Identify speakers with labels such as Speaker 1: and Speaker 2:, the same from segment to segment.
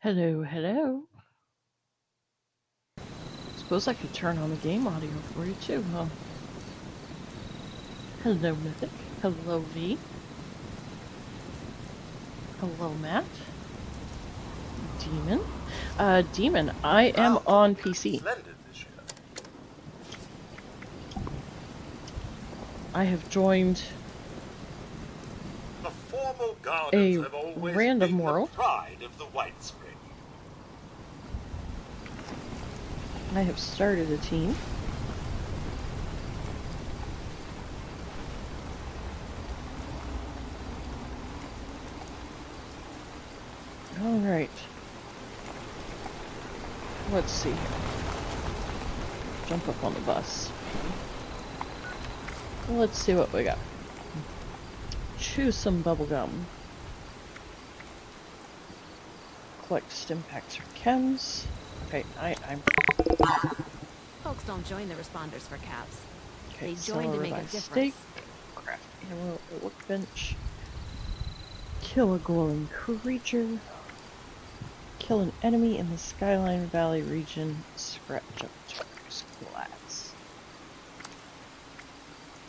Speaker 1: Hello, hello. Suppose I could turn on the game audio for you too, huh? Hello, Mythic. Hello, V. Hello, Matt. Demon. Demon, I am on PC.
Speaker 2: Splendid this year.
Speaker 1: I have joined
Speaker 2: The formal gardens
Speaker 1: a
Speaker 2: have always
Speaker 1: random
Speaker 2: been
Speaker 1: world.
Speaker 2: the pride of the White Spring.
Speaker 1: I have started a team. Alright. Let's see. Jump up on the bus. Let's see what we got. Choose some bubblegum. Collect stim packs for chems. Okay, I'm
Speaker 3: Folks don't join the responders for caps.
Speaker 1: okay.
Speaker 3: They join to make a difference.
Speaker 1: Steak. Craft ammo, a workbench. Kill a glowing creature. Kill an enemy in the Skyline Valley region. Scratch up target's glass.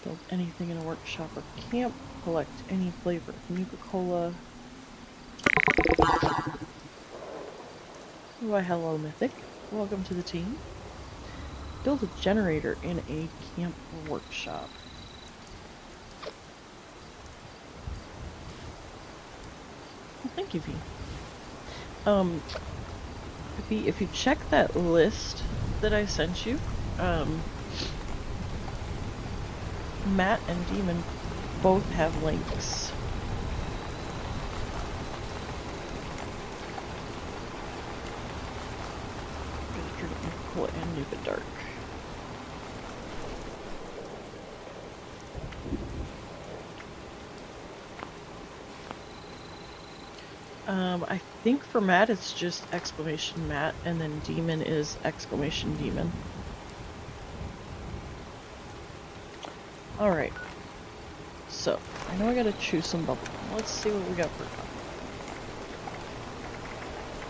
Speaker 1: Build anything in a workshop or camp. Collect any flavor of Nuka-Cola. Why, hello, Mythic. Welcome to the team. Build a generator in a camp or workshop. Well, thank you, V. V, if you check that list that I sent you, Matt and Demon both have links. Cool and Nuka Dark. I think for Matt it's just exclamation Matt, and then Demon is exclamation Demon. Alright. So, I know I gotta choose some bubblegum. Let's see what we got for gum.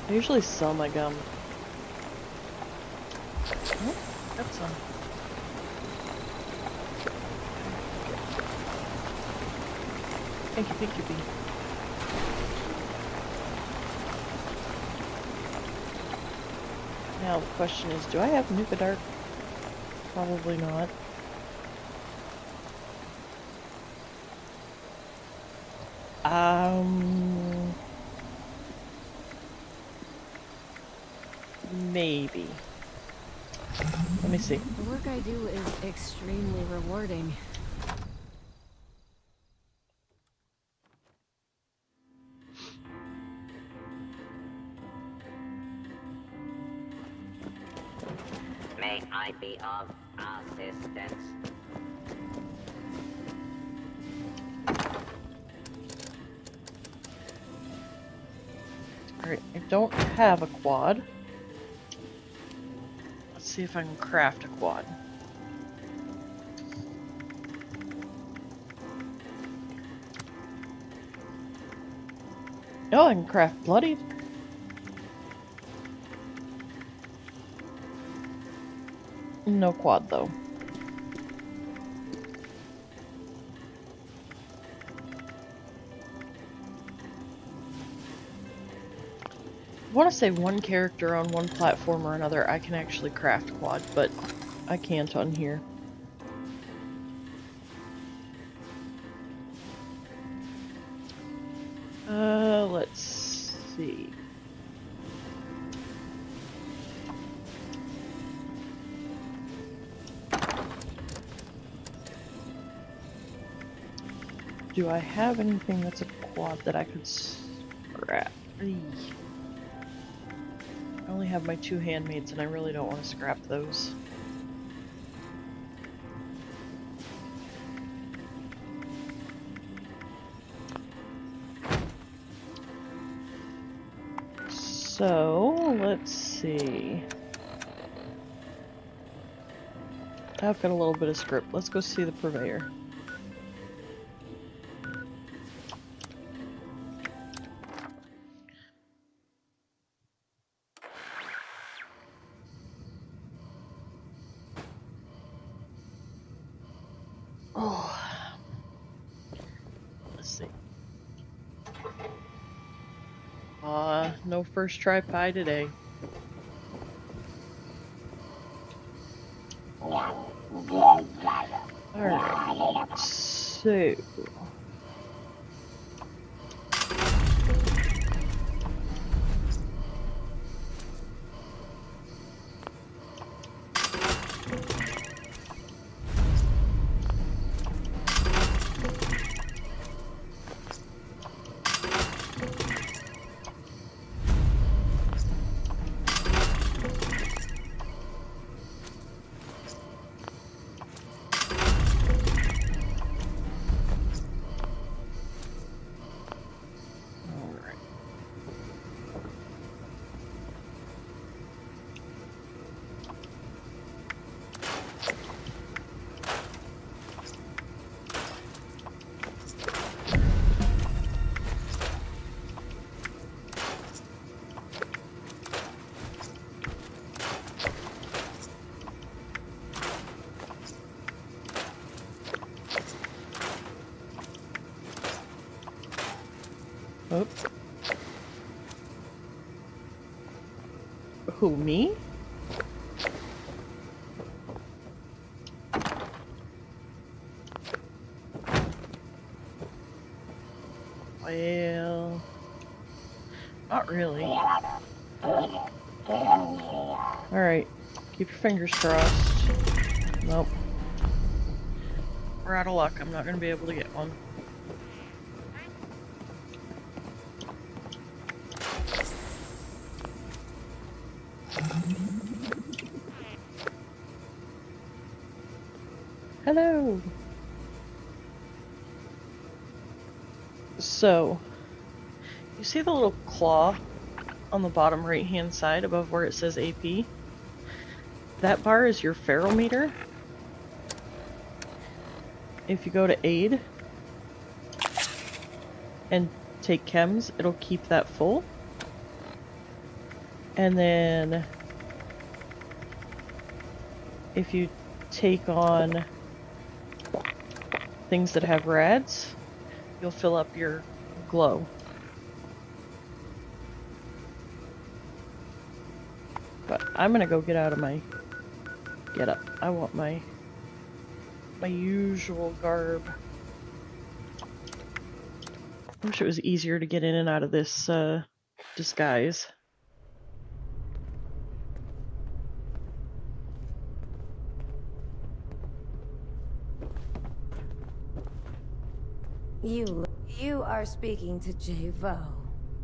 Speaker 1: I usually sell my gum. Oh, got some. Thank you, B. Now the question is, do I have Nuka Dark? Probably not. Maybe. Let me see.
Speaker 3: The work I do is extremely rewarding.
Speaker 4: May I be of assistance?
Speaker 1: Alright, I don't have a quad. Let's see if I can craft a quad. Oh, I can craft bloodied. No quad though. I want to say one character on one platform or another I can actually craft quad, but I can't on here. Let's see. Do I have anything that's a quad that I could scrap? I only have my two handmaids and I really don't want to scrap those. So, let's see. I've got a little bit of script. Let's go see the purveyor. Oh. Let's see. No first try pie today. Alright, so... Oh. Who, me? Well, not really. Alright, keep your fingers crossed. Nope. We're out of luck. I'm not going to be able to get one. Hello! So, you see the little claw on the bottom right hand side above where it says AP? That bar is your ferrometer. If you go to aid and take chems, it'll keep that full. And then if you take on things that have rads, you'll fill up your glow. But I'm gonna go get out of my getup. I want my usual garb. I wish it was easier to get in and out of this disguise.
Speaker 5: You are speaking to Jay Vo,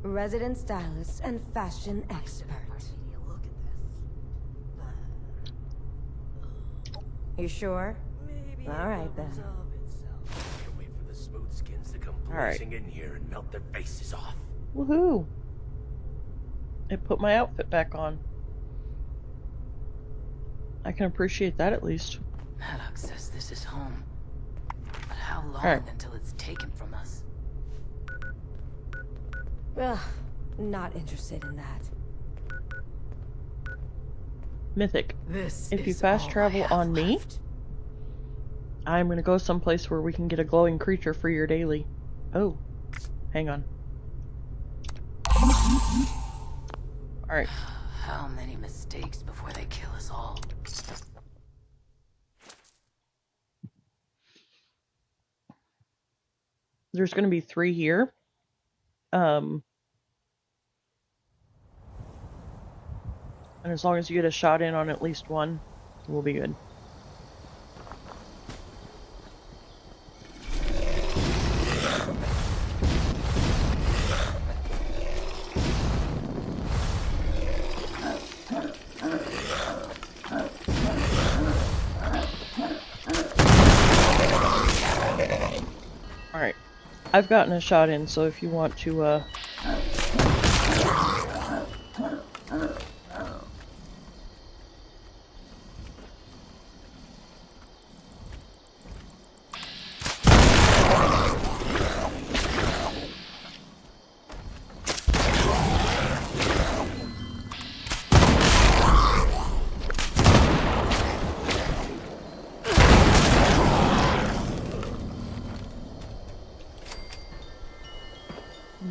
Speaker 5: resident stylist and fashion expert. You sure? All right then.
Speaker 6: Can't wait for the smooth skins to come
Speaker 1: Alright.
Speaker 6: blazing in here and melt their faces off.
Speaker 1: Woohoo! It put my outfit back on. I can appreciate that at least.
Speaker 7: Maddox says this is home. But how long
Speaker 1: Alright.
Speaker 7: until it's taken from us?
Speaker 5: Ugh, not interested in that.
Speaker 1: Mythic.
Speaker 7: This
Speaker 1: If you
Speaker 7: is
Speaker 1: fast
Speaker 7: all I
Speaker 1: travel
Speaker 7: have
Speaker 1: on me,
Speaker 7: left.
Speaker 1: I'm gonna go someplace where we can get a glowing creature for your daily. Oh, hang on. Alright.
Speaker 7: How many mistakes before they kill us all?
Speaker 1: There's gonna be 3 here. And as long as you get a shot in on at least one, we'll be good. Alright. I've gotten a shot in, so if you want to,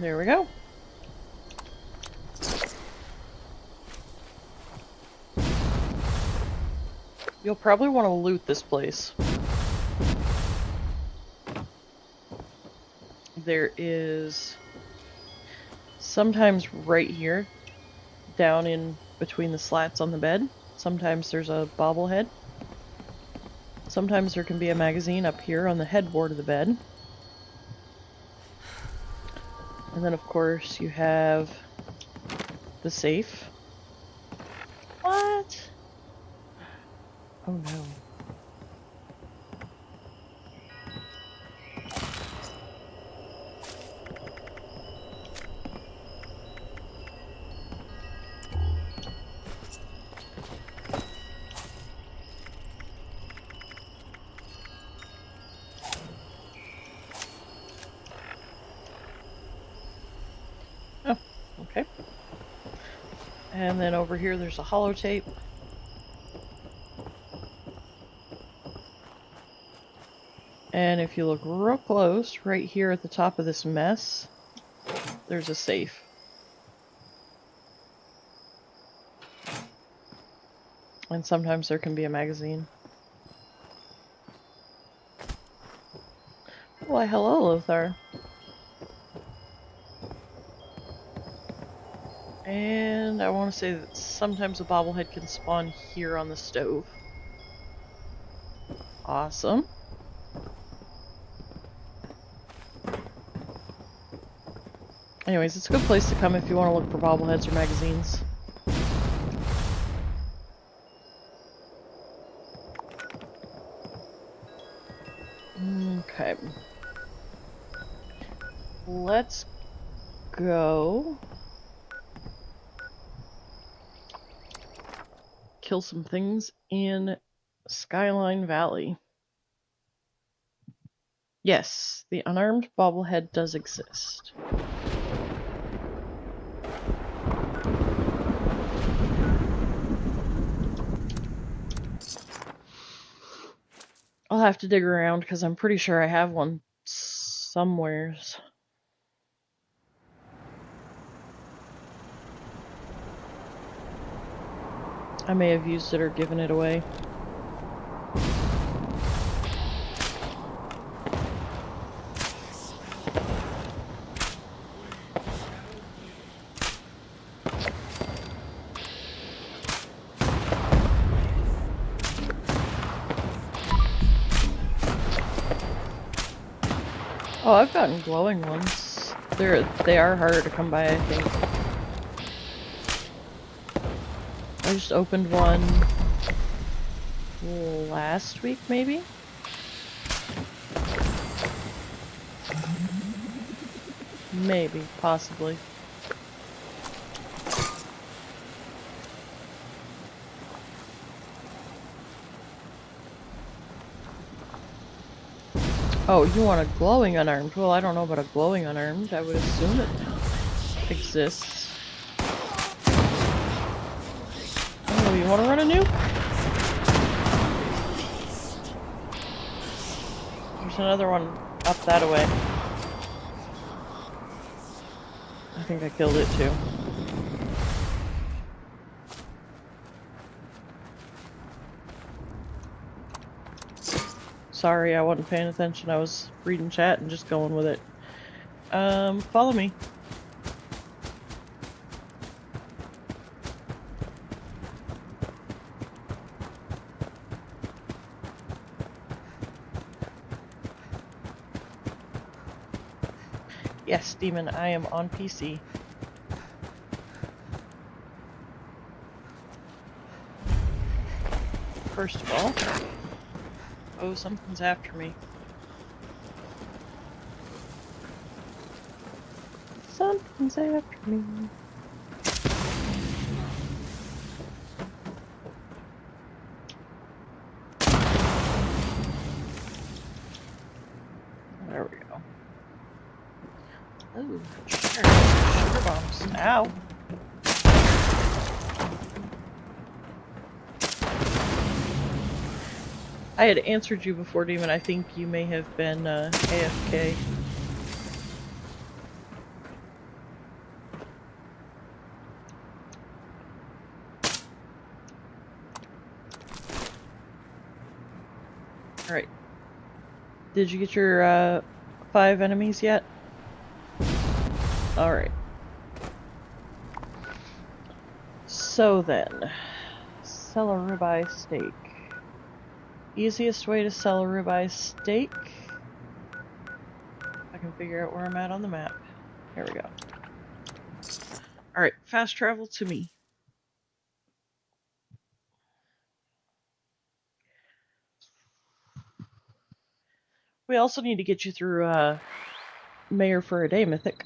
Speaker 1: There we go. You'll probably want to loot this place. There is sometimes right here, down in between the slats on the bed, sometimes there's a bobblehead. Sometimes there can be a magazine up here on the headboard of the bed. And then of course you have the safe. What? Oh no. Oh, okay. And then over here there's a holotape. And if you look real close, right here at the top of this mess, there's a safe. And sometimes there can be a magazine. Why, hello, Lothar. And I want to say that sometimes a bobblehead can spawn here on the stove. Awesome. Anyways, it's a good place to come if you want to look for bobbleheads or magazines. Okay. Let's go kill some things in Skyline Valley. Yes, the unarmed bobblehead does exist. I'll have to dig around because I'm pretty sure I have one somewheres. I may have used it or given it away. Oh, I've gotten glowing ones. They are harder to come by, I think. I just opened one last week, maybe? Maybe, possibly. Oh, you want a glowing unarmed? Well, I don't know about a glowing unarmed. I would assume it exists. Oh, you want to run a nuke? There's another one up that way. I think I killed it too. Sorry, I wasn't paying attention. I was reading chat and just going with it. Follow me. Yes, Demon, I am on PC. First of all... Oh, something's after me. Something's after me. There we go. Ooh, sugar bombs. Ow. I had answered you before, Demon. I think you may have been AFK. Alright. Did you get your 5 enemies yet? Alright. So then, sell a ribeye steak. Easiest way to sell a ribeye steak. I can figure out where I'm at on the map. Here we go. Alright, fast travel to me. We also need to get you through Mayor for a Day Mythic.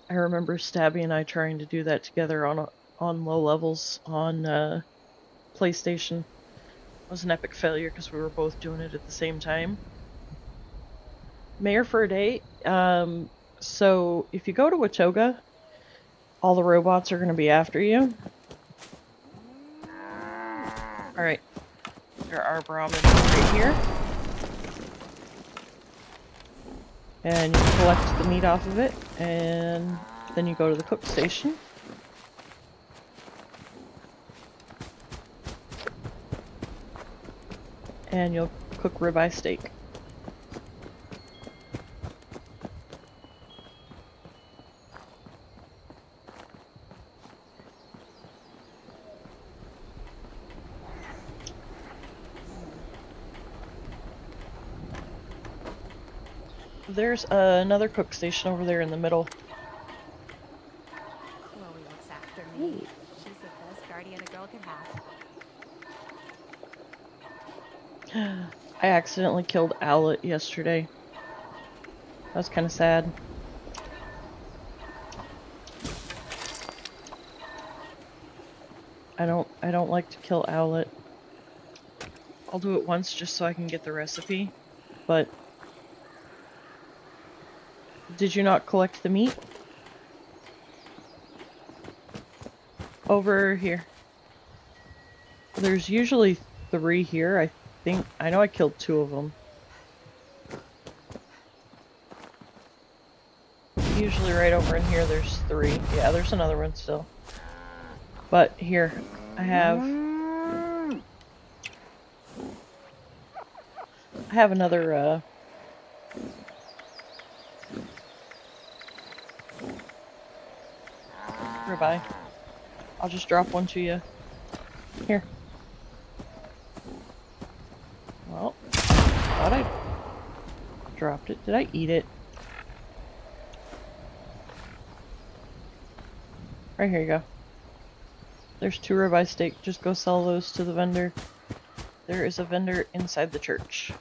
Speaker 1: I remember Stabby and I trying to do that together on low levels on PlayStation. It was an epic failure because we were both doing it at the same time. Mayor for a Day. So if you go to Watoga, all the robots are going to be after you. Alright. There are Brahmins right here. And you collect the meat off of it, and then you go to the cook station. And you'll cook ribeye steak. There's another cook station over there in the middle.
Speaker 3: Chloe looks after me. She's the best guardian a girl could have.
Speaker 1: I accidentally killed Owlet yesterday. That was kind of sad. I don't like to kill Owlet. I'll do it once just so I can get the recipe, but did you not collect the meat? Over here. There's usually 3 here, I think. I know I killed 2 of them. Usually right over in here there's 3. Yeah, there's another one still. But here, I have another ribeye. I'll just drop one to you. Here. Well, thought I dropped it. Did I eat it? Right here you go. There's 2 ribeye steak. Just go sell those to the vendor. There is a vendor inside the church.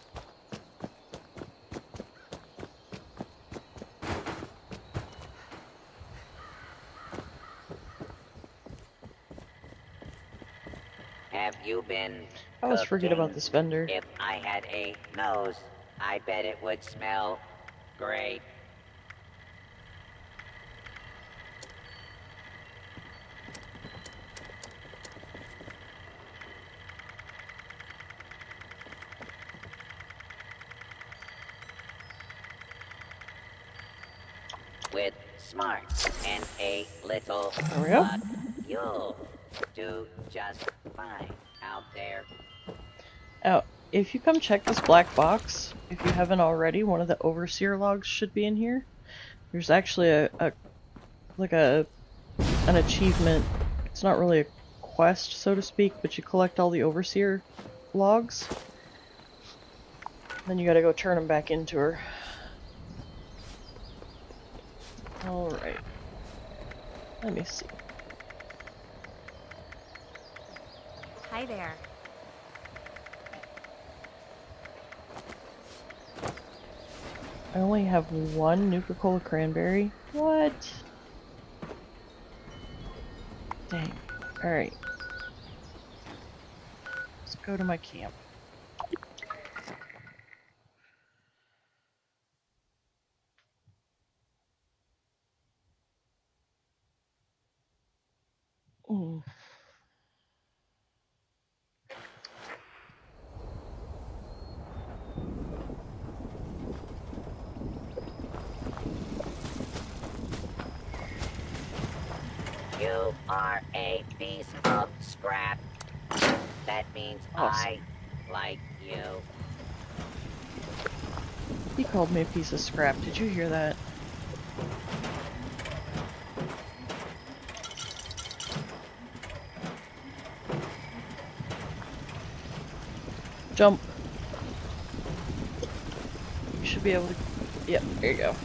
Speaker 4: Have you been
Speaker 1: I always forget about
Speaker 4: cooking?
Speaker 1: this vendor.
Speaker 4: If I had a nose, I bet it would smell great. With smart and a little
Speaker 1: There we go.
Speaker 4: luck, you'll do just fine out there.
Speaker 1: Oh, if you come check this black box, if you haven't already, one of the overseer logs should be in here. There's actually an achievement. It's not really a quest, so to speak, but you collect all the overseer logs. Then you gotta go turn them back into her. Alright. Let me see.
Speaker 3: Hi there.
Speaker 1: I only have 1 Nuka-Cola cranberry. What? Dang. Alright. Let's go to my camp. Ooh.
Speaker 4: You are a piece of scrap. That means
Speaker 1: Awesome.
Speaker 4: I like you.
Speaker 1: He called me a piece of scrap. Did you hear that? Jump. You should be able to... Yep, there you go.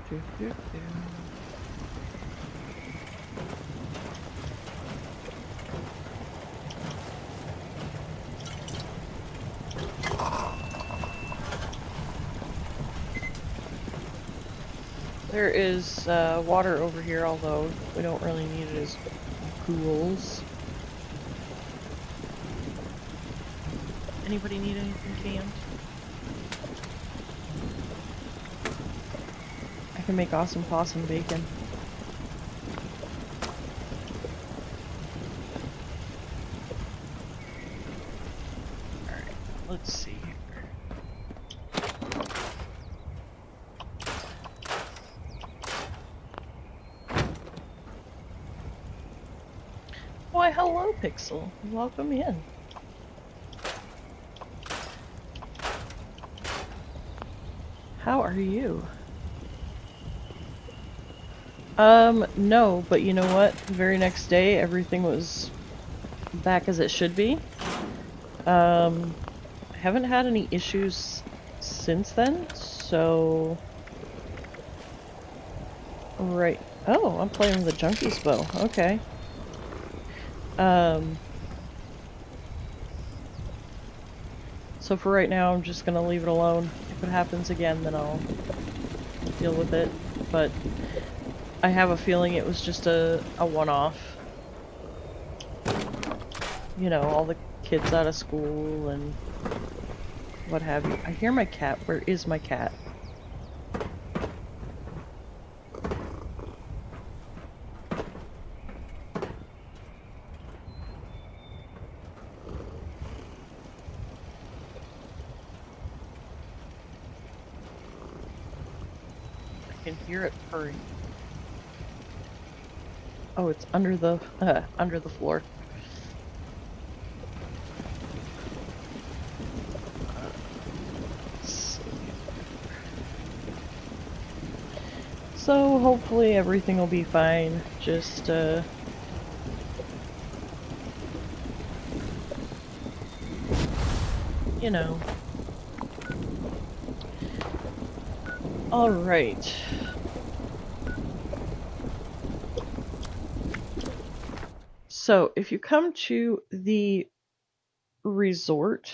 Speaker 1: Do, do, do. There is water over here, although we don't really need it as ghouls. Anybody need anything canned? I can make awesome possum bacon. Alright, let's see here. Why, hello, Pixel. Welcome in. How are you? No, but you know what? The very next day, everything was back as it should be. I haven't had any issues since then, so... Right. Oh, I'm playing with a Junkie's bow. Okay. So for right now, I'm just gonna leave it alone. If it happens again, then I'll deal with it. But I have a feeling it was just a one-off. You know, all the kids out of school and what have you. I hear my cat. Where is my cat? I can hear it purring. Oh, it's under the floor. So hopefully everything will be fine. Just you know. All right. So, if you come to the resort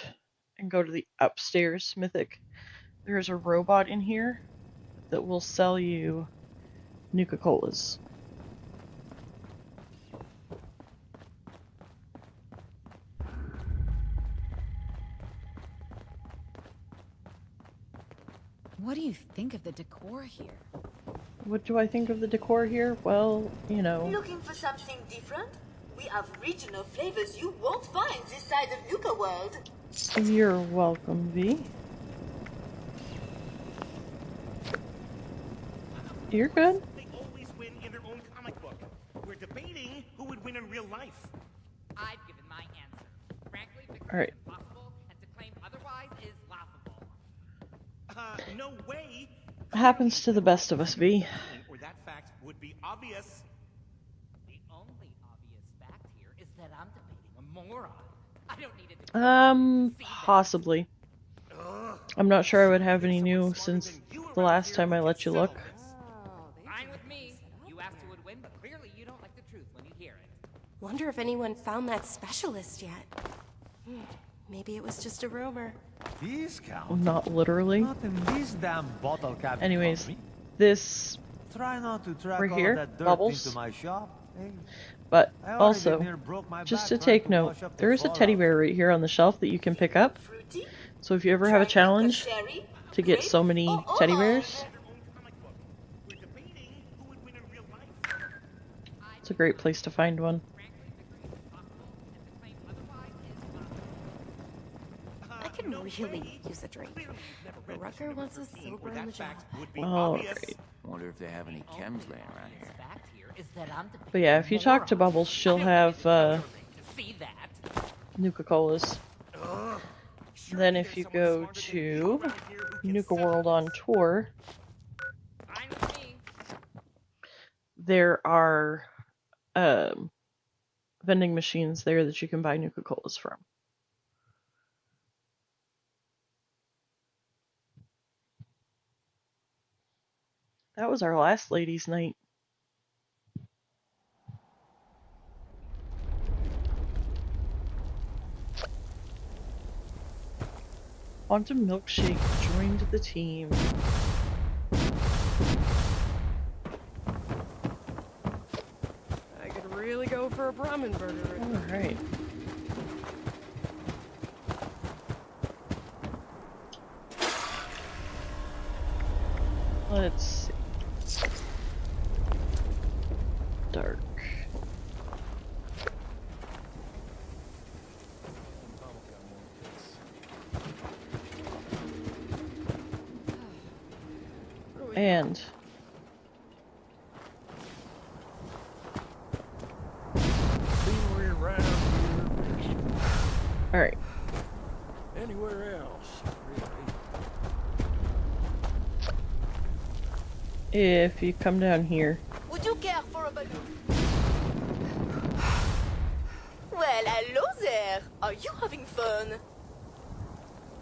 Speaker 1: and go to the upstairs Mythic, there's a robot in here that will sell you Nuka-Colas.
Speaker 3: What do you think of the decor here?
Speaker 1: What do I think of the decor here? Well, you know.
Speaker 8: Looking for something different? We have regional flavors you won't find this side of Nuka World.
Speaker 1: You're welcome, V. You're good.
Speaker 9: They always win in their own comic book. We're debating who would win in real life.
Speaker 7: I've given my answer. Frankly, fiction
Speaker 1: All right.
Speaker 7: is impossible, and to claim otherwise is laughable.
Speaker 9: No way.
Speaker 1: Happens to the best of us, V.
Speaker 9: Or that fact would be obvious.
Speaker 7: The only obvious fact here is that I'm debating a moron. I don't need it to
Speaker 1: Possibly. I'm not sure I would have any new since the last time I let you look.
Speaker 7: Fine with me. You asked who would win, but clearly you don't like the truth when you hear it.
Speaker 10: Wonder if anyone found that specialist yet. Maybe it was just a rumor.
Speaker 11: Discount?
Speaker 1: Not literally.
Speaker 11: Not in this damn bottle cabinet.
Speaker 1: Anyways, this
Speaker 11: Try not to track
Speaker 1: Right
Speaker 11: all
Speaker 1: here,
Speaker 11: of that dirt
Speaker 1: Bubbles.
Speaker 11: into my shop. Hey,
Speaker 1: But
Speaker 11: I already
Speaker 1: also,
Speaker 11: near broke my
Speaker 1: just
Speaker 11: back
Speaker 1: to
Speaker 11: trying
Speaker 1: take note,
Speaker 11: wash up the
Speaker 1: there is a teddy
Speaker 11: fallout.
Speaker 1: bear right here on the shelf that you can pick up.
Speaker 8: Fruity?
Speaker 1: So if you ever have a
Speaker 8: Try
Speaker 1: challenge
Speaker 8: cherry,
Speaker 1: to get
Speaker 8: grape,
Speaker 1: so
Speaker 8: or
Speaker 1: many teddy
Speaker 8: orange?
Speaker 1: bears,
Speaker 9: Their own comic book. We're debating who would win in real life.
Speaker 1: it's a great place to find one.
Speaker 10: I can really use a drink. Rucker wants us sober on the job.
Speaker 1: Alright.
Speaker 6: Wonder if they have any chems laying around here.
Speaker 7: Fact here is that I'm debating
Speaker 1: But yeah, if you talk to
Speaker 7: moron.
Speaker 1: Bubbles, she'll
Speaker 7: I don't
Speaker 1: have
Speaker 7: need to tell your leg to see that.
Speaker 1: Nuka-Colas. Then if you go to Nuka World on tour, there are vending machines there that you can buy Nuka-Colas from. That was our last ladies' night. Quantum Milkshake joined the team.
Speaker 10: I could really go for a Brahmin burger.
Speaker 1: Alright. Let's see. Dark. And alright.
Speaker 6: Anywhere else, really.
Speaker 1: If you come down here,
Speaker 8: Would you care for a balloon? Well, hello there. Are you having fun?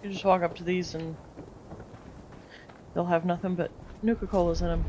Speaker 1: you just walk up to these and they'll have nothing but Nuka-Colas in them.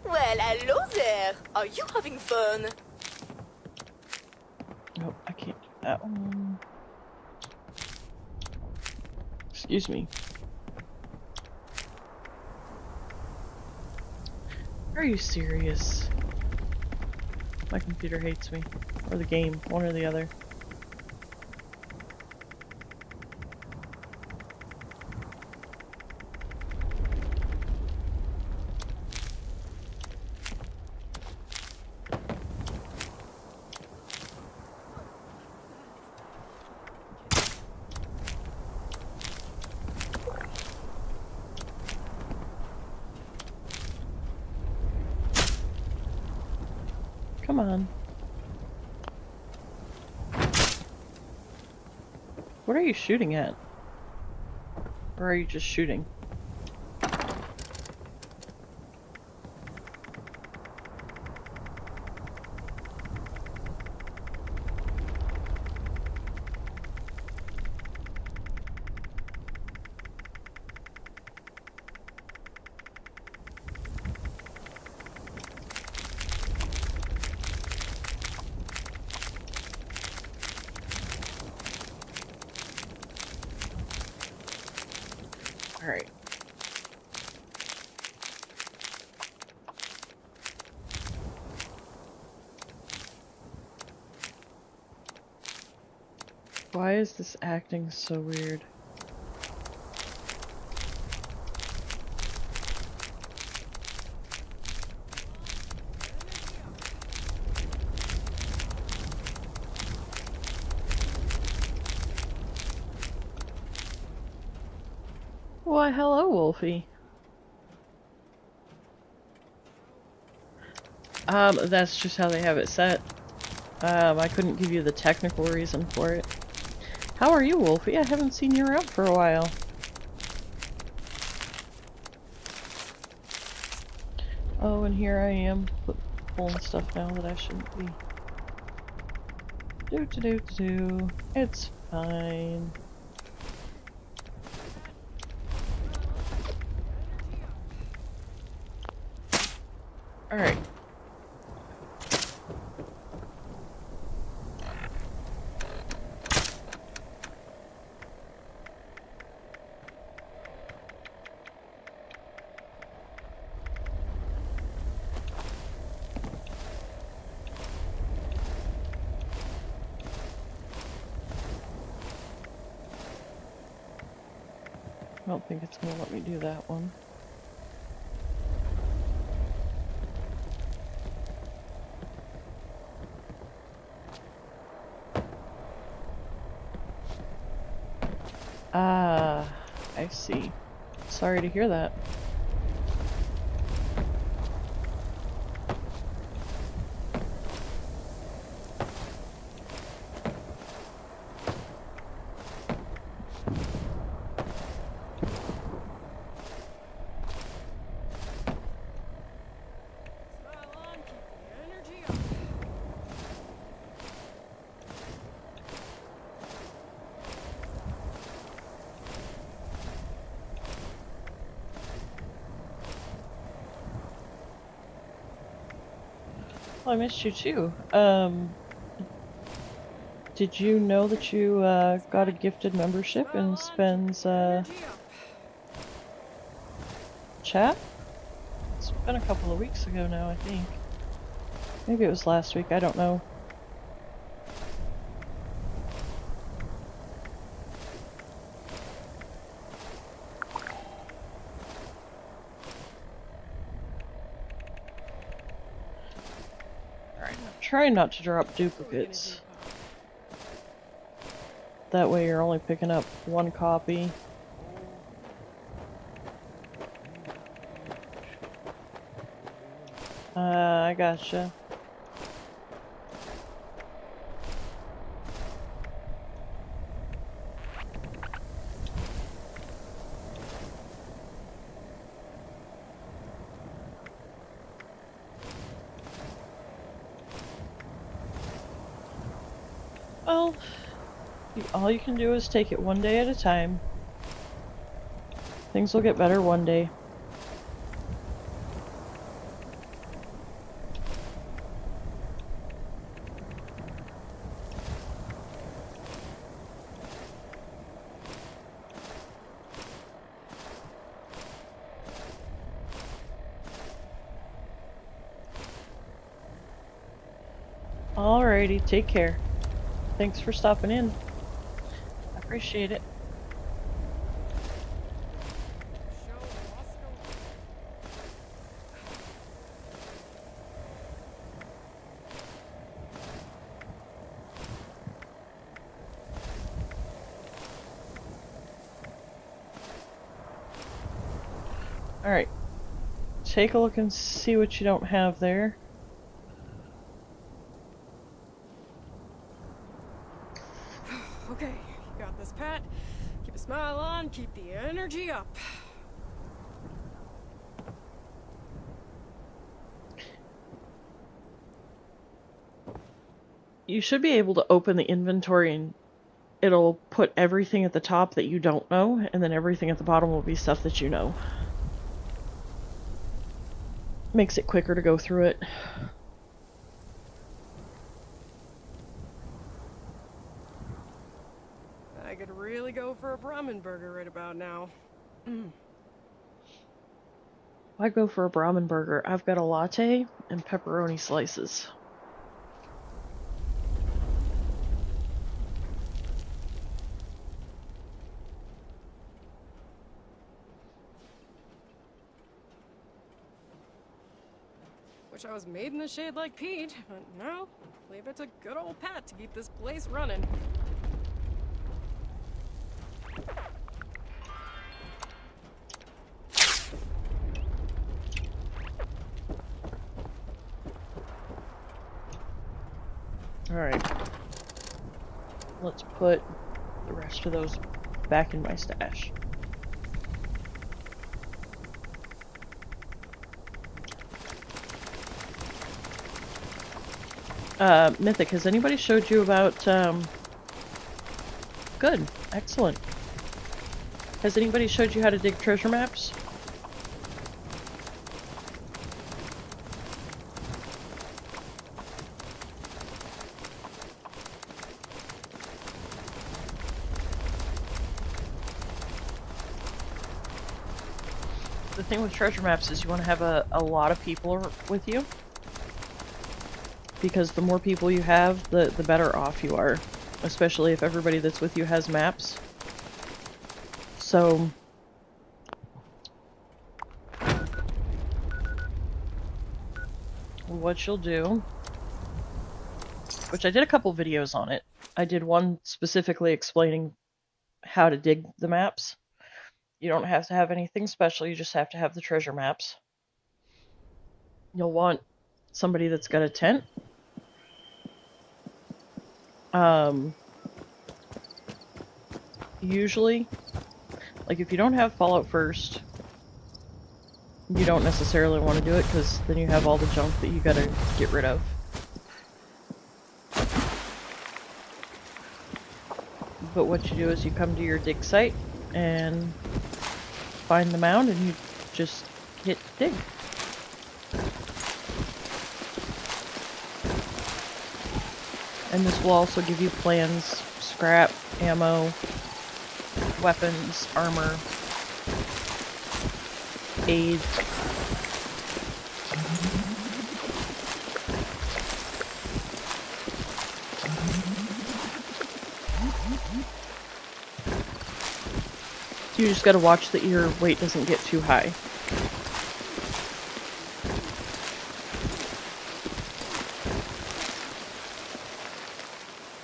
Speaker 8: Well, hello there. Are you having fun?
Speaker 1: Nope, I can't do that one. Excuse me. Are you serious? My computer hates me. Or the game, one or the other. Come on. What are you shooting at? Or are you just shooting? Alright. Why is this acting so weird? Why, hello, Wolfie. That's just how they have it set. I couldn't give you the technical reason for it. How are you, Wolfie? I haven't seen you around for a while. Oh, and here I am pulling stuff now that I shouldn't be. Do. It's fine. Alright. I don't think it's going to let me do that one. Ah, I see. Sorry to hear that. Well, I missed you too. Did you know that you got a gifted membership in Sven's chat? It's been a couple of weeks ago now, I think. Maybe it was last week, I don't know. Alright, I'm trying not to drop duplicates. That way you're only picking up one copy. I gotcha. Well, all you can do is take it one day at a time. Things will get better one day. Alrighty, take care. Thanks for stopping in. I appreciate it. Alright. Take a look and see what you don't have there.
Speaker 10: Okay, you got this, Pat. Keep a smile on, keep the energy up.
Speaker 1: You should be able to open the inventory and it'll put everything at the top that you don't know, and then everything at the bottom will be stuff that you know. Makes it quicker to go through it.
Speaker 10: I could really go for a Brahmin burger right about now.
Speaker 1: Why go for a Brahmin burger? I've got a latte and pepperoni slices.
Speaker 10: Wish I was made in the shade like Pete, but no, leave it to good old Pat to keep this place running.
Speaker 1: Alright. Let's put the rest of those back in my stash. Mythic, has anybody showed you about, Good. Excellent. Has anybody showed you how to dig treasure maps? The thing with treasure maps is you want to have a lot of people with you. Because the more people you have, the better off you are. Especially if everybody that's with you has maps. So... what you'll do... which I did a couple videos on it. I did one specifically explaining how to dig the maps. You don't have to have anything special, you just have to have the treasure maps. You'll want somebody that's got a tent. Usually, like if you don't have Fallout First, you don't necessarily want to do it because then you have all the junk that you gotta get rid of. But what you do is you come to your dig site and find the mound and you just hit dig. And this will also give you plans, scrap, ammo, weapons, armor, aid. You just gotta watch that your weight doesn't get too high.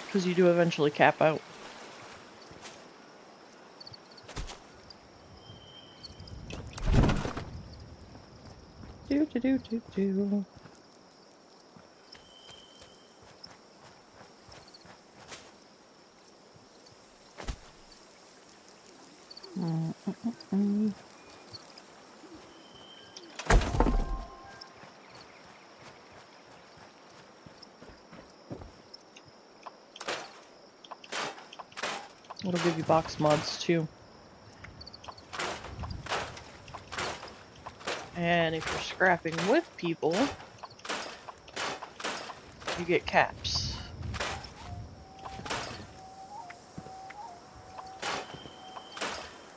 Speaker 1: Because you do eventually cap out. Do do do do do. It'll give you box mods too. And if you're scrapping with people, you get caps.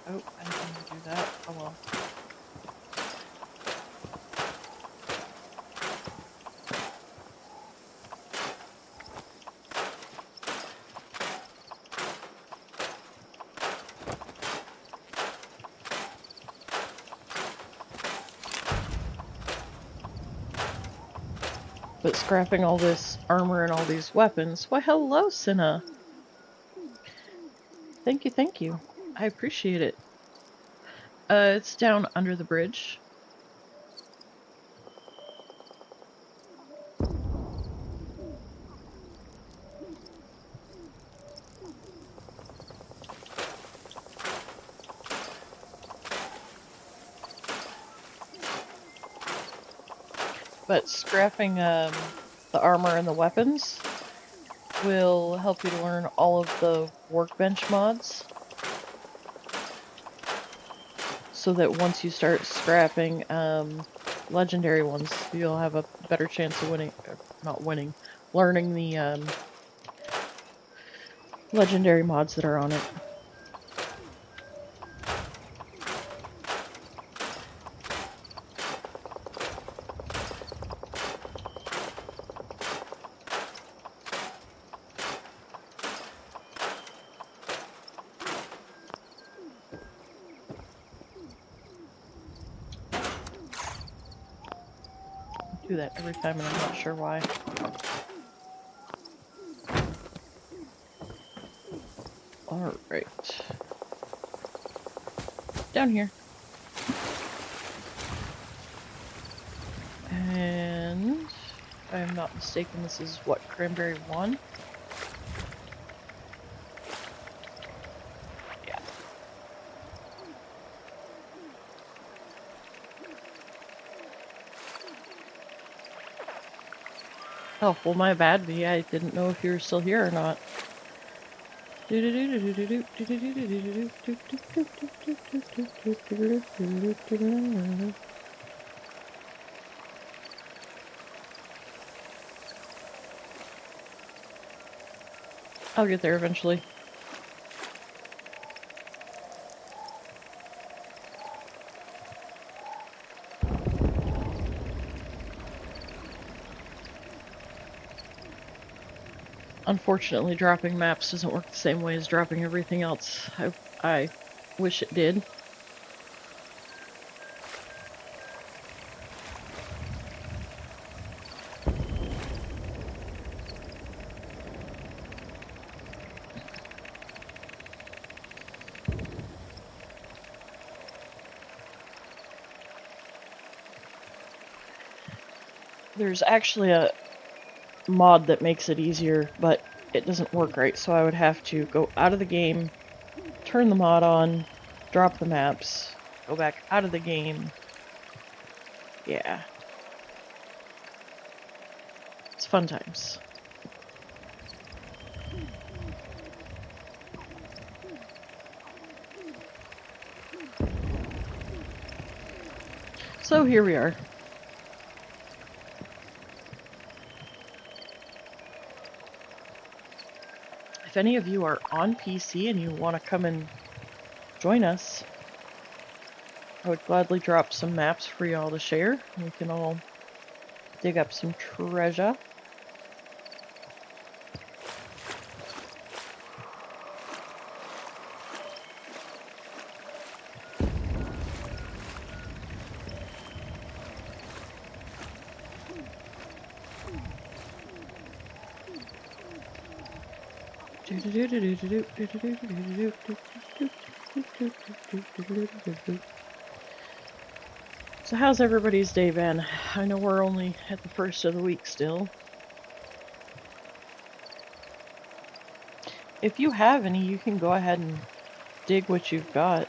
Speaker 1: Oh, I didn't mean to do that. Oh well. But scrapping all this armor and all these weapons... Why, hello, Cinna! Thank you, thank you. I appreciate it. It's down under the bridge. But scrapping the armor and the weapons will help you to learn all of the workbench mods. So that once you start scrapping legendary ones, you'll have a better chance of winning, not winning, learning the legendary mods that are on it. Do that every time and I'm not sure why. Alright. Down here. And if I'm not mistaken, this is what, Cranberry 1? Oh, well, my bad, V. I didn't know if you were still here or not. I'll get there eventually. Unfortunately, dropping maps doesn't work the same way as dropping everything else. I wish it did. There's actually a mod that makes it easier, but it doesn't work right, so I would have to go out of the game, turn the mod on, drop the maps, go back out of the game. Yeah. It's fun times. So here we are. If any of you are on PC and you want to come and join us, I would gladly drop some maps for y'all to share. We can all dig up some treasure. So how's everybody's day been? I know we're only at the first of the week still. If you have any, you can go ahead and dig what you've got.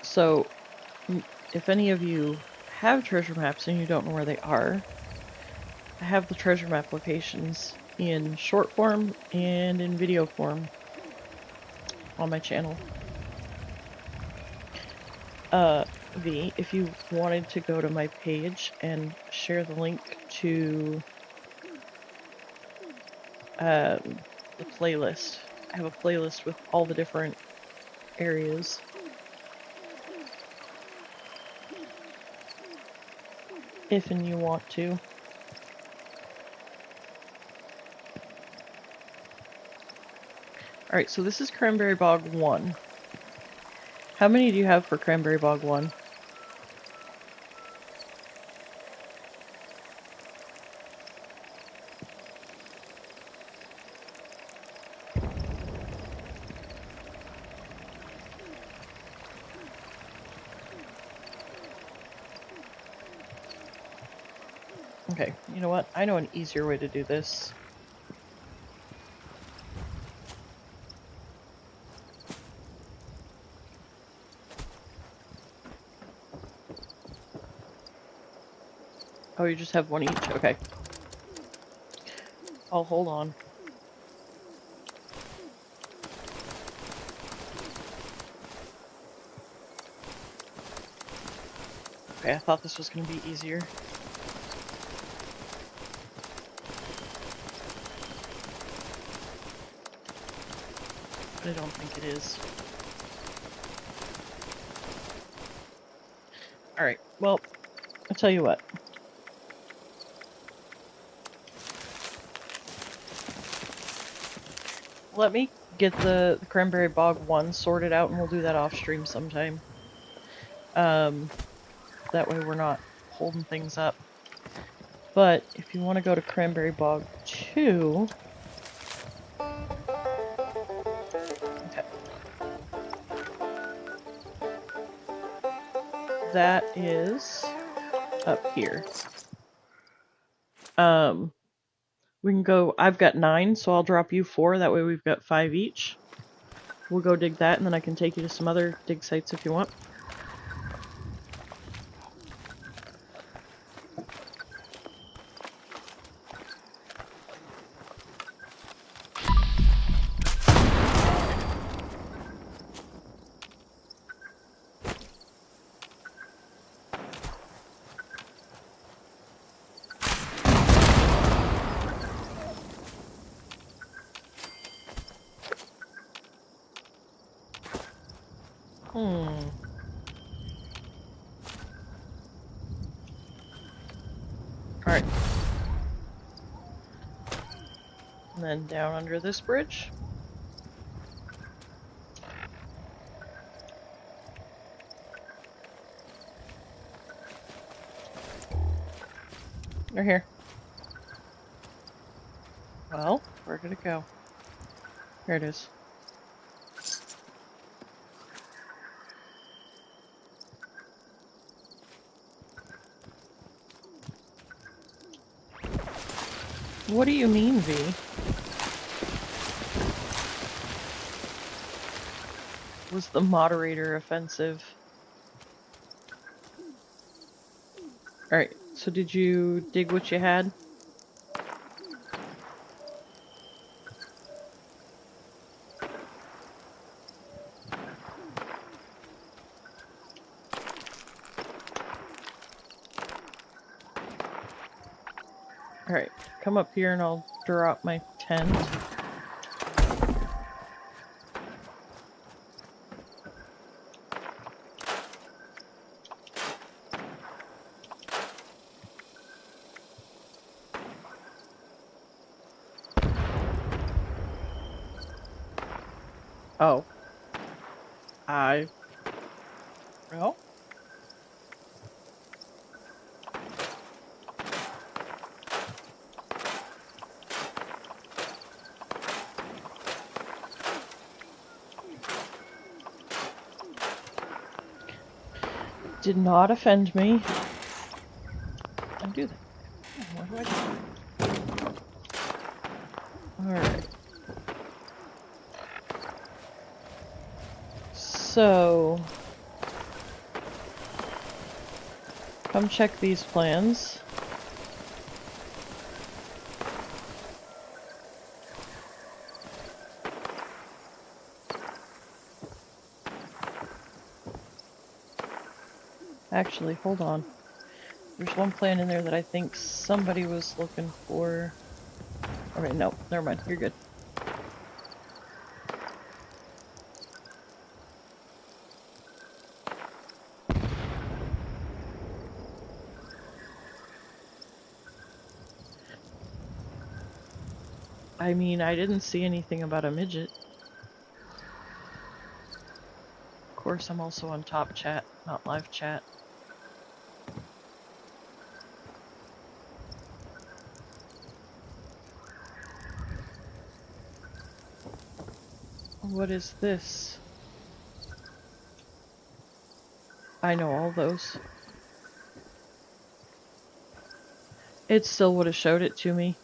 Speaker 1: So if any of you have treasure maps and you don't know where they are, I have the treasure map locations in short form and in video form on my channel. V, if you wanted to go to my page and share the link to the playlist. I have a playlist with all the different areas. If and you want to. Alright, so this is Cranberry Bog 1. How many do you have for Cranberry Bog 1? Okay, you know what? I know an easier way to do this. Oh, you just have one each? Okay. Oh, hold on. Okay, I thought this was going to be easier. But I don't think it is. Alright, well, I'll tell you what. Let me get the Cranberry Bog 1 sorted out and we'll do that off stream sometime. That way we're not holding things up. But if you want to go to Cranberry Bog 2, that is up here. We can go, I've got 9, so I'll drop you 4, that way we've got 5 each. We'll go dig that, and then I can take you to some other dig sites if you want. Alright. And then down under this bridge. They're here. Well, where did it go? Here it is. What do you mean, V? Was the moderator offensive? Alright, so did you dig what you had? Alright, come up here and I'll drop my tent. Oh. Well. Did not offend me. Don't do that. What do I do? Alright. So, come check these plans. Actually, hold on. There's one plan in there that I think somebody was looking for. Okay, no, never mind. You're good. I mean, I didn't see anything about a midget. Of course, I'm also on top chat, not live chat. What is this? I know all those. It still would have showed it to me.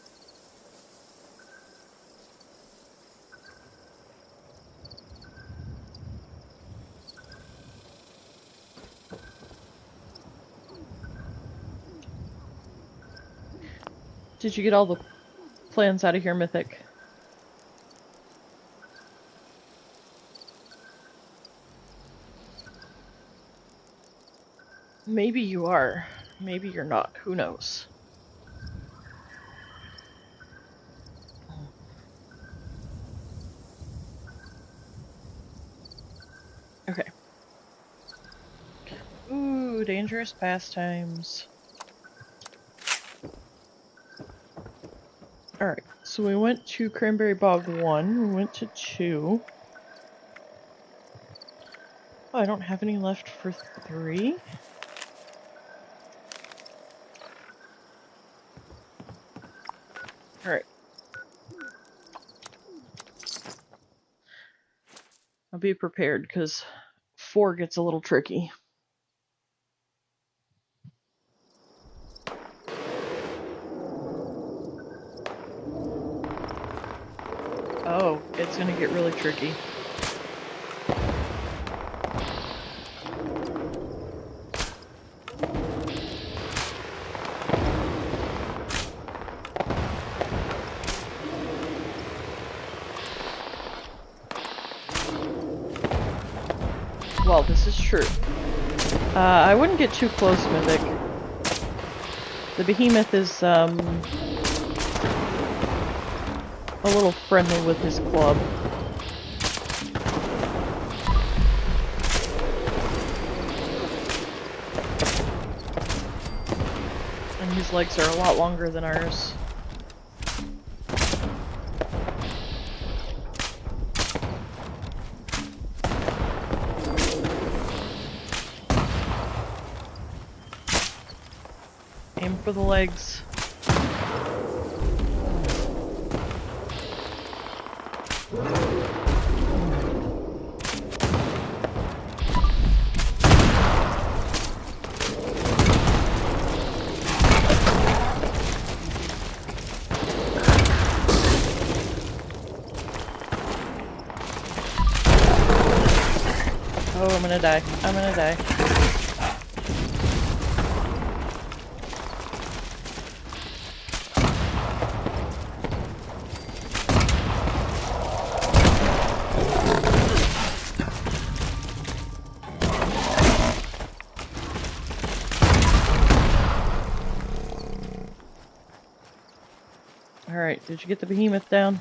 Speaker 1: Did you get all the plans out of here, Mythic? Maybe you are. Maybe you're not. Who knows? Okay. Ooh, dangerous pastimes. Alright, so we went to Cranberry Bog 1, we went to 2. Oh, I don't have any left for 3. Alright. I'll be prepared, because 4 gets a little tricky. it's gonna get really tricky. Well, this is true. I wouldn't get too close, Mythic. The behemoth is, a little friendly with his club. And his legs are a lot longer than ours. Aim for the legs. Oh, I'm gonna die. I'm gonna die. Alright, did you get the behemoth down?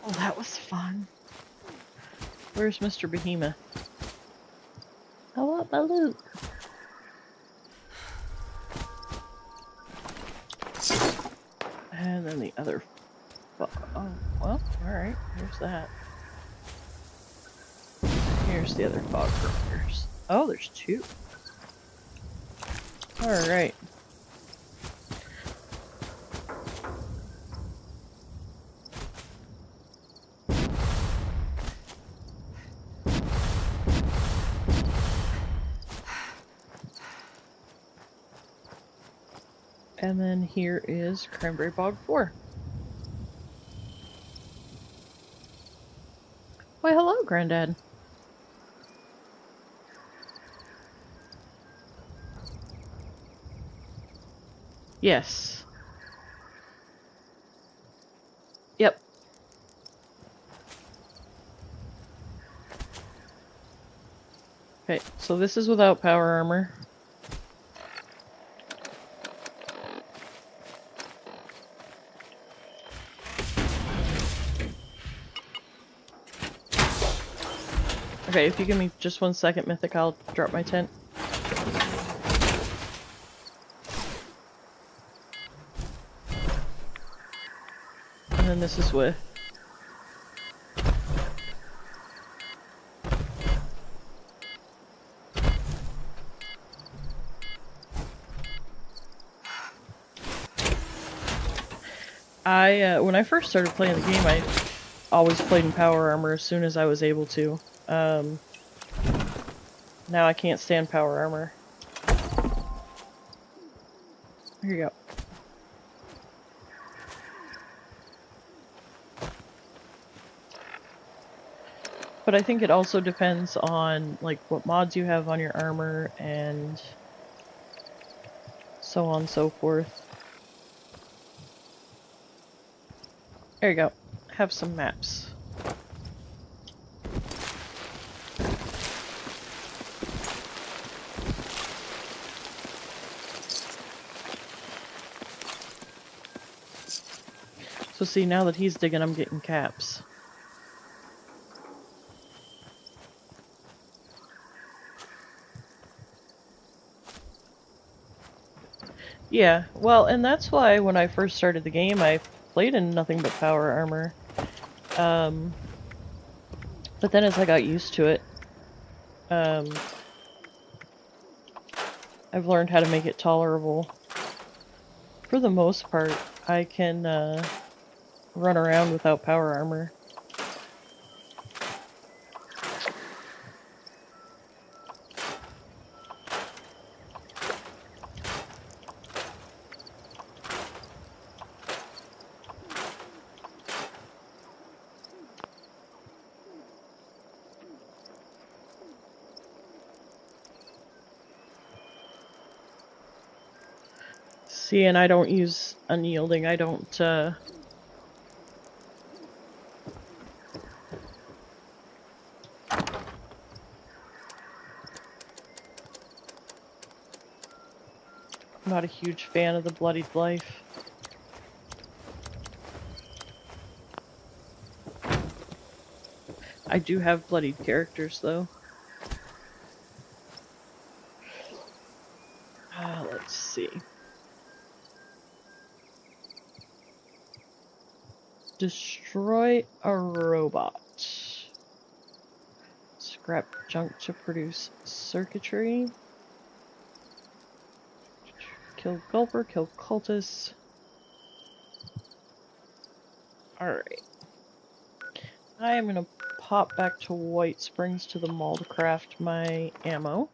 Speaker 1: Oh, that was fun. Where's Mr. Behemoth? I want my loot. And then the other... Oh, well, alright, here's that. Here's the other fog crawlers. Oh, there's two. Alright. And then here is Cranberry Bog 4. Why, hello, Granddad. Yes. Yep. Okay, so this is without power armor. Okay, if you give me just 1 second, Mythic, I'll drop my tent. And then this is with. When I first started playing the game, I always played in power armor as soon as I was able to. Now I can't stand power armor. Here you go. But I think it also depends on like what mods you have on your armor and so on and so forth. There you go. Have some maps. So see, now that he's digging, I'm getting caps. Yeah, well, and that's why when I first started the game, I played in nothing but power armor. But then as I got used to it, I've learned how to make it tolerable. For the most part, I can run around without power armor. See, and I don't use unyielding. I don't, I'm not a huge fan of the bloodied life. I do have bloodied characters, though. Let's see. Destroy a robot. Scrap junk to produce circuitry. Kill Gulper, kill cultists. Alright. I am gonna pop back to White Springs to the mall to craft my ammo.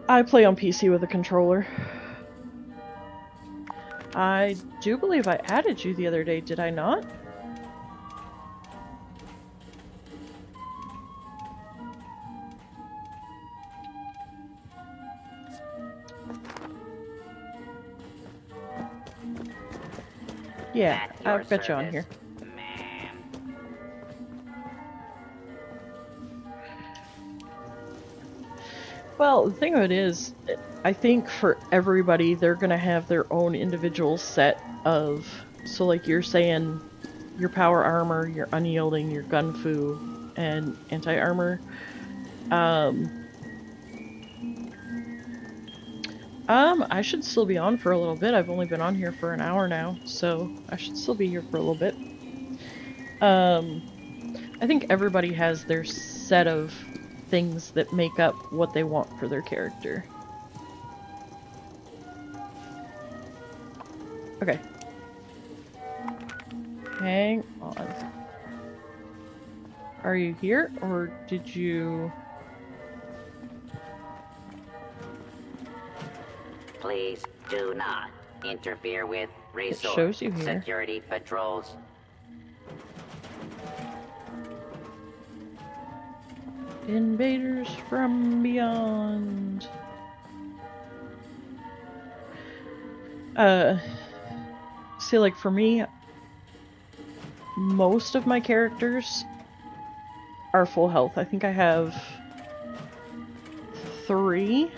Speaker 1: I play on PC with a controller. I do believe I added you the other day, did I not? Yeah, I've got you on here. Well, the thing of it is, I think for everybody, they're gonna have their own individual set of... So like you're saying, your power armor, your unyielding, your gun fu, and anti-armor. I should still be on for a little bit. I've only been on here for an hour now, so I should still be here for a little bit. I think everybody has their set of things that make up what they want for their character. Okay. Hang on. Are you here, or did you...
Speaker 4: Please do not interfere with resource
Speaker 1: shows you here.
Speaker 4: security patrols.
Speaker 1: Invaders from beyond. See, like for me, most of my characters are full health. I think I have 3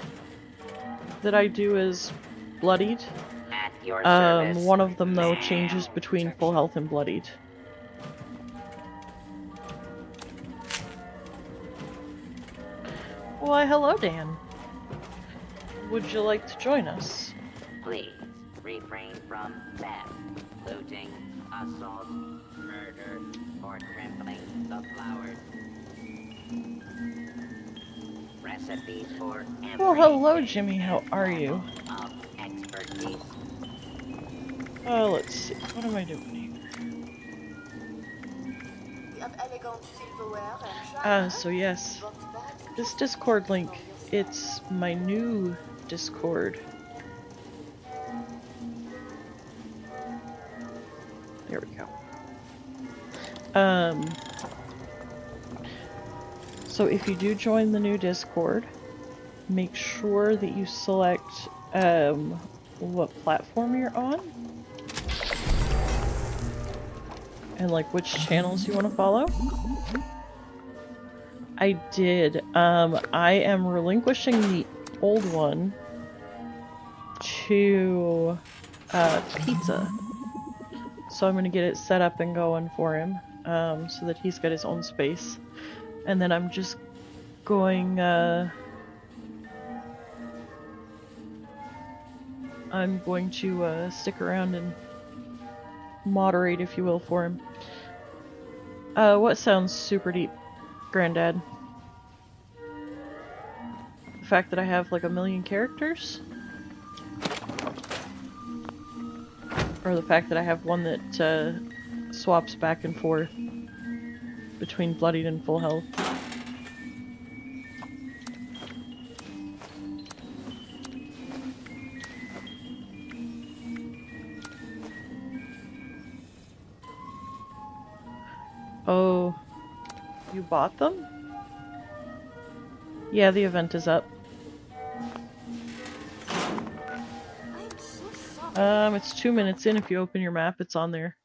Speaker 1: that I do as bloodied.
Speaker 4: At your service.
Speaker 1: One of them though changes between full health and bloodied. Why, hello, Dan. Would you like to join us?
Speaker 4: Please refrain from theft, looting, assault, murder, or trampling the flowers. Recipes for every
Speaker 1: Well, hello, Jimmy. How are you?
Speaker 4: of expertise.
Speaker 1: Let's see. What am I doing here?
Speaker 8: We have elegant silverware and china.
Speaker 1: So yes.
Speaker 8: But that
Speaker 1: This Discord link, it's my new Discord. There we go. So if you do join the new Discord, make sure that you select what platform you're on and like which channels you want to follow. I did. I am relinquishing the old one to Pizza. So I'm going to get it set up and going for him so that he's got his own space. And then I'm just going... I'm going to stick around and moderate, if you will, for him. What sounds super deep, Granddad? The fact that I have like 1,000,000 characters? Or the fact that I have one that swaps back and forth between bloodied and full health? Oh, you bought them? Yeah, the event is up.
Speaker 8: I'm so sorry.
Speaker 1: It's 2 minutes in. If you open your map, it's on there.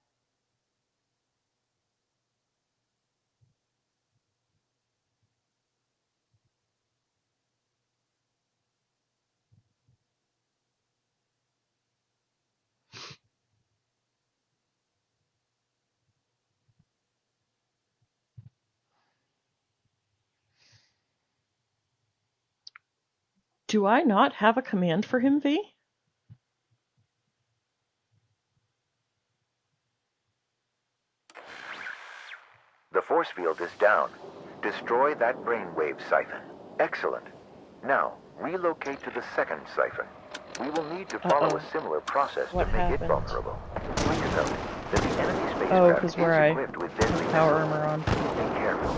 Speaker 1: Do I not have a command for him, V?
Speaker 12: The force field is down. Destroy that brainwave siphon. Excellent. Now, relocate to the second siphon. We will need to follow a similar process
Speaker 1: What
Speaker 12: to make
Speaker 1: happened?
Speaker 12: it vulnerable. Please note that the enemy
Speaker 1: Oh,
Speaker 12: spacecraft
Speaker 1: because
Speaker 12: is
Speaker 1: where I
Speaker 12: equipped with deadly
Speaker 1: have power
Speaker 12: missiles.
Speaker 1: armor on.
Speaker 12: Be careful.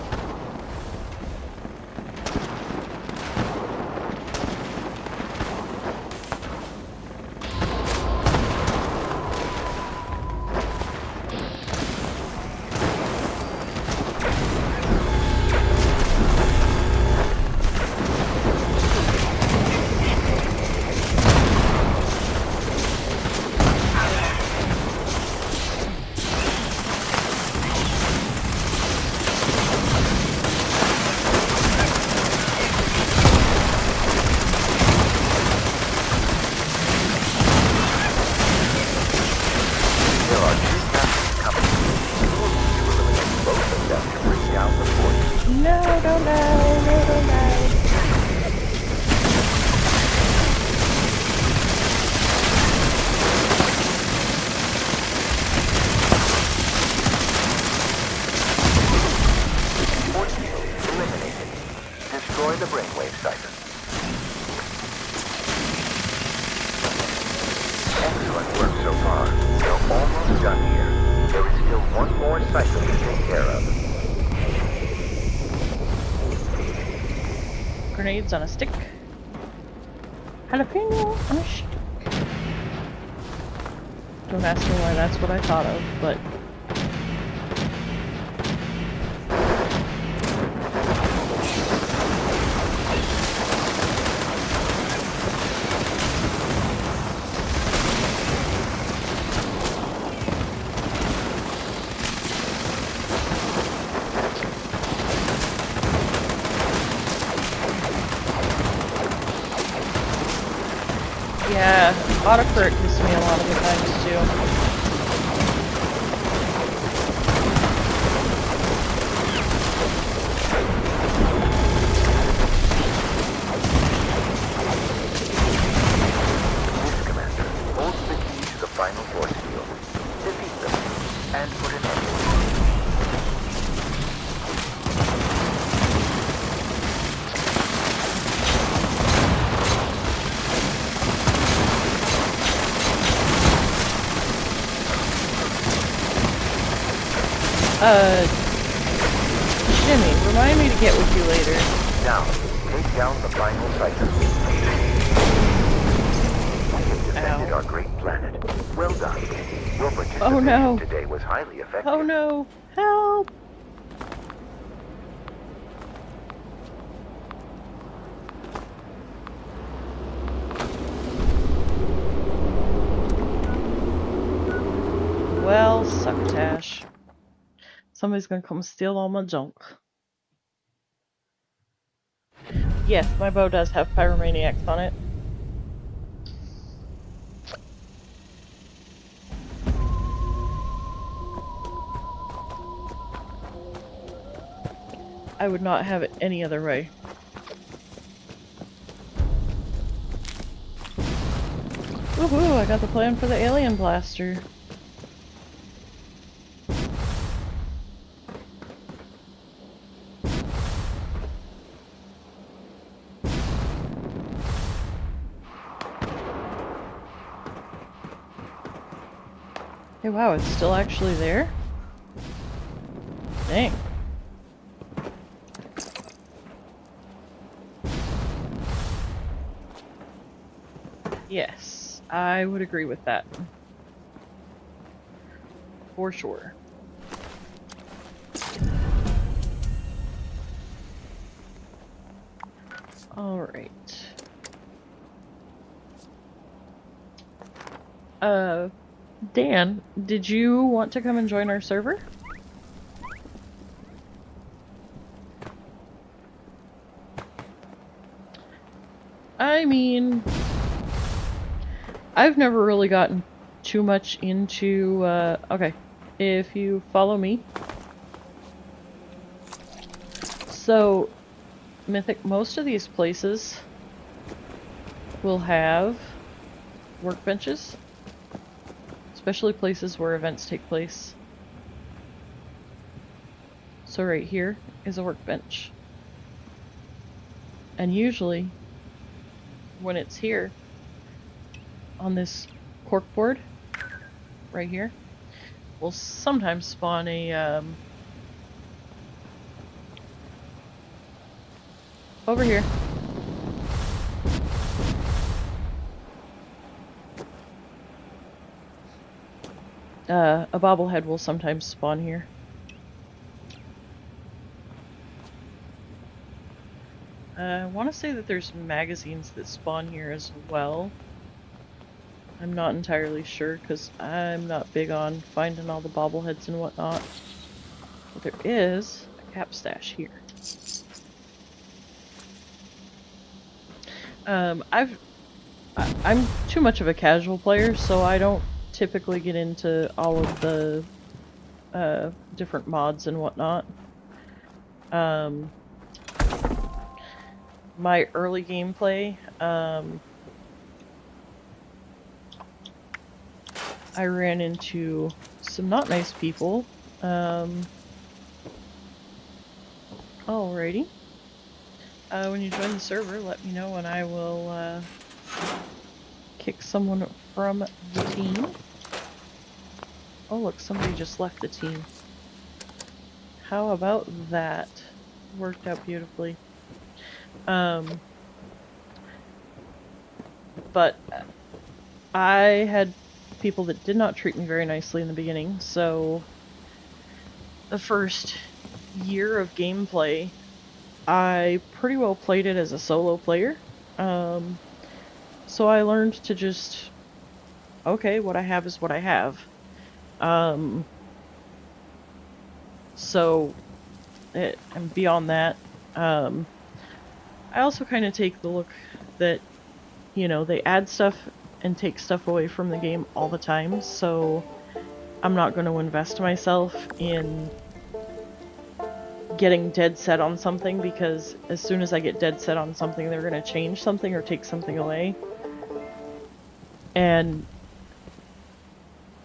Speaker 12: Destroy the brainwave siphon. Excellent work so far. You're almost done here. There is still one more siphon to take care of.
Speaker 1: Grenades on a stick. Jalapeno on a stick. Don't ask me why that's what I thought of, but... Yeah, autocrit gives me a lot of the times too.
Speaker 12: Yes, Commander. Hold the key to the final force field. Defeat them, and put an end to it.
Speaker 1: Jimmy, remind me to get with you later.
Speaker 12: Now, take down the final siphon. We have defended our great planet. Well done. Your participation today was highly effective.
Speaker 1: Oh no! Help! Well, succotash. Somebody's gonna come steal all my junk. Yes, my bow does have pyromaniacs on it. I would not have it any other way. Woohoo! I got the plan for the alien blaster. Hey, wow, it's still actually there? Dang. Yes, I would agree with that. For sure. Alright. Dan, did you want to come and join our server? I mean, I've never really gotten too much into, okay, if you follow me. So, Mythic, most of these places will have workbenches, especially places where events take place. So right here is a workbench. And usually, when it's here, on this corkboard, right here, we'll sometimes spawn a, over here. A bobblehead will sometimes spawn here. I want to say that there's magazines that spawn here as well. I'm not entirely sure because I'm not big on finding all the bobbleheads and whatnot. But there is a cap stash here. I'm too much of a casual player, so I don't typically get into all of the different mods and whatnot. My early gameplay, I ran into some not nice people. Alrighty. When you join the server, let me know and I will kick someone from the team. Oh look, somebody just left the team. How about that? Worked out beautifully. But I had people that did not treat me very nicely in the beginning, so the first year of gameplay, I pretty well played it as a solo player. So I learned to just, okay, what I have is what I have. And beyond that, I also kind of take the look that, you know, they add stuff and take stuff away from the game all the time, so I'm not going to invest myself in getting dead set on something, because as soon as I get dead set on something, they're going to change something or take something away. And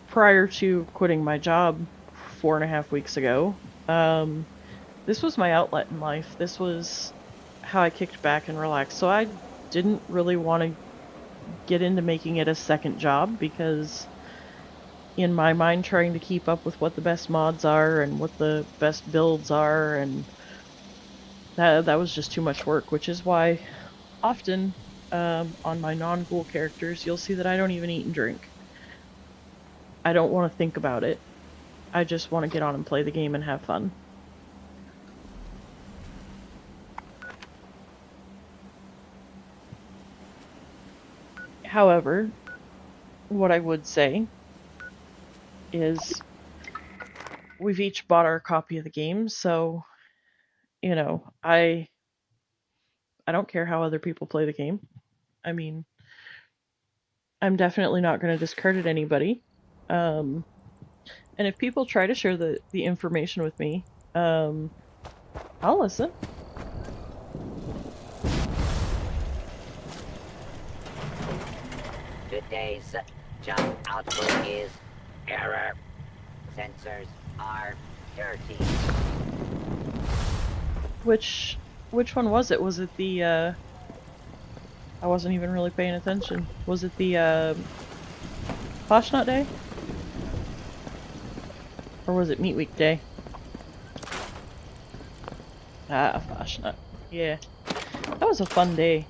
Speaker 1: prior to quitting my job 4.5 weeks ago, this was my outlet in life. This was how I kicked back and relaxed. So I didn't really want to get into making it a second job, because in my mind, trying to keep up with what the best mods are and what the best builds are, and that was just too much work, which is why often on my non-ghoul characters, you'll see that I don't even eat and drink. I don't want to think about it. I just want to get on and play the game and have fun. However, what I would say is we've each bought our copy of the game, so, you know, I don't care how other people play the game. I mean, I'm definitely not going to discredit anybody. And if people try to share the information with me, I'll listen.
Speaker 4: Today's jump output is error. Sensors are dirty.
Speaker 1: Which one was it? Was it the, I wasn't even really paying attention. Was it the, Poshnut Day? Or was it Meat Week Day? Ah, Poshnut. Yeah. That was a fun day.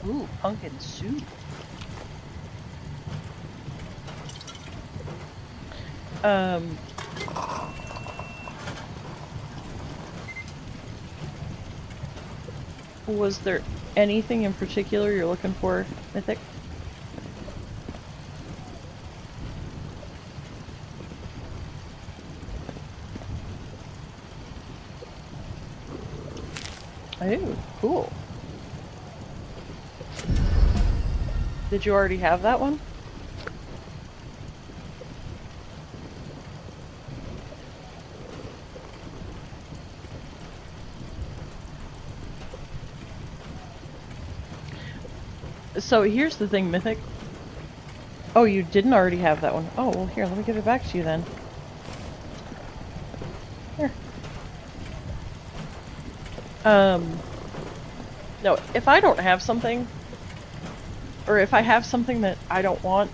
Speaker 1: Ooh, pumpkin soup. Was there anything in particular you're looking for, Mythic? Oh, cool. Did you already have that one? So here's the thing, Mythic. Oh, you didn't already have that one. Oh, well here, let me give it back to you then. Here. No, if I don't have something, or if I have something that I don't want,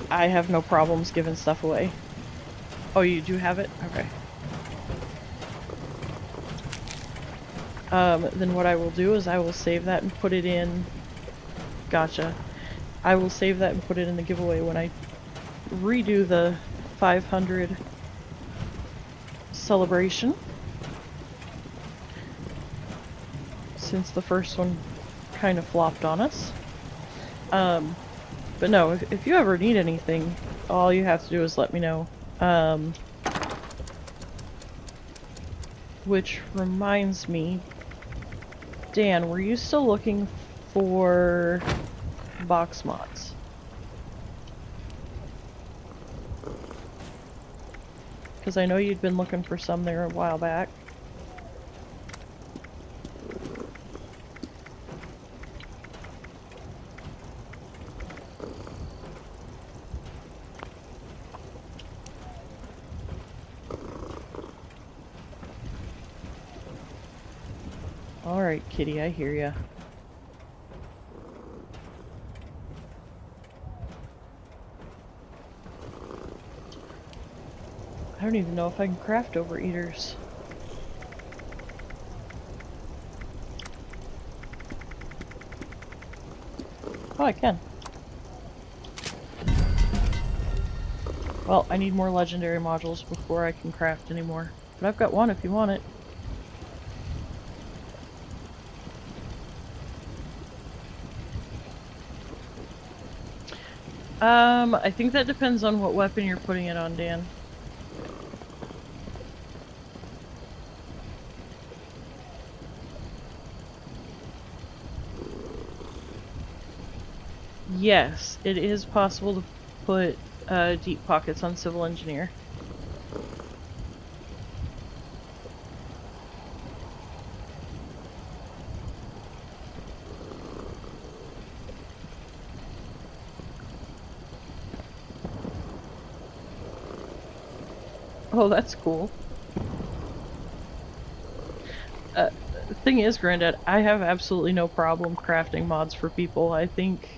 Speaker 1: I have no problems giving stuff away. Oh, you do have it? Okay. Then what I will do is I will save that and put it in... Gotcha. I will save that and put it in the giveaway when I redo the 500 celebration. Since the first one kind of flopped on us. But no, if you ever need anything, all you have to do is let me know. Which reminds me, Dan, were you still looking for box mods? Because I know you'd been looking for some there a while back. Alright, kitty, I hear ya. I don't even know if I can craft overeaters. Oh, I can. Well, I need more legendary modules before I can craft anymore. But I've got one if you want it. I think that depends on what weapon you're putting it on, Dan. Yes, it is possible to put deep pockets on Civil Engineer. Oh, that's cool. The thing is, Granddad, I have absolutely no problem crafting mods for people. I think...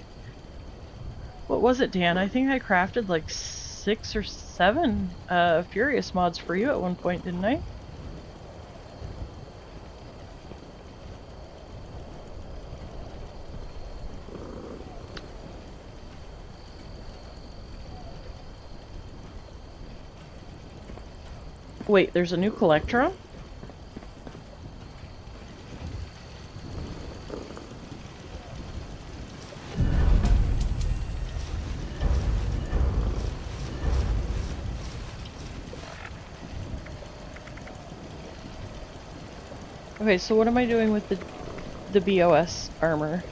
Speaker 1: What was it, Dan? I think I crafted like 6 or 7 Furious mods for you at one point, didn't I? Wait, there's a new Collectron? Okay, so what am I doing with the BOS armor?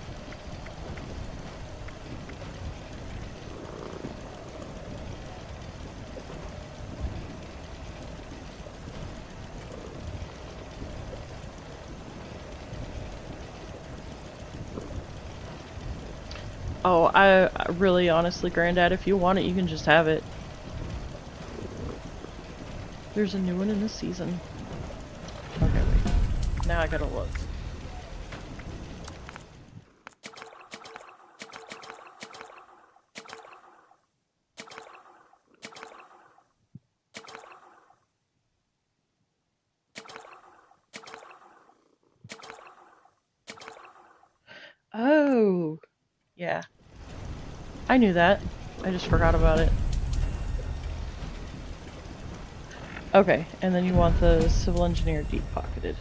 Speaker 1: Oh, I really, honestly, Granddad, if you want it, you can just have it. There's a new one in this season. Okay, wait. Now I gotta look. Oh, Yeah. I knew that. I just forgot about it. Okay, and then you want the civil engineer deep-pocketed.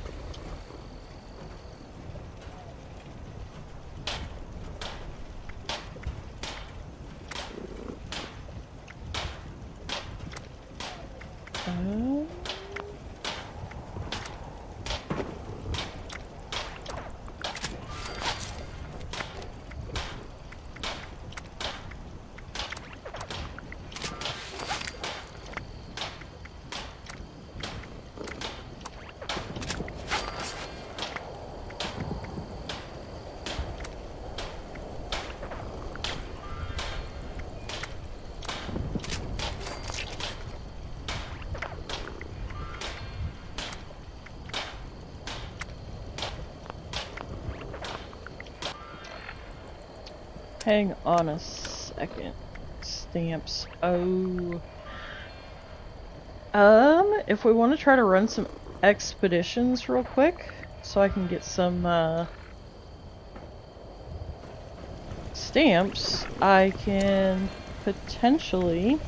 Speaker 1: Hang on a second. Stamps. Oh. If we want to try to run some expeditions real quick, so I can get some, stamps, I can potentially...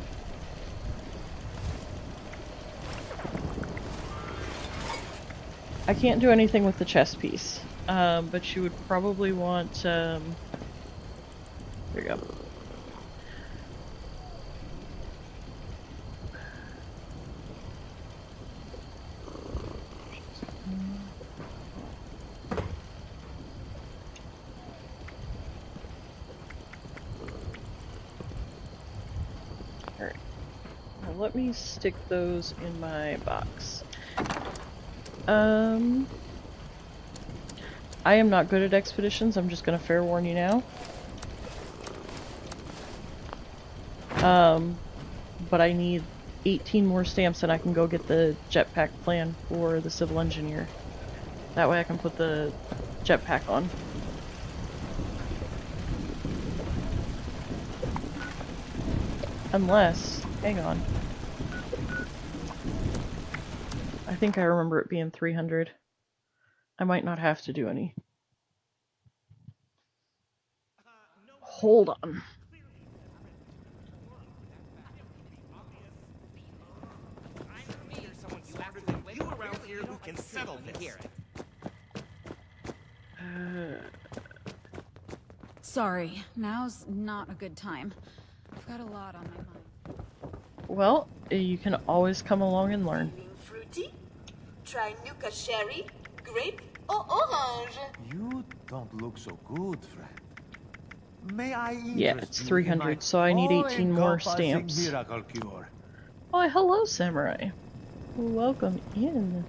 Speaker 1: I can't do anything with the chess piece, but you would probably want, there you go. Alright. Now let me stick those in my box. I am not good at expeditions, I'm just gonna fair warn you now. But I need 18 more stamps and I can go get the jetpack plan for the civil engineer. That way I can put the jetpack on. Unless, hang on. I think I remember it being 300. I might not have to do any. Hold on.
Speaker 9: You around here who can settle this.
Speaker 3: Sorry, now's not a good time. I've got a lot on my mind.
Speaker 1: Well, you can always come along and learn.
Speaker 8: Feeling fruity? Try Nuka cherry, grape, or orange.
Speaker 11: You don't look so good, friend. May I
Speaker 1: Yeah, it's 300, so I need 18 more stamps.
Speaker 11: Miracle cure.
Speaker 1: Why, hello, Samurai. Welcome in.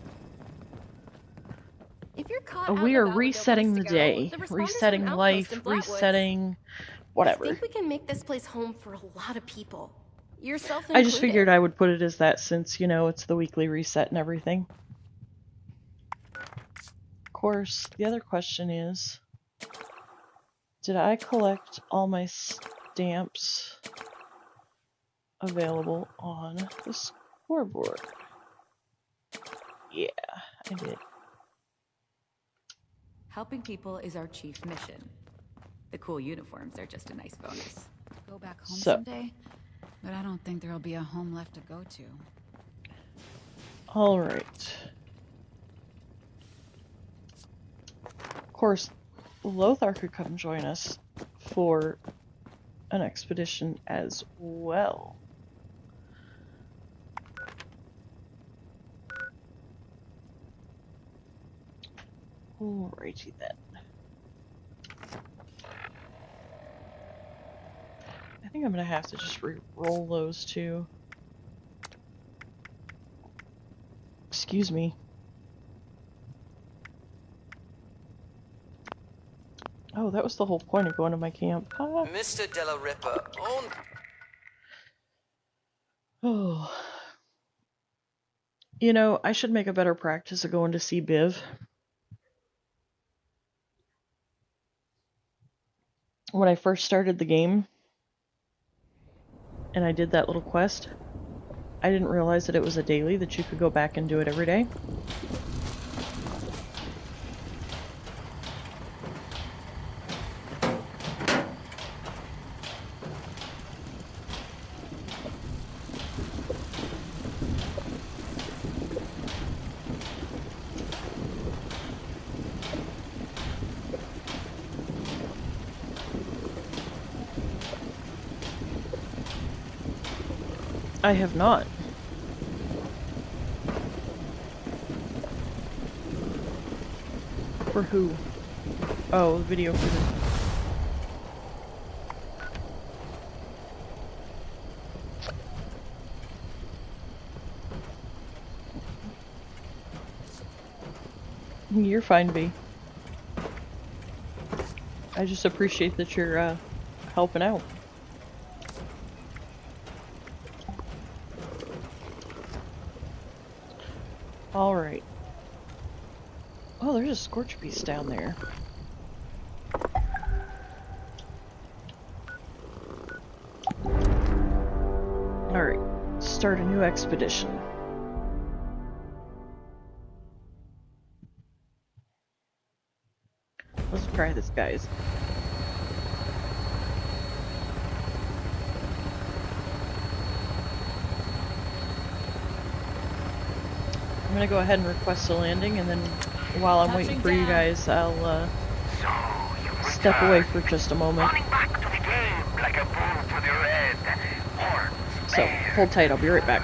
Speaker 10: If you're caught
Speaker 1: We
Speaker 10: out
Speaker 1: are
Speaker 10: and about with no
Speaker 1: resetting
Speaker 10: place
Speaker 1: the
Speaker 10: to go,
Speaker 1: day,
Speaker 10: the responders
Speaker 1: resetting
Speaker 10: have an
Speaker 1: life,
Speaker 10: outpost in Flatwoods.
Speaker 1: resetting
Speaker 10: I
Speaker 1: whatever.
Speaker 10: think we can make this place home for a lot of people. Yourself
Speaker 1: I just
Speaker 10: included.
Speaker 1: figured I would put it as that since, you know, it's the weekly reset and everything. Of course, the other question is, did I collect all my stamps available on the scoreboard? Yeah, I did.
Speaker 3: Helping people is our chief mission. The cool uniforms are just a nice bonus. Go back home someday, but I don't think there'll be a home left to go to.
Speaker 1: Alright. Of course, Lothar could come join us for an expedition as well. Alrighty then. I think I'm gonna have to just re-roll those two. Excuse me. Oh, that was the whole point of going to my camp. Ah.
Speaker 13: Mr. Della Ripper,
Speaker 1: Oh. You know, I should make a better practice of going to see Biv. When I first started the game, and I did that little quest, I didn't realize that it was a daily, that you could go back and do it every day. I have not. For who? Oh, the video for who? You're fine, B. I just appreciate that you're helping out. Alright. Oh, there's a scorch beast down there. Alright, start a new expedition. Let's try this, guys. I'm gonna go ahead and request a landing, and then while I'm waiting for you guys, I'll step away for just a moment. So, hold tight, I'll be right back.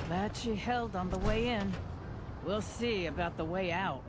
Speaker 3: That she held on the way in. We'll see about the way out.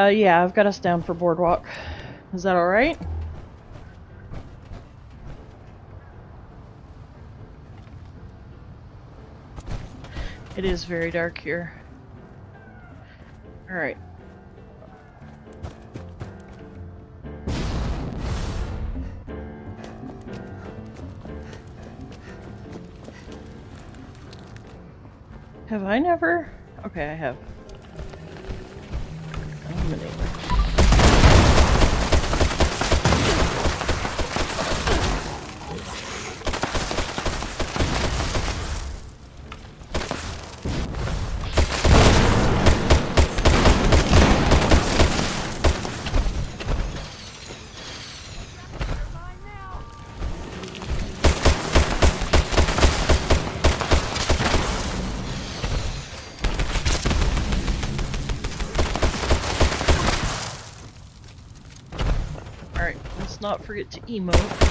Speaker 1: Yeah, I've got us down for boardwalk. Is that alright? It is very dark here. Alright. Have I never? Okay, I have. Eliminate. Alright, let's not forget to emote.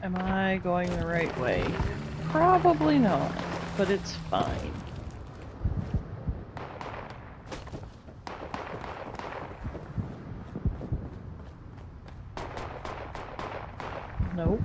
Speaker 1: Am I going the right way? Probably not, but it's fine. Nope.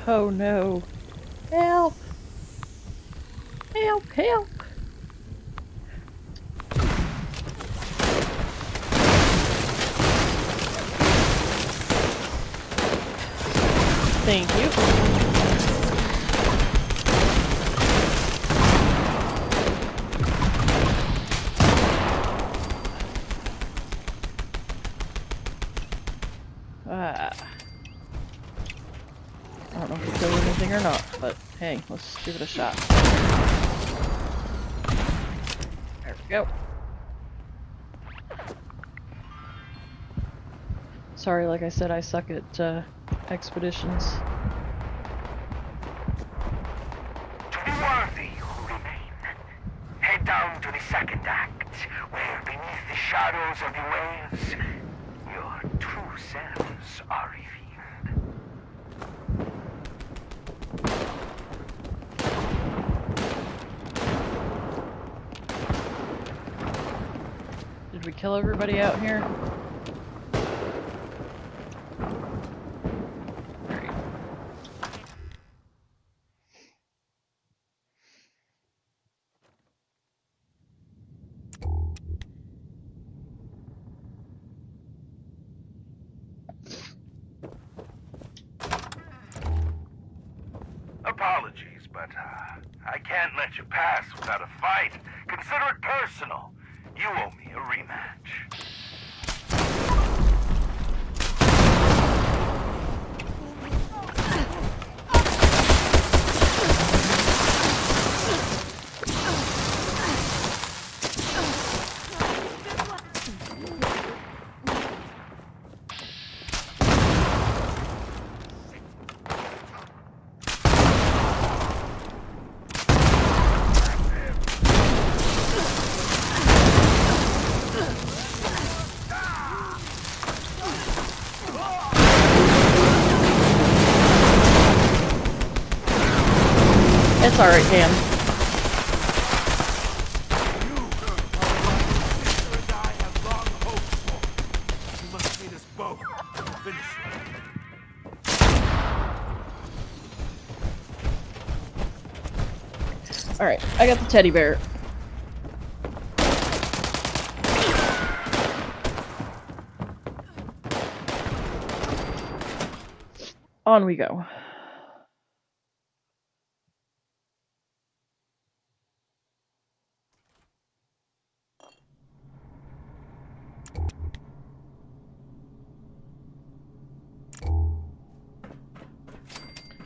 Speaker 1: Oh no. Help! Help, help! Thank you. I don't know if it killed anything or not, but hey, let's give it a shot. There we go. Sorry, like I said, I suck at expeditions.
Speaker 13: To the worthy who remain, head down to the second act, where beneath the shadows of the waves, your true selves are revealed.
Speaker 1: Did we kill everybody out here?
Speaker 13: Apologies, but I can't let you pass without a fight. Consider it personal. You owe me a rematch.
Speaker 1: It's alright, Cam. Alright, I got the teddy bear. On we go.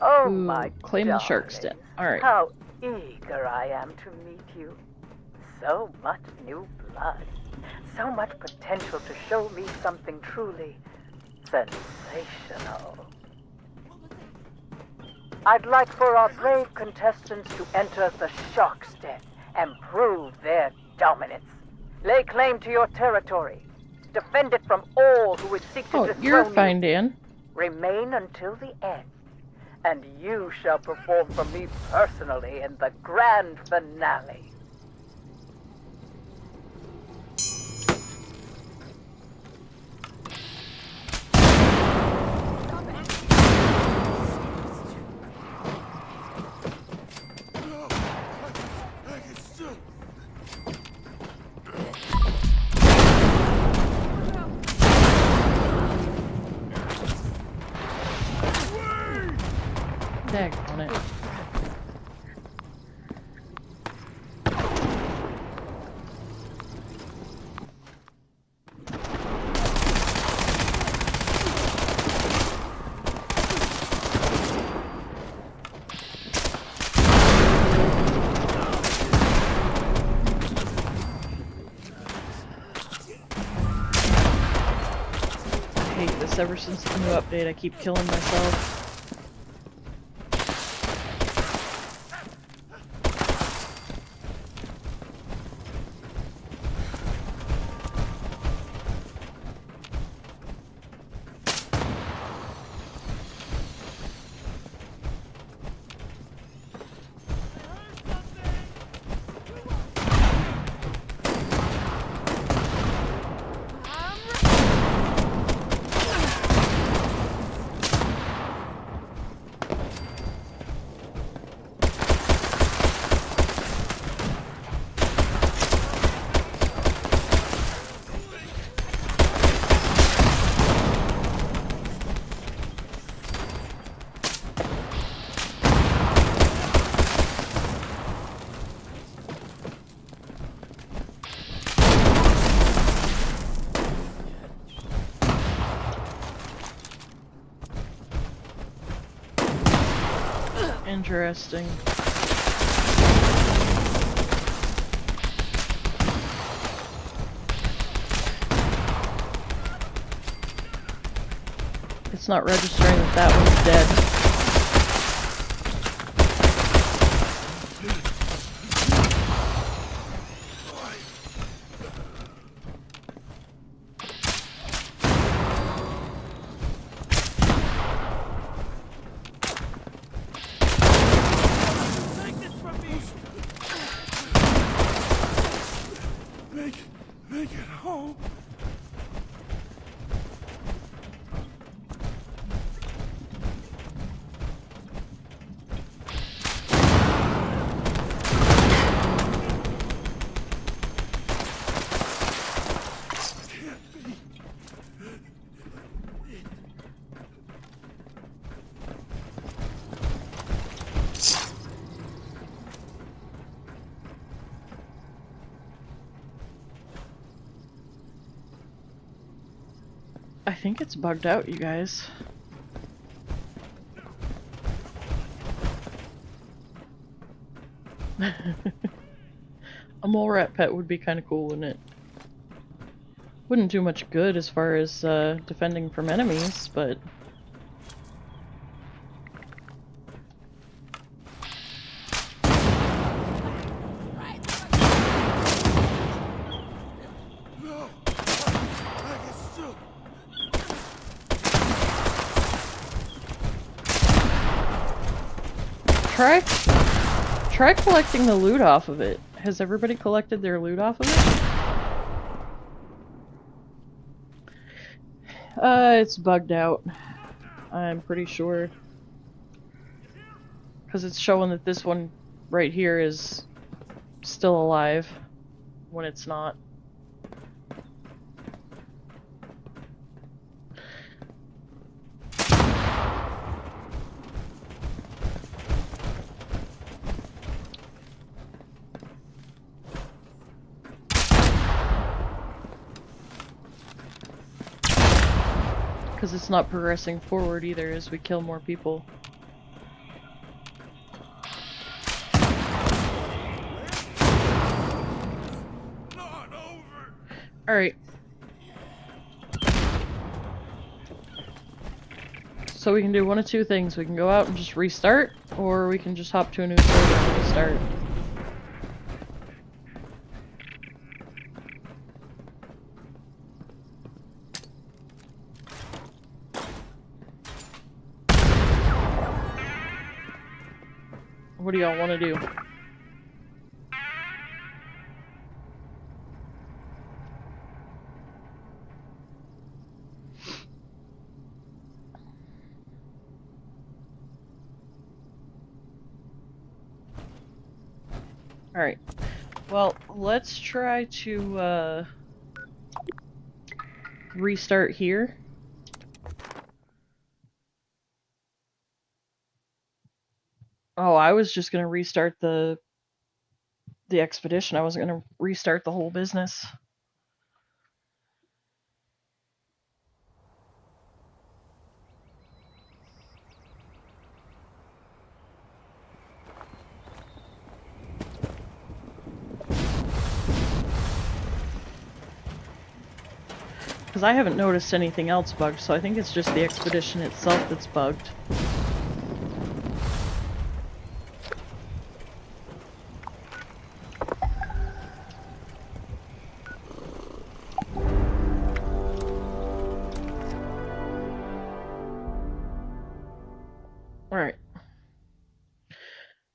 Speaker 14: Oh
Speaker 1: Ooh,
Speaker 14: my
Speaker 1: claim the shark's den. Alright.
Speaker 14: How eager I am to meet you. So much new blood. So much potential to show me something truly sensational. I'd like for our brave contestants to enter the shark's den and prove their dominance. Lay claim to your territory. Defend it from all who would seek to dethrone you.
Speaker 1: You're fine, Dan.
Speaker 14: Remain until the end, and you shall perform for me personally in the grand finale.
Speaker 1: Dag on it. I hate this. Ever since the new update, I keep killing myself. Interesting. It's not registering that that one's dead.
Speaker 6: Make it home.
Speaker 1: I think it's bugged out, you guys. A mole rat pet would be kind of cool, wouldn't it? Wouldn't do much good as far as defending from enemies, but... Try collecting the loot off of it. Has everybody collected their loot off of it? It's bugged out. I'm pretty sure. Because it's showing that this one right here is still alive when it's not. Because it's not progressing forward either as we kill more people. Alright. So we can do one of two things. We can go out and just restart, or we can just hop to a new server and restart. What do y'all want to do? Alright. Well, let's try to restart here. Oh, I was just gonna restart the expedition. I wasn't gonna restart the whole business. Because I haven't noticed anything else bugged, so I think it's just the expedition itself that's bugged. Alright.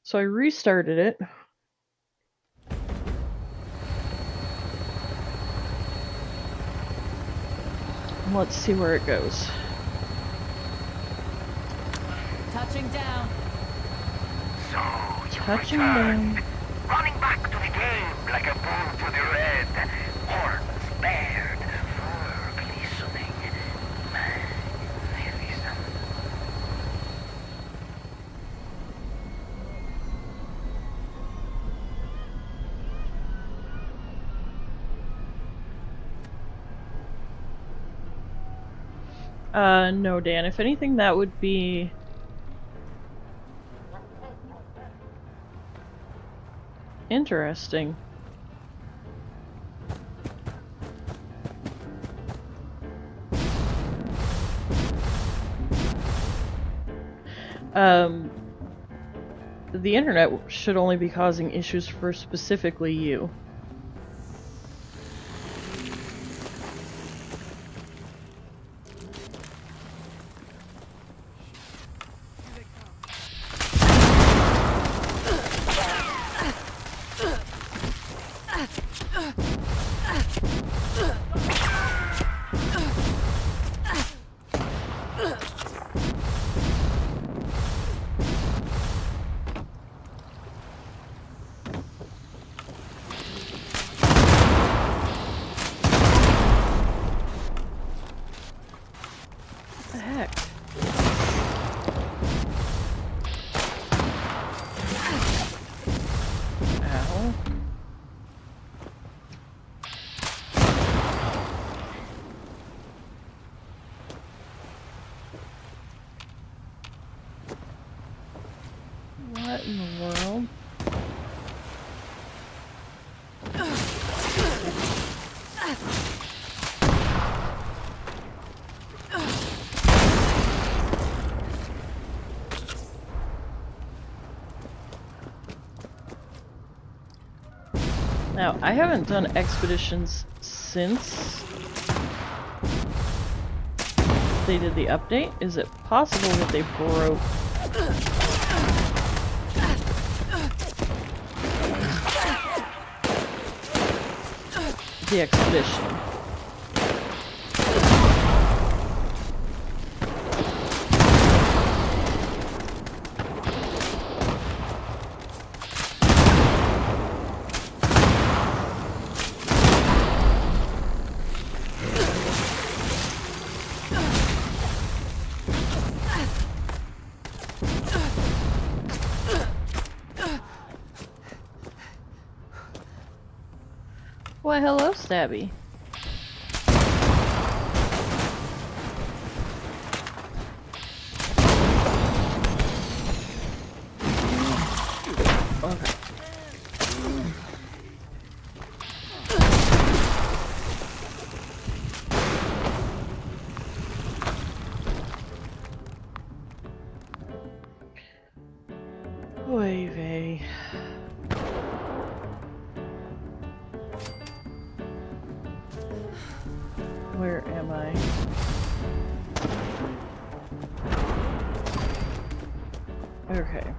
Speaker 1: So I restarted it. Let's see where it goes.
Speaker 3: Touching down.
Speaker 13: So you
Speaker 1: Touching
Speaker 13: returned,
Speaker 1: down.
Speaker 13: running back to the game like a bull to the red. Horns bared, fur glistening. Magnificent.
Speaker 1: No, Dan. If anything, that would be... Interesting. The internet should only be causing issues for specifically you. What in the world? Now, I haven't done expeditions since they did the update. Is it possible that they broke the expedition? Why, hello, Stabby. Okay. Oy vey. Where am I? Okay.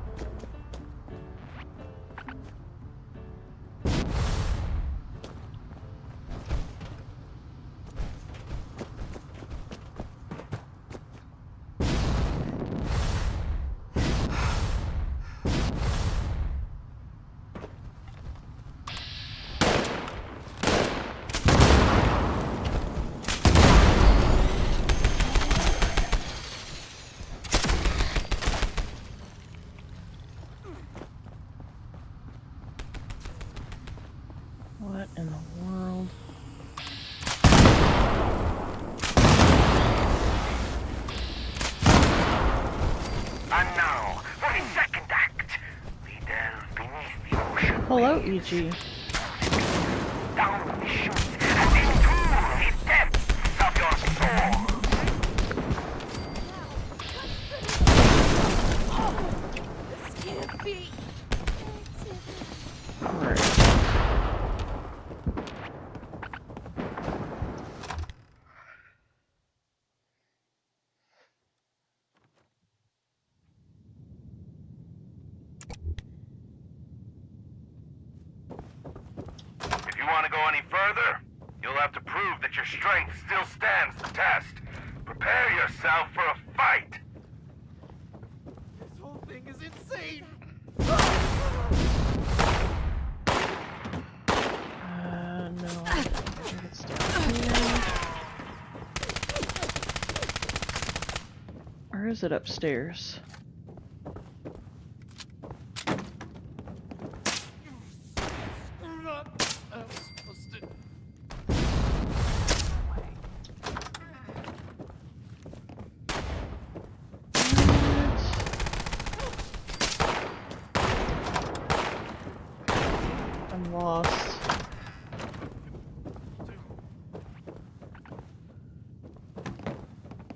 Speaker 1: What in the world?
Speaker 13: And now, for the second act, we delve beneath the ocean.
Speaker 1: Hello, E.G.
Speaker 13: Down the chute and into the depths of your soul.
Speaker 10: This can't be.
Speaker 13: If you want to go any further, you'll have to prove that your strength still stands the test. Prepare yourself for a fight.
Speaker 6: This whole thing is insane.
Speaker 1: No. I think it's down here. Or is it upstairs?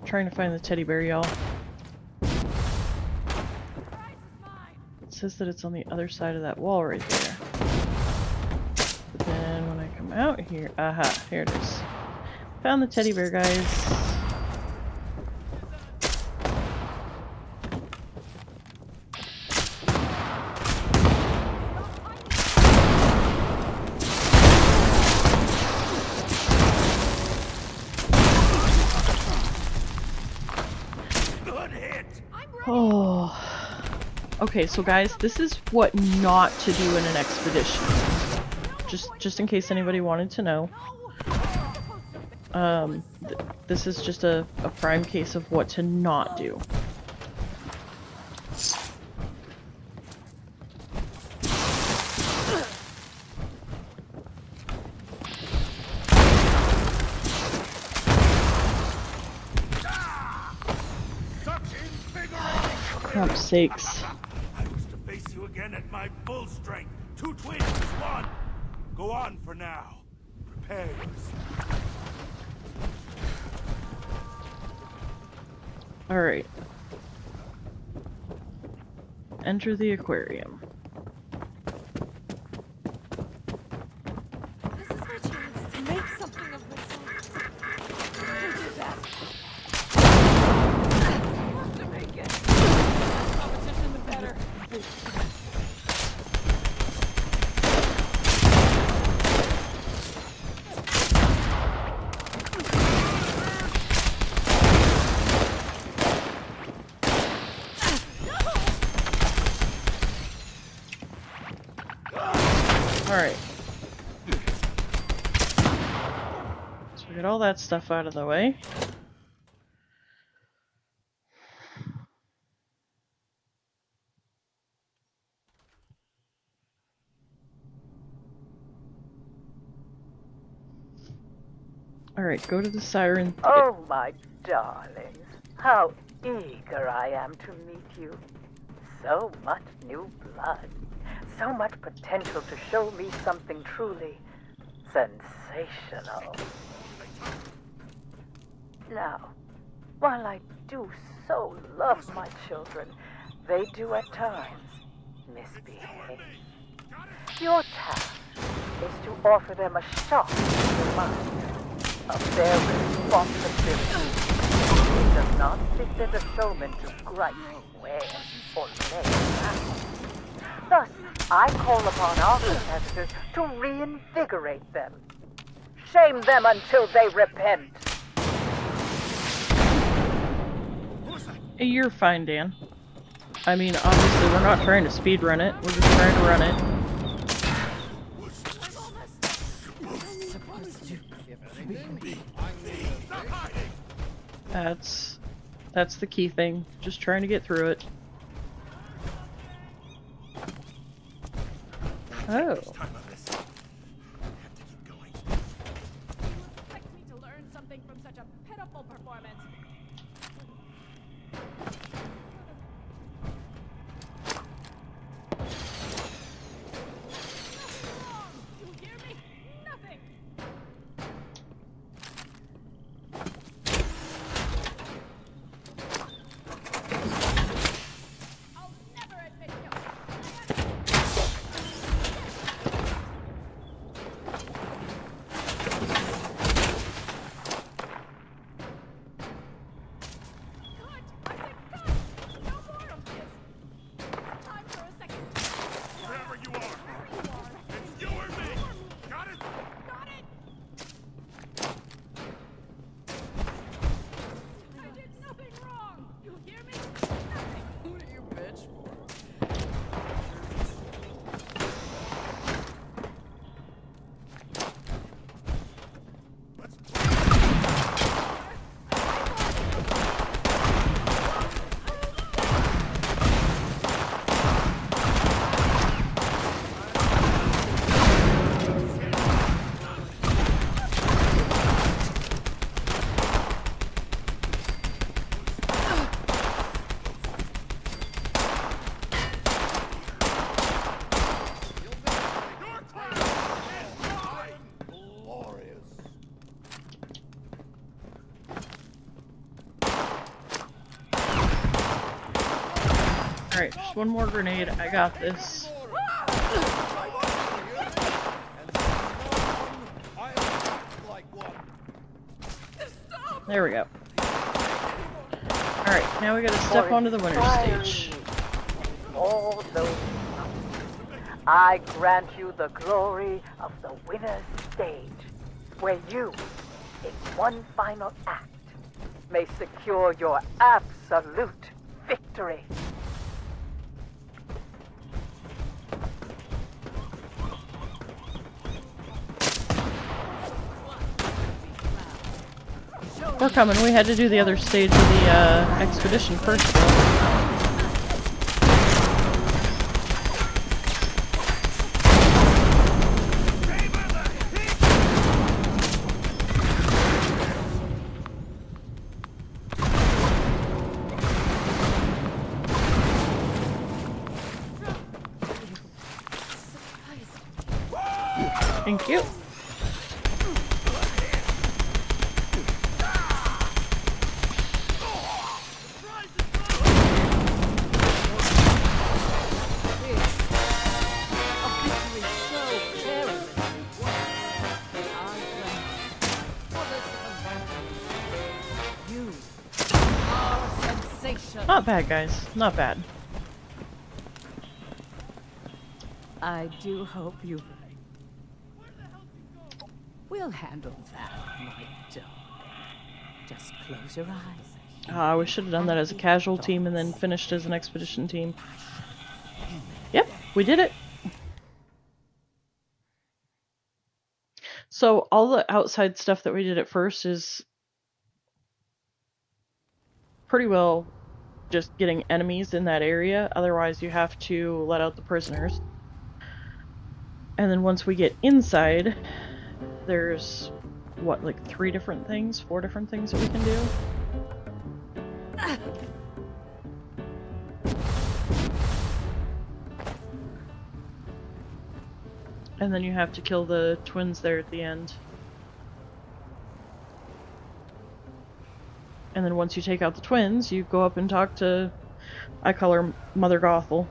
Speaker 1: trying to find the teddy bear, y'all. It says that it's on the other side of that wall right there. But then when I come out here, aha, here it is. Found the teddy bear, guys. Oh. Okay, so guys, this is what not to do in an expedition. Just in case anybody wanted to know. This is just a prime case of what to not do. For crap's sakes.
Speaker 9: I was to face you again at my full strength. 2 twins, 1. Go on for now. Prepare yourself.
Speaker 1: Alright. Enter the aquarium.
Speaker 10: This is my chance to make something of myself. I did that. I have to make it. The less competition, the better.
Speaker 1: Alright. So we get all that stuff out of the way. Alright, go to the siren.
Speaker 14: Oh, my darlings. How eager I am to meet you. So much new blood. So much potential to show me something truly sensational. Now, while I do so love my children, they do at times misbehave. Your task is to offer them a sharp reminder of their responsibility. It does not befit a showman to gripe, wear, or lay down. Thus, I call upon our competitors to reinvigorate them. Shame them until they repent.
Speaker 1: You're fine, Dan. I mean, obviously we're not trying to speedrun it, we're just trying to run it. That's the key thing. Just trying to get through it. Oh.
Speaker 10: Expect me to learn something from such a pitiful performance. You hear me? Nothing. I'll never admit guilt.
Speaker 1: Alright, just one more grenade. I got this. There we go. Alright, now we gotta step onto the winner's stage.
Speaker 14: All those I grant you the glory of the winner's stage, where you, in one final act, may secure your absolute victory.
Speaker 1: We're coming. We had to do the other stage of the expedition first, though. Thank you. Not bad, guys. Not bad.
Speaker 3: I do hope you... We'll handle that, my dog. Just close your eyes.
Speaker 1: We should have done that as a casual team and then finished as an expedition team. Yep, we did it. So all the outside stuff that we did at first is pretty well just getting enemies in that area. Otherwise you have to let out the prisoners. And then once we get inside, there's what, like 4 different things that we can do? And then you have to kill the twins there at the end. And then once you take out the twins, you go up and talk to, I call her Mother Gothel.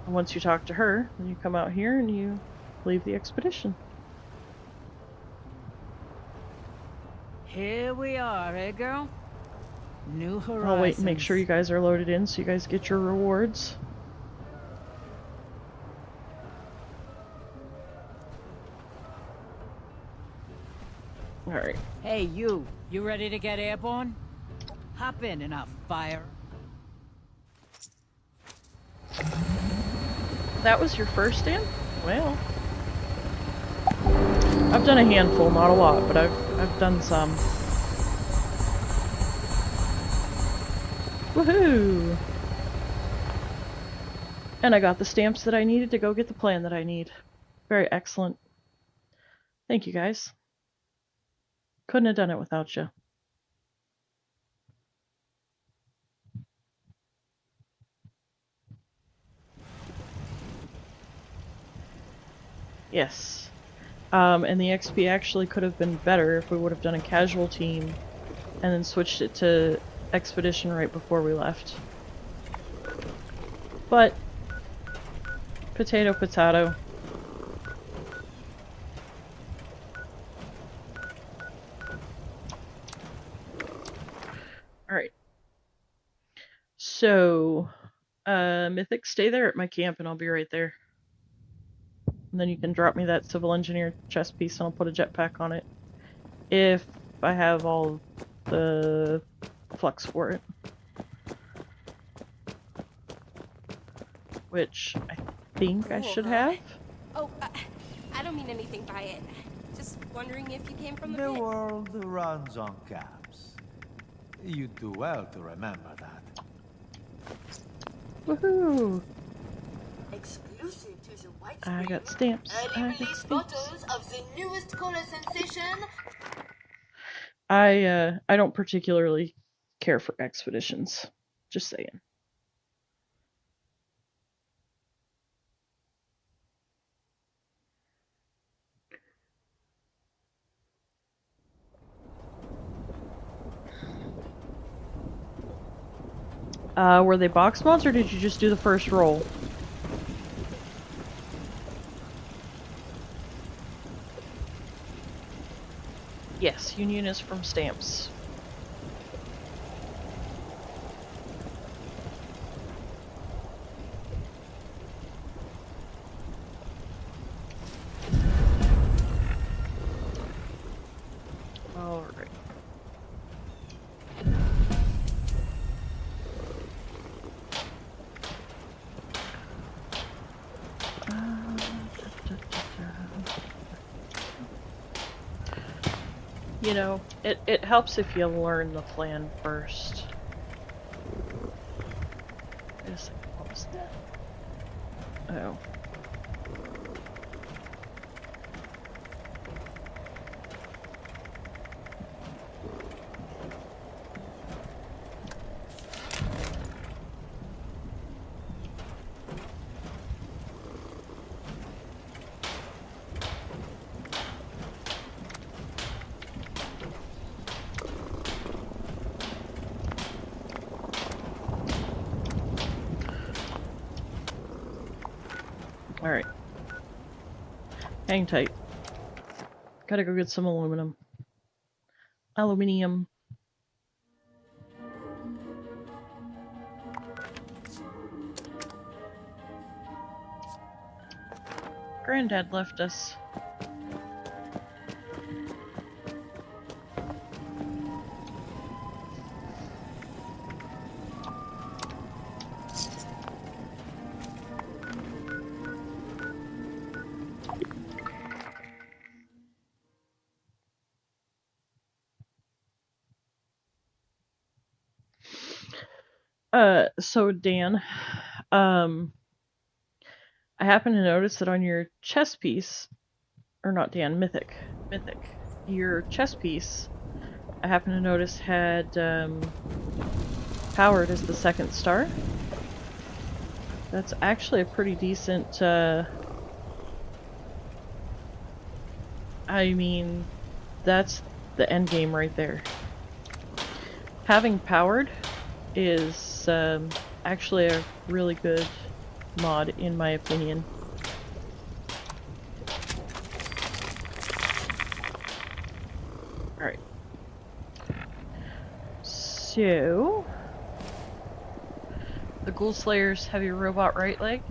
Speaker 1: Once you talk to her, then you come out here and you leave the expedition.
Speaker 3: Here we are, eh, girl? New horizons.
Speaker 1: I'll wait and make sure you guys are loaded in so you guys get your rewards. Alright.
Speaker 3: Hey, you. You ready to get airborne? Hop in and I'll fire.
Speaker 1: That was your first in? Well. I've done a handful, not a lot, but I've done some. Woohoo! And I got the stamps that I needed to go get the plan that I need. Very excellent. Thank you, guys. Couldn't have done it without you. Yes. And the XP actually could have been better if we would have done a casual team and then switched it to expedition right before we left. But, potato, potato. Alright. So, Mythic, stay there at my camp and I'll be right there. And then you can drop me that civil engineer chest piece and I'll put a jetpack on it. If I have all the flux for it. Which I think I should have.
Speaker 15: Oh, I don't mean anything by it. Just wondering if you came from the
Speaker 11: The
Speaker 15: pit.
Speaker 11: world runs on caps. You do well to remember that.
Speaker 1: Woohoo!
Speaker 8: Exclusive to the White
Speaker 1: I
Speaker 8: Spring.
Speaker 1: got stamps.
Speaker 8: Early release bottles of the newest cola sensation.
Speaker 1: I don't particularly care for expeditions. Just saying. Were they box mods or did you just do the first roll? Yes, Union is from stamps. Alright. You know, it helps if you learn the plan first. Wait a second, what was that? Oh. Alright. Hang tight. Gotta go get some aluminum. Aluminium. Granddad left us. So Dan, I happen to notice that on your chess piece, or not Dan, Mythic, your chess piece, I happen to notice had, powered as the second star. That's actually a pretty decent, I mean, that's the end game right there. Having powered is, actually a really good mod, in my opinion. Alright. So... the Ghoul Slayers have your robot right leg?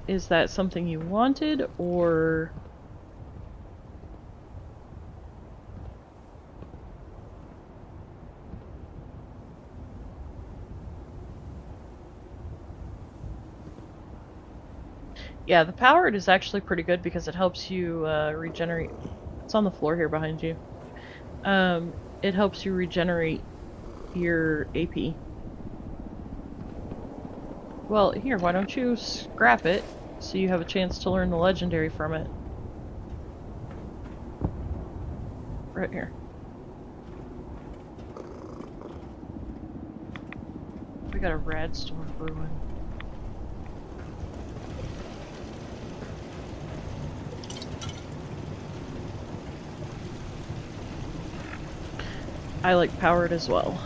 Speaker 1: Is that something you wanted, or... Yeah, the powered is actually pretty good because it helps you regenerate. It's on the floor here behind you. It helps you regenerate your AP. Well, here, why don't you scrap it so you have a chance to learn the legendary from it? Right here. We got a rad storm brewing. I like powered as well.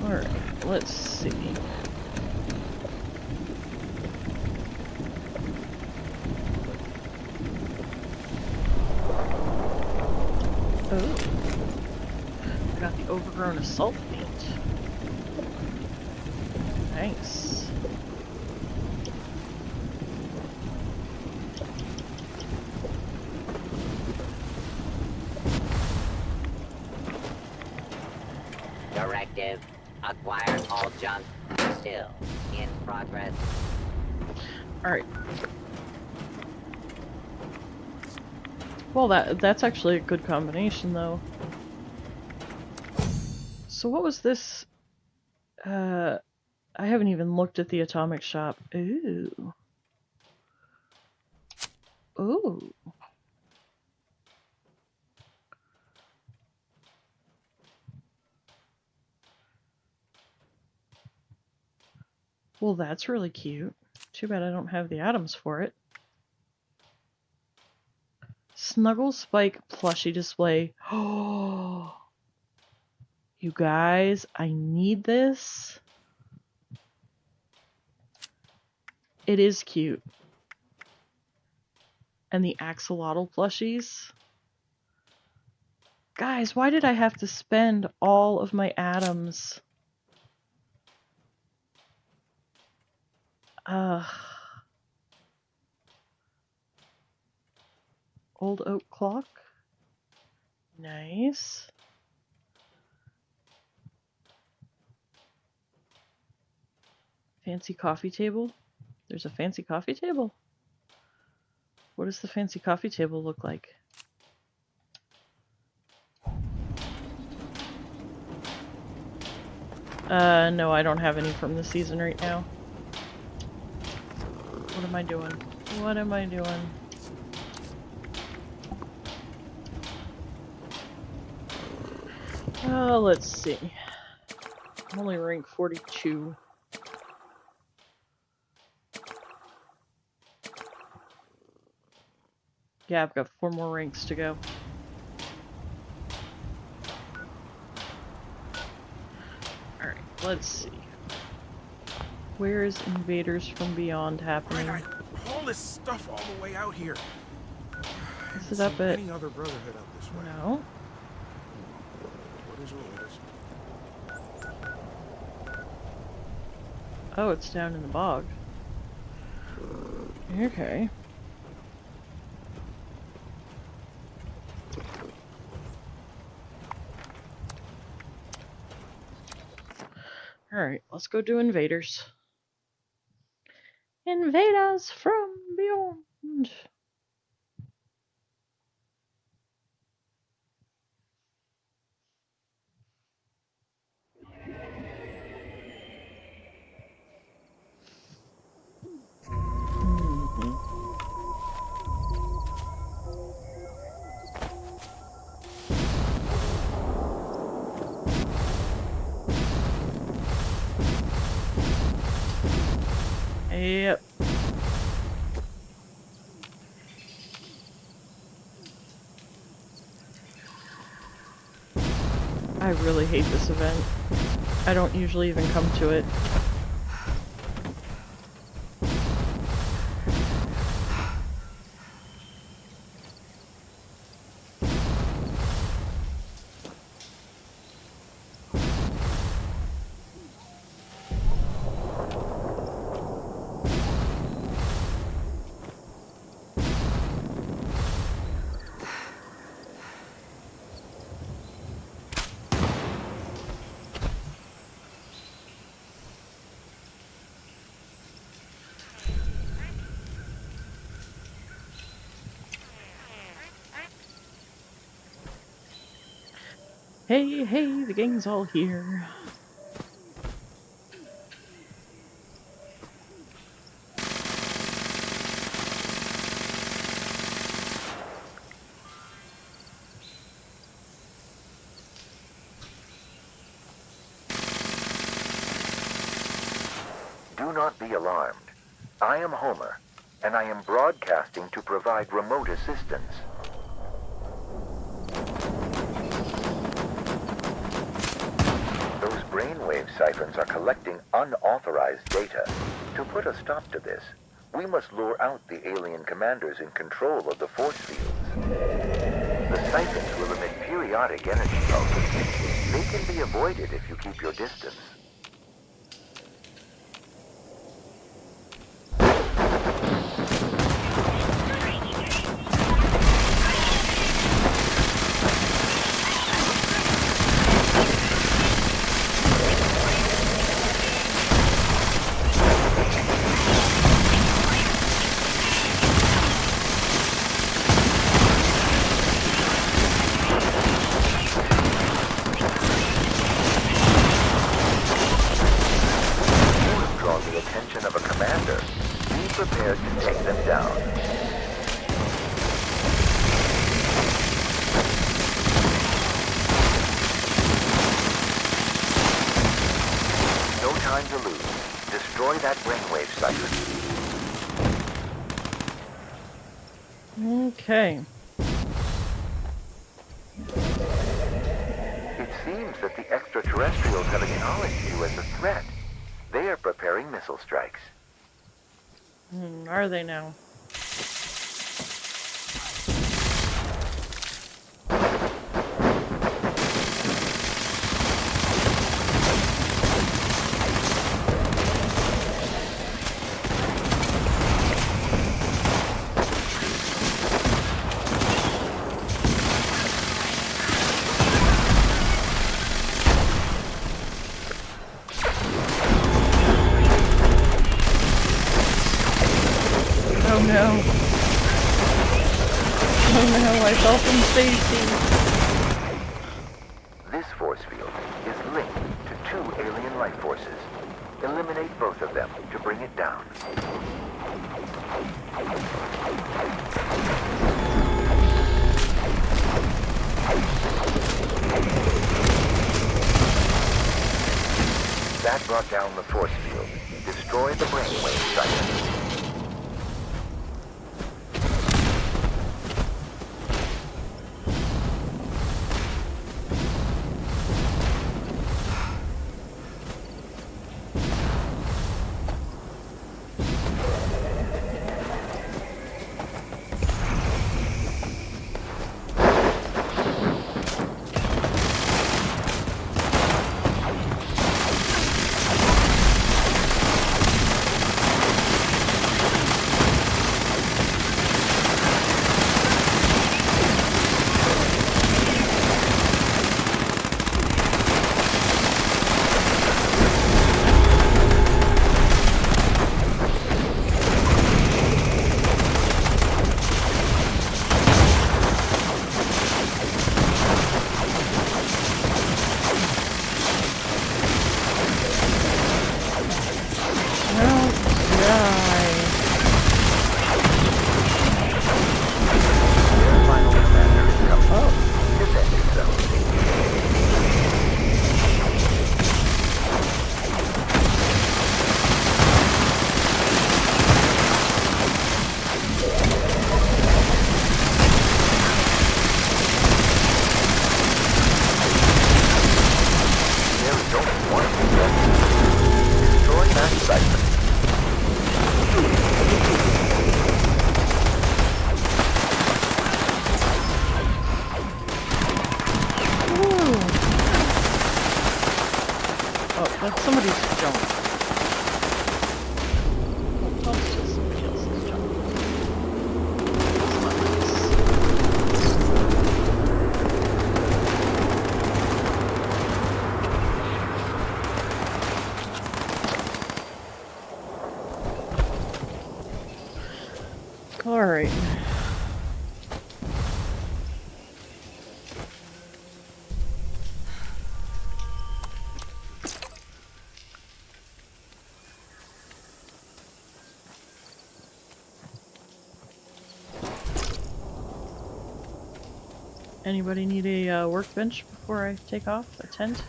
Speaker 1: Alright, let's see. Oh. I got the overgrown assault field. Nice.
Speaker 4: Directive. Acquire all junk. Still in progress.
Speaker 1: Alright. Well, that's actually a good combination, though. So what was this? I haven't even looked at the atomic shop. Ooh. Ooh. Well, that's really cute. Too bad I don't have the items for it. Snuggle Spike plushie display. Oh, you guys, I need this. It is cute. And the axolotl plushies. Guys, why did I have to spend all of my atoms? Old oak clock. Nice. Fancy coffee table. There's a fancy coffee table. What does the fancy coffee table look like? No, I don't have any from the season right now. What am I doing? What am I doing? Let's see. I'm only rank 42. Yeah, I've got 4 more ranks to go. Alright, let's see. Where is Invaders from Beyond happening?
Speaker 6: All this stuff all the way out here.
Speaker 1: Is it up at...
Speaker 6: Any other brotherhood up this way?
Speaker 1: No.
Speaker 6: What is all this?
Speaker 1: Oh, it's down in the bog. Okay. Alright, let's go do Invaders. Invaders from beyond! Yep. I really hate this event. I don't usually even come to it. Hey, hey, the gang's all here.
Speaker 12: Do not be alarmed. I am Homer, and I am broadcasting to provide remote assistance. Those brainwave siphons are collecting unauthorized data. To put a stop to this, we must lure out the alien commanders in control of the force fields. The siphons will emit periodic energy pulses. They can be avoided if you keep your distance. Prepared to take them down. No time to lose. Destroy that brainwave siphon.
Speaker 1: Okay.
Speaker 12: It seems that the extraterrestrials have acknowledged you as a threat. They are preparing missile strikes.
Speaker 1: Are they now? Oh no. Oh no, I fell from safety.
Speaker 12: This force field is linked to 2 alien life forces. Eliminate both of them to bring it down. That brought down the force field. Destroy the brainwave siphon.
Speaker 1: That's somebody's jump. Oh, it's just somebody else's jump. It's not nice. Alright. Anybody need a workbench before I take off? A tent?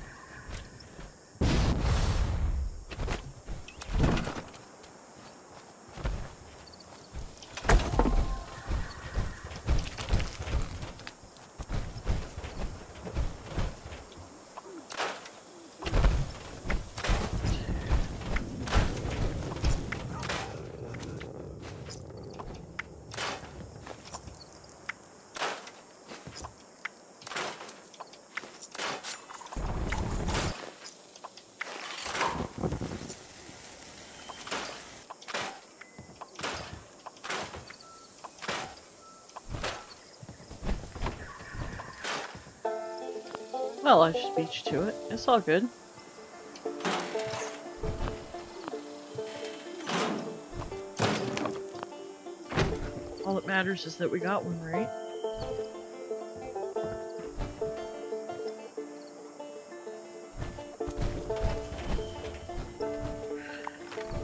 Speaker 1: Well, I just beach to it. It's all good. All that matters is that we got one, right?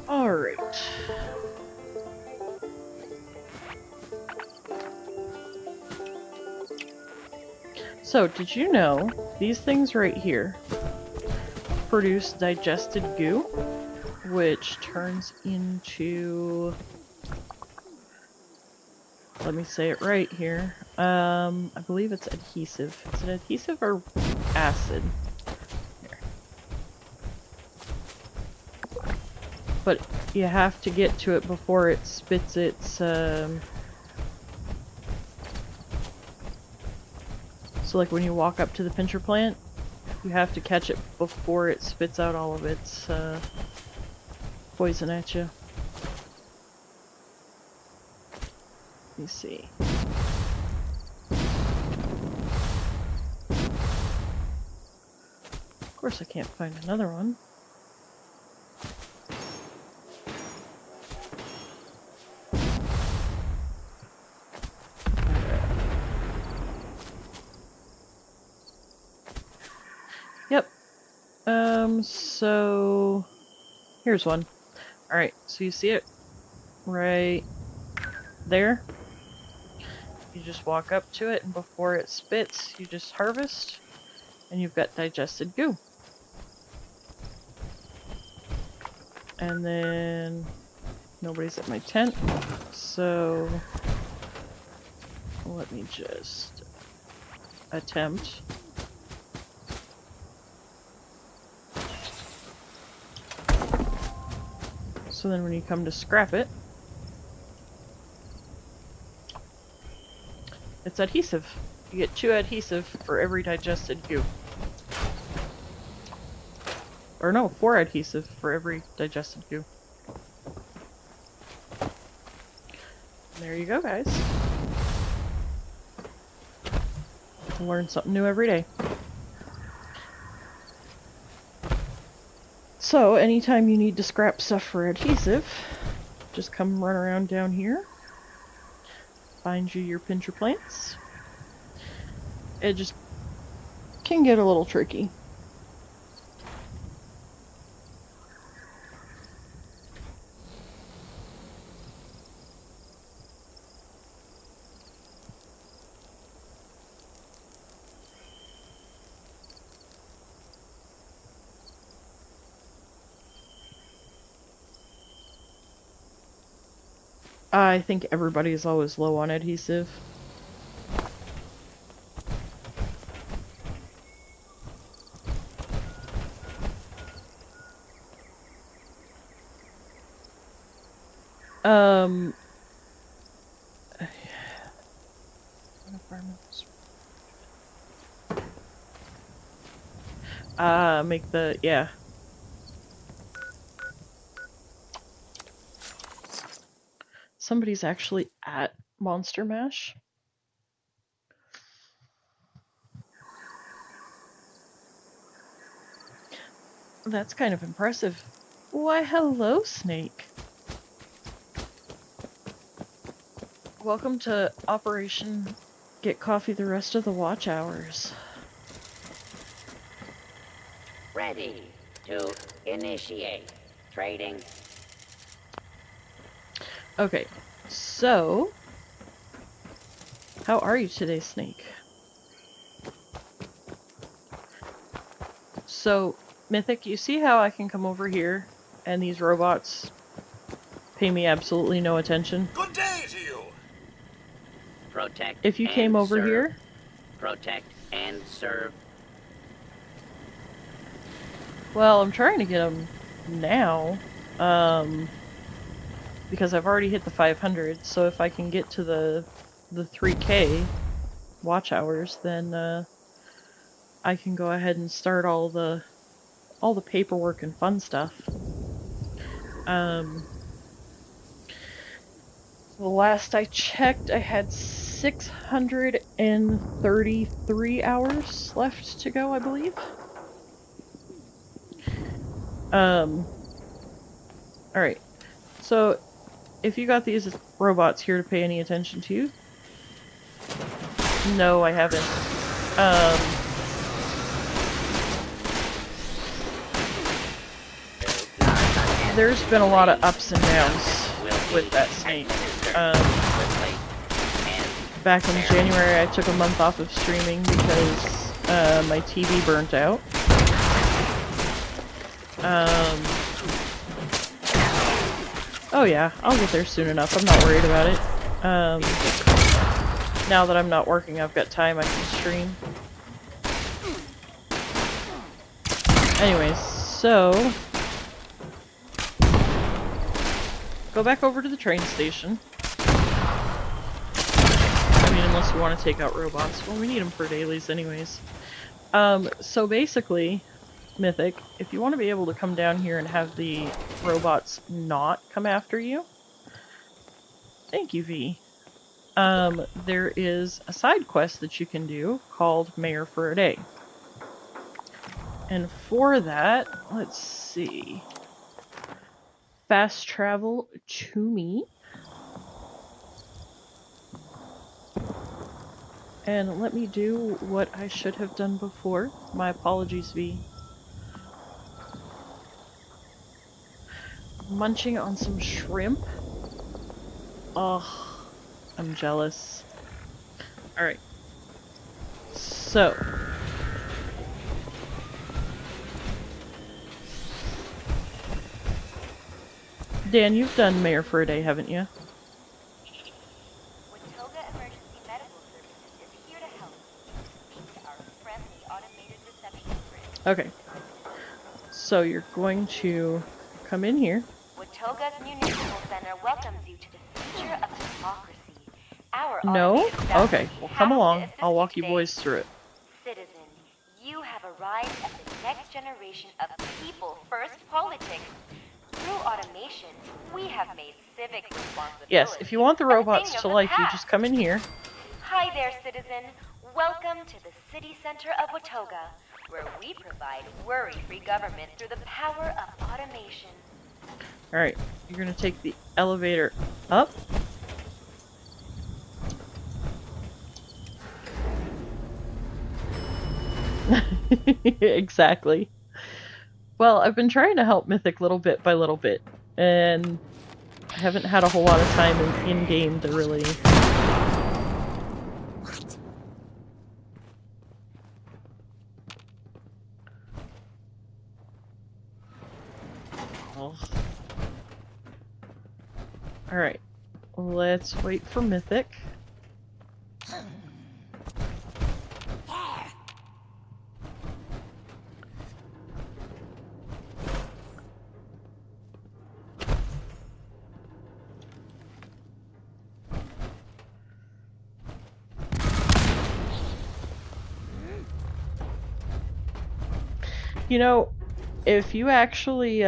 Speaker 1: Alright. So, did you know these things right here produce digested goo, which turns into let me say it right here. I believe it's adhesive. Is it adhesive or acid? Here. But you have to get to it before it spits its, so like when you walk up to the pincher plant, you have to catch it before it spits out all of its, poison at you. Let me see. Of course I can't find another one. Yep. So here's one. Alright, so you see it right there? You just walk up to it, and before it spits, you just harvest, and you've got digested goo. And then nobody's at my tent, so let me just attempt. So then when you come to scrap it, it's adhesive. You get 2 adhesive for every digested goo. Or no, 4 adhesive for every digested goo. There you go, guys. Learn something new every day. So, anytime you need to scrap stuff for adhesive, just come run around down here. Find you your pincher plants. It just can get a little tricky. I think everybody is always low on adhesive. Make the, yeah. Somebody's actually at Monster Mash. That's kind of impressive. Why, hello, Snake. Welcome to Operation Get Coffee the rest of the watch hours.
Speaker 4: Ready to initiate trading.
Speaker 1: Okay, so how are you today, Snake? So, Mythic, you see how I can come over here and these robots pay me absolutely no attention?
Speaker 2: Good day to you.
Speaker 4: Protect.
Speaker 1: If you came over
Speaker 4: serve.
Speaker 1: here,
Speaker 4: Protect and serve.
Speaker 1: well, I'm trying to get them now, because I've already hit the 500, so if I can get to the 3K watch hours, then I can go ahead and start all the paperwork and fun stuff. The last I checked, I had 633 hours left to go, I believe. Alright. So, if you got these robots here to pay any attention to you? No, I haven't. There's been a lot of ups and downs with that snake. Back in January, I took a month off of streaming because my TV burnt out. Oh yeah, I'll get there soon enough. I'm not worried about it. Now that I'm not working, I've got time, I can stream. Anyways, so... go back over to the train station. I mean, unless you want to take out robots. Well, we need them for dailies anyways. So basically, Mythic, if you want to be able to come down here and have the robots not come after you... Thank you, V. There is a side quest that you can do called Mayor for a Day. And for that, let's see... fast travel to me. And let me do what I should have done before. My apologies, V. Munching on some shrimp. Ugh, I'm jealous. Alright. So. Dan, you've done Mayor for a Day, haven't you?
Speaker 16: Watoga Emergency Medical Services is here to help. Meet our friendly automated reception grid.
Speaker 1: Okay. So you're going to come in here.
Speaker 16: Watoga's Municipal Center welcomes you to the future of democracy. Our
Speaker 1: No? Okay, well come along. I'll walk you boys through it.
Speaker 16: Citizen, you have arrived at the next generation of people-first politics. Through automation, we have made civic responsibility.
Speaker 1: Yes, if you want the robots to like you, just come in here.
Speaker 16: Hi there, citizen. Welcome to the city center of Watoga, where we provide worry-free government through the power of automation.
Speaker 1: Alright, you're gonna take the elevator up. Exactly. Well, I've been trying to help Mythic little bit by little bit, and I haven't had a whole lot of time in-game to really... Oh. Alright, let's wait for Mythic. You know, if you actually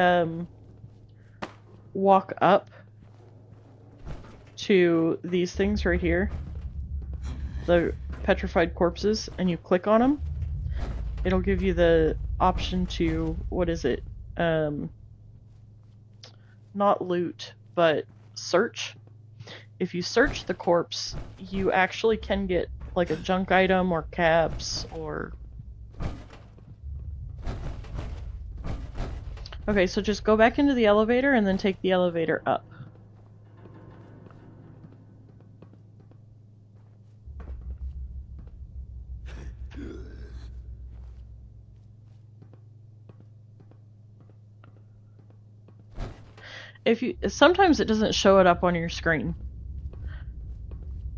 Speaker 1: walk up to these things right here, the petrified corpses, and you click on them, it'll give you the option to, what is it? Not loot, but search. If you search the corpse, you actually can get like a junk item or caps or... Okay, so just go back into the elevator and then take the elevator up. Sometimes it doesn't show it up on your screen.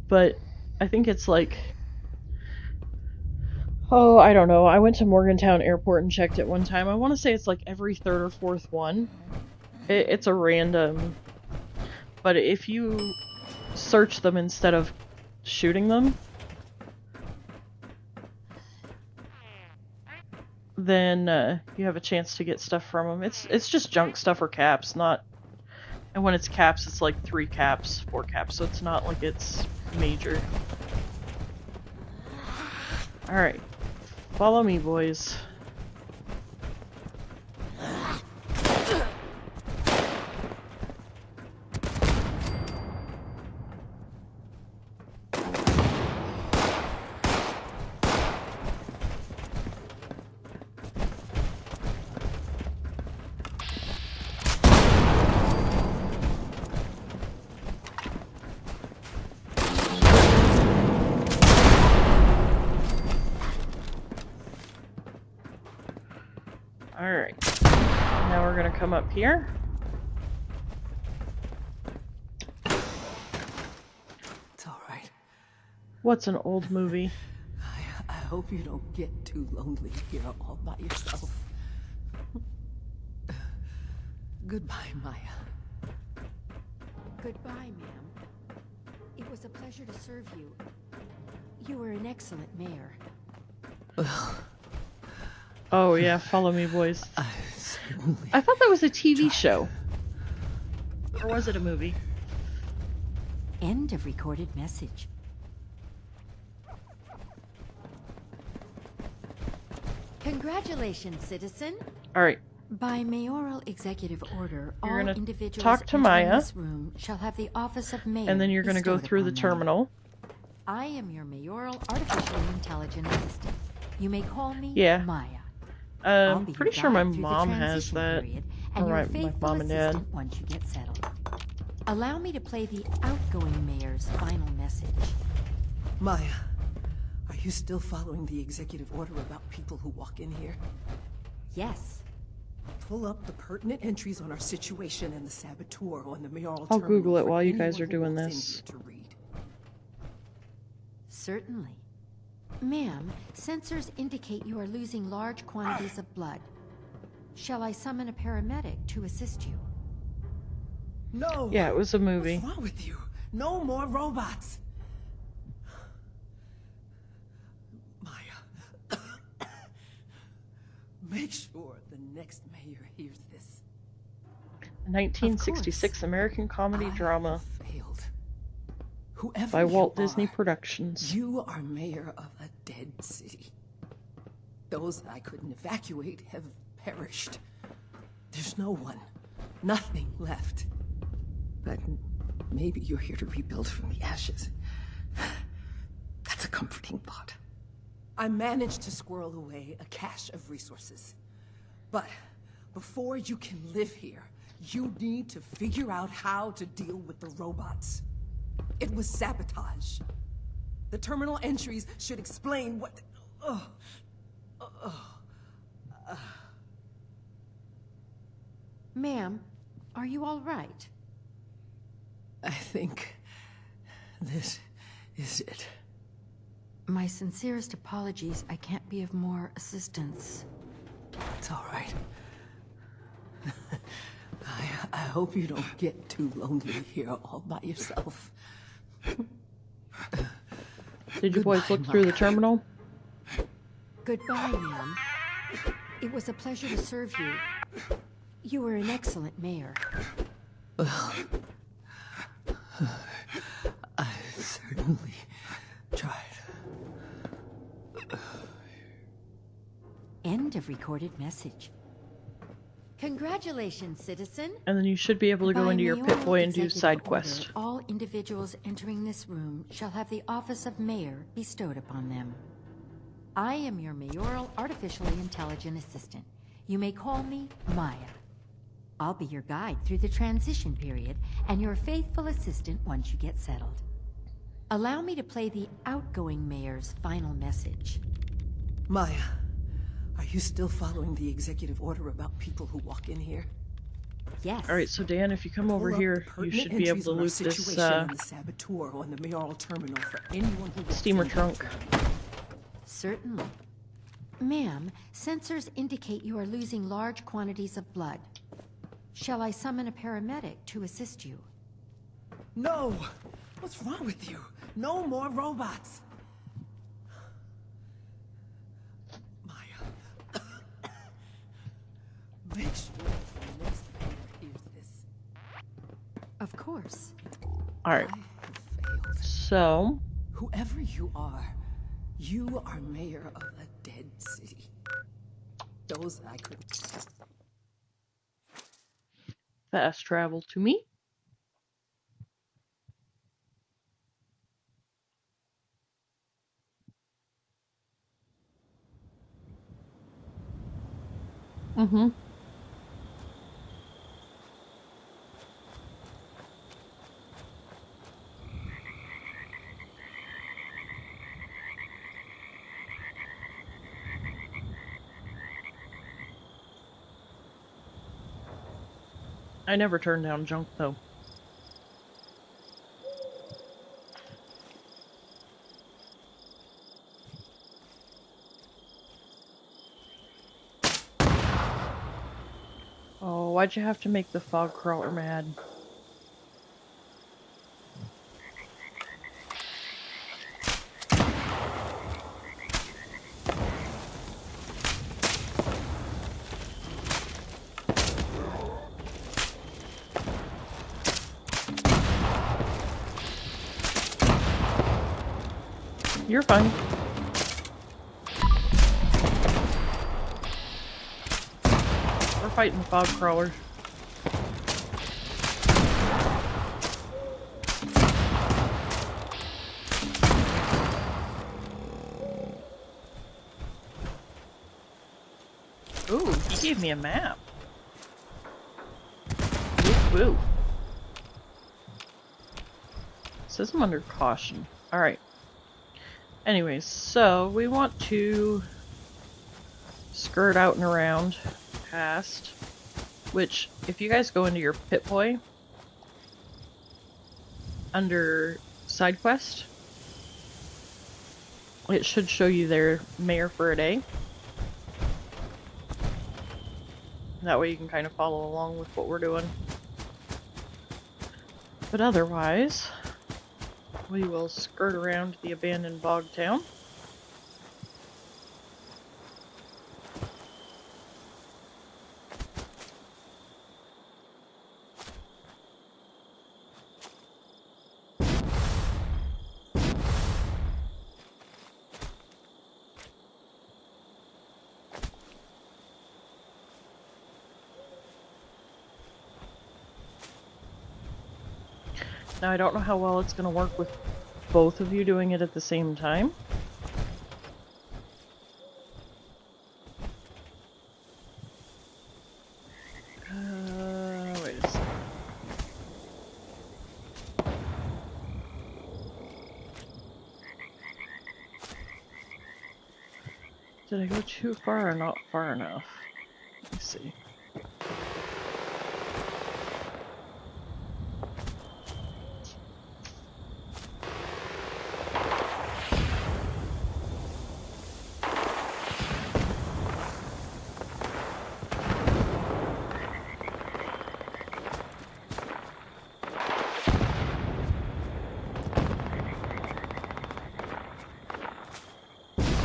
Speaker 1: But I think it's like... Oh, I don't know. I went to Morgantown Airport and checked it one time. I want to say it's like every third or fourth one. It's a random... But if you search them instead of shooting them, then you have a chance to get stuff from them. It's just junk stuff or caps, not... And when it's caps, it's like 3 caps, 4 caps, so it's not like it's major. Alright. Follow me, boys. Alright, now we're gonna come up here.
Speaker 11: It's alright.
Speaker 1: What's an old movie?
Speaker 17: I hope you don't get too lonely here all by yourself. Goodbye, Maya.
Speaker 18: Goodbye, ma'am. It was a pleasure to serve you. You were an excellent mayor.
Speaker 1: Oh yeah, Follow Me, boys. I thought that was a TV show. Or was it a movie?
Speaker 18: End of recorded message. Congratulations, citizen.
Speaker 1: All right.
Speaker 18: By mayoral executive order,
Speaker 1: You're
Speaker 18: all
Speaker 1: gonna
Speaker 18: individuals
Speaker 1: talk to
Speaker 18: entering
Speaker 1: Maya,
Speaker 18: this room shall have the office of mayor
Speaker 1: and then you're going to go
Speaker 18: bestowed
Speaker 1: through the
Speaker 18: upon them.
Speaker 1: terminal.
Speaker 18: I am your mayoral artificially intelligent assistant. You may call me
Speaker 1: Yeah.
Speaker 18: Maya. I'll be your
Speaker 1: Pretty sure my
Speaker 18: guide through the
Speaker 1: mom has
Speaker 18: transition
Speaker 1: that.
Speaker 18: period, and your
Speaker 1: Alright, my
Speaker 18: faithful
Speaker 1: mom and dad.
Speaker 18: assistant once you get settled. Allow me to play the outgoing mayor's final message.
Speaker 17: Maya, are you still following the executive order about people who walk in here?
Speaker 18: Yes.
Speaker 17: Pull up the pertinent entries on our situation and the saboteur on the mayoral
Speaker 1: I'll
Speaker 17: terminal
Speaker 1: Google it
Speaker 17: for
Speaker 1: while you guys
Speaker 17: anyone
Speaker 1: are
Speaker 17: who
Speaker 1: doing
Speaker 17: walks in
Speaker 1: this.
Speaker 17: here to read.
Speaker 18: Certainly. Ma'am, sensors indicate you are losing large quantities of blood. Shall I summon a paramedic to assist you?
Speaker 17: No!
Speaker 1: Yeah, it was a movie.
Speaker 17: What's wrong with you? No more robots! Maya. Make sure the next mayor hears this.
Speaker 1: 1966 American comedy drama
Speaker 17: Whoever
Speaker 1: by Walt
Speaker 17: you
Speaker 1: Disney
Speaker 17: are,
Speaker 1: Productions.
Speaker 17: You are mayor of a dead city. Those I couldn't evacuate have perished. There's no one, nothing left. But maybe you're here to rebuild from the ashes. That's a comforting thought. I managed to squirrel away a cache of resources. But before you can live here, you need to figure out how to deal with the robots. It was sabotage. The terminal entries should explain what...
Speaker 18: Ma'am, are you all right?
Speaker 17: I think this is it.
Speaker 18: My sincerest apologies. I can't be of more assistance.
Speaker 17: It's all right. I hope you don't get too lonely here all by yourself.
Speaker 1: Did you boys look through the terminal?
Speaker 18: Goodbye, ma'am. It was a pleasure to serve you. You were an excellent mayor.
Speaker 17: Well, I certainly tried.
Speaker 18: End of recorded message. Congratulations, citizen.
Speaker 1: And then you should be able to go
Speaker 18: By
Speaker 1: into your
Speaker 18: mayoral
Speaker 1: Pit-Boy and do
Speaker 18: executive
Speaker 1: side
Speaker 18: order,
Speaker 1: quest.
Speaker 18: all individuals entering this room shall have the office of mayor bestowed upon them. I am your mayoral artificially intelligent assistant. You may call me Maya. I'll be your guide through the transition period and your faithful assistant once you get settled. Allow me to play the outgoing mayor's final message.
Speaker 17: Maya, are you still following the executive order about people who walk in here?
Speaker 18: Yes.
Speaker 1: Alright, so Dan, if you come over
Speaker 17: Pull up
Speaker 1: here,
Speaker 17: the
Speaker 1: you
Speaker 17: pertinent
Speaker 1: should be able
Speaker 17: entries
Speaker 1: to
Speaker 17: on our
Speaker 1: loot this
Speaker 17: situation and the saboteur on the mayoral terminal for anyone who walks
Speaker 1: steamer
Speaker 17: in.
Speaker 1: trunk.
Speaker 18: Certainly. Ma'am, sensors indicate you are losing large quantities of blood. Shall I summon a paramedic to assist you?
Speaker 17: No! What's wrong with you? No more robots! Maya. Make sure the next mayor hears this.
Speaker 18: Of course.
Speaker 1: Alright. So...
Speaker 17: Whoever you are mayor of a dead city. Those I couldn't...
Speaker 1: Fast travel to me. Mm-hmm. I never turn down junk, though. why'd you have to make the fog crawler mad? You're fine. We're fighting the fog crawlers. Ooh, he gave me a map. Woo woo. Says I'm under caution. Alright. Anyways, so we want to skirt out and around past, which if you guys go into your Pip-Boy under side quest, it should show you their mayor for a day. That way you can kind of follow along with what we're doing. But otherwise, we will skirt around the abandoned bog town. Now I don't know how well it's going to work with both of you doing it at the same time. Wait a second. Did I go too far or not far enough? Let me see.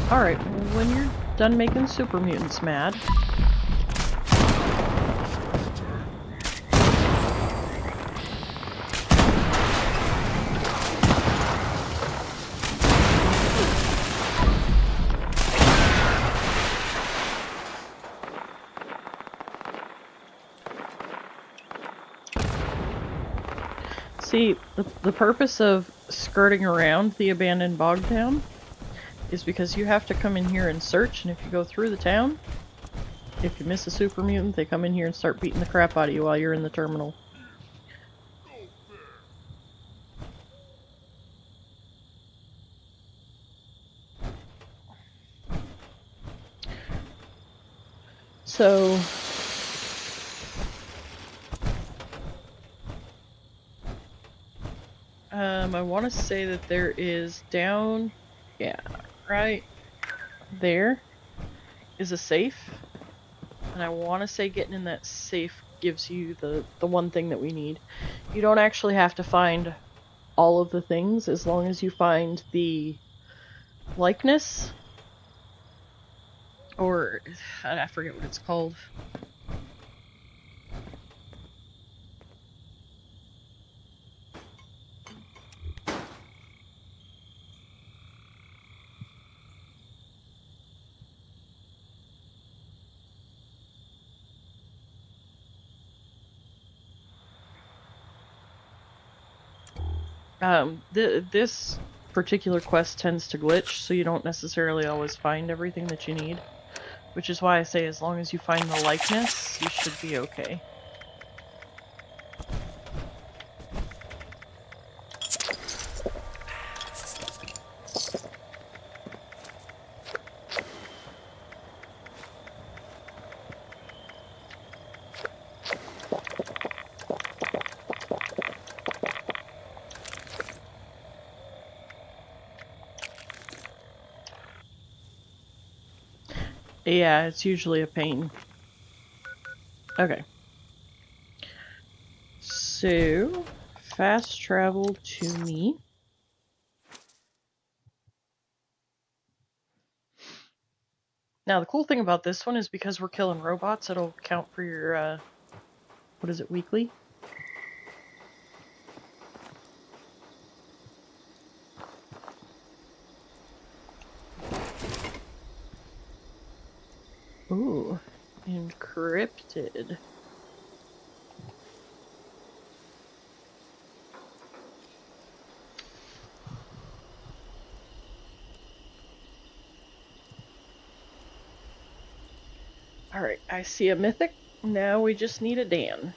Speaker 1: Alright, when you're done making super mutants mad, see, the purpose of skirting around the abandoned bog town is because you have to come in here and search, and if you go through the town, if you miss a super mutant, they come in here and start beating the crap out of you while you're in the terminal. So I want to say that there is down, yeah, right there is a safe, and I want to say getting in that safe gives you the one thing that we need. You don't actually have to find all of the things as long as you find the likeness, or I forget what it's called. This particular quest tends to glitch, so you don't necessarily always find everything that you need. Which is why I say as long as you find the likeness, you should be okay. Yeah, it's usually a pain. Okay. So, fast travel to me. Now, the cool thing about this one is because we're killing robots, it'll count for your, what is it, weekly? Ooh, encrypted. Alright, I see a mythic. Now we just need a Dan.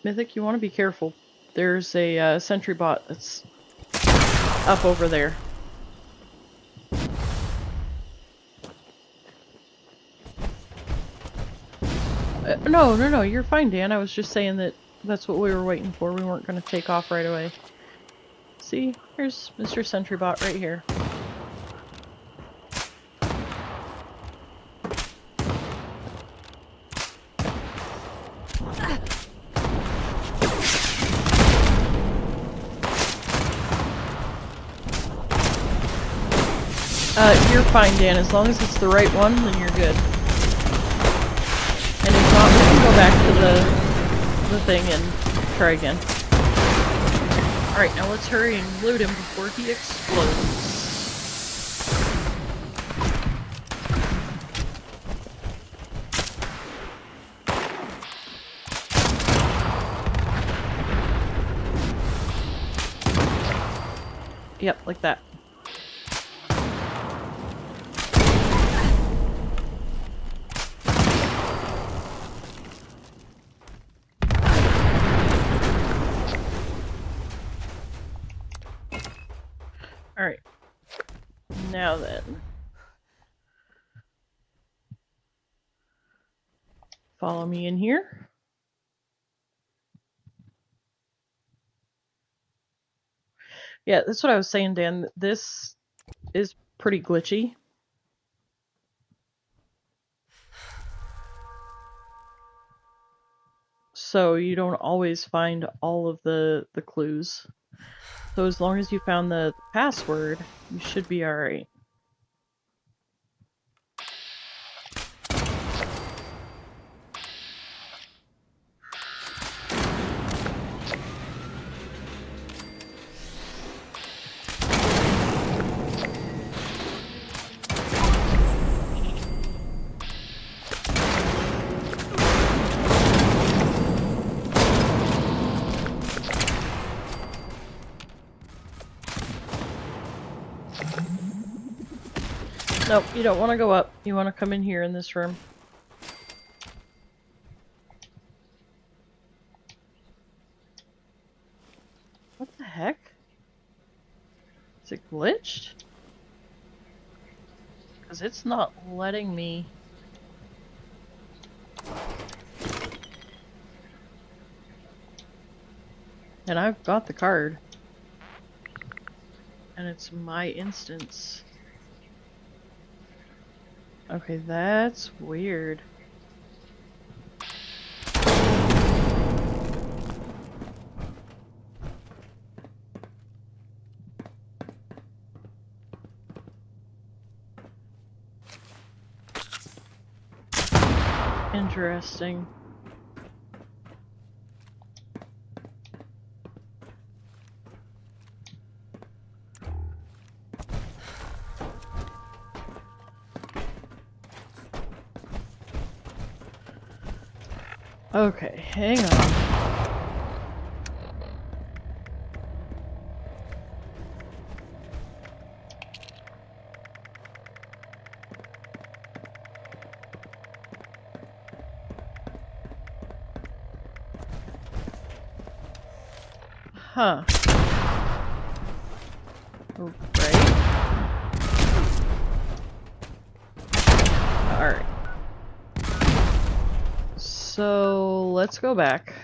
Speaker 1: Mythic, you want to be careful. There's a sentry bot that's up over there. No, you're fine, Dan. I was just saying that that's what we were waiting for. We weren't going to take off right away. See? Here's Mr. Sentrybot right here. You're fine, Dan. As long as it's the right one, then you're good. And if not, we can go back to the thing and try again. Alright, now let's hurry and loot him before he explodes. Yep, like that. Alright. Now then. Follow me in here. Yeah, that's what I was saying, Dan. This is pretty glitchy. So you don't always find all of the clues. So as long as you found the password, you should be alright. Nope, you don't want to go up. You want to come in here in this room. What the heck? Is it glitched? Because it's not letting me... And I've got the card. And it's my instance. Okay, that's weird. Interesting. Okay, hang on. Huh. Right. Alright. So, let's go back.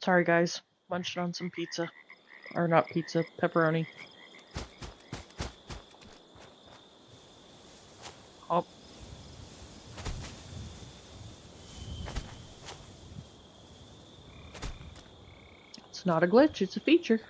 Speaker 1: Sorry, guys. Munched on some pizza. Or not pizza, pepperoni. Oh. It's not a glitch, it's a feature.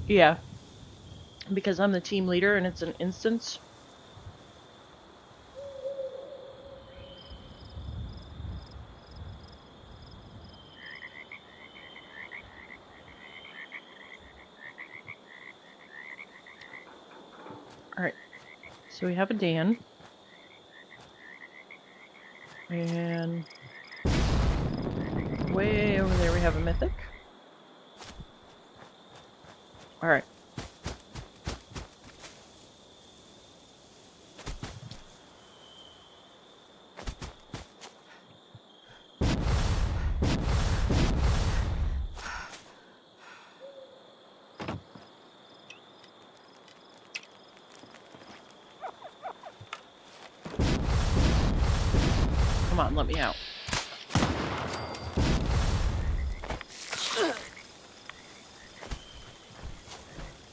Speaker 1: Yeah. Because I'm the team leader and it's an instance. Alright. So we have a Dan. And way over there we have a mythic. Alright. Come on, let me out.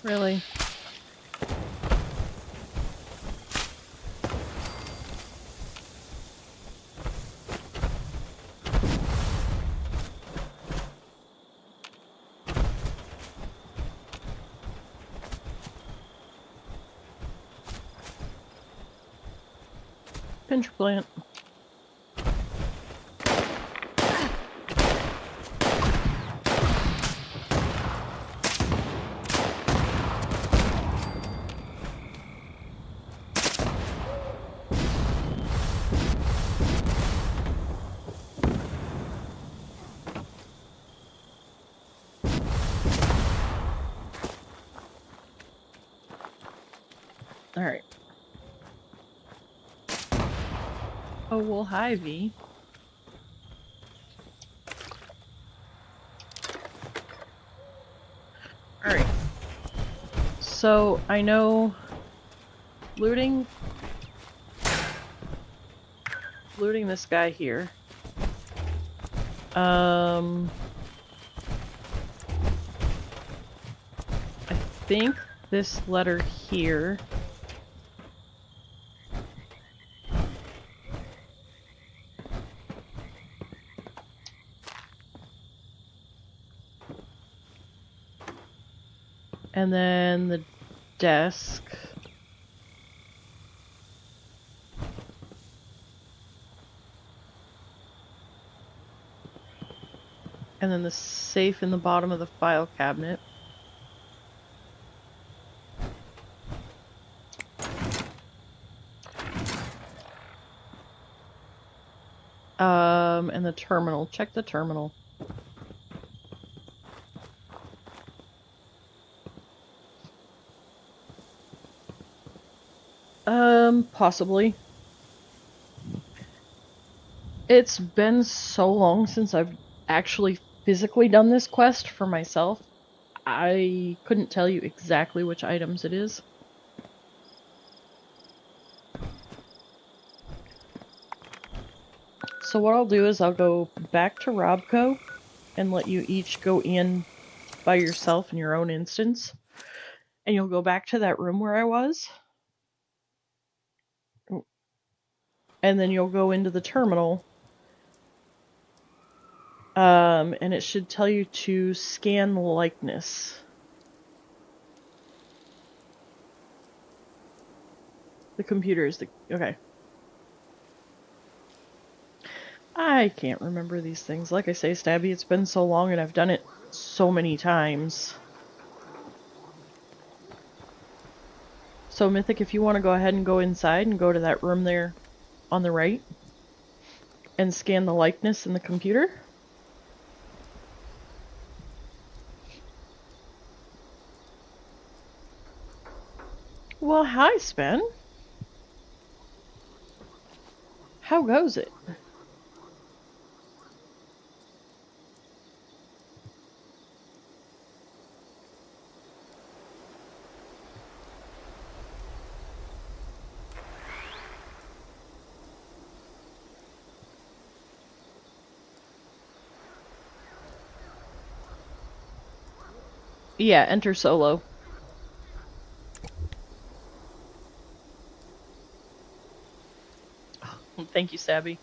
Speaker 1: Really? Pinch plant. Alright. Oh, well, hi, V. Alright. So, I know looting this guy here. I think this letter here and then the desk. And then the safe in the bottom of the file cabinet. And the terminal. Check the terminal. Possibly. It's been so long since I've actually physically done this quest for myself. I couldn't tell you exactly which items it is. So what I'll do is I'll go back to Robco and let you each go in by yourself in your own instance. And you'll go back to that room where I was. And then you'll go into the terminal. And it should tell you to scan likeness. The computer is the... Okay. I can't remember these things. Like I say, Stabby, it's been so long and I've done it so many times. So, Mythic, if you want to go ahead and go inside and go to that room there on the right and scan the likeness in the computer. Well, hi, Spen. How goes it? Yeah, enter solo. Thank you, Sabby.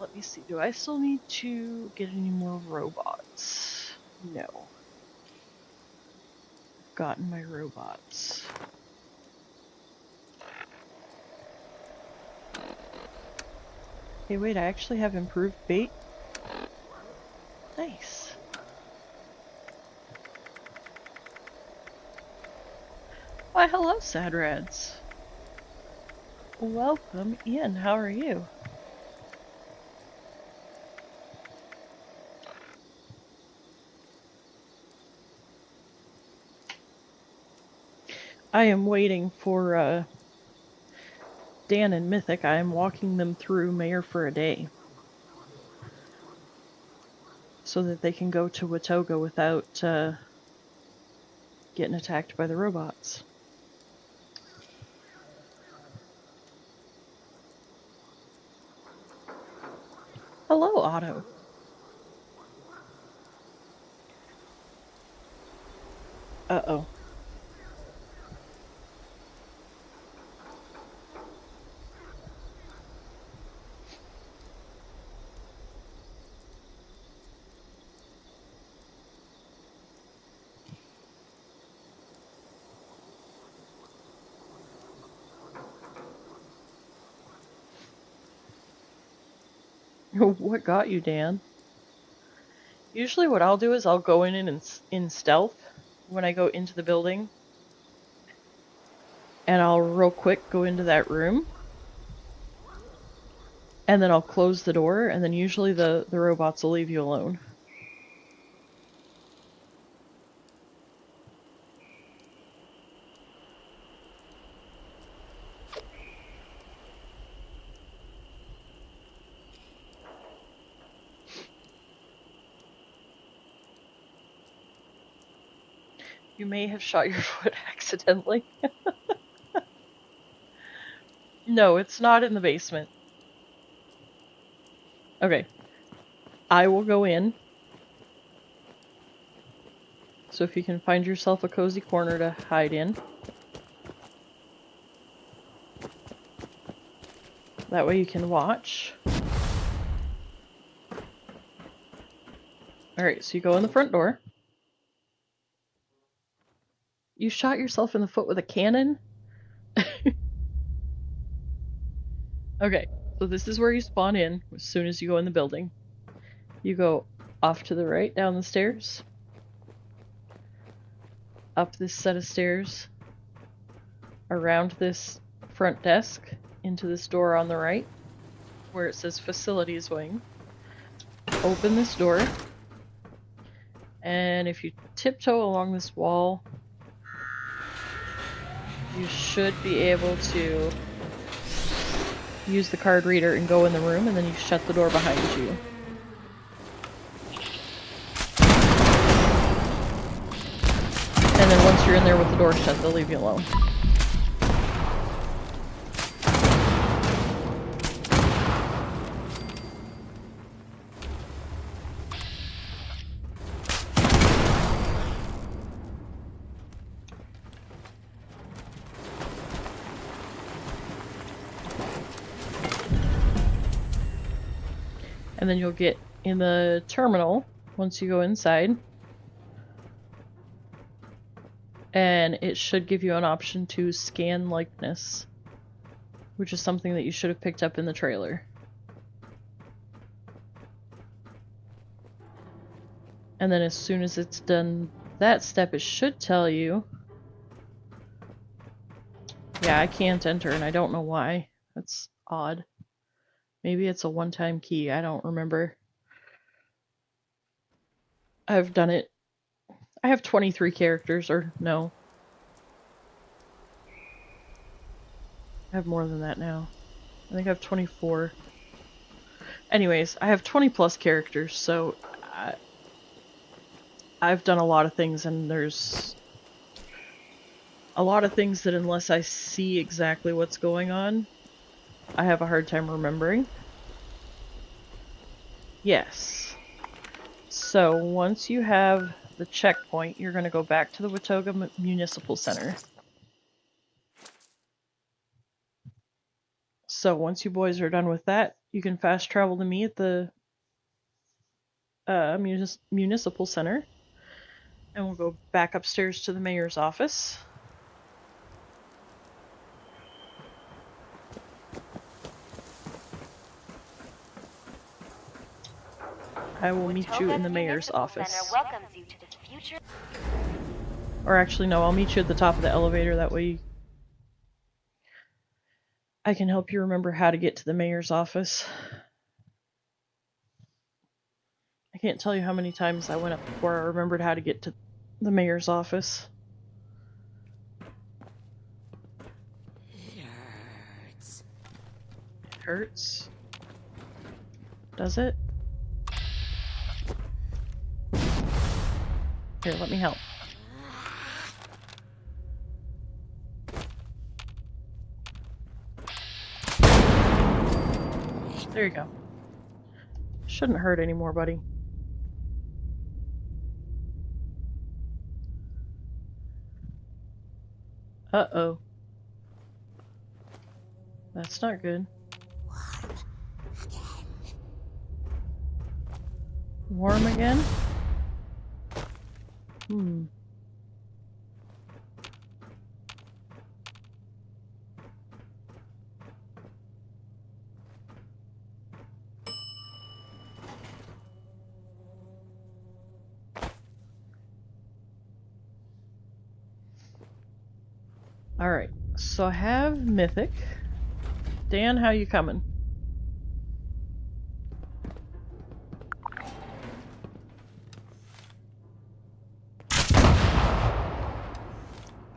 Speaker 1: Let me see, do I still need to get any more robots? No. I've gotten my robots. Hey, wait, I actually have improved bait? Nice. Why, hello, Sadrads. Welcome in, how are you? I am waiting for, Dan and Mythic. I am walking them through Mayor for a Day. So that they can go to Watoga without, getting attacked by the robots. Hello, Otto. Uh-oh. What got you, Dan? Usually what I'll do is I'll go in stealth when I go into the building. And I'll real quick go into that room. And then I'll close the door, and then usually the robots will leave you alone. You may have shot your foot accidentally. No, it's not in the basement. Okay. I will go in. So if you can find yourself a cozy corner to hide in. That way you can watch. Alright, so you go in the front door. You shot yourself in the foot with a cannon? Okay, so this is where you spawn in as soon as you go in the building. You go off to the right, down the stairs. Up this set of stairs. Around this front desk. Into this door on the right. Where it says Facilities Wing. Open this door. And if you tiptoe along this wall, you should be able to use the card reader and go in the room, and then you shut the door behind you. And then once you're in there with the door shut, they'll leave you alone. And then you'll get in the terminal once you go inside. And it should give you an option to scan likeness, which is something that you should have picked up in the trailer. And then as soon as it's done that step, it should tell you. Yeah, I can't enter, and I don't know why. That's odd. Maybe it's a one-time key, I don't remember. I've done it I have 23 characters, or no. I have more than that now. I think I have 24. Anyways, I have 20 plus characters, so I've done a lot of things, and there's a lot of things that unless I see exactly what's going on, I have a hard time remembering. Yes. So once you have the checkpoint, you're going to go back to the Watoga Municipal Center. So once you boys are done with that, you can fast travel to me at the Municipal Center. And we'll go back upstairs to the mayor's office. I will meet you in the mayor's office.
Speaker 16: Welcomes you to the future.
Speaker 1: Or actually, no, I'll meet you at the top of the elevator. That way I can help you remember how to get to the mayor's office. I can't tell you how many times I went up before I remembered how to get to the mayor's office.
Speaker 16: It hurts.
Speaker 1: It hurts? Does it? Here, let me help. There you go. Shouldn't hurt anymore, buddy. Uh-oh. That's not good. Warm again? Hmm. Alright, so I have Mythic. Dan, how you coming?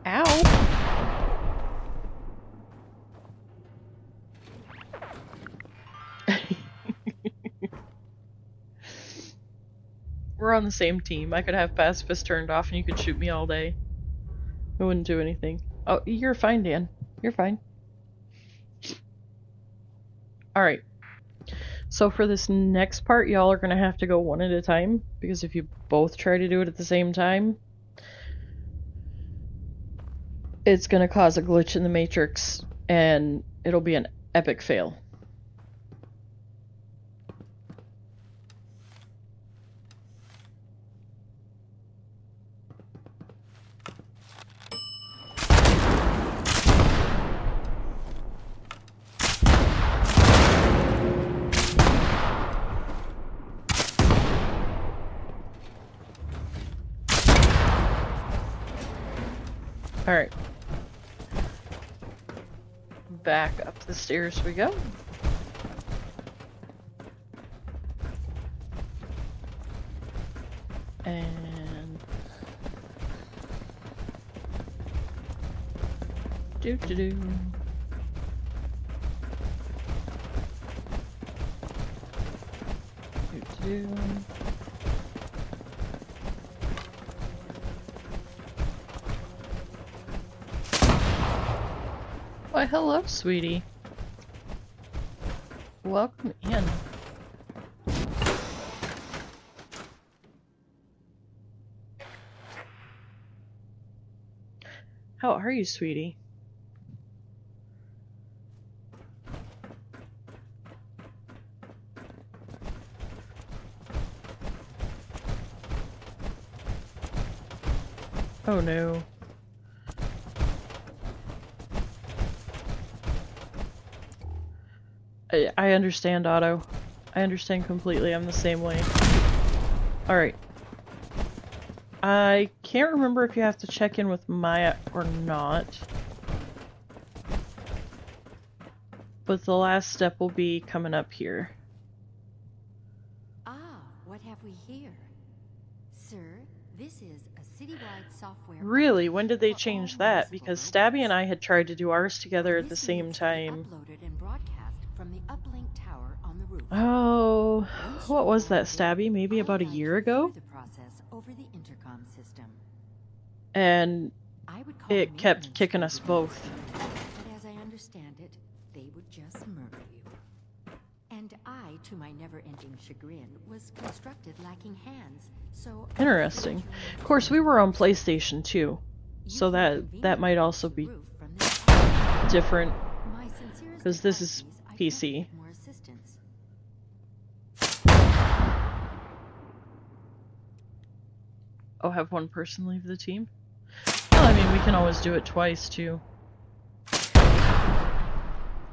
Speaker 1: Ow! We're on the same team. I could have pacifist turned off and you could shoot me all day. It wouldn't do anything. Oh, you're fine, Dan. You're fine. Alright. So for this next part, y'all are going to have to go one at a time, because if you both try to do it at the same time, it's going to cause a glitch in the Matrix, and it'll be an epic fail. Alright. Back up the stairs we go. And... do-do-do. Do-do-do. Why, hello, sweetie. Welcome in. How are you, sweetie? Oh no. I understand, Otto. I understand completely. I'm the same way. Alright. I can't remember if you have to check in with Maya or not. But the last step will be coming up here.
Speaker 18: Ah, what have we here? Sir, This is a citywide software.
Speaker 1: Really, when did they change that? Because Stabby and I had tried to do ours together at the same time.
Speaker 18: Uploaded and broadcast from the uplink tower on the roof.
Speaker 1: Oh, what was that, Stabby? Maybe about a year ago?
Speaker 18: The process over the intercom system.
Speaker 1: And it kept kicking us both.
Speaker 18: But as I understand it, they would just murder you. And I, to my never-ending chagrin, was constructed lacking hands, so...
Speaker 1: Interesting. Of course, we were on PlayStation 2, so that might also be different, because this is PC. Oh, have one person leave the team? Well, I mean, we can always do it twice, too.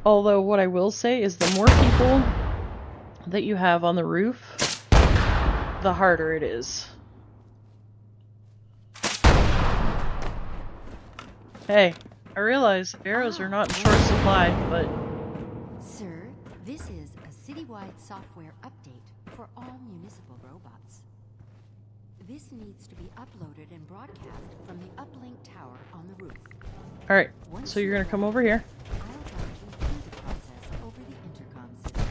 Speaker 1: Although, what I will say is the more people that you have on the roof, the harder it is. Hey, I realize arrows are not in short supply, but...
Speaker 18: Sir, this is a citywide software update for all municipal robots. This needs to be uploaded and broadcast from the uplink tower on the roof.
Speaker 1: Alright, so you're gonna come over here.
Speaker 18: I'll guide you through the process over the intercom system.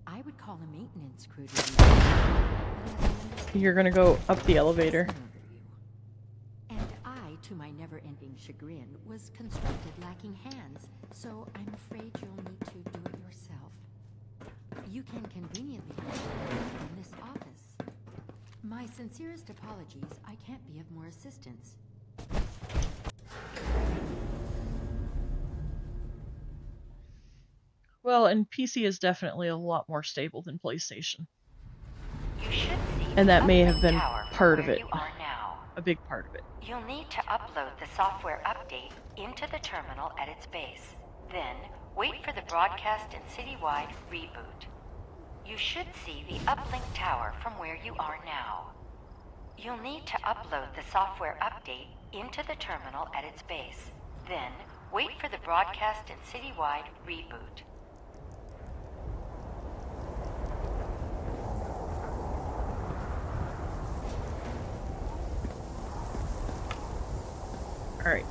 Speaker 18: I would call a maintenance crew to do that.
Speaker 1: You're gonna go up the elevator.
Speaker 18: And I, to my never-ending chagrin, was constructed lacking hands, so I'm afraid you'll need to do it yourself. You can conveniently do it in this office. My sincerest apologies, I can't be of more assistance.
Speaker 1: Well, and PC is definitely a lot more stable than PlayStation.
Speaker 16: You should see
Speaker 1: And that may have
Speaker 16: the
Speaker 1: been
Speaker 16: tower
Speaker 1: part of
Speaker 16: where
Speaker 1: it.
Speaker 16: you are now.
Speaker 1: A big part of it.
Speaker 16: You'll need to upload the software update into the terminal at its base. Then, wait for the broadcast and citywide reboot. You should see the uplink tower from where you are now. You'll need to upload the software update into the terminal at its base. Then, wait for the broadcast and citywide reboot.
Speaker 1: Alright.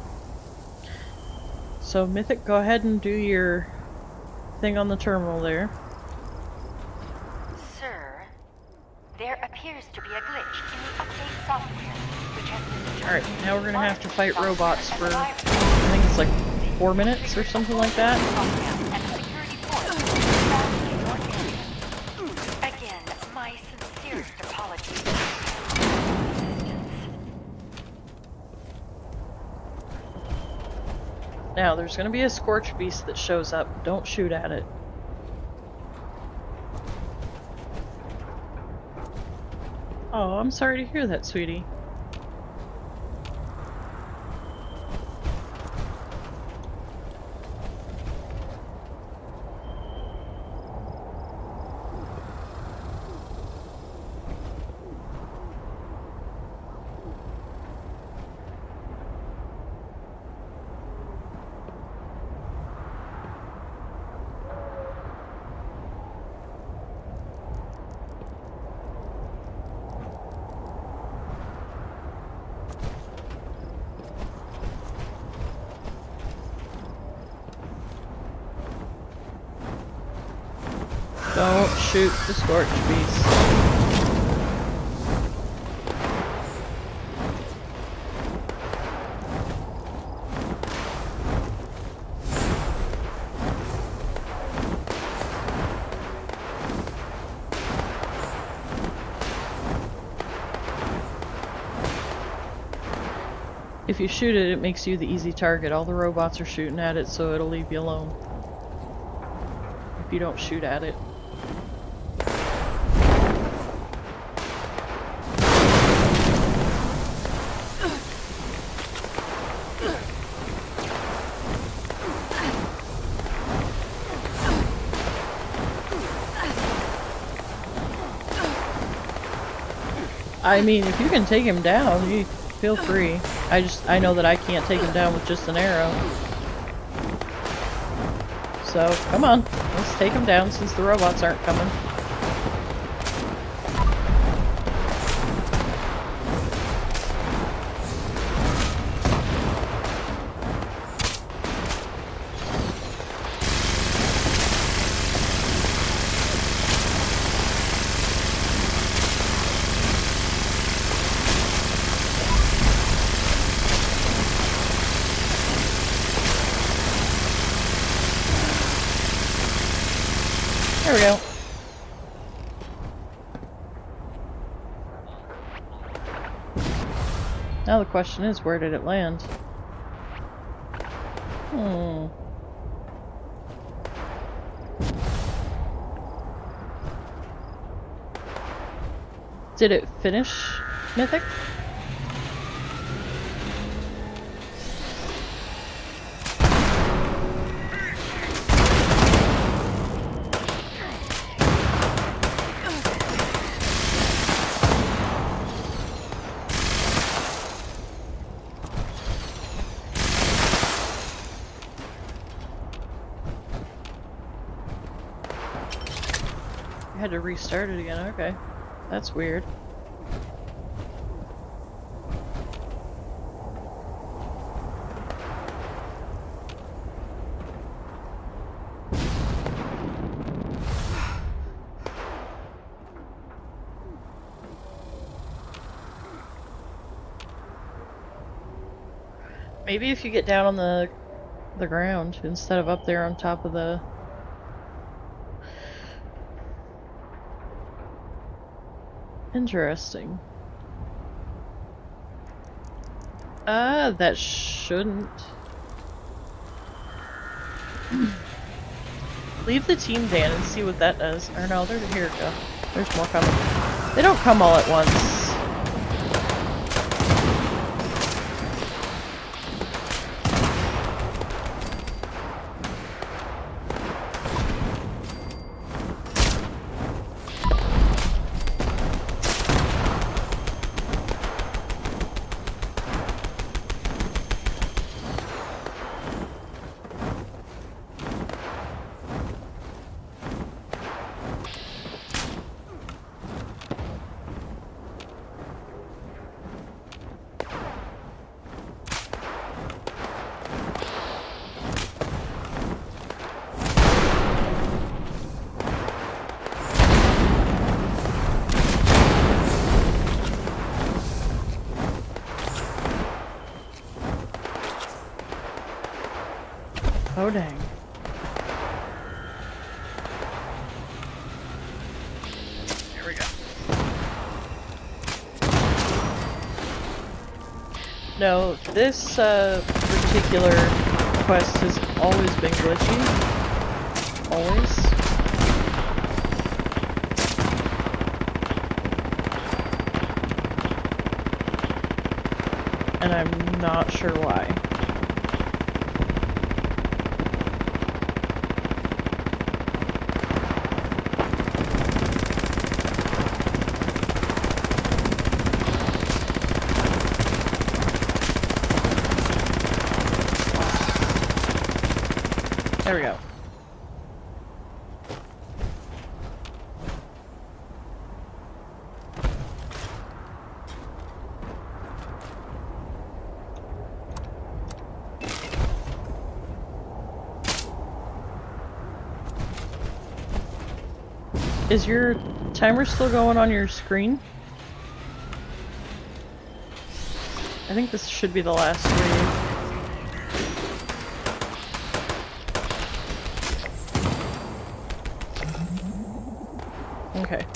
Speaker 1: So, Mythic, go ahead and do your thing on the terminal there.
Speaker 16: Sir, there appears to be a glitch in the update software, which has been
Speaker 1: Alright, now we're gonna have to fight robots for, I think it's like 4 minutes or something like that.
Speaker 16: Again, my sincerest apologies.
Speaker 1: Now, there's gonna be a Scorch Beast that shows up. Don't shoot at it. Oh, I'm sorry to hear that, sweetie. Don't shoot the Scorch Beast. If you shoot it, it makes you the easy target. All the robots are shooting at it, so it'll leave you alone. If you don't shoot at it. I mean, if you can take him down, you feel free. I know that I can't take him down with just an arrow. So, come on. Let's take him down since the robots aren't coming. There we go. Now the question is, where did it land? Did it finish Mythic? I had to restart it again, okay. That's weird. Maybe if you get down on the ground instead of up there on top of the... Interesting. That shouldn't. Leave the team, Dan, and see what that does. Or no, here we go. There's more coming. They don't come all at once. Oh dang. Here we go. No, this particular quest has always been glitchy. Always. And I'm not sure why. There we go. Is your timer still going on your screen? I think this should be the last raid. Okay.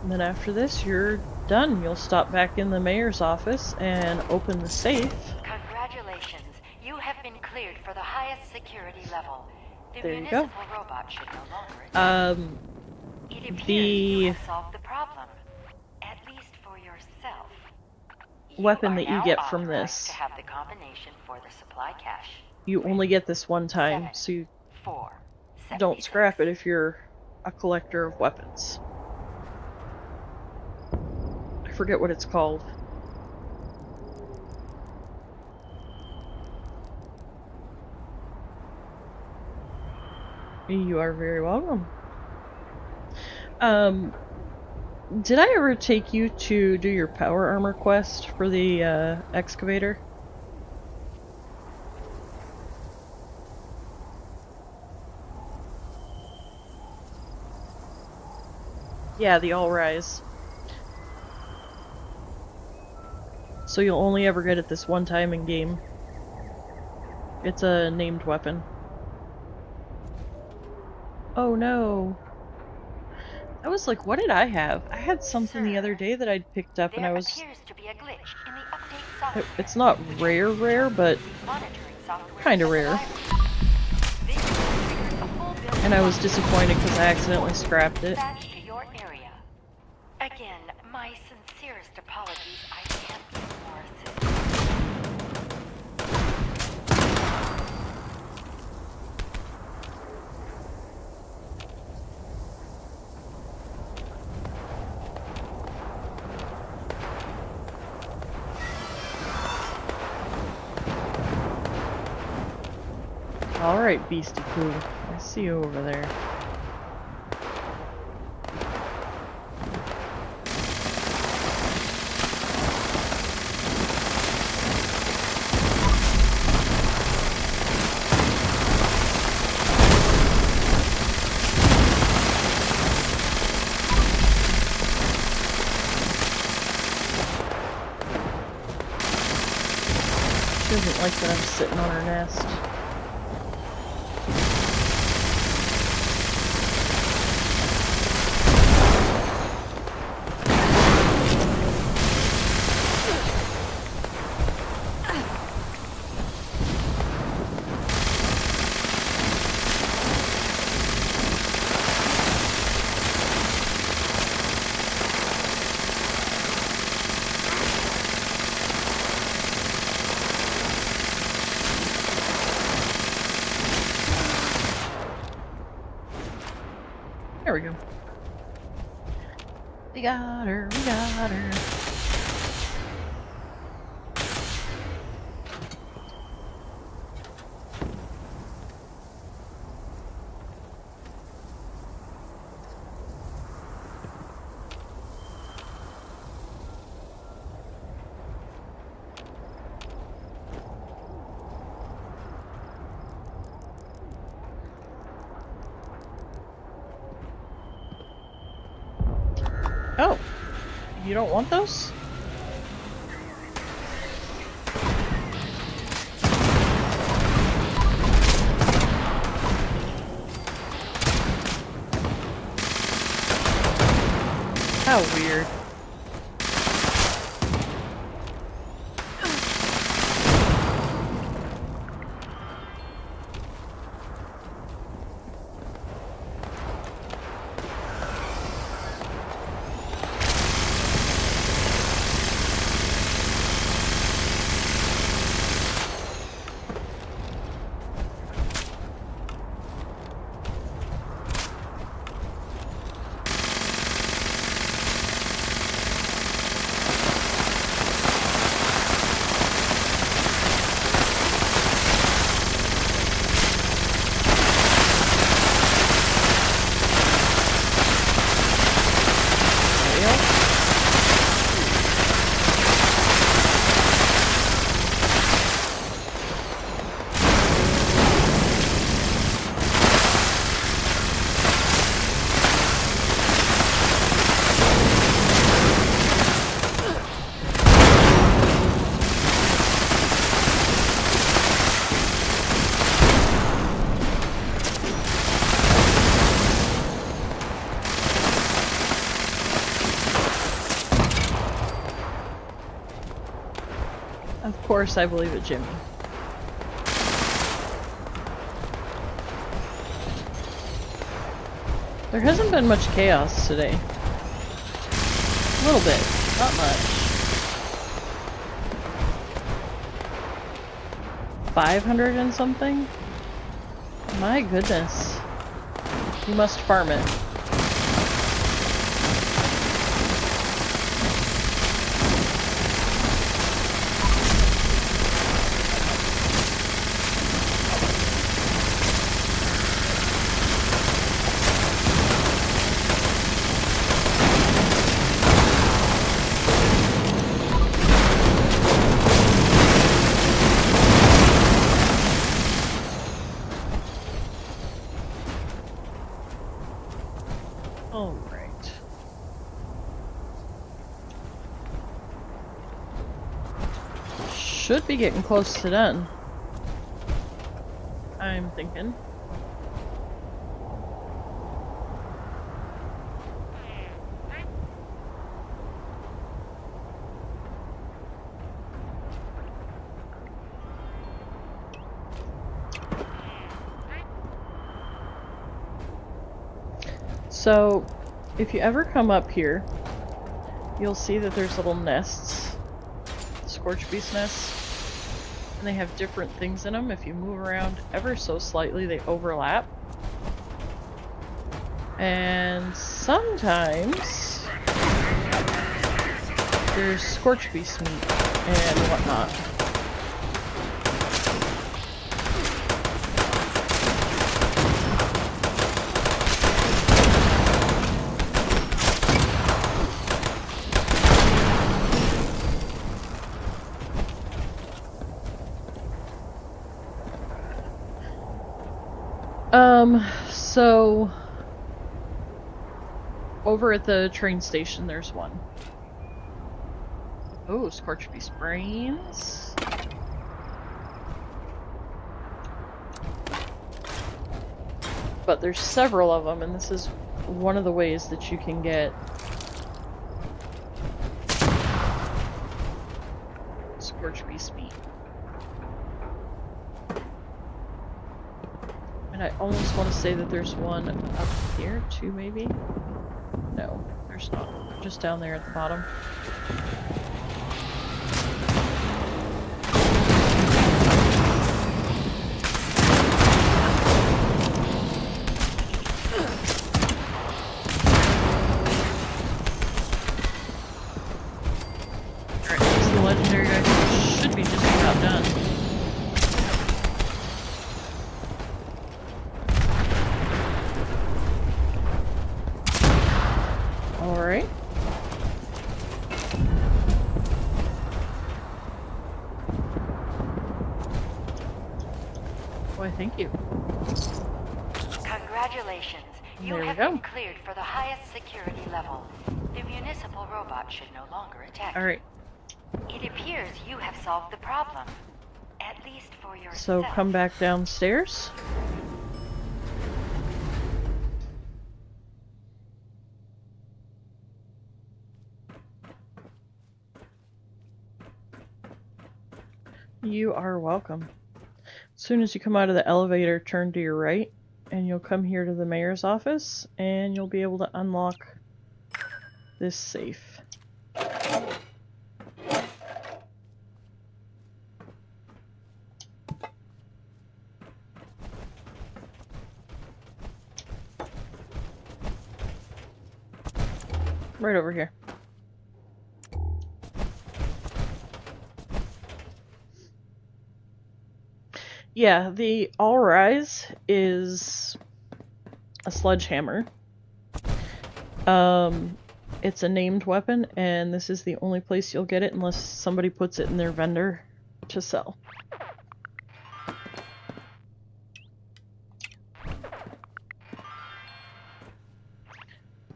Speaker 1: And then after this, you're done. You'll stop back in the mayor's office and open the safe.
Speaker 16: Congratulations. You have been cleared for the highest security level. The
Speaker 1: There you
Speaker 16: municipal
Speaker 1: go.
Speaker 16: robot should no longer It appears you have solved the problem. At least for yourself.
Speaker 1: Weapon that you
Speaker 16: now
Speaker 1: get from
Speaker 16: authorized
Speaker 1: this.
Speaker 16: to have the combination for the supply cache.
Speaker 1: You only get this one time, so you don't scrap it if you're a collector of weapons. I forget what it's called. You are very welcome. Did I ever take you to do your power armor quest for the excavator? Yeah, the All Rise. So you'll only ever get it this one time in game. It's a named weapon. Oh no. I was like, what did I have? I had something the other day that I'd picked up and I was... It's not rare, but kinda rare. And I was disappointed because I accidentally scrapped it.
Speaker 16: Again, my sincerest apologies. I can't be more
Speaker 1: Alright, Beastie Poo. I see you over there. She doesn't like that I'm sitting on her nest. There we go. We got her, we got her. Oh, you don't want those? How weird. Of course, I believe it, Jimmy. There hasn't been much chaos today. A little bit, not much. 500 and something? My goodness. You must farm it. Alright. Should be getting close to done. I'm thinking. So, if you ever come up here, you'll see that there's little nests, scorch beast nests, and they have different things in them. If you move around ever so slightly, they overlap. And sometimes there's scorch beast meat and whatnot. So over at the train station there's one. Oh, scorch beast brains. But there's several of them, and this is one of the ways that you can get scorch beast meat. And I almost want to say that there's one up here too, maybe? No, there's not. Just down there at the bottom. Alright, this is the legendary guy. Should be just about done. Alright. Why, thank you.
Speaker 16: Congratulations. You
Speaker 1: There we
Speaker 16: have
Speaker 1: go.
Speaker 16: been cleared for the highest security level. The municipal robot should no longer attack.
Speaker 1: Alright.
Speaker 16: It appears you have solved the problem. At least for yourself.
Speaker 1: So come back downstairs. You are welcome. As soon as you come out of the elevator, turn to your right, and you'll come here to the mayor's office, and you'll be able to unlock this safe. Right over here. Yeah, the All Rise is a sledgehammer. It's a named weapon, and this is the only place you'll get it unless somebody puts it in their vendor to sell.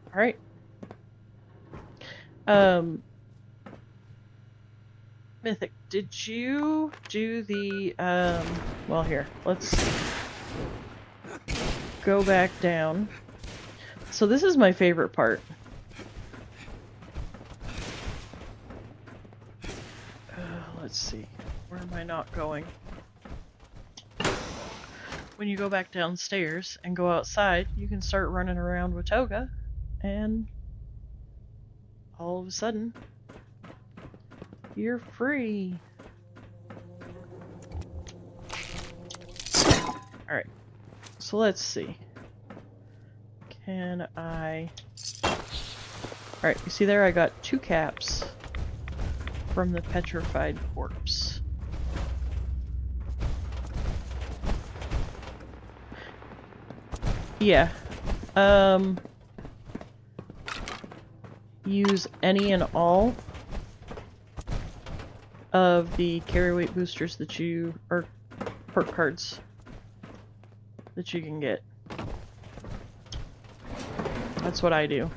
Speaker 1: Alright. Mythic, did you do the, well here, let's go back down. So this is my favorite part. Let's see. Where am I not going? When you go back downstairs and go outside, you can start running around with Toga, and all of a sudden, you're free. Alright, so let's see. Can I... Alright, you see there I got 2 caps from the petrified corpse. Yeah. Use any and all of the carry weight boosters that you, or perk cards that you can get. That's what I do.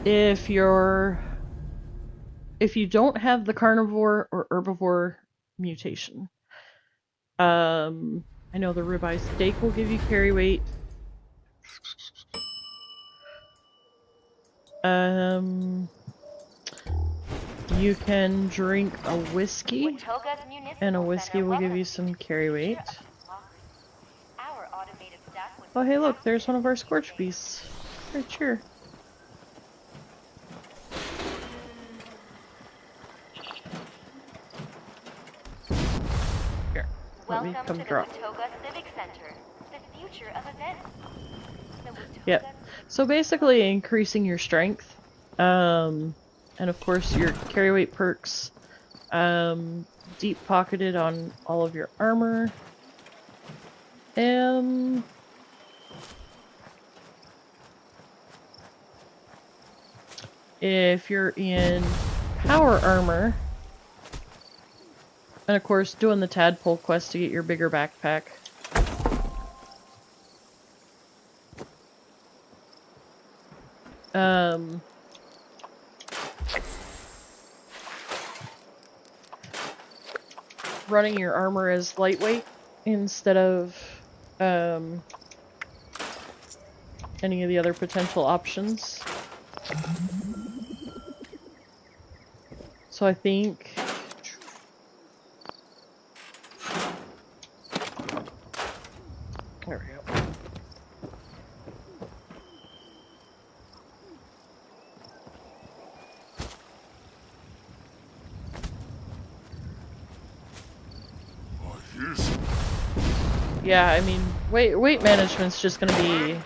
Speaker 1: If you don't have the carnivore or herbivore mutation, I know the ribeye steak will give you carry weight. You can drink a whiskey, and a whiskey will give you some carry weight. Oh hey look, there's one of our scorch beasts. Right here. Here, let me come drop. Yep. So basically increasing your strength, and of course your carry weight perks, deep pocketed on all of your armor, if you're in power armor, and of course doing the tadpole quest to get your bigger backpack. Running your armor as lightweight instead of any of the other potential options. So I think there we go. Yeah, I mean, weight management's just gonna be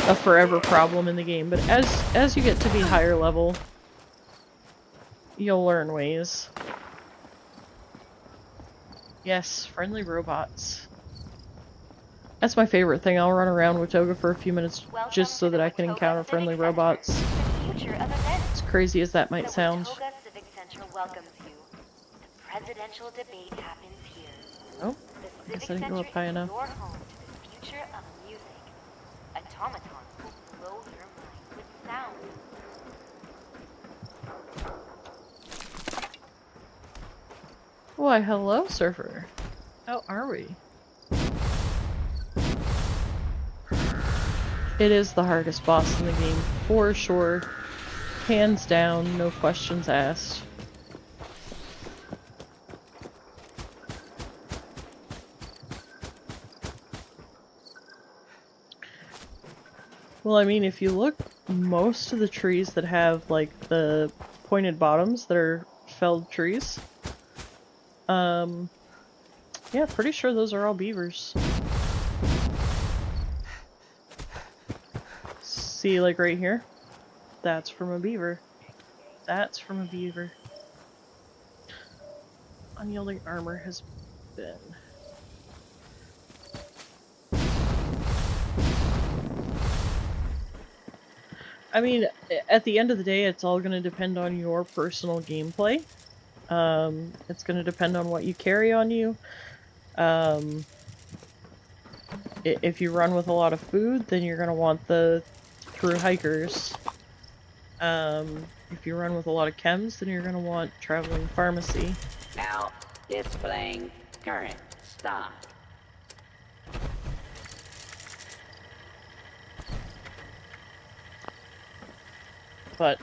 Speaker 1: a forever problem in the game, but as you get to be higher level, you'll learn ways. Yes, friendly robots. That's my favorite thing. I'll run around with Toga for a few minutes just so that I can encounter friendly robots. As crazy as that might sound.
Speaker 16: Toga Civic Center welcomes you. The presidential debate happens here.
Speaker 1: Oh, I guess I didn't go up high enough.
Speaker 16: Your home to the future of music. Automatons will blow your mind with sound.
Speaker 1: Why, hello, Surfer. How are we? It is the hardest boss in the game, for sure. Hands down, no questions asked. Well, I mean, if you look, most of the trees that have, like, the pointed bottoms that are felled trees, yeah, pretty sure those are all beavers. See, like right here? That's from a beaver. That's from a beaver. Unyielding armor has been... I mean, at the end of the day, it's all going to depend on your personal gameplay. It's going to depend on what you carry on you. If you run with a lot of food, then you're going to want the through hikers. If you run with a lot of chems, then you're going to want traveling pharmacy.
Speaker 4: Now, displaying current stock.
Speaker 1: But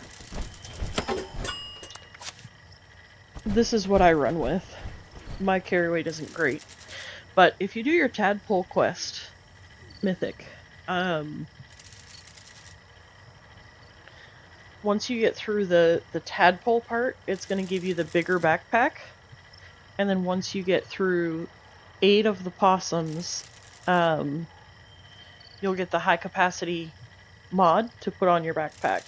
Speaker 1: this is what I run with. My carry weight isn't great. But if you do your tadpole quest, mythic, once you get through the tadpole part, it's going to give you the bigger backpack. And then once you get through 8 of the possums, you'll get the high capacity mod to put on your backpack.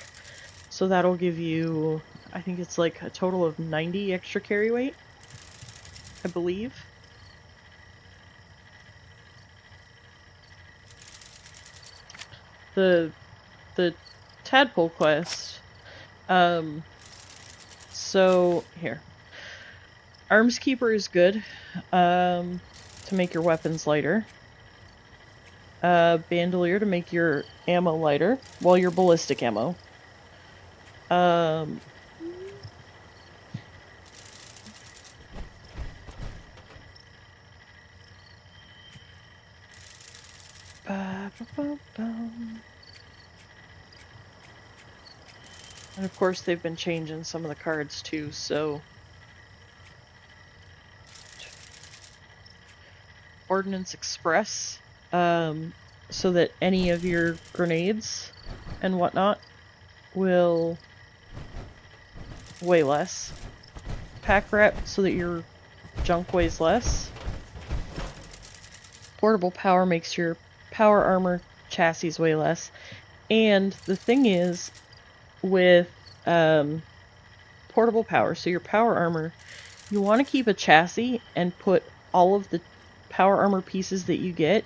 Speaker 1: So that'll give you, I think it's like a total of 90 extra carry weight, I believe. The tadpole quest, so here. Arms Keeper is good, to make your weapons lighter. Bandolier to make your ammo lighter, well, your ballistic ammo. And of course they've been changing some of the cards too, so... Ordnance Express, so that any of your grenades and whatnot will weigh less. Pack Rat, so that your junk weighs less. Portable Power makes your power armor chassis weigh less. And the thing is, with Portable Power, so your power armor, you want to keep a chassis and put all of the power armor pieces that you get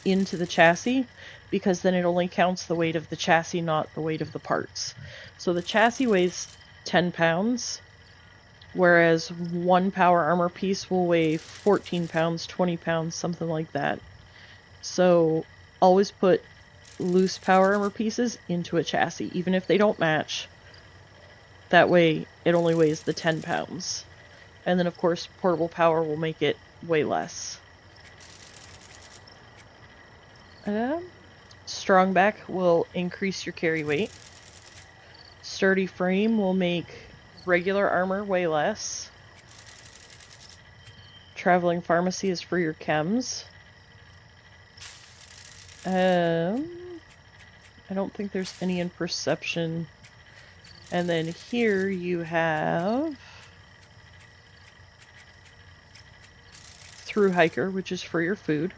Speaker 1: into the chassis, because then it only counts the weight of the chassis, not the weight of the parts. So the chassis weighs 10 pounds, whereas one power armor piece will weigh 14 pounds, 20 pounds, something like that. So always put loose power armor pieces into a chassis, even if they don't match. That way it only weighs the 10 pounds. And then of course Portable Power will make it weigh less. Strong Back will increase your carry weight. Sturdy Frame will make regular armor weigh less. Traveling Pharmacy is for your chems. I don't think there's any in Perception. And then here you have Through Hiker, which is for your food.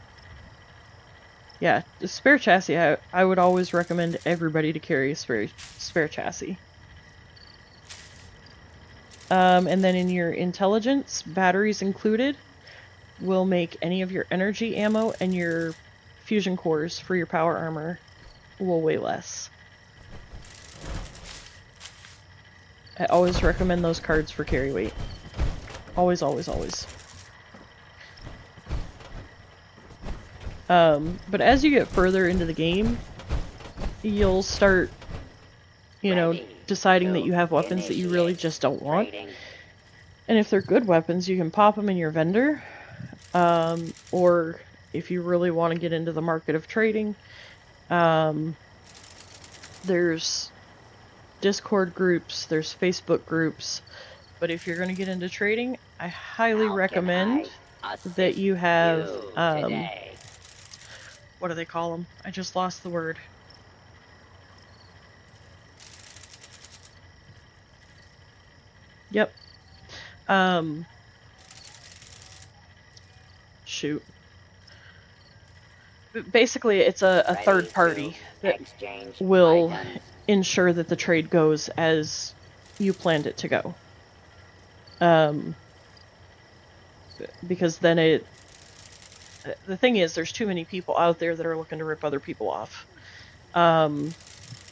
Speaker 1: Yeah, the spare chassis, I would always recommend everybody to carry a spare chassis. And then in your intelligence, batteries included will make any of your energy ammo and your fusion cores for your power armor will weigh less. I always recommend those cards for carry weight. Always, always, always. But as you get further into the game, you'll start, you know, deciding that you have weapons that you really just don't want. And if they're good weapons, you can pop them in your vendor. Or if you really want to get into the market of trading, there's Discord groups, there's Facebook groups. But if you're going to get into trading, I highly recommend that you have, what do they call them? I just lost the word. Yep. Shoot. Basically, it's a third party that will ensure that the trade goes as you planned it to go. Because then the thing is, there's too many people out there that are looking to rip other people off.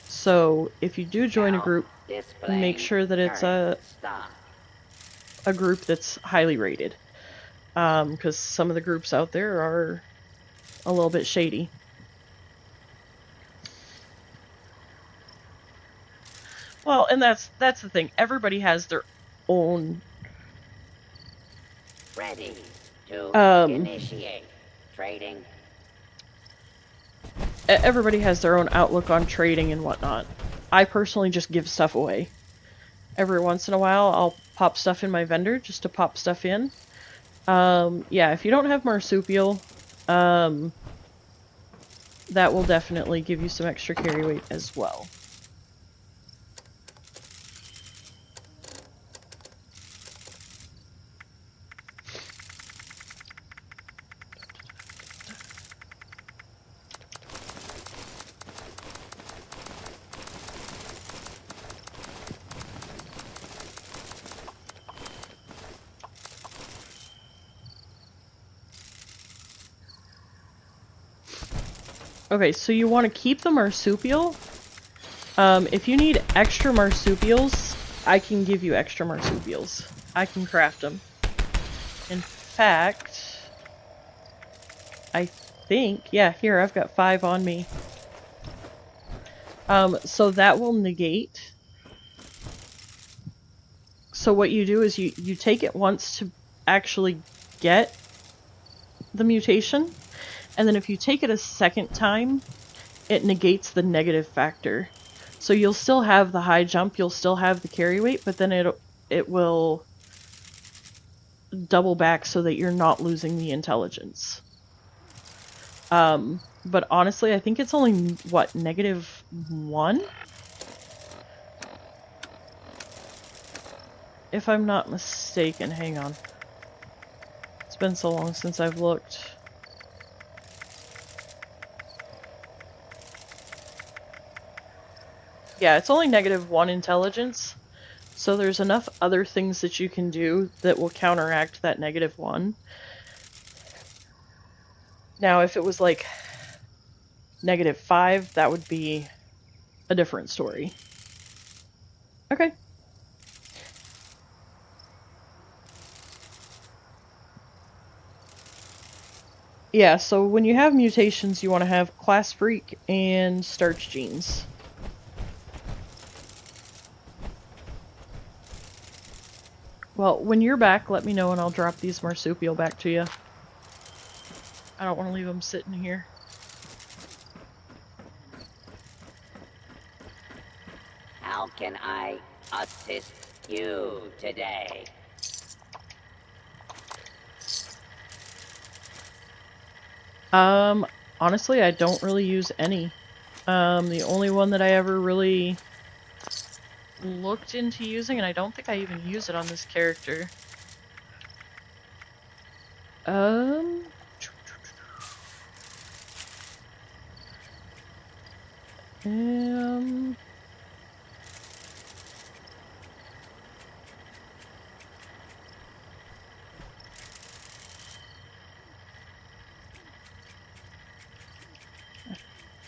Speaker 1: So if you do join a group, make sure that it's a group that's highly rated. Because some of the groups out there are a little bit shady. Well, and that's the thing. Everybody has their own
Speaker 4: Ready to initiate trading.
Speaker 1: Everybody has their own outlook on trading and whatnot. I personally just give stuff away. Every once in a while, pop stuff in my vendor just to pop stuff in. Yeah, if you don't have marsupial, that will definitely give you some extra carry weight as well. Okay, so you want to keep the marsupial. If you need extra marsupials, I can give you extra marsupials. I can craft them. In fact, I think, yeah, here, I've got 5 on me. So that will negate. So what you do is you take it once to actually get the mutation, and then if you take it a second time, it negates the negative factor. So you'll still have the high jump, you'll still have the carry weight, but then it will double back so that you're not losing the intelligence. But honestly, I think it's only, what, -1? If I'm not mistaken, hang on. It's been so long since I've looked. Yeah, it's only -1 intelligence, so there's enough other things that you can do that will counteract that -1. Now, if it was like -5, that would be a different story. Okay. Yeah, so when you have mutations, you want to have Class Freak and Starch Genes. Well, when you're back, let me know and I'll drop these marsupial back to you. I don't want to leave them sitting here.
Speaker 4: How can I assist you today?
Speaker 1: Honestly, I don't really use any. The only one that I ever really looked into using, and I don't think I even use it on this character. I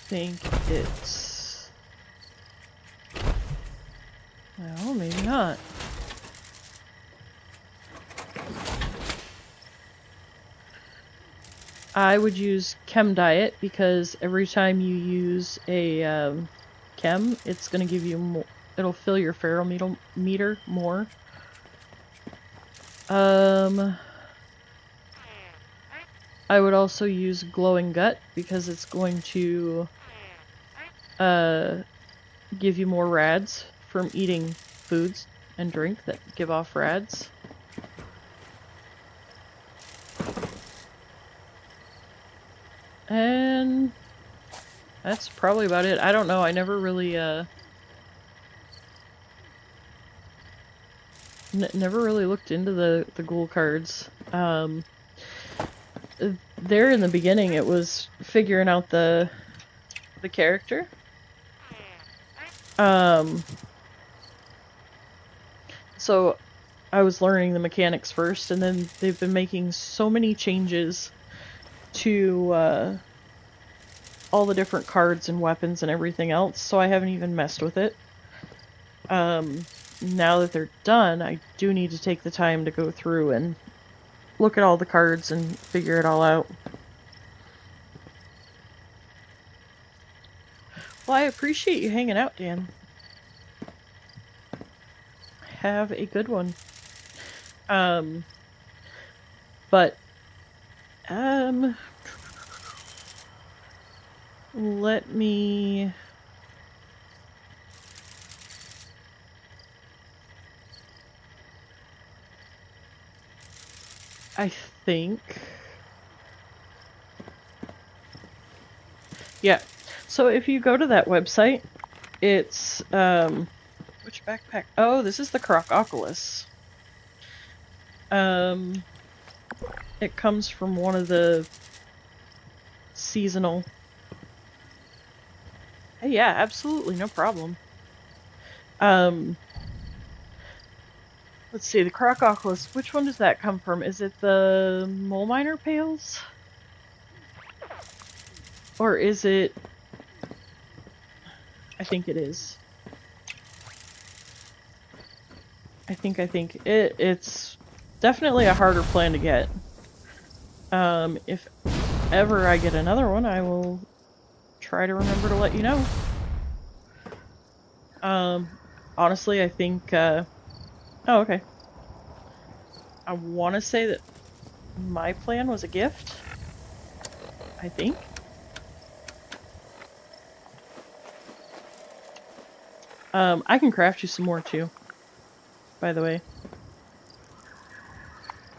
Speaker 1: think it's... well, maybe not. I would use Chem Diet because every time you use a Chem, it's going to give you more. It'll fill your ferrometer more. I would also use Glowing Gut because it's going to give you more rads from eating foods and drink that give off rads. And that's probably about it. I don't know, I never really never really looked into the ghoul cards. There in the beginning it was figuring out the character. So I was learning the mechanics first, and then they've been making so many changes to all the different cards and weapons and everything else, so I haven't even messed with it. Now that they're done, I do need to take the time to go through and look at all the cards and figure it all out. Well, I appreciate you hanging out, Dan. Have a good one. Let me... I think. Yeah. So if you go to that website, it's which backpack? Oh, this is the Crococulus. It comes from one of the seasonal. Hey, yeah, absolutely, no problem. Let's see, the Crococulus, which one does that come from? Is it the mole miner pails? Or is it... I think it is. I think it's definitely a harder plan to get. If ever I get another one, I will try to remember to let you know. Honestly, I think, oh, okay. I want to say that my plan was a gift. I think. I can craft you some more too, by the way.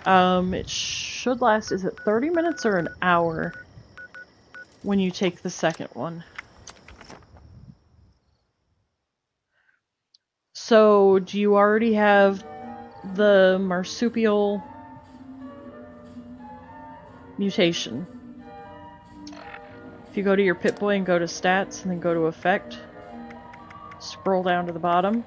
Speaker 1: It should last, is it 30 minutes or an hour when you take the second one? So, do you already have the marsupial mutation? If you go to your Pip-Boy and go to stats and then go to effect, scroll down to the bottom.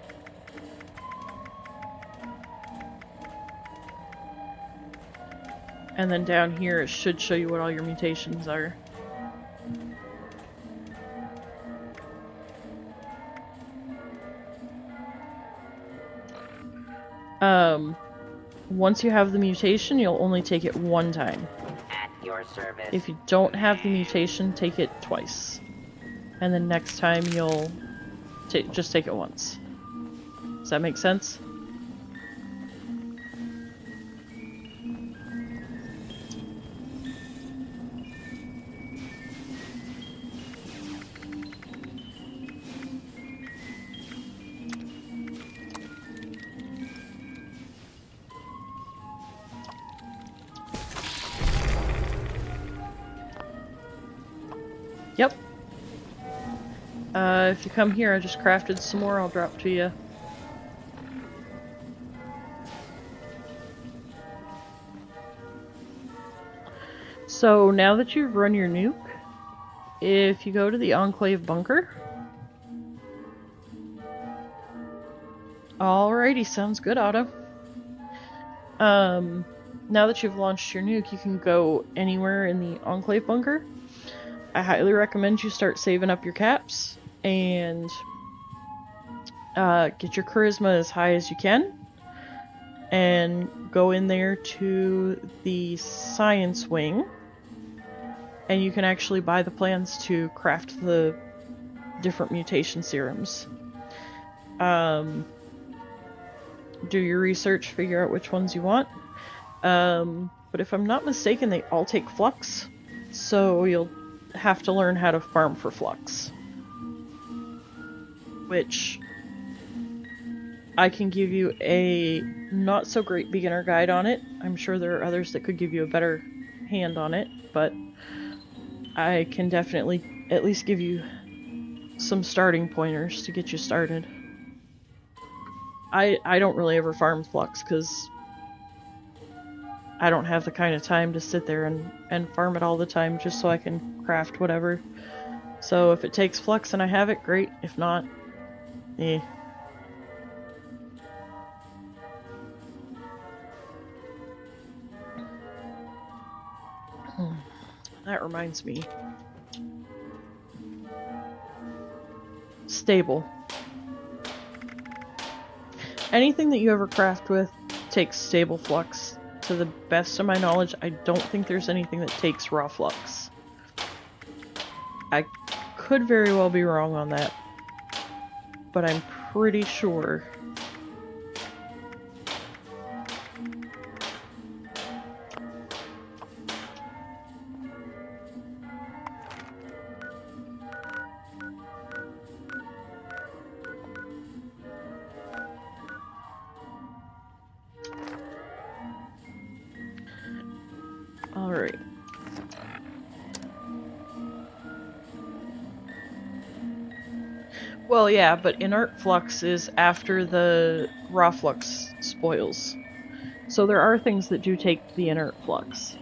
Speaker 1: And then down here it should show you what all your mutations are. Once you have the mutation, you'll only take it one time.
Speaker 4: At your service.
Speaker 1: If you don't have the mutation, take it twice. And then next time you'll just take it once. Does that make sense? Yep. If you come here, I just crafted some more, I'll drop to you. So now that you've run your nuke, if you go to the Enclave bunker... Alrighty, sounds good, Otto. Now that you've launched your nuke, you can go anywhere in the Enclave bunker. I highly recommend you start saving up your caps and get your charisma as high as you can and go in there to the science wing and you can actually buy the plans to craft the different mutation serums. Do your research, figure out which ones you want. But if I'm not mistaken, they all take flux, so you'll have to learn how to farm for flux. Which I can give you a not so great beginner guide on it. I'm sure there are others that could give you a better hand on it, but I can definitely at least give you some starting pointers to get you started. I don't really ever farm flux because I don't have the kind of time to sit there and farm it all the time just so I can craft whatever. So if it takes flux and I have it, great. If not, eh. That reminds me. Stable. Anything that you ever craft with takes stable flux. To the best of my knowledge, I don't think there's anything that takes raw flux. I could very well be wrong on that, but I'm pretty sure. Well, yeah, but inert flux is after the raw flux spoils. So there are things that do take the inert flux.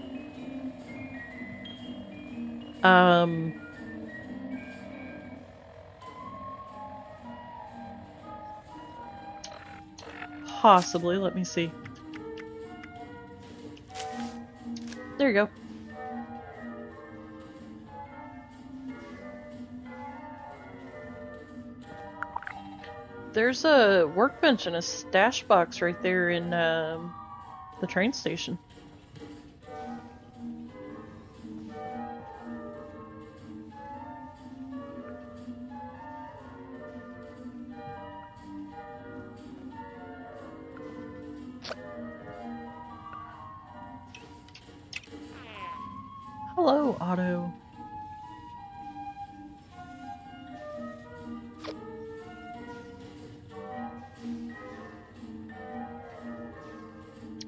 Speaker 1: Possibly. Let me see. There you go. There's a workbench and a stash box right there in the train station. Hello, Otto.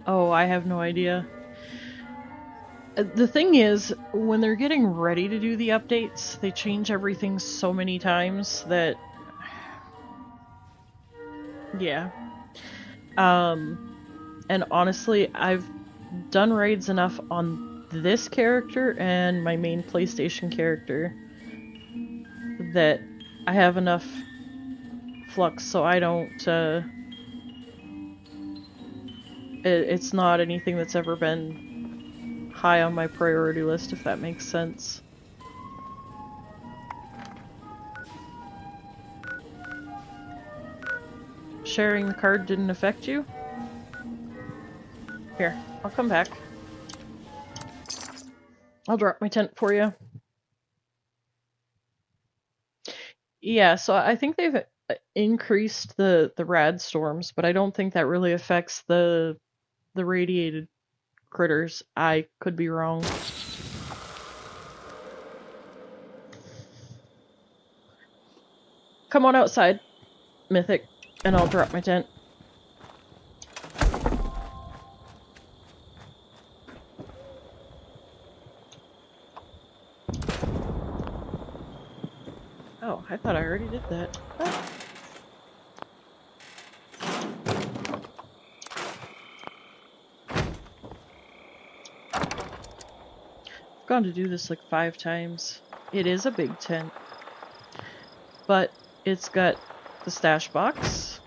Speaker 1: Oh, I have no idea. The thing is, when they're getting ready to do the updates, they change everything so many times that... Yeah. And honestly, I've done raids enough on this character and my main PlayStation character that I have enough flux so I don't, it's not anything that's ever been high on my priority list, if that makes sense. Sharing the card didn't affect you? Here, I'll come back. I'll drop my tent for you. Yeah, so I think they've increased the rad storms, but I don't think that really affects the radiated critters. I could be wrong. Come on outside, Mythic, and I'll drop my tent. Oh, I thought I already did that. Oh. I've gone to do this like 5 times. It is a big tent. But it's got the stash box.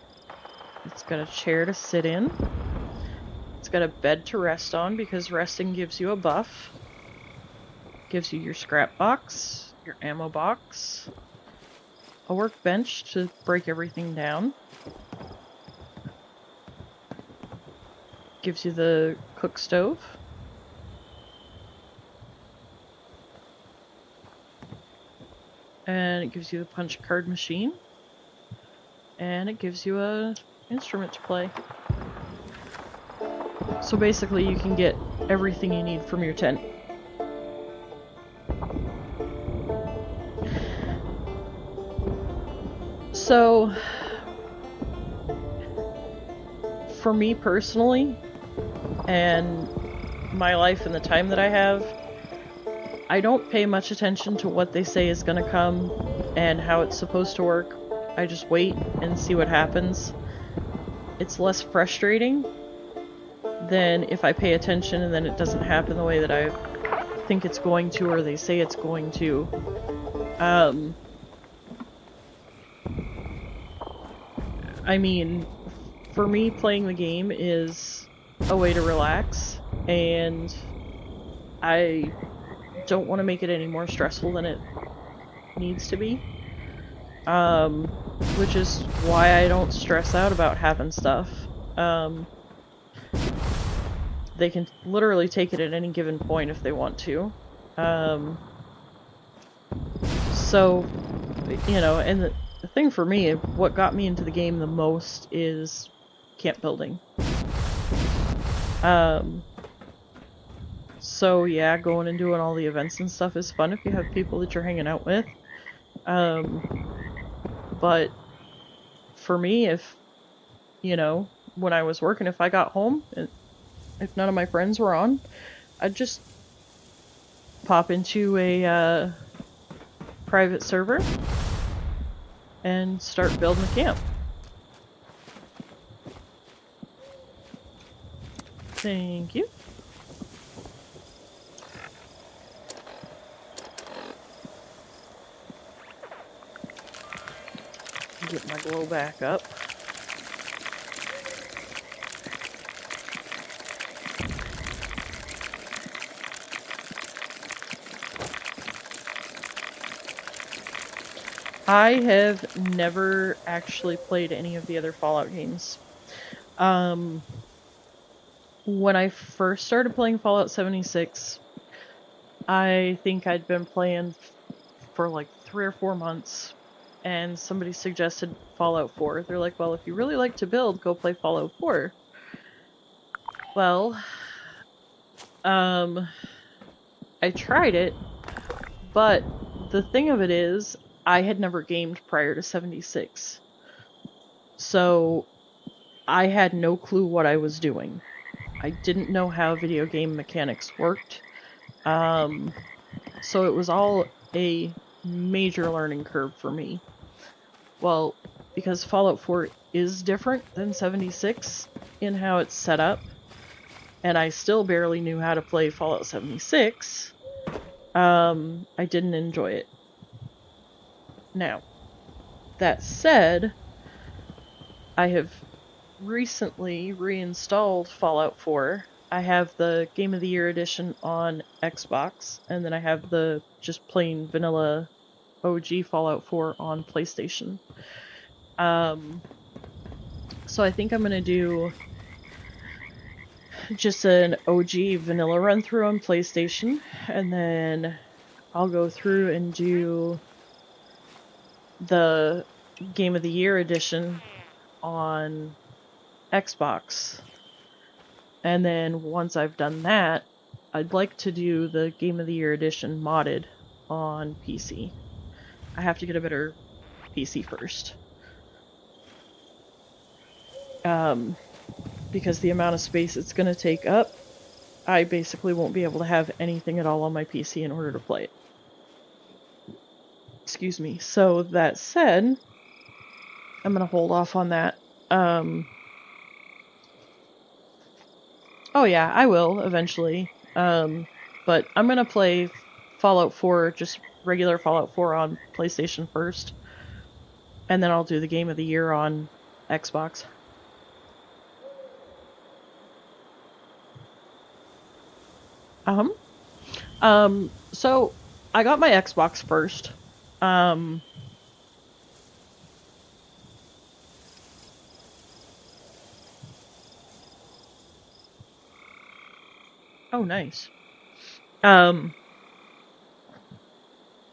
Speaker 1: It's got a chair to sit in. It's got a bed to rest on because resting gives you a buff. Gives you your scrap box, your ammo box, a workbench to break everything down. Gives you the cook stove. And it gives you the punch card machine. And it gives you a instrument to play. So basically you can get everything you need from your tent. So, for me personally, and my life and the time that I have, I don't pay much attention to what they say is gonna come and how it's supposed to work. I just wait and see what happens. It's less frustrating than if I pay attention and then it doesn't happen the way that I think it's going to or they say it's going to. I mean, for me, playing the game is a way to relax, and I don't want to make it any more stressful than it needs to be. Which is why I don't stress out about having stuff. They can literally take it at any given point if they want to. So, you know, and the thing for me, what got me into the game the most is camp building. So yeah, going and doing all the events and stuff is fun if you have people that you're hanging out with. But for me, if, you know, when I was working, if I got home, if none of my friends were on, I'd just pop into a private server and start building the camp. Thank you. Get my glow back up. I have never actually played any of the other Fallout games. When I first started playing Fallout 76, I think I'd been playing for like 3 or 4 months, and somebody suggested Fallout 4. They're like, well, if you really like to build, go play Fallout 4. Well, I tried it, but the thing of it is, I had never gamed prior to 76. So, I had no clue what I was doing. I didn't know how video game mechanics worked. So it was all a major learning curve for me. Well, because Fallout 4 is different than 76 in how it's set up, and I still barely knew how to play Fallout 76, I didn't enjoy it. Now, that said, I have recently reinstalled Fallout 4. I have the Game of the Year edition on Xbox, and then I have the just plain vanilla OG Fallout 4 on PlayStation. So I think I'm gonna do just an OG vanilla run through on PlayStation, and then I'll go through and do the Game of the Year edition on Xbox. And then once I've done that, I'd like to do the Game of the Year edition modded on PC. I have to get a better PC first. Because the amount of space it's going to take up, I basically won't be able to have anything at all on my PC in order to play it. Excuse me. So that said, I'm going to hold off on that. Oh yeah, I will eventually. But I'm going to play Fallout 4, just regular Fallout 4 on PlayStation first. And then I'll do the Game of the Year on Xbox. So I got my Xbox first. Oh, nice.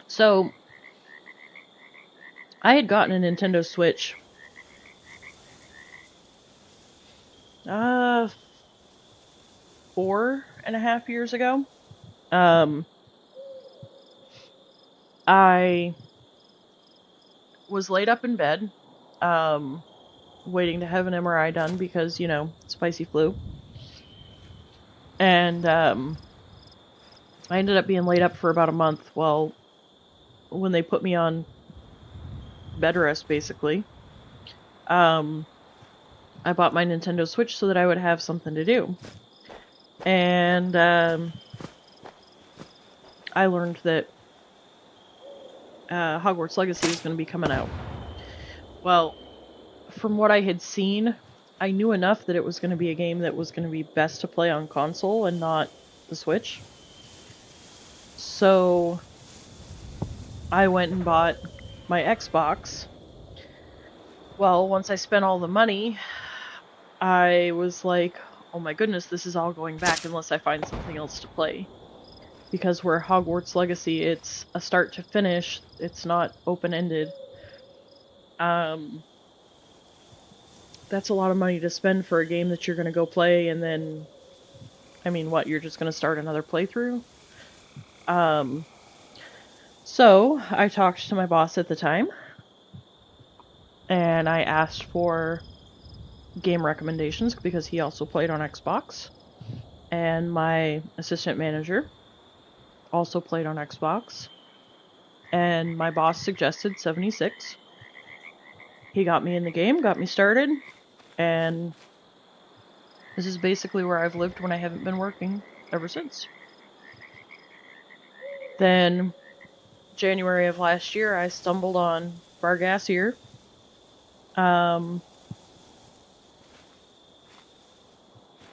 Speaker 1: So I had gotten a Nintendo Switch 4.5 years ago. I was laid up in bed, waiting to have an MRI done because, you know, spicy flu. And, I ended up being laid up for about a month. Well, when they put me on bed rest, basically, I bought my Nintendo Switch so that I would have something to do. And, I learned that Hogwarts Legacy is going to be coming out. Well, from what I had seen, I knew enough that it was going to be a game that was going to be best to play on console and not the Switch. So I went and bought my Xbox. Well, once I spent all the money, I was like, oh my goodness, this is all going back unless I find something else to play. Because where Hogwarts Legacy, it's a start to finish, it's not open-ended. That's a lot of money to spend for a game that you're going to go play and then, I mean, what, you're just going to start another playthrough? So I talked to my boss at the time, and I asked for game recommendations because he also played on Xbox, and my assistant manager also played on Xbox, and my boss suggested 76, he got me in the game, got me started, and this is basically where I've lived when I haven't been working ever since. Then, January of last year, I stumbled on Bargassier.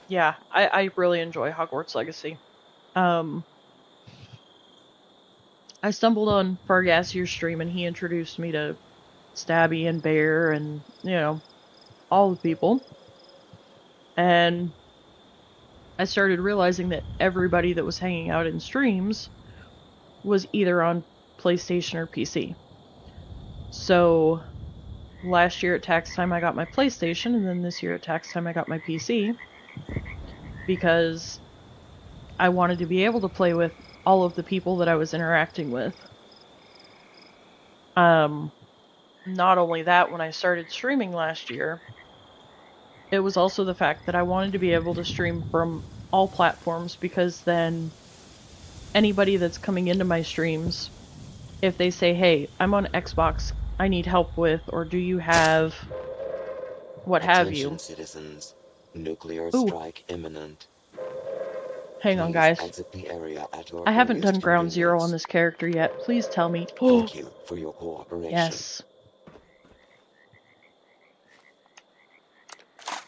Speaker 1: Yeah, I really enjoy Hogwarts Legacy. I stumbled on Bargassier's stream and he introduced me to Stabby and Bear and, you know, all the people. And I started realizing that everybody that was hanging out in streams was either on PlayStation or PC. So last year at tax time I got my PlayStation, and then this year at tax time I got my PC, because I wanted to be able to play with all of the people that I was interacting with. Not only that, when I started streaming last year, it was also the fact that I wanted to be able to stream from all platforms, because then anybody that's coming into my streams, if they say, hey, I'm on Xbox, I need help with, or do you have what have you?
Speaker 19: Citizens, nuclear
Speaker 1: Ooh.
Speaker 19: strike imminent.
Speaker 1: Hang on,
Speaker 19: Please
Speaker 1: guys.
Speaker 19: exit the area at your
Speaker 1: I haven't
Speaker 19: earliest
Speaker 1: done Ground Zero
Speaker 19: convenience.
Speaker 1: on this character yet. Please tell me.
Speaker 19: Thank you for your cooperation.
Speaker 1: Yes.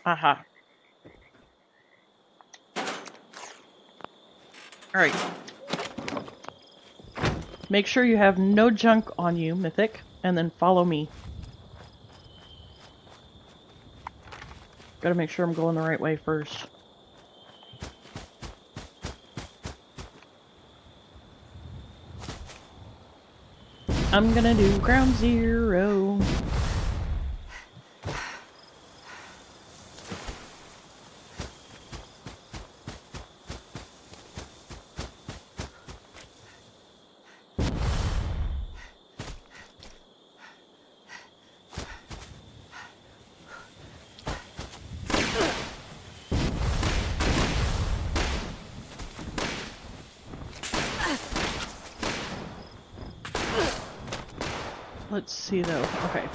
Speaker 1: Aha. Alright. Make sure you have no junk on you, Mythic, and then follow me. Gotta make sure I'm going the right way first. I'm gonna do Ground Zero. Let's see though. Okay.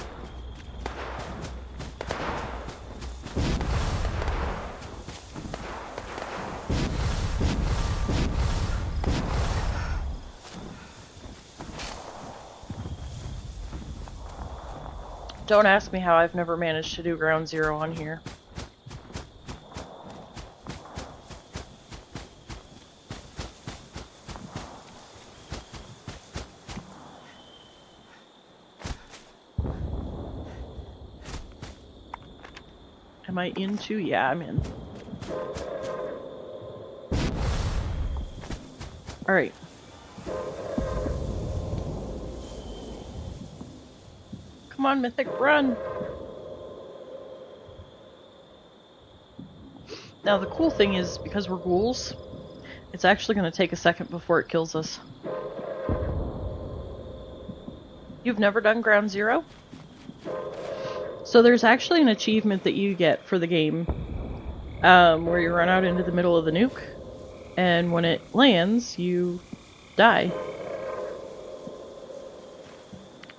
Speaker 1: Don't ask me how I've never managed to do Ground Zero on here. Am I in too? Yeah, I'm in. Alright. Come on, Mythic, run! Now the cool thing is, because we're ghouls, it's actually going to take a second before it kills us. You've never done Ground Zero? So there's actually an achievement that you get for the game, where you run out into the middle of the nuke, and when it lands, you die.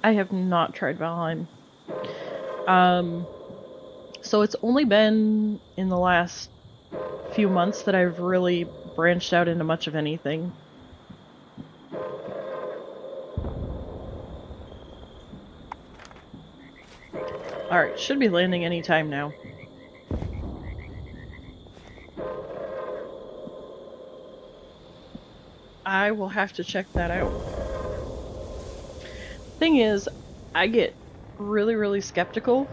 Speaker 1: I have not tried Valheim. So it's only been in the last few months that I've really branched out into much of anything. Alright, should be landing any time now. I will have to check that out. Thing is, I get really, really skeptical.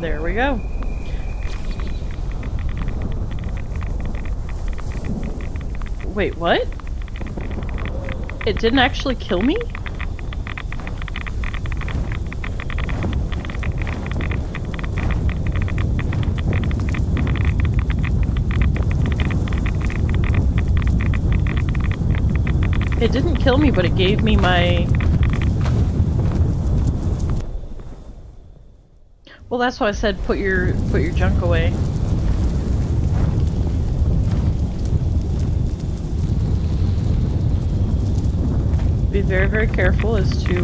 Speaker 1: There we go. Wait, what? It didn't actually kill me? It didn't kill me, but it gave me my... Well, that's why I said put your junk away. very, very careful as to,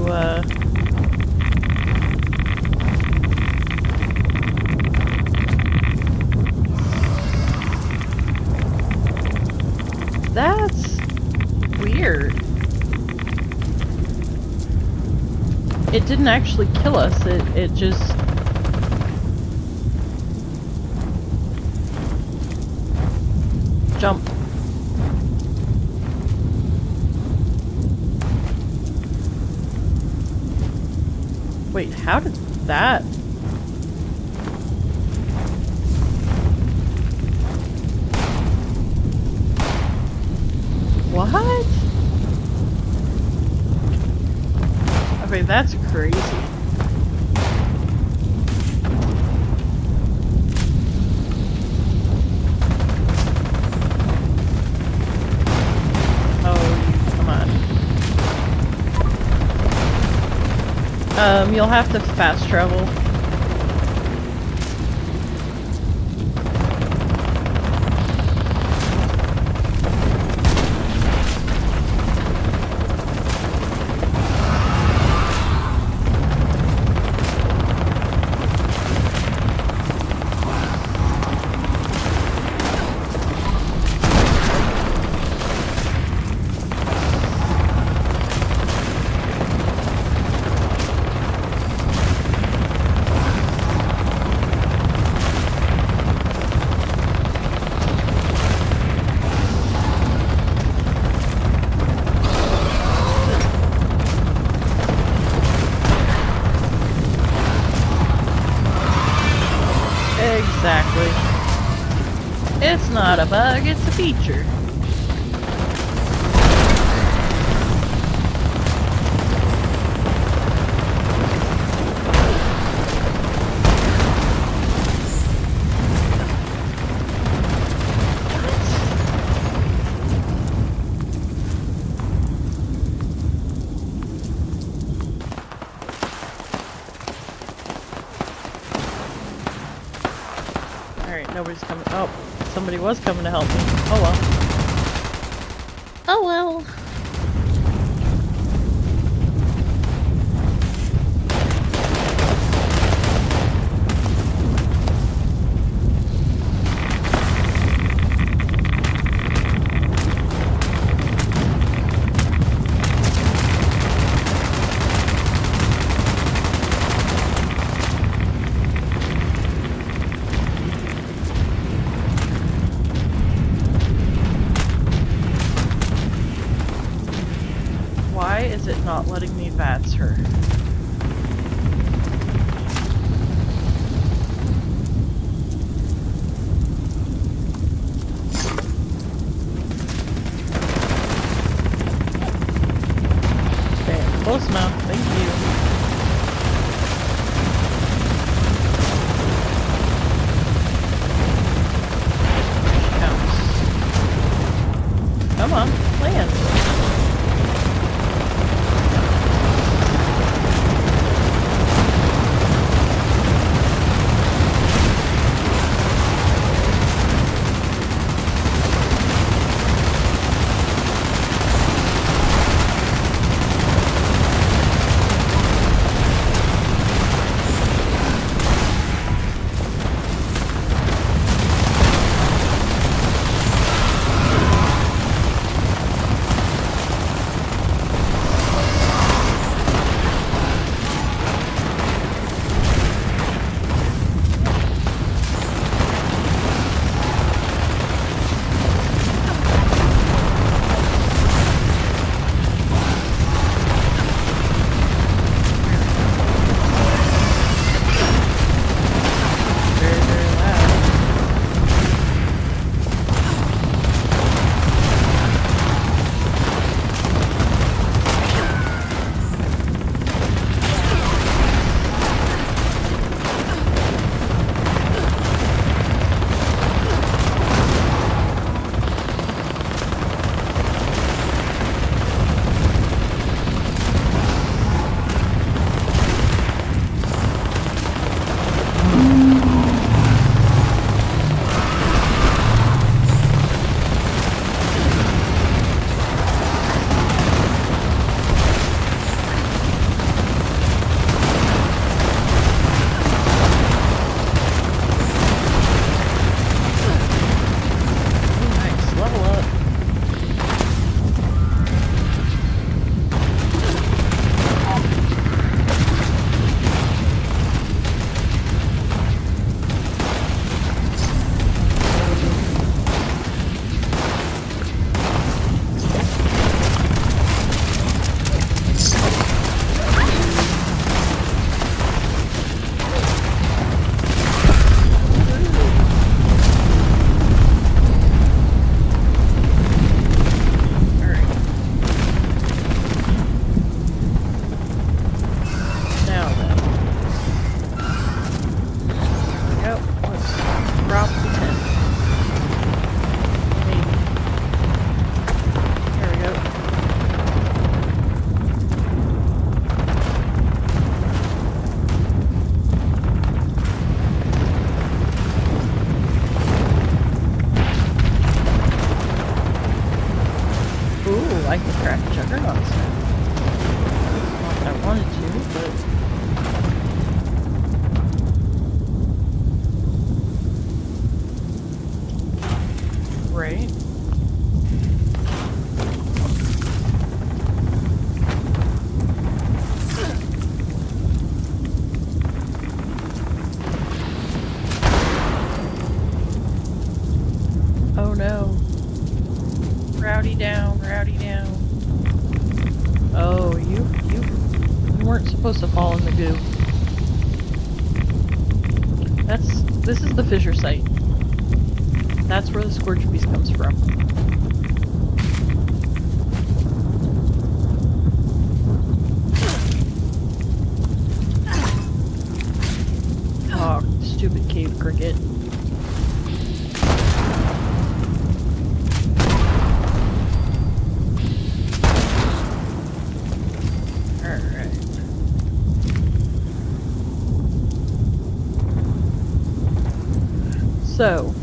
Speaker 1: That's weird. It didn't actually kill us, it just... jumped. Wait, how did that... What? Okay, that's crazy. Oh, come on. You'll have to fast travel. Exactly. It's not a bug, it's a feature. Nobody's coming. Oh, somebody was coming to help me. Oh well. Oh well. Why is it not letting me VATS her? Okay, close enough. Thank you. Come on, land. I can craft juggernauts now. Not that I wanted to, but... Right. Oh no. Rowdy down, rowdy down. Oh, you weren't supposed to fall in the goo. This is the fissure site. That's where the scorch beast comes from. Oh, stupid cave cricket. So,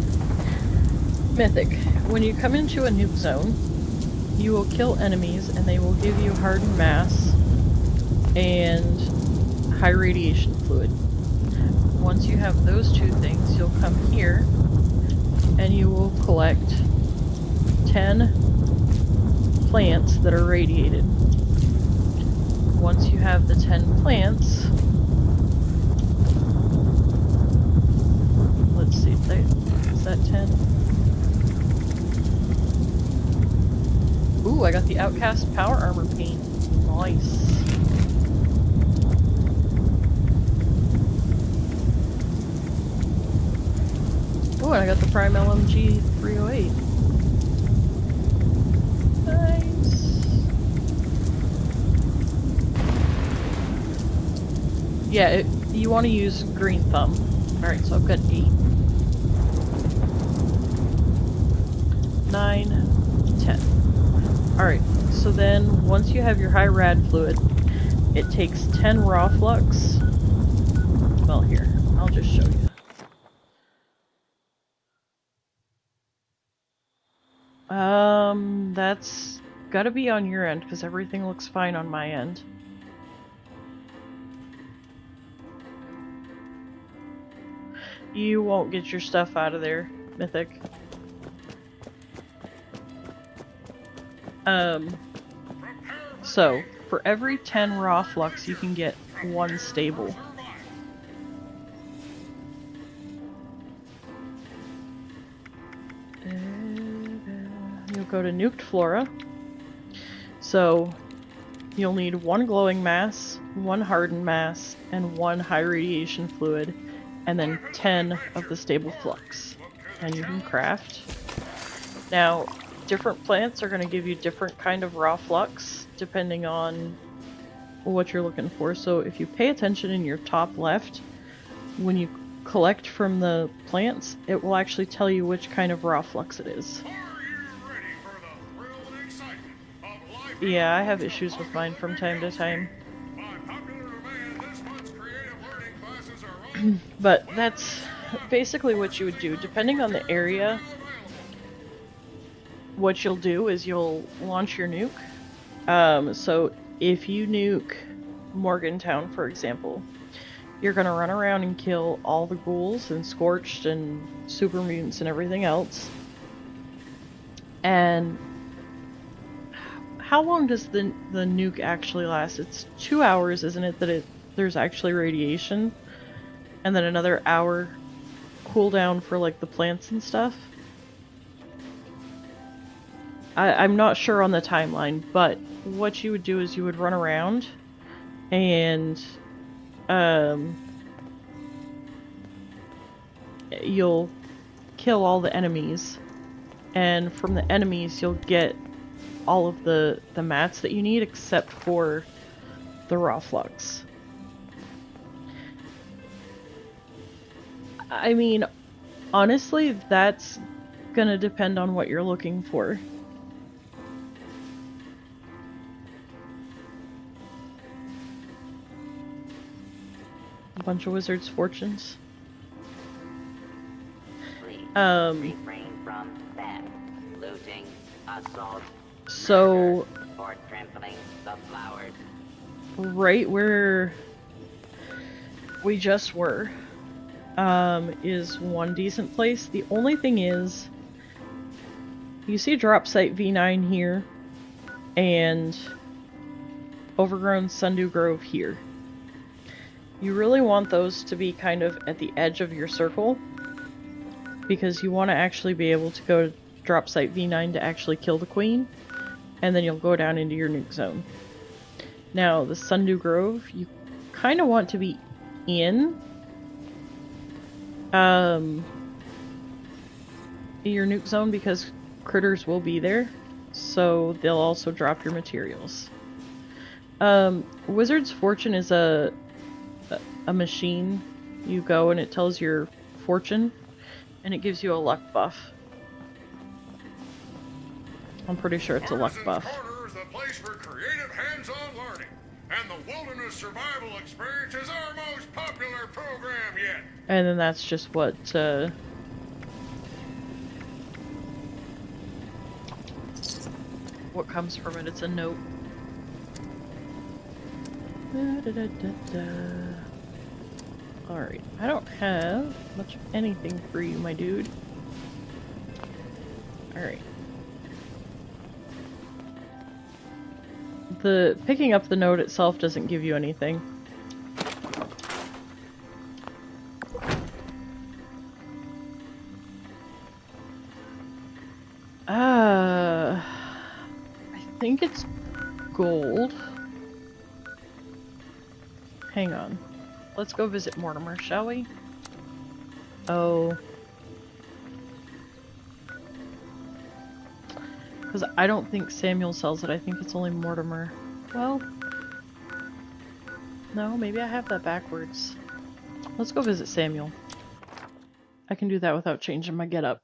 Speaker 1: Mythic, when you come into a nuke zone, you will kill enemies and they will give you hardened mass and high radiation fluid. Once you have those two things, you'll come here and you will collect 10 plants that are radiated. Once you have the 10 plants, let's see, is that 10? Ooh, I got the Outcast Power Armor paint. Nice. Ooh, and I got the Prime LMG 308. Nice. Yeah, you want to use green thumb. Alright, so I've got 8. 9, 10. Alright, so then once you have your high rad fluid, it takes 10 raw flux. Well, here, I'll just show you. That's gotta be on your end, because everything looks fine on my end. You won't get your stuff out of there, Mythic. So, for every 10 raw flux, you can get 1 stable. You'll go to Nuked Flora. So, you'll need 1 glowing mass, 1 hardened mass, and 1 high radiation fluid, and then 10 of the stable flux. And you can craft. Now, different plants are going to give you different kind of raw flux, depending on what you're looking for. So if you pay attention in your top left, when you collect from the plants, it will actually tell you which kind of raw flux it is. Yeah, I have issues with mine from time to time. But that's basically what you would do. Depending on the area, what you'll do is you'll launch your nuke. So if you nuke Morgantown, for example, you're gonna run around and kill all the ghouls and Scorched and super mutants and everything else. And how long does the nuke actually last? It's 2 hours, isn't it, that there's actually radiation? And then another hour cooldown for like the plants and stuff? I'm not sure on the timeline, but what you would do is you would run around and you'll kill all the enemies, and from the enemies you'll get all of the mats that you need except for the raw flux. I mean, honestly, that's gonna depend on what you're looking for. A bunch of wizards' fortunes.
Speaker 4: Refrain from theft, looting, assault,
Speaker 1: So,
Speaker 4: For trampling the flowers.
Speaker 1: right where we just were, is one decent place. The only thing is, you see drop site V9 here, and overgrown Sundew Grove here. You really want those to be kind of at the edge of your circle, because you want to actually be able to go to drop site V9 to actually kill the queen, and then you'll go down into your nuke zone. Now, the Sundew Grove, you kind of want to be in your nuke zone, because critters will be there, so they'll also drop your materials. Wizard's Fortune is a machine. You go and it tells your fortune, and it gives you a luck buff. I'm pretty sure it's a luck buff.
Speaker 9: Corner is the place for creative hands-on learning, and the Wilderness Survival Experience is our most popular program yet.
Speaker 1: And then that's just what comes from it. It's a note. Alright, I don't have much of anything for you, my dude. Alright. The picking up the note itself doesn't give you anything. I think it's gold. Hang on. Let's go visit Mortimer, shall we? Oh. Because I don't think Samuel sells it, I think it's only Mortimer. Well, no, maybe I have that backwards. Let's go visit Samuel. I can do that without changing my getup.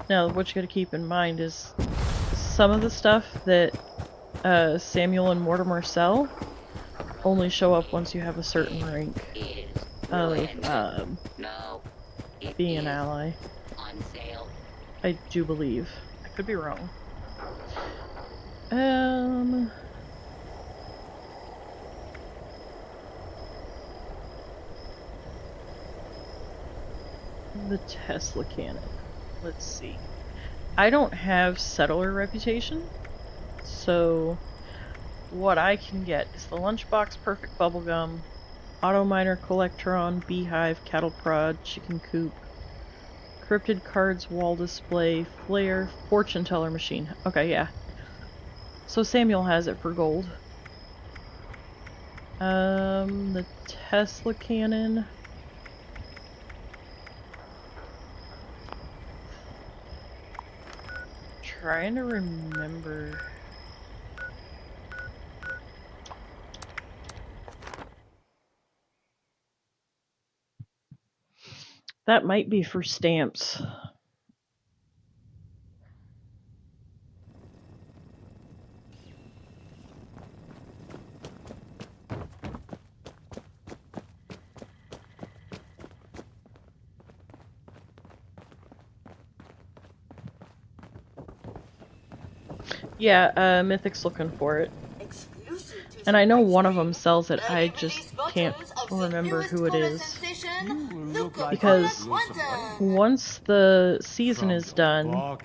Speaker 1: Now, what you gotta keep in mind is some of the stuff that Samuel and Mortimer sell only show up once you have a certain rank of being an ally. I do believe. I could be wrong. The Tesla cannon. Let's see. I don't have settler reputation, so what I can get is the Lunchbox Perfect Bubblegum, Auto Miner Collectron, Beehive, Cattle Prod, Chicken Coop, Cryptid Cards, Wall Display, Flare, Fortune Teller Machine. Okay, yeah. So Samuel has it for gold. The Tesla cannon. Trying to remember. That might be for stamps. Yeah, Mythic's looking for it. And I know one of them sells it, I just can't remember who it is. Because once the season is done,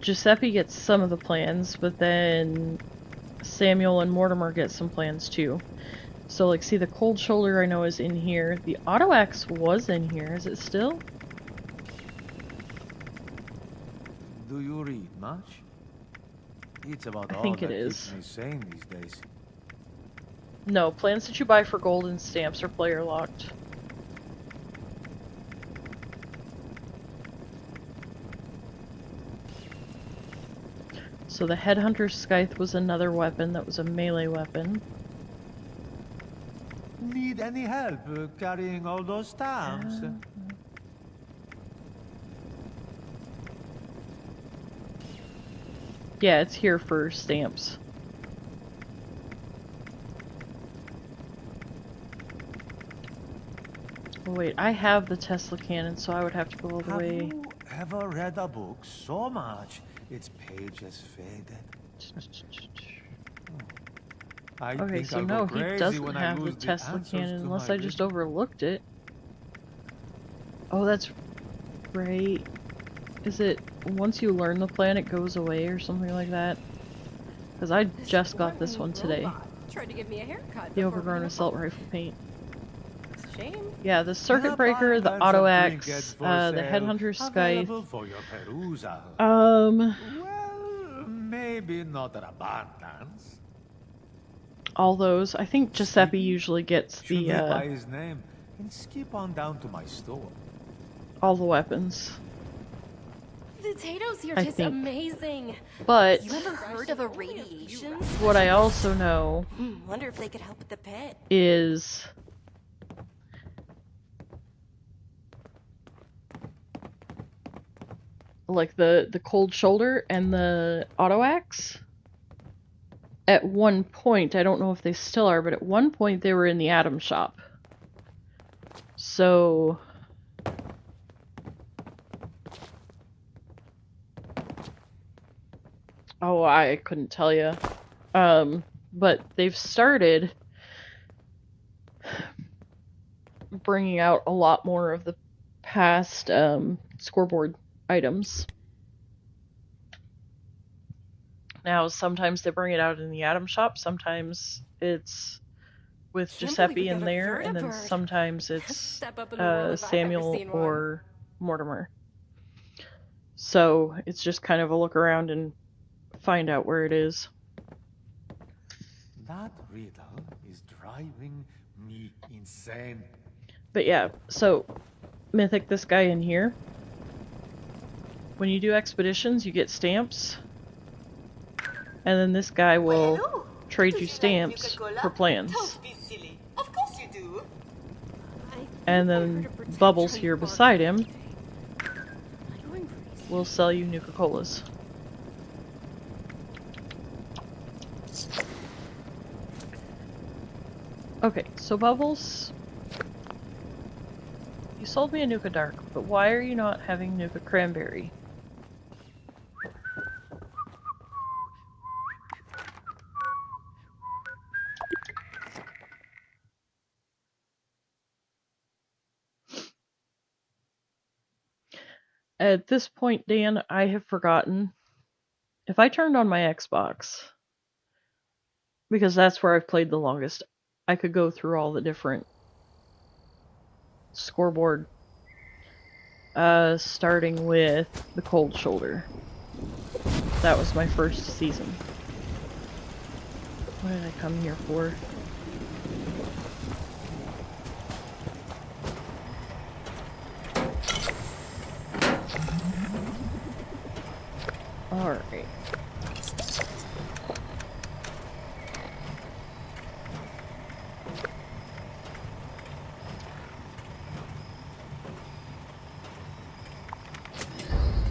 Speaker 1: Giuseppe gets some of the plans, but then Samuel and Mortimer get some plans too. So, like, see, the Cold Shoulder I know is in here. The Auto Axe was in here. Is it still?
Speaker 11: Do you read much? It's about
Speaker 1: I think
Speaker 11: all
Speaker 1: it
Speaker 11: that
Speaker 1: is.
Speaker 11: keeps me sane these days.
Speaker 1: No, plans that you buy for gold and stamps are player locked. So the Headhunter's Scythe was another weapon that was a melee weapon.
Speaker 11: Need any help carrying all those stamps?
Speaker 1: Yeah, it's here for stamps. Oh, wait, I have the Tesla cannon, so I would have to go all the way.
Speaker 11: Have you ever read a book so much its pages faded?
Speaker 1: Okay, so no, he doesn't have the Tesla cannon unless I just overlooked it. Oh, that's right. Is it once you learn the plan it goes away or something like that? Because I just got this one today.
Speaker 10: Tried to give me a haircut.
Speaker 1: The overgrown assault rifle paint.
Speaker 10: Shame.
Speaker 1: Yeah, the circuit breaker, the auto axe, the headhunter's scythe.
Speaker 11: Well, maybe not an abundance.
Speaker 1: All those. I think Giuseppe usually gets
Speaker 11: Should we
Speaker 1: the
Speaker 11: buy his name and skip on down to my store?
Speaker 1: all the weapons.
Speaker 15: The potatoes here
Speaker 1: I
Speaker 15: taste
Speaker 1: think.
Speaker 15: amazing.
Speaker 1: But
Speaker 15: You ever heard of a radiation?
Speaker 1: what I also know
Speaker 15: Wonder if they could help with the pet.
Speaker 1: is like the cold shoulder and the auto axe. At one point, I don't know if they still are, but at one point they were in the Atom shop. So oh, I couldn't tell you. But they've started bringing out a lot more of the past scoreboard items. Now, sometimes they bring it out in the Atom shop, sometimes it's with Giuseppe in there, and then sometimes it's Samuel or Mortimer. So it's just kind of a look around and find out where it is.
Speaker 11: That riddle is driving me insane.
Speaker 1: But yeah, so Mythic, this guy in here, when you do expeditions, you get stamps. And then this guy will trade you stamps for plans.
Speaker 8: Don't be silly. Of course you do.
Speaker 1: And then Bubbles here beside him will sell you Nuka-Colas. Okay, so Bubbles, you sold me a Nuka Dark, but why are you not having Nuka Cranberry? At this point, Dan, I have forgotten. If I turned on my Xbox, because that's where I've played the longest, I could go through all the different scoreboard, starting with the Cold Shoulder. That was my first season. What did I come here for? Alright.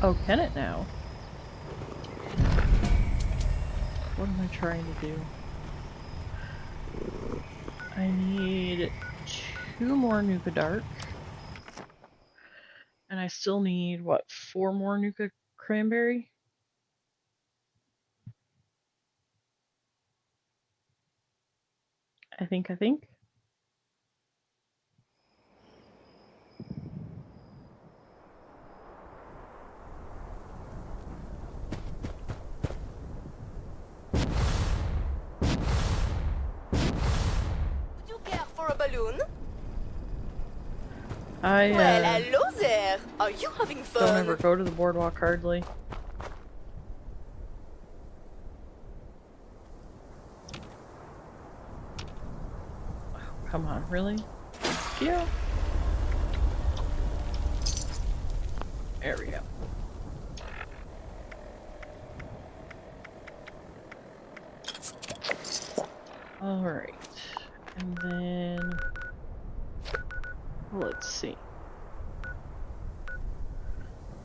Speaker 1: Oh, can it now? What am I trying to do? I need 2 more Nuka Dark. And I still need, what, 4 more Nuka Cranberry? I think.
Speaker 8: Would you care for a balloon?
Speaker 1: I
Speaker 8: Well, hello there. Are you having fun?
Speaker 1: don't ever go to the boardwalk hardly. Oh, come on, really? Yeah. There we go. Alright. And then let's see.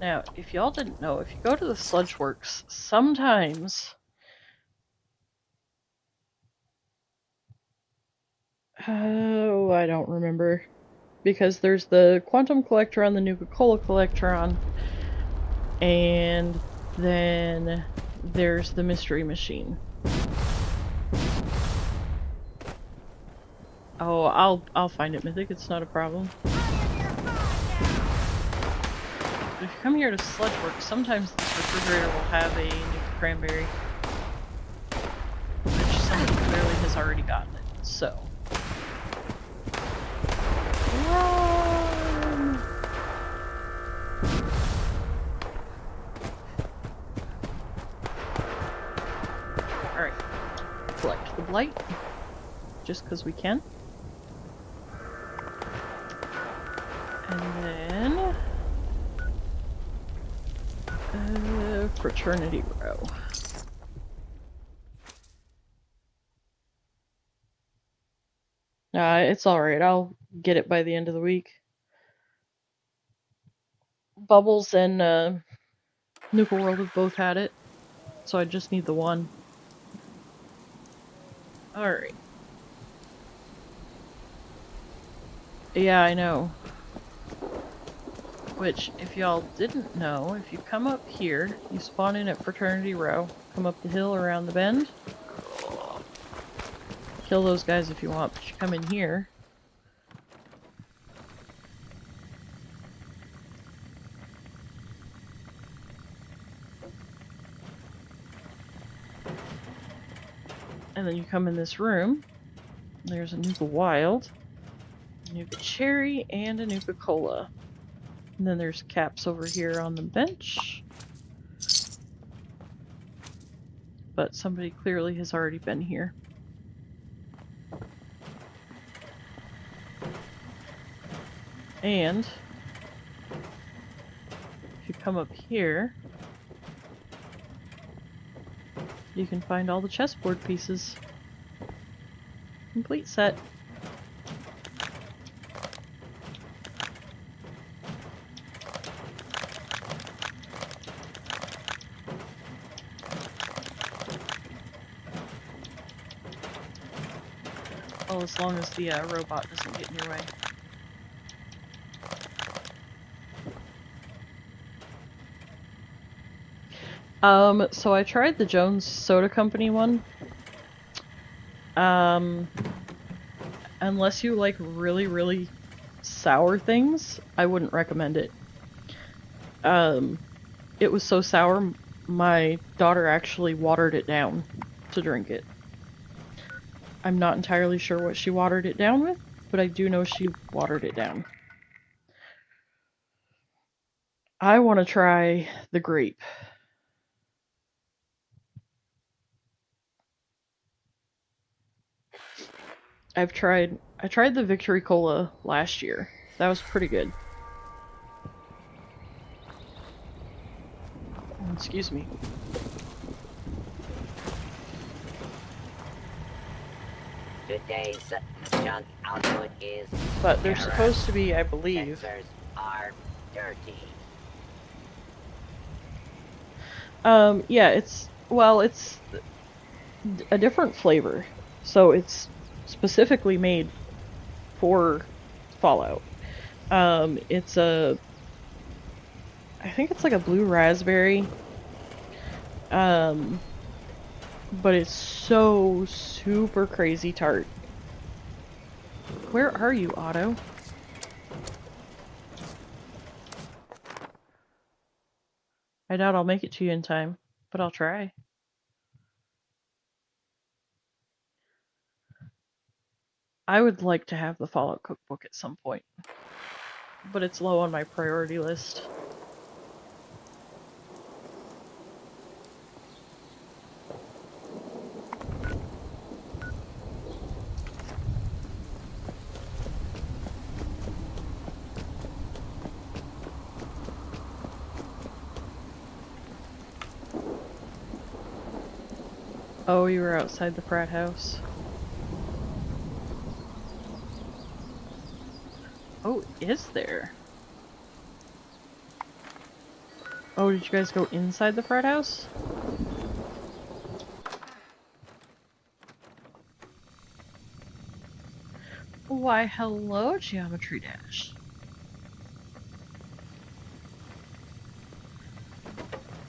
Speaker 1: Now, if y'all didn't know, if you go to the Sludge Works, sometimes... Oh, I don't remember. Because there's the Quantum Collectron, the Nuka-Cola Collectron, and then there's the Mystery Machine. Oh, I'll find it, Mythic. It's not a problem. But if you come here to Sludge Works, sometimes this refrigerator will have a Nuka Cranberry, which somebody clearly has already gotten it. So. Run! Alright. Collect the blight. Just because we can. And then... Fraternity Row. It's alright. I'll get it by the end of the week. Bubbles and Nuka World have both had it, so I just need the one. Alright. Yeah, I know. Which, if y'all didn't know, if you come up here, you spawn in at Fraternity Row, come up the hill around the bend. Kill those guys if you want, but you come in here. And then you come in this room. There's a Nuka Wild, a Nuka Cherry, and a Nuka Cola. And then there's caps over here on the bench. But somebody clearly has already been here. And if you come up here, you can find all the chessboard pieces. Complete set. Well, as long as the robot doesn't get in your way. So I tried the Jones Soda Company one. Unless you like really, really sour things, I wouldn't recommend it. It was so sour, my daughter actually watered it down to drink it. I'm not entirely sure what she watered it down with, but I do know she watered it down. I want to try the grape. I tried the Victory Cola last year. That was pretty good. Excuse me.
Speaker 4: Today's junk output is...
Speaker 1: But they're supposed to be, I believe...
Speaker 4: Sensors are dirty.
Speaker 1: Yeah, it's a different flavor. So it's specifically made for Fallout. It's I think it's like a blue raspberry. But it's so super crazy tart. Where are you, Otto? I doubt I'll make it to you in time, but I'll try. I would like to have the Fallout cookbook at some point, but it's low on my priority list. Oh, you were outside the frat house. Oh, is there? Oh, did you guys go inside the frat house? Why, hello, Geometry Dash.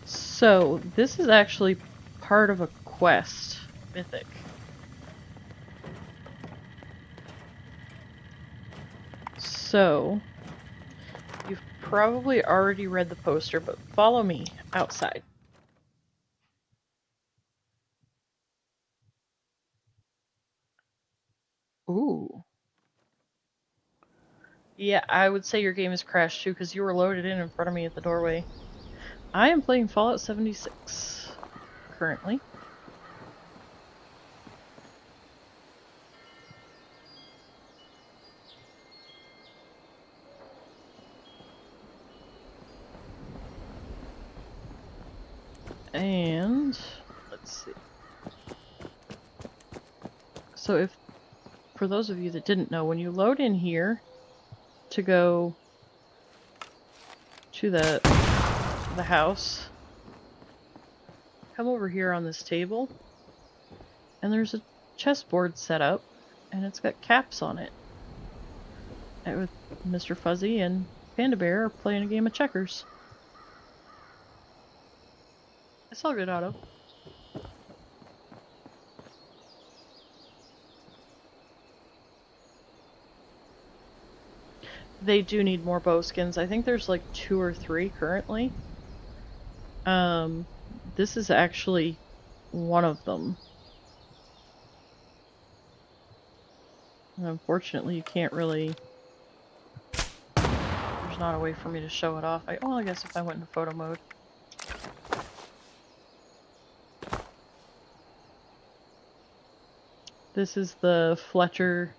Speaker 1: So, this is actually part of a quest, Mythic. So, you've probably already read the poster, but follow me outside. Ooh. Yeah, I would say your game has crashed too, because you were loaded in front of me at the doorway. I am playing Fallout 76 currently. And let's see. So if, for those of you that didn't know, when you load in here to go to the house, come over here on this table, and there's a chessboard set up, and it's got caps on it. And with Mr. Fuzzy and Panda Bear are playing a game of checkers. It's all good, Otto. They do need more bow skins. I think there's like 2 or 3 currently. This is actually one of them. And unfortunately, you can't really... There's not a way for me to show it off. Well, I guess if I went into photo mode. This is the Fletcher...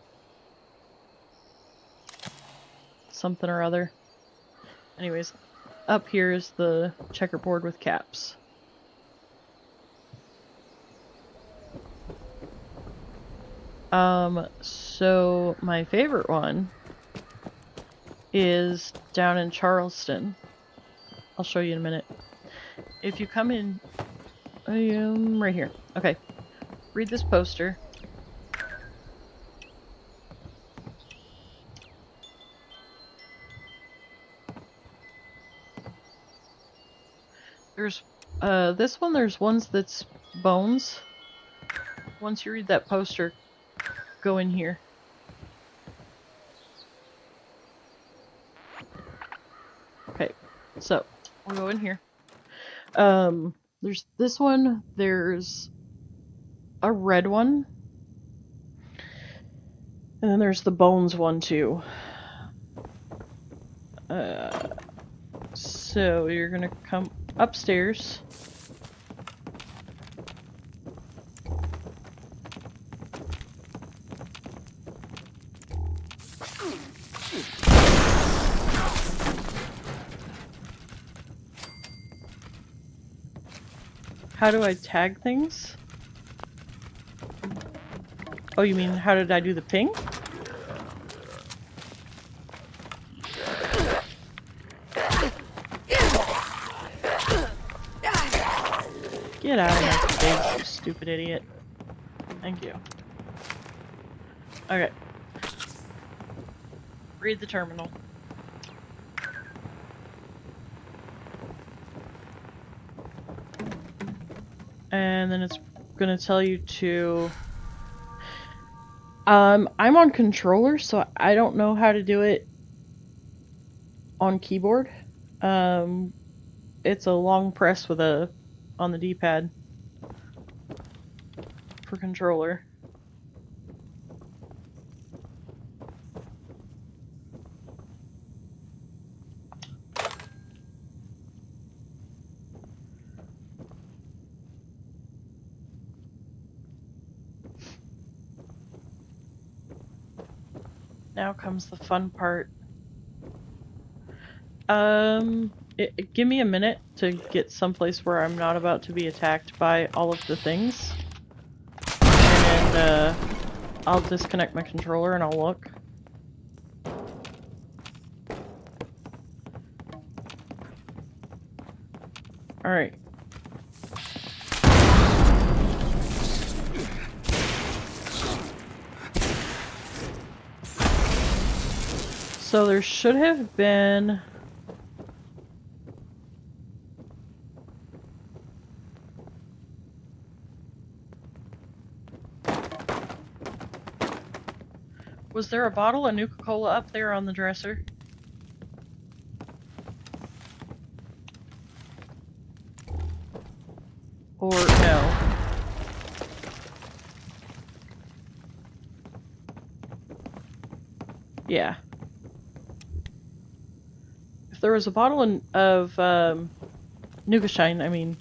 Speaker 1: something or other. Anyways, up here is the checkerboard with caps. So my favorite one is down in Charleston. I'll show you in a minute. If you come in, right here. Okay. Read this poster. There's, this one, there's ones that's bones. Once you read that poster, go in here. Okay, so, we'll go in here. There's this one, there's a red one, and then there's the bones one too. So you're gonna come upstairs. How do I tag things? Oh, you mean how did I do the ping? Get out of my face, you stupid idiot. Thank you. Okay. Read the terminal. And then it's gonna tell you to... I'm on controller, so I don't know how to do it on keyboard. It's a long press with a... on the D-pad for controller. Now comes the fun part. Give me a minute to get someplace where I'm not about to be attacked by all of the things. And I'll disconnect my controller and I'll look. Alright. So there should have been... Was there a bottle of Nuka-Cola up there on the dresser? Or no? Yeah. If there was a bottle of Nuka Shine, I mean,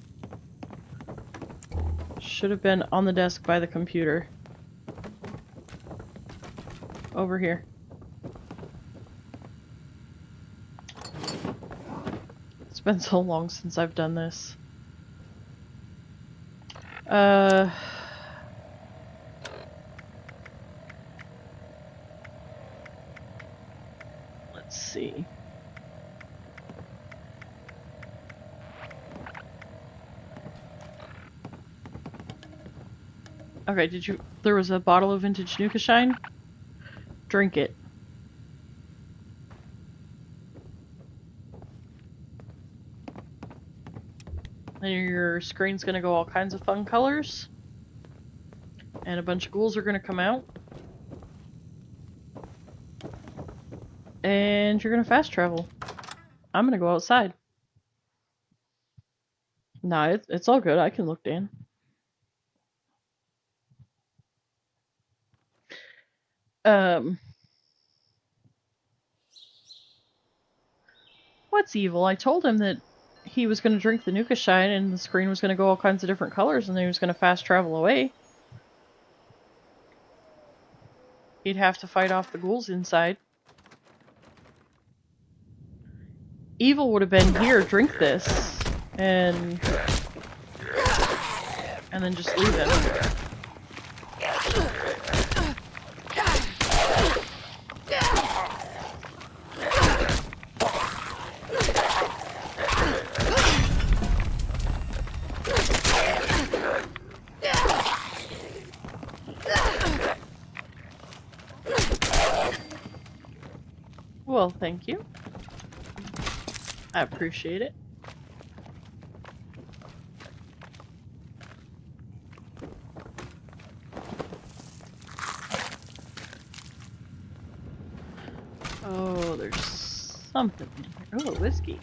Speaker 1: should have been on the desk by the computer. Over here. It's been so long since I've done this. Let's see. Okay, there was a bottle of vintage Nuka Shine? Drink it. Then your screen's gonna go all kinds of fun colors. And a bunch of ghouls are gonna come out. And you're gonna fast travel. I'm gonna go outside. Nah, it's all good. I can look, Dan. What's evil? I told him that he was going to drink the Nuka Shine and the screen was going to go all kinds of different colors and then he was going to fast travel away. He'd have to fight off the ghouls inside. Evil would have been here, drink this, and then just leave him. Well, thank you. I appreciate it. Oh, there's something in here. Oh, whiskey.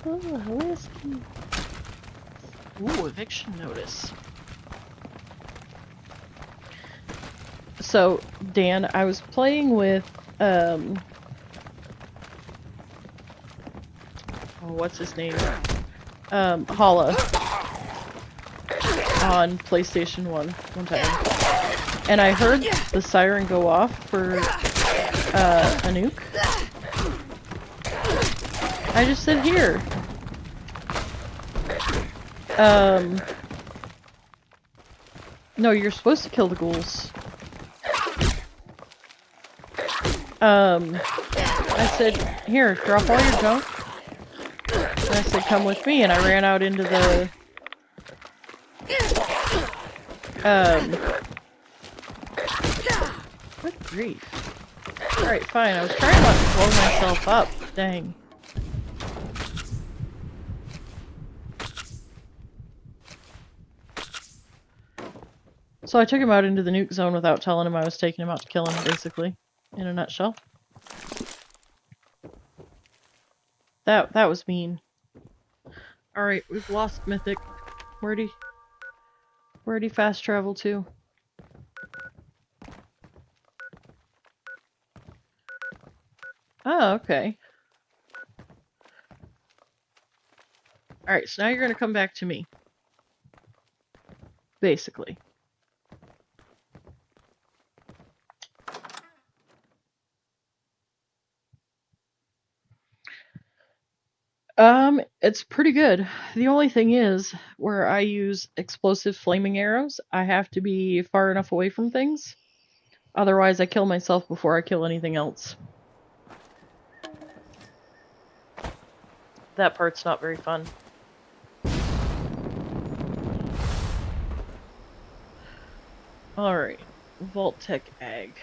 Speaker 1: Oh, whiskey. Ooh, eviction notice. So, Dan, I was playing with, what's his name? Hala. On PlayStation 1 time. And I heard the siren go off for, a nuke. I just said here. No, you're supposed to kill the ghouls. I said, here, drop all your junk. And I said, come with me, and I ran out into the... Good grief. Alright, fine, I was trying not to blow myself up. Dang. So I took him out into the nuke zone without telling him I was taking him out to kill him, basically. In a nutshell. That was mean. Alright, we've lost Mythic. Where'd he fast travel to? Oh, okay. Alright, so now you're gonna come back to me. Basically. It's pretty good. The only thing is, where I use explosive flaming arrows, I have to be far enough away from things. Otherwise, I kill myself before I kill anything else. That part's not very fun. Alright. Vault Tech Ag.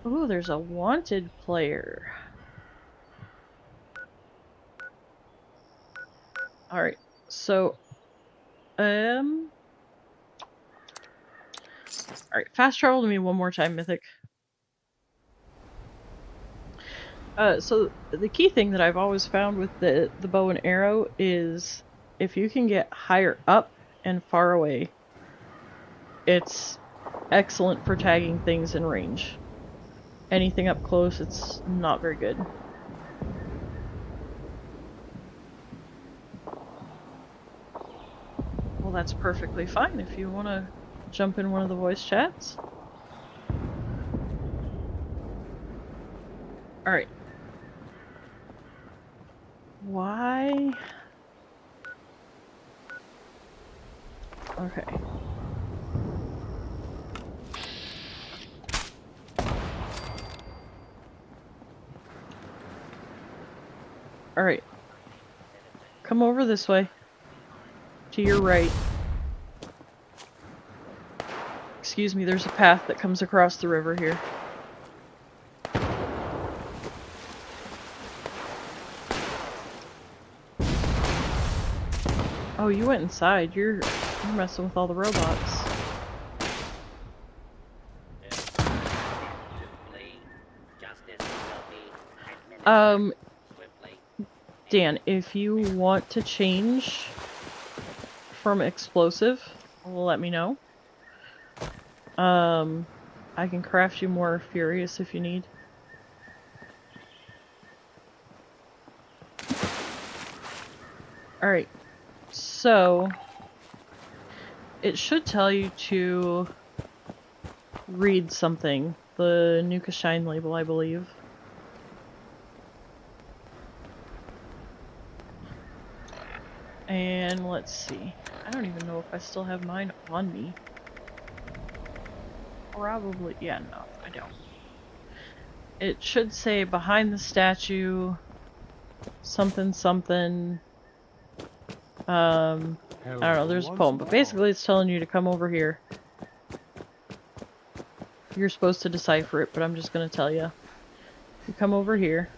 Speaker 1: Ooh, there's a wanted player. Alright, so, alright, fast travel to me one more time, Mythic. So the key thing that I've always found with the bow and arrow is if you can get higher up and far away, it's excellent for tagging things in range. Anything up close, it's not very good. Well, that's perfectly fine if you want to jump in one of the voice chats. Alright. Why? Okay. Alright. Come over this way. To your right. Excuse me, there's a path that comes across the river here. Oh, you went inside. You're messing with all the robots. Dan, if you want to change from explosive, let me know. I can craft you more furious if you need. Alright, so it should tell you to read something. The Nuka Shine label, I believe. And let's see. I don't even know if I still have mine on me. Probably, yeah, no, I don't. It should say behind the statue, something, something. I don't know, there's a poem, but basically it's telling you to come over here. You're supposed to decipher it, but I'm just gonna tell you. You come over here.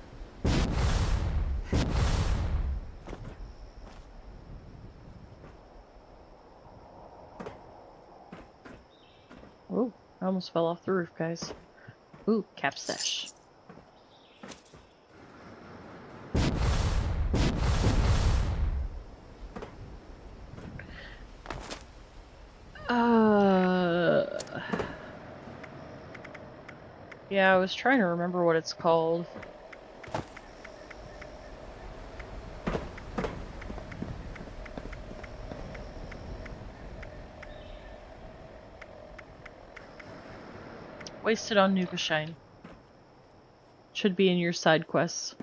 Speaker 1: Oh, I almost fell off the roof, guys. Ooh, cap stash. Yeah, I was trying to remember what it's called. Wasted on Nuka Shine. Should be in your side quests.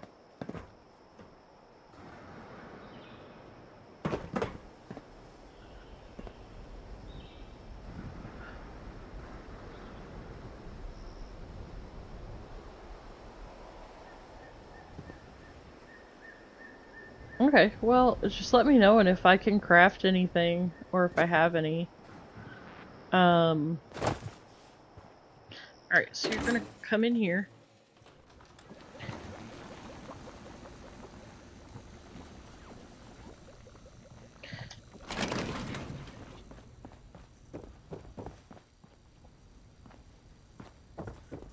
Speaker 1: Okay, well, just let me know, and if I can craft anything, or if I have any. Alright, so you're gonna come in here.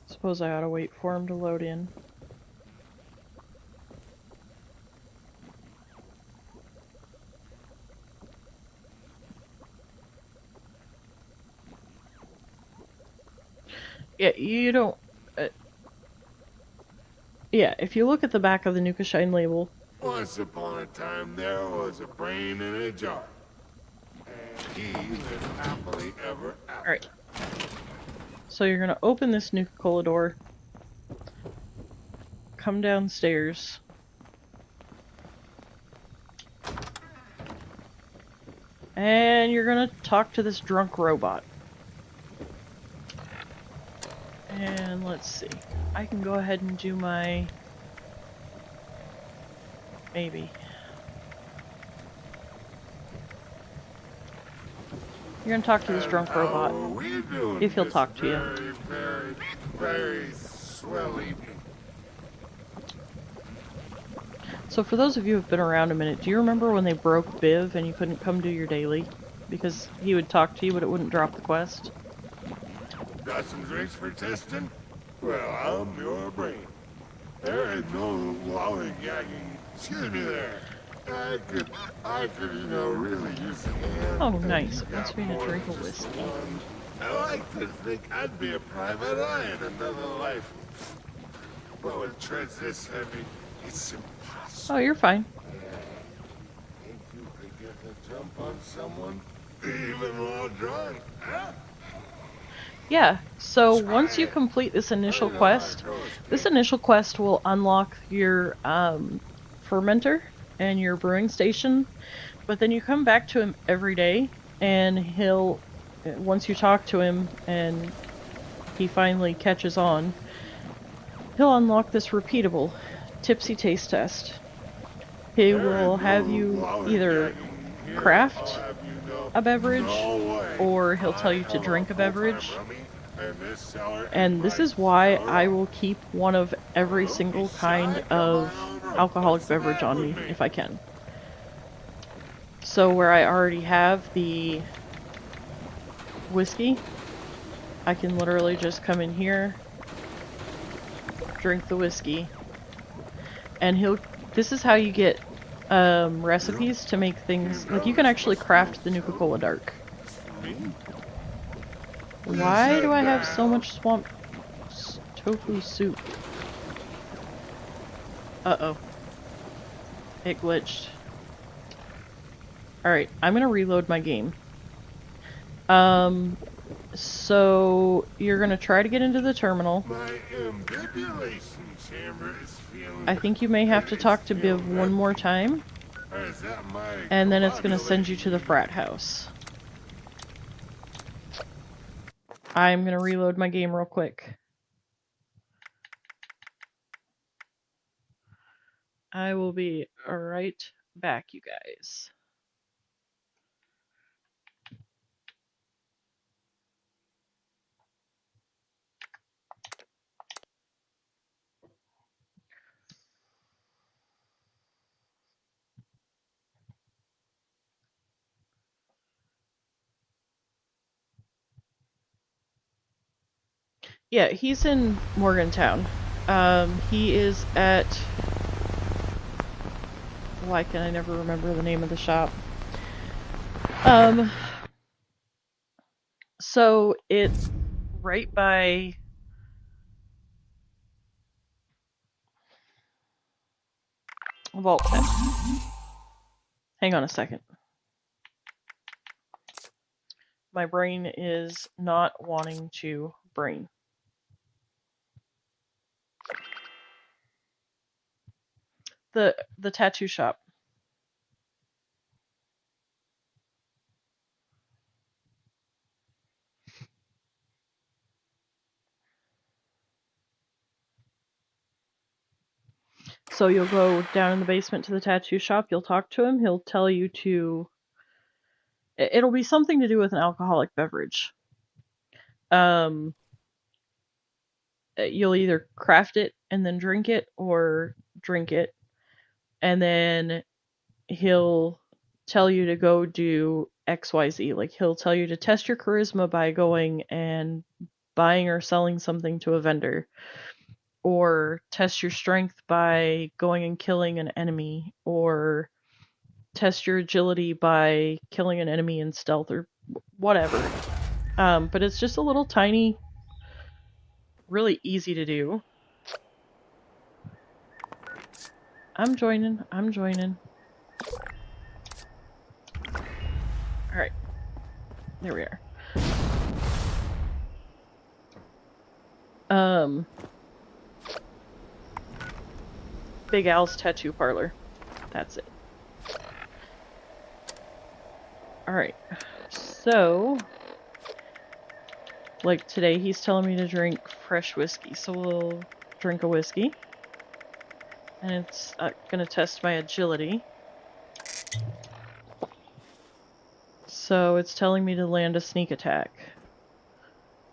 Speaker 1: Suppose I ought to wait for him to load in. Yeah, you don't... yeah, if you look at the back of the Nuka Shine label...
Speaker 20: Once upon a time there was a brain in a jar. And he lived happily ever after.
Speaker 1: Alright. So you're gonna open this Nuka-Cola door. Come downstairs. And you're gonna talk to this drunk robot. And let's see. I can go ahead and do my... maybe. You're gonna talk to this drunk robot.
Speaker 20: How are we doing,
Speaker 1: If he'll
Speaker 20: Miss
Speaker 1: talk to you.
Speaker 20: Very, very, very swell evening.
Speaker 1: So for those of you who've been around a minute, do you remember when they broke Biv and you couldn't come do your daily? Because he would talk to you, but it wouldn't drop the quest?
Speaker 20: Got some drinks for testing? Well, I'm your brain. There is no lollygagging. Excuse me there. I could, you know, really use a hand.
Speaker 1: Oh, nice. It wants me to drink a whiskey.
Speaker 20: I like to think I'd be a private eye in another life. But with treads this heavy, it's impossible.
Speaker 1: Oh, you're fine.
Speaker 20: Think you could get the jump on someone, even while drunk, huh?
Speaker 1: Yeah, so once you complete this initial quest will unlock your fermenter and your brewing station, but then you come back to him every day, and once you talk to him and he finally catches on, he'll unlock this repeatable tipsy taste test. He will have you either craft a beverage, or he'll tell you to drink a beverage. And this is why I will keep one of every single kind of alcoholic beverage on me, if I can. So where I already have the whiskey, I can literally just come in here, drink the whiskey, and this is how you get recipes to make things, like you can actually craft the Nuka-Cola Dark. Why do I have so much swamp tofu soup? Uh-oh. It glitched. Alright, I'm gonna reload my game. So you're gonna try to get into the terminal. I think you may have to talk to Biv one more time. And then it's gonna send you to the frat house. I'm gonna reload my game real quick. I will be right back, you guys. Yeah, he's in Morgantown. He is at... Why can I never remember the name of the shop? So it's right by... Vault Tech. Hang on a second. My brain is not wanting to brain. The tattoo shop. So you'll go down in the basement to the tattoo shop, you'll talk to him, he'll tell you to... It'll be something to do with an alcoholic beverage. You'll either craft it and then drink it, or drink it, and then he'll tell you to go do XYZ. Like, he'll tell you to test your charisma by going and buying or selling something to a vendor, or test your strength by going and killing an enemy, or test your agility by killing an enemy in stealth, or whatever. But it's just a little tiny, really easy to do. I'm joining. Alright. There we are. Big Al's Tattoo Parlor. That's it. Alright. So... like today, he's telling me to drink fresh whiskey, so we'll drink a whiskey. And it's gonna test my agility. So So it's telling me to land a sneak attack.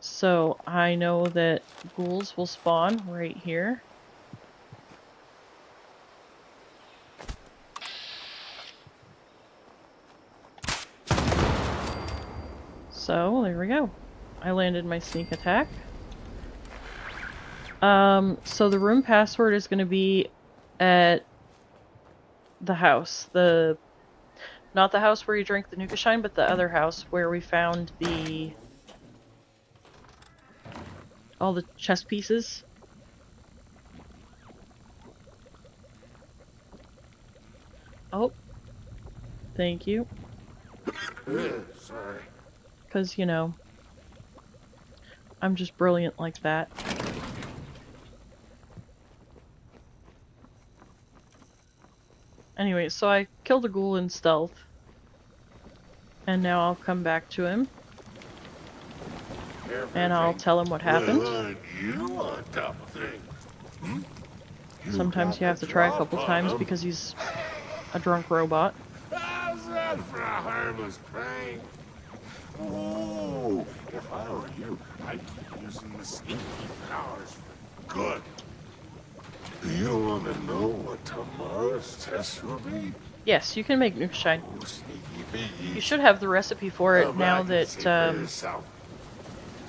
Speaker 1: So I know that ghouls will spawn right here. So there we go. I landed my sneak attack. So the room password is going to be at the house. Not the house where you drank the Nuka Shine, but the other house where we found all the chess pieces. Oh. Thank you.
Speaker 20: Sorry.
Speaker 1: Because, you know, I'm just brilliant like that. Anyway, so I killed a ghoul in stealth. And now I'll come back to him. And I'll tell him what happened.
Speaker 20: You on top of things. Hmm?
Speaker 1: Sometimes you have to try a couple times because he's a drunk robot.
Speaker 20: How's that for a harmless prank? Oh, if I were you, I'd keep using the sneaky powers for good. Do you want to know what tomorrow's test will be?
Speaker 1: Yes, you can make Nuka Shine.
Speaker 20: Oh, sneaky piggy.
Speaker 1: You should have the recipe for it now that,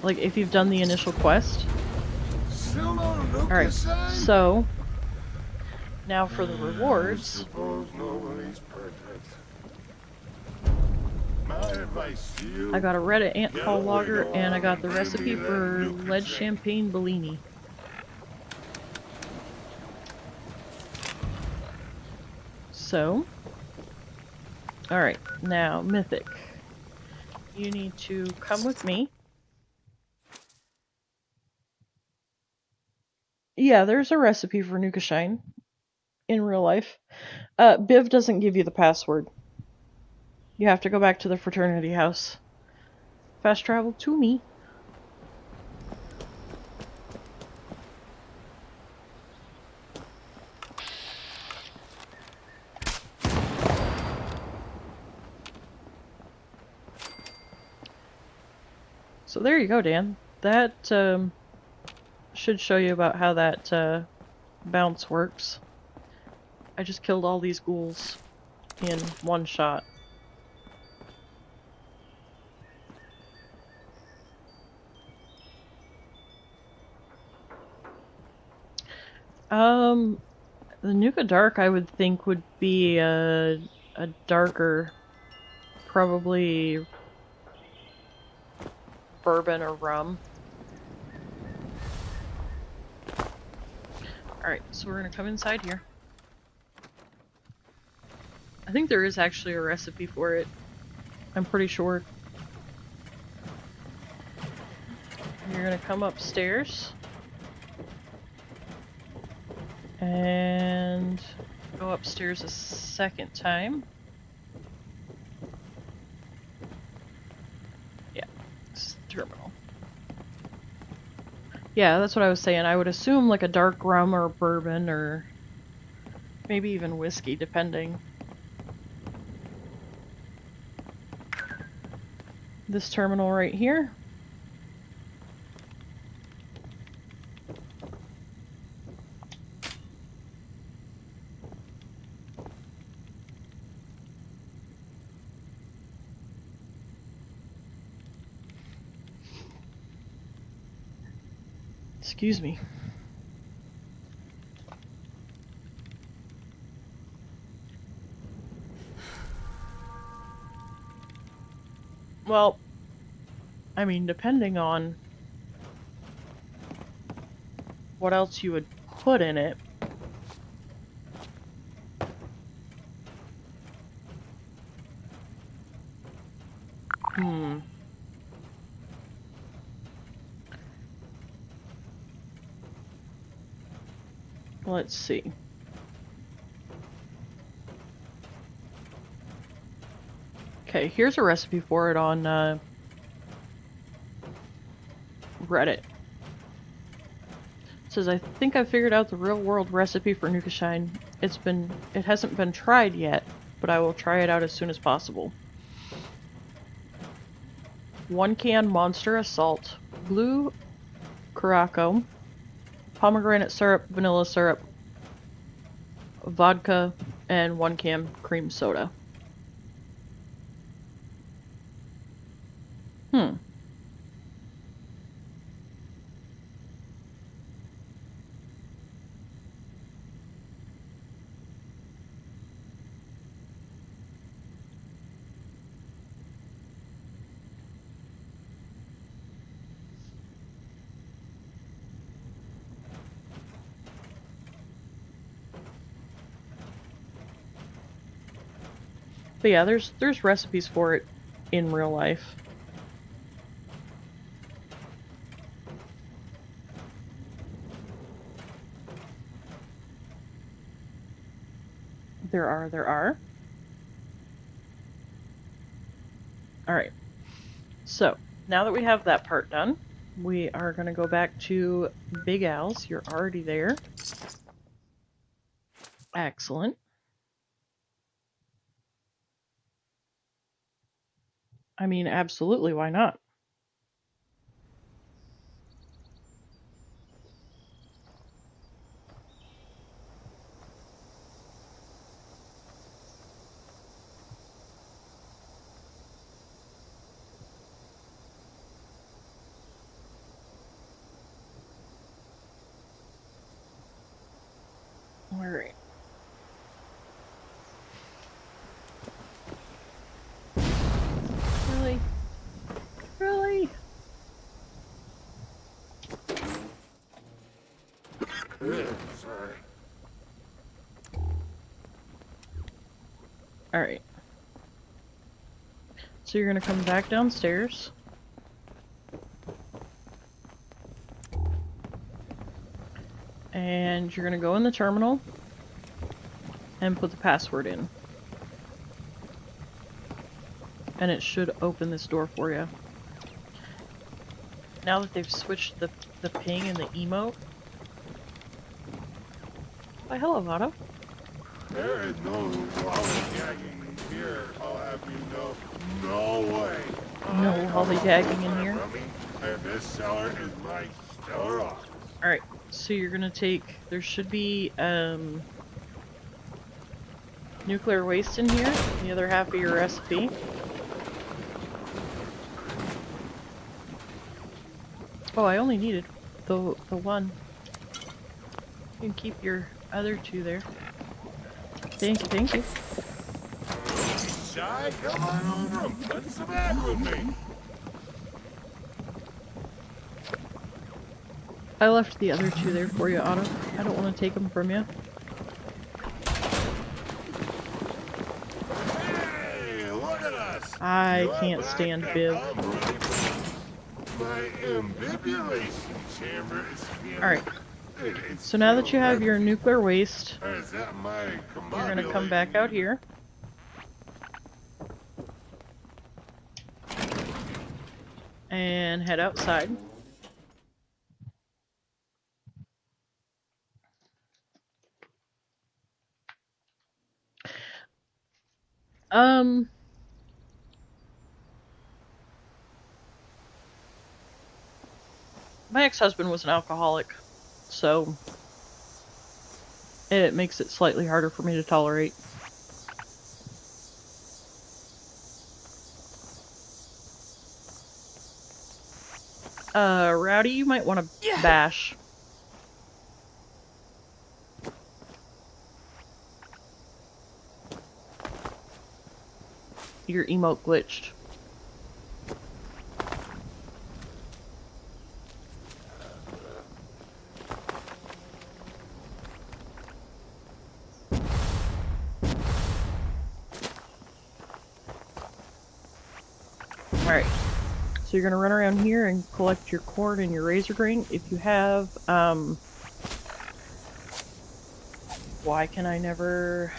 Speaker 1: like, if you've done the initial quest. Alright, so, now for the rewards. I got a Reddit ant-fall logger, and I got the recipe for lead champagne Bellini. So, alright, now, Mythic. You need to come with me. Yeah, there's a recipe for Nuka Shine in real life. Biv doesn't give you the password. You have to go back to the fraternity house. Fast travel to me. So there you go, Dan. That should show you about how that bounce works. I just killed all these ghouls in one shot. The Nuka Dark I would think would be a darker, probably bourbon or rum. Alright, so we're gonna come inside here. I think there is actually a recipe for it. I'm pretty sure. You're gonna come upstairs. And go upstairs a second time. Yeah, this is the terminal. Yeah, that's what I was saying. I would assume like a dark rum or bourbon or maybe even whiskey, depending. This terminal right here. Excuse me. Well, I mean, depending on what else you would put in it. Let's see. Okay, here's a recipe for it on Reddit. It says, I think I figured out the real world recipe for Nuka Shine. It hasn't been tried yet, but I will try it out as soon as possible. 1 can Monster Assault, blue Curaçao, pomegranate syrup, vanilla syrup, vodka, and 1 can cream soda. But yeah, there's recipes for it in real life. There are. Alright. So, now that we have that part done, we are going to go back to Big Al's. You're already there. Excellent. I mean, absolutely, why not? Alright. Really? Really?
Speaker 20: Sorry.
Speaker 1: Alright. So you're gonna come back downstairs. And you're gonna go in the terminal and put the password in. And it should open this door for you. Now that they've switched the ping and the emote. Why, hello, Otto.
Speaker 20: There is no lollygagging here, I'll have you know. No way.
Speaker 1: No lollygagging in here.
Speaker 20: And this cellar is my stellar office.
Speaker 1: Alright, so you're gonna take, there should be nuclear waste in here, the other half of your recipe. Oh, I only needed the one. You can keep your other 2 there. Thank you, thank you.
Speaker 20: Shy, come on over and put some egg with me.
Speaker 1: I left the other 2 there for you, Otto. I don't want to take them from you.
Speaker 20: Hey, look at us.
Speaker 1: I can't stand Bib.
Speaker 20: My ambibulation chamber is here.
Speaker 1: Alright. So now that you have your nuclear waste,
Speaker 20: Is that my
Speaker 1: you're gonna come back out here. And head outside. My ex-husband was an alcoholic, so it makes it slightly harder for me to tolerate. Rowdy, you might want to bash. Your emote glitched. Alright, so you're gonna run around here and collect your cord and your razor grain. If you have, why can I never...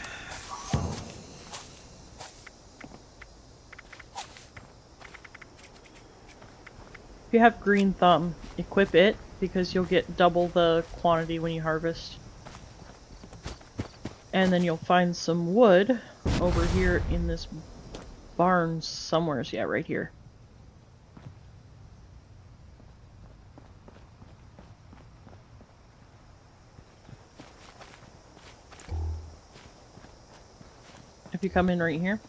Speaker 1: If you have green thumb, equip it, because you'll get double the quantity when you harvest. And then you'll find some wood over here in this barn somewhere. Yeah, right here. If you come in right here.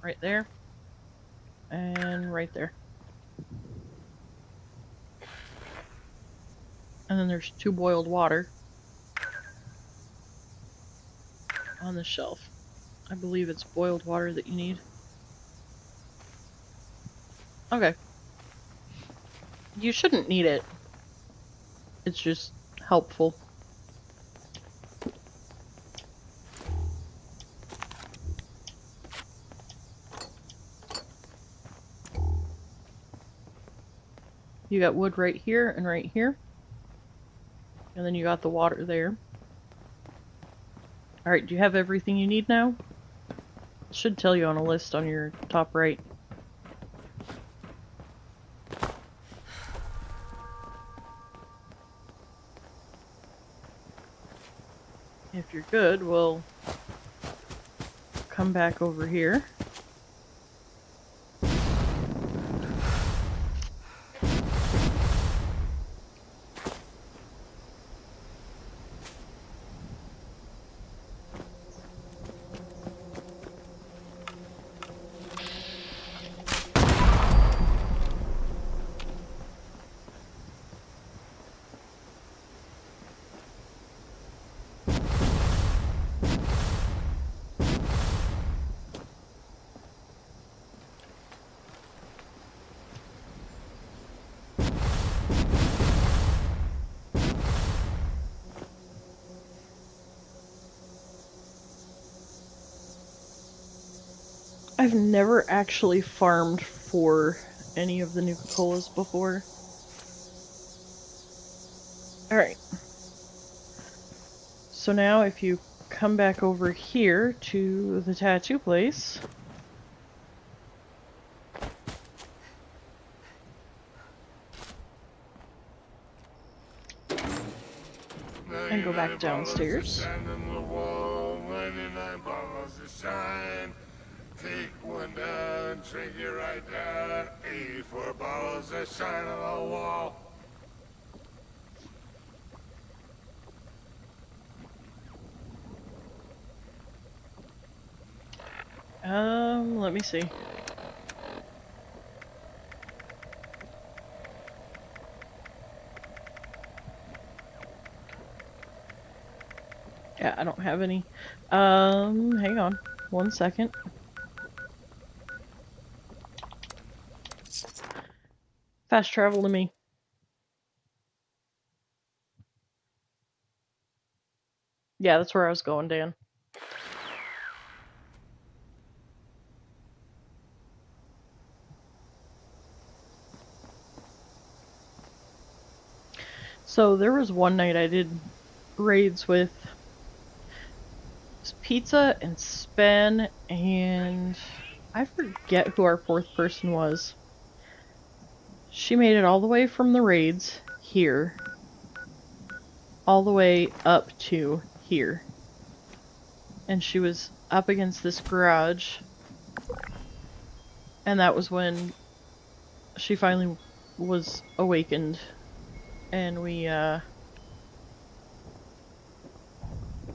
Speaker 1: Right there. And right there. And then there's 2 boiled water on the shelf. I believe it's boiled water that you need. Okay. You shouldn't need it. It's just helpful. You got wood right here and right here. And then you got the water there. Alright, do you have everything you need now? It should tell you on a list on your top right. If you're good, we'll come back over here. I've never actually farmed for any of the Nuka-Colas before. Alright. So now if you come back over here to the tattoo place. And go back downstairs.
Speaker 20: Take one down, drink it right down. 84 balls that shine on the wall.
Speaker 1: Let me see. Yeah, I don't have any. Hang on 1 second. Fast travel to me. Yeah, that's where I was going, Dan. So there was one night I did raids with Pizza and Spen, and I forget who our 4th person was. She made it all the way from the raids here, all the way up to here. And she was up against this garage, and that was when she finally was awakened, and we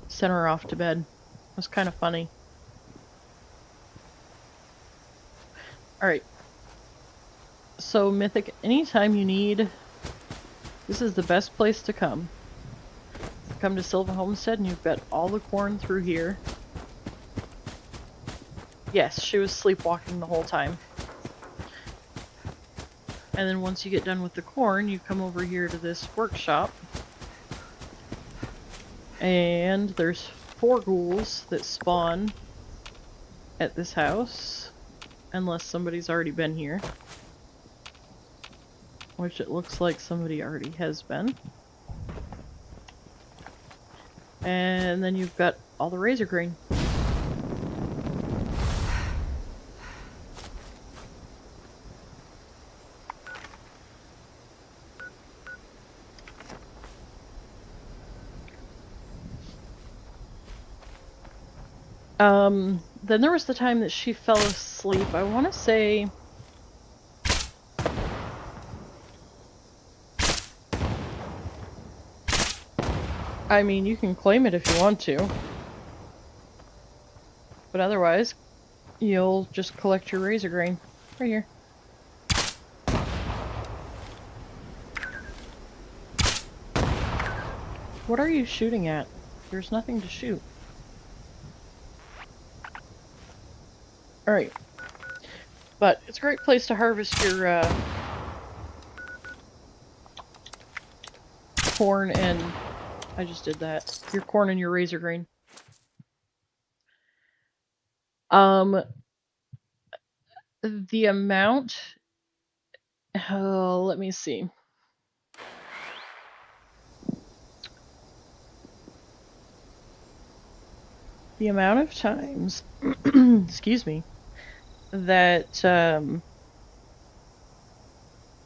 Speaker 1: sent her off to bed. It was kind of funny. Alright. So, Mythic, anytime you need, this is the best place to come. Come to Silva Homestead and you've got all the corn through here. Yes, she was sleepwalking the whole time. And then once you get done with the corn, you come over here to this workshop. And there's 4 ghouls that spawn at this house. Unless somebody's already been here. Which it looks like somebody already has been. And then you've got all the razor grain. Then there was the time that she fell asleep. I want to say... I mean, you can claim it if you want to. But otherwise, you'll just collect your razor grain. Right here. What are you shooting at? There's nothing to shoot. Alright. But it's a great place to harvest your corn and... I just did that. Your corn and your razor grain. The amount... let me see. The amount of times... excuse me. That,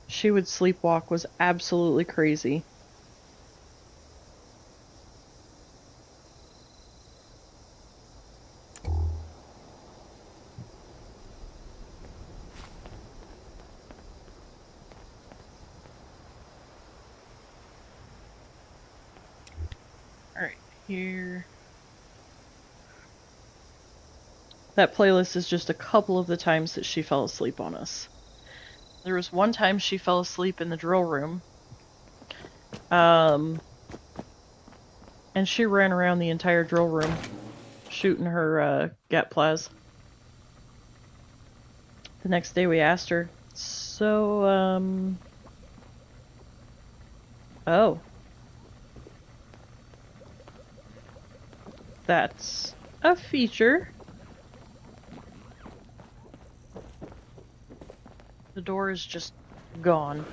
Speaker 1: she would sleepwalk was absolutely crazy. Alright, here... That playlist is just a couple of the times that she fell asleep on us. There was one time she fell asleep in the drill room. And she ran around the entire drill room shooting her gat plas. The next day we asked her, so, oh. That's a feature. The door is just gone.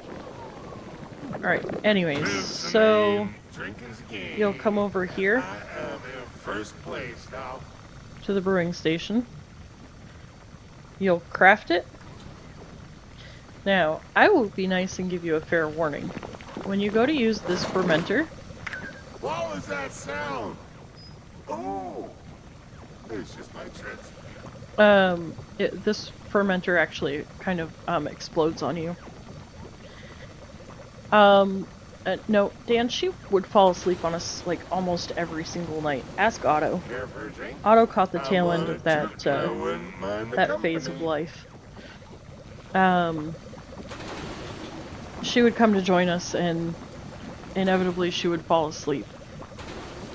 Speaker 1: Alright, anyways, so you'll come over here to the brewing station. You'll craft it. Now, I will be nice and give you a fair warning. When you go to use this fermenter...
Speaker 20: What was that sound? Oh! It's just my tricks.
Speaker 1: This fermenter actually kind of explodes on you. No, Dan, she would fall asleep on us like almost every single night. Ask Otto. Otto caught the tail end of that that phase of life. She would come to join us, and inevitably she would fall asleep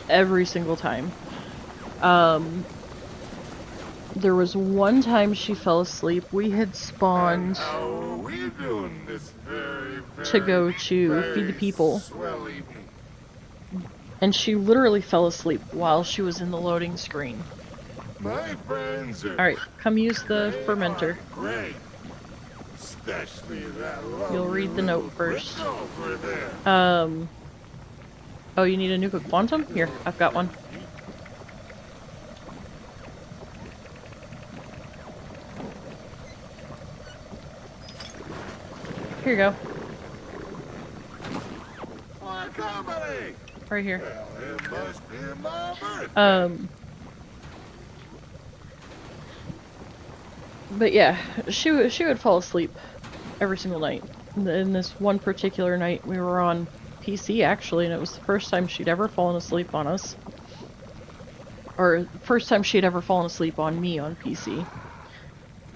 Speaker 1: every single time. There was one time she fell asleep. We had spawned to go to feed the people. And she literally fell asleep while she was in the loading screen. Alright, come use the fermenter. You'll read the note first. Oh, you need a Nuka Quantum? Here, I've got one. Here you go. Right here. But yeah, she would fall asleep every single night. In this one particular night, we were on PC actually, and it was the first time she'd ever fallen asleep on us. Or first time she'd ever fallen asleep on me on PC.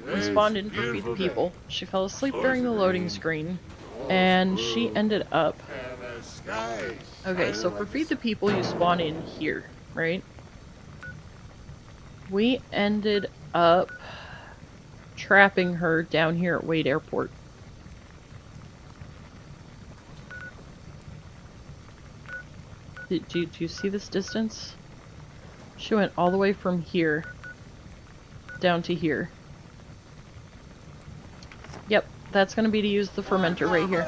Speaker 1: We spawned in for Feed the People. She fell asleep during the loading screen, and she ended up... Okay, so for Feed the People, you spawn in here, right? We ended up trapping her down here at Wade Airport. Do you see this distance? She went all the way from here down to here. Yep, that's gonna be to use the fermenter right here.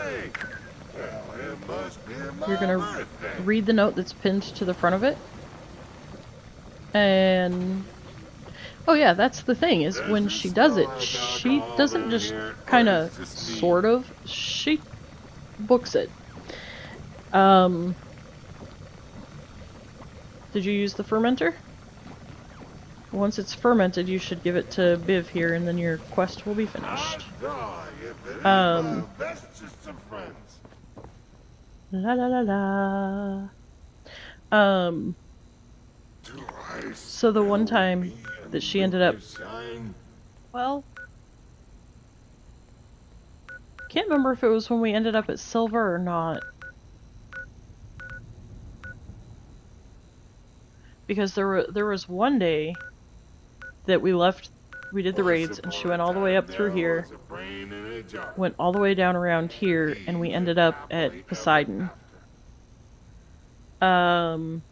Speaker 1: You're gonna read the note that's pinned to the front of it. And... oh yeah, that's the thing, is when she does it, she doesn't just kinda, sort of, she books it. Did you use the fermenter? Once it's fermented, you should give it to Biv here, and then your quest will be finished. La la la la. So the one time that she ended up, well, can't remember if it was when we ended up at Silver or not. Because there was one day that we left, we did the raids, and she went all the way up through here, went all the way down around here, and we ended up at Poseidon. And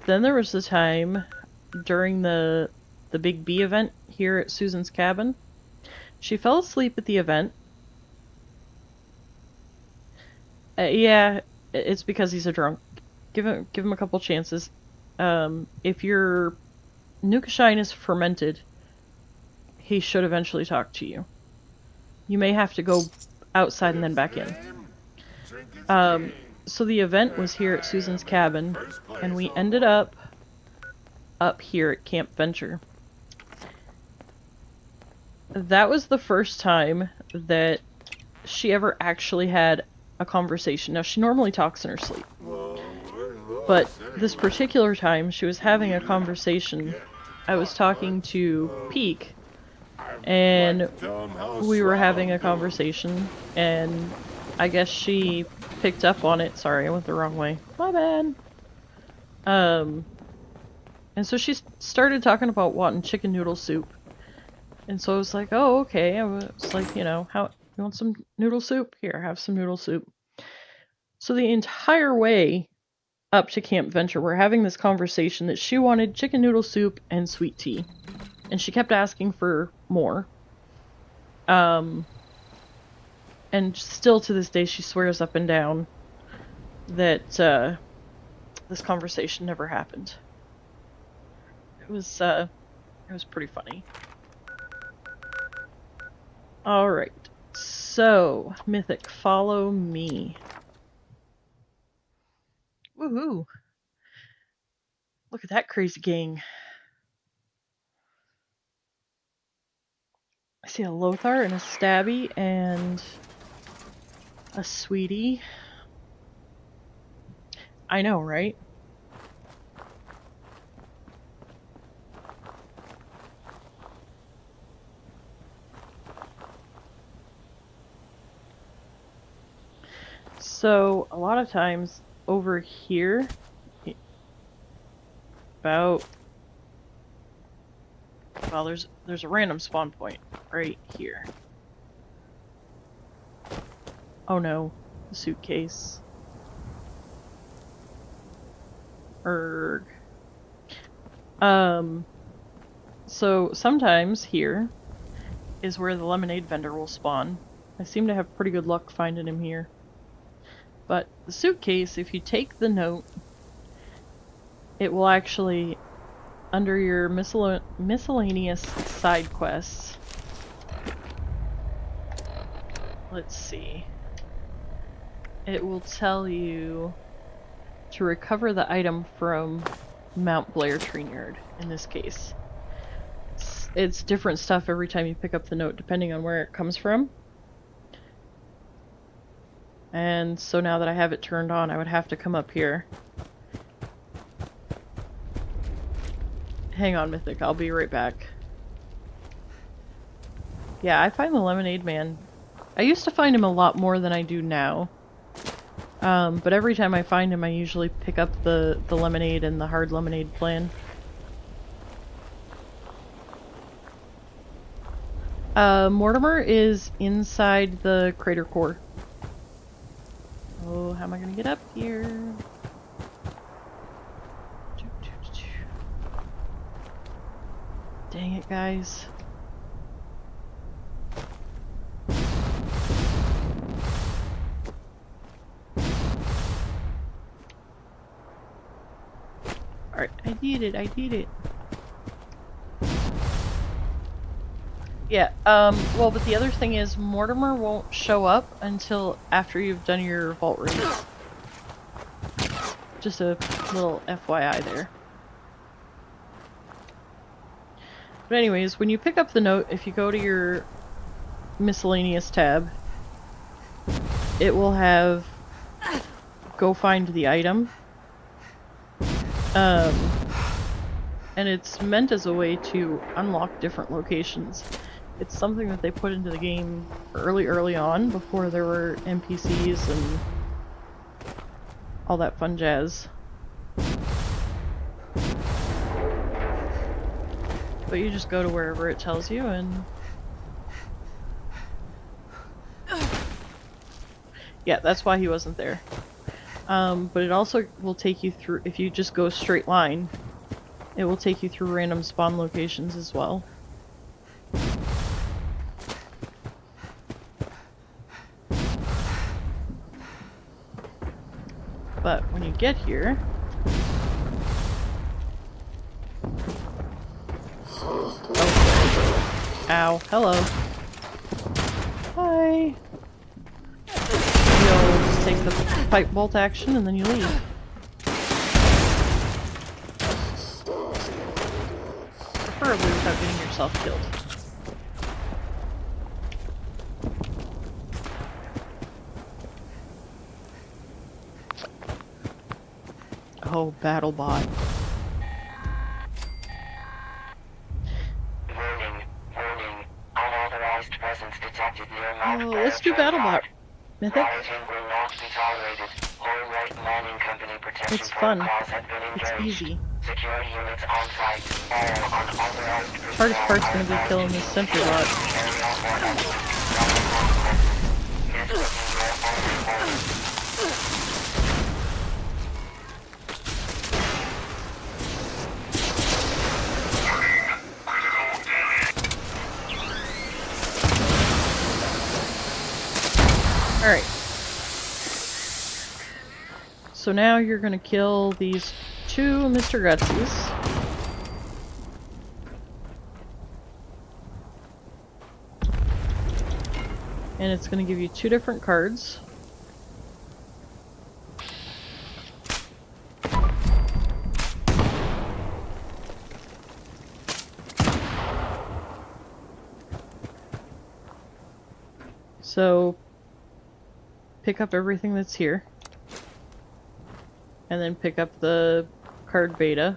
Speaker 1: then there was the time during the Big B event here at Susan's cabin. She fell asleep at the event. Yeah, it's because he's a drunk. Give him a couple chances. If your Nukashine is fermented, he should eventually talk to you. You may have to go outside and then back in. So the event was here at Susan's cabin, and we ended up here at Camp Venture. That was the first time that she ever actually had a conversation. Now, she normally talks in her sleep. But this particular time, she was having a conversation. I was talking to Peak, and we were having a conversation, and I guess she picked up on it. Sorry, I went the wrong way. My bad. And so she started talking about wanting chicken noodle soup. And so I was like, oh, okay. I was like, you know, how, you want some noodle soup? Here, have some noodle soup. So the entire way up to Camp Venture, we're having this conversation that she wanted chicken noodle soup and sweet tea. And she kept asking for more. And still to this day, she swears up and down that this conversation never happened. It was pretty funny. Alright, so, Mythic, follow me. Woohoo! Look at that crazy gang. I see a Lothar and a Stabby and a Sweetie. I know, right? So, a lot of times over here, well, there's a random spawn point right here. Oh no, the suitcase. Erg. So sometimes here is where the lemonade vendor will spawn. I seem to have pretty good luck finding him here. But the suitcase, if you take the note, it will actually, under your miscellaneous side quests, let's see, it will tell you to recover the item from Mount Blair Treenyard, in this case. It's different stuff every time you pick up the note, depending on where it comes from. And so now that I have it turned on, I would have to come up here. Hang on, Mythic, I'll be right back. Yeah, I find the Lemonade Man. I used to find him a lot more than I do now. But every time I find him, I usually pick up the lemonade and the hard lemonade plan. Mortimer is inside the crater core. Oh, how am I gonna get up here? Dang it, guys. Alright, I did it. Yeah, well, but the other thing is Mortimer won't show up until after you've done your vault raids. Just a little FYI there. But anyways, when you pick up the note, if you go to your miscellaneous tab, it will have go find the item. And it's meant as a way to unlock different locations. It's something that they put into the game early on, before there were NPCs and all that fun jazz. But you just go to wherever it tells you, and yeah, that's why he wasn't there. But it also will take you through, if you just go straight line, it will take you through random spawn locations as well. But when you get here, oh. Ow, hello. Hi. You'll take the pipe bolt action and then you leave. Preferably without getting yourself killed. Oh, battle bot.
Speaker 13: Warning. Unauthorized presence detected near Mount
Speaker 1: Oh, let's do battle bot. Mythic.
Speaker 13: Piloting will not be tolerated. All right mining company protection
Speaker 1: It's fun.
Speaker 13: protocols have been
Speaker 1: It's
Speaker 13: engaged.
Speaker 1: easy.
Speaker 13: Security units on site. All unauthorized personnel
Speaker 1: Hardest part's gonna be killing this sentry bot. Alright. So now you're gonna kill these two Mr. Gutsies. And it's gonna give you two different cards. So pick up everything that's here. And then pick up the card beta.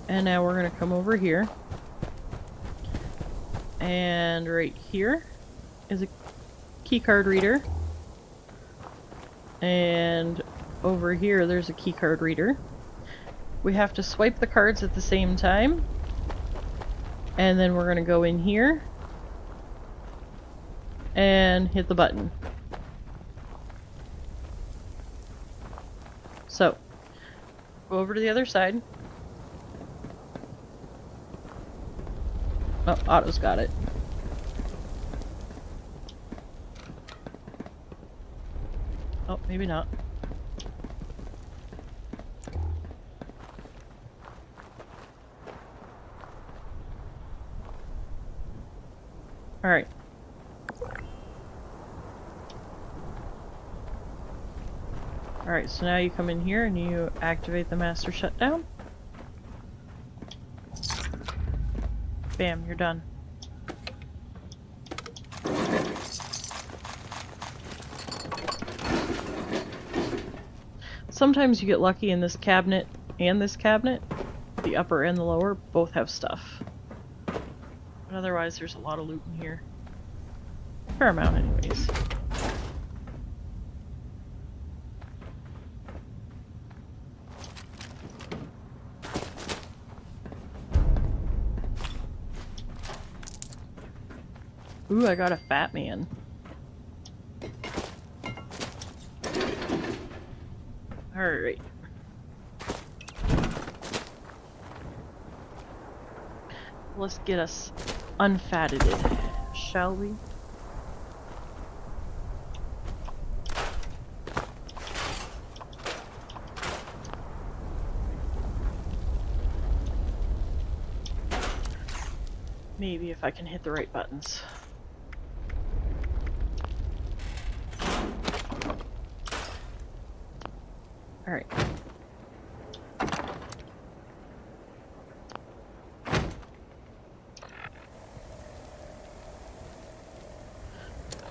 Speaker 1: And now we're gonna come over here. And right here is a key card reader. And over here there's a key card reader. We have to swipe the cards at the same time. And then we're gonna go in here and hit the button. So, go over to the other side. Oh, Otto's got it. Oh, maybe not. Alright. Alright, so now you come in here and you activate the master shutdown. Bam, you're done. Sometimes you get lucky in this cabinet and this cabinet. The upper and the lower both have stuff. But otherwise there's a lot of loot in here. Fair amount anyways. Ooh, I got a fat man. Alright. Let's get us unfatted, shall we? Maybe if I can hit the right buttons. Alright.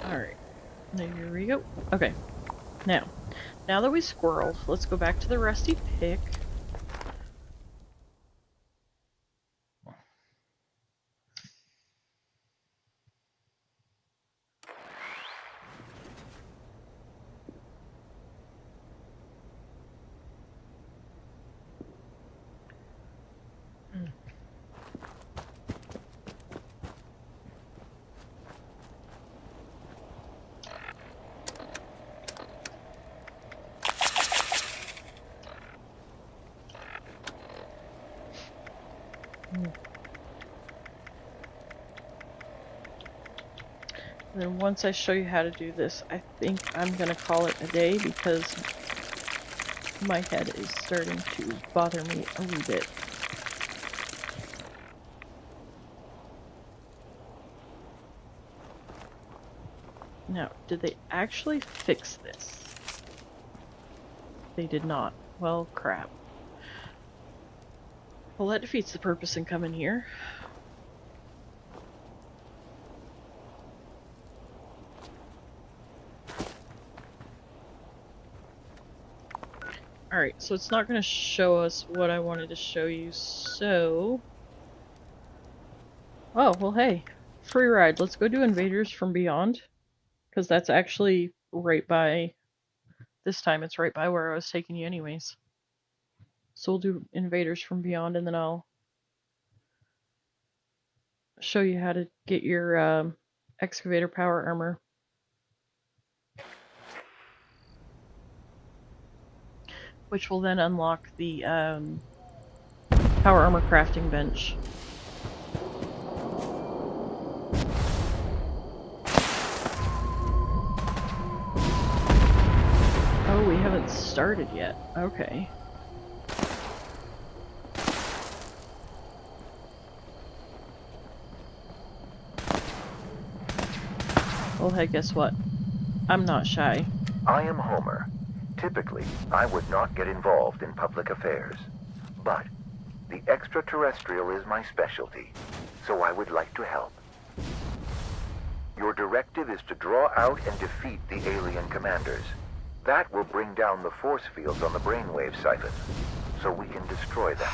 Speaker 1: Alright. you go. Okay. Now that we squirreled, let's go back to the rusty pick. And then once I show you how to do this, I think I'm gonna call it a day because my head is starting to bother me a wee bit. Now, did they actually fix this? They did not. Well, crap. Well, that defeats the purpose in coming here. Alright, so it's not going to show us what I wanted to show you, so... Oh, well hey, free ride. Let's go do Invaders from Beyond. Because that's actually right by... This time it's right by where I was taking you anyways. So we'll do Invaders from Beyond and then I'll show you how to get your excavator power armor. Which will then unlock the power armor crafting bench. Oh, we haven't started yet. Okay. Well, hey, guess what? I'm not shy.
Speaker 12: I am Homer. Typically, I would not get involved in public affairs. But the extraterrestrial is my specialty, so I would like to help. Your directive is to draw out and defeat the alien commanders. That will bring down the force fields on the brainwave siphon, so we can destroy them.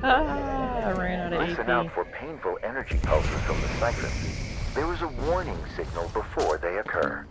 Speaker 1: I ran out of
Speaker 12: Listen
Speaker 1: AP.
Speaker 12: out for painful energy pulses from the siphon. There is a warning signal before they occur.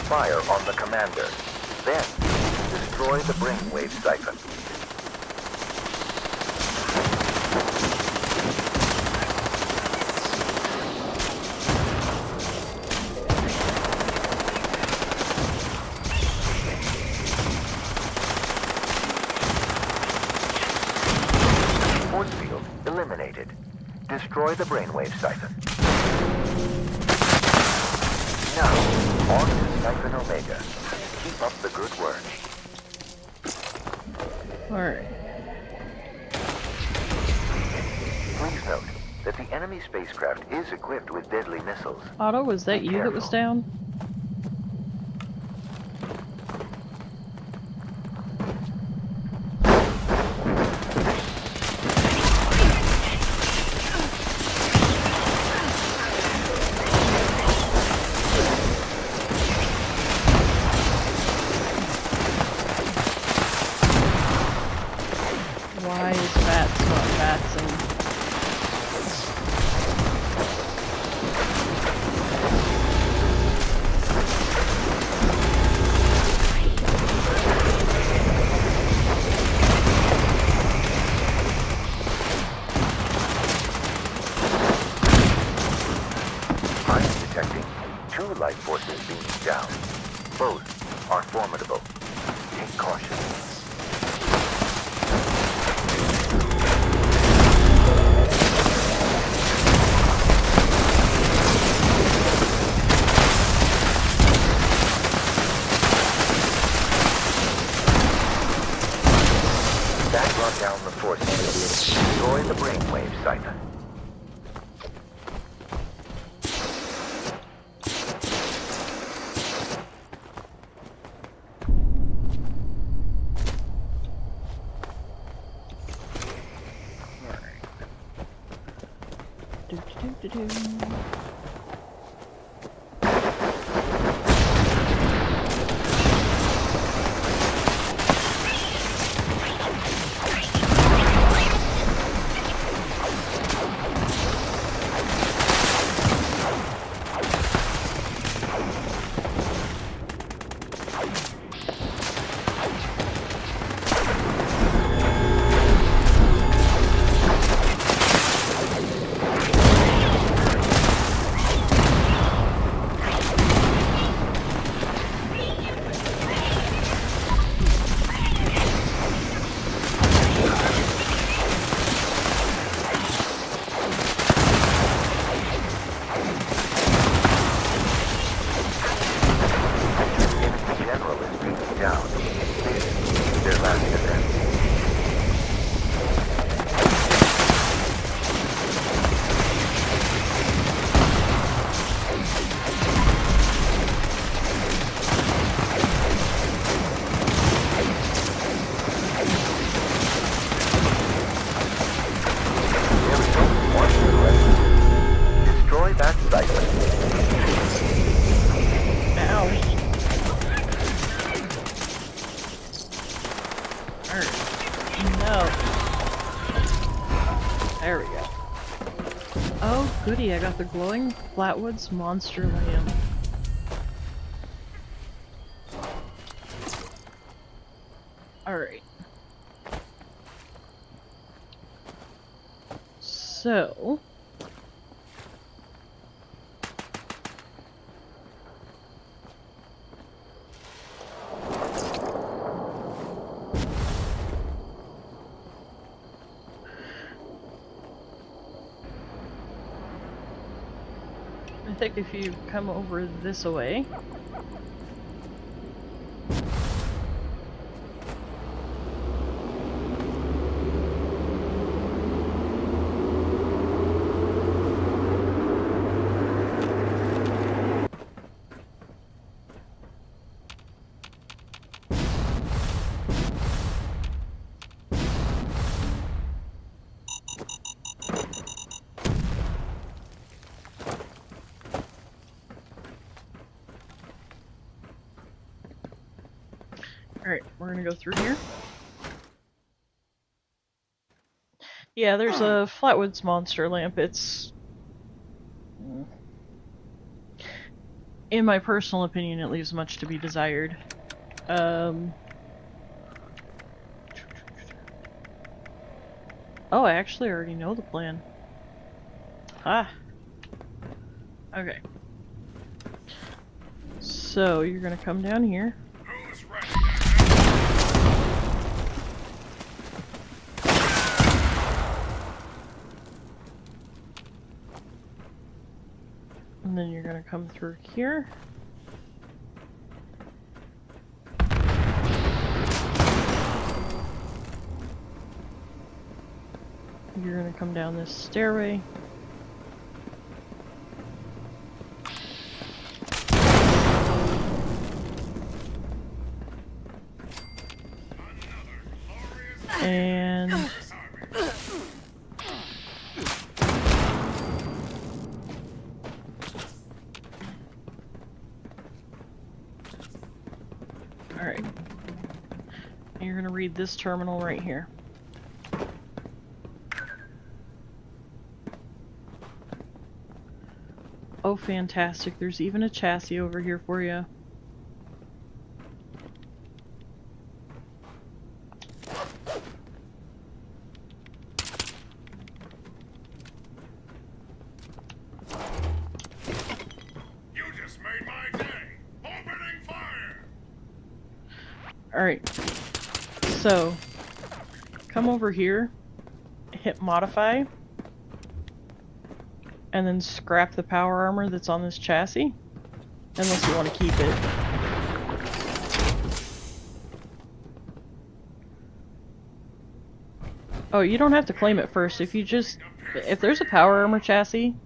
Speaker 12: Fire on the commander. Then, destroy the brainwave siphon. Force field eliminated. Destroy the brainwave siphon. Now, on to Siphon Omega. Keep up the good work.
Speaker 1: Alright.
Speaker 12: Please note that the enemy spacecraft is equipped with deadly missiles.
Speaker 1: Otto, was that you that was down?
Speaker 12: White forces being down. Both are formidable. Take caution. That brought down the force field. Destroy the brainwave siphon.
Speaker 1: I got the glowing Flatwoods monster lamp. Alright. So... I think if you come over this way... Alright, we're gonna go through here. Yeah, there's a Flatwoods monster lamp. It's... in my personal opinion, it leaves much to be desired. Oh, I actually already know the plan. Ah! Okay. So, you're gonna come down here. And then you're gonna come through here. You're gonna come down this stairway. And... Alright. You're gonna read this terminal right here. Oh, fantastic. There's even a chassis over here for you.
Speaker 20: You just made my
Speaker 1: Alright. So, come over here, hit modify, and then scrap the power armor that's on this chassis, unless you want to keep it. Oh, you don't have to claim it first. If there's a power armor chassis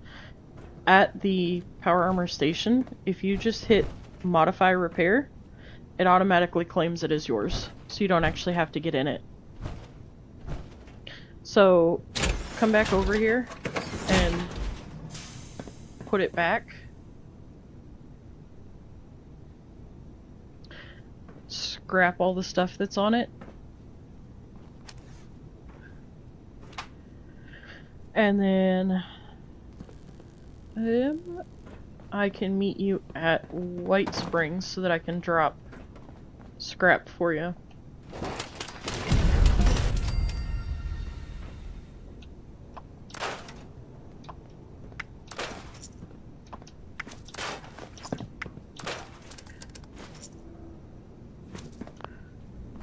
Speaker 1: at the power armor station, if you just hit modify repair, it automatically claims it as yours, so you don't actually have to get in it. So, come back over here and put it back. Scrap all the stuff that's on it. And then I can meet you at White Springs so that I can drop scrap for you.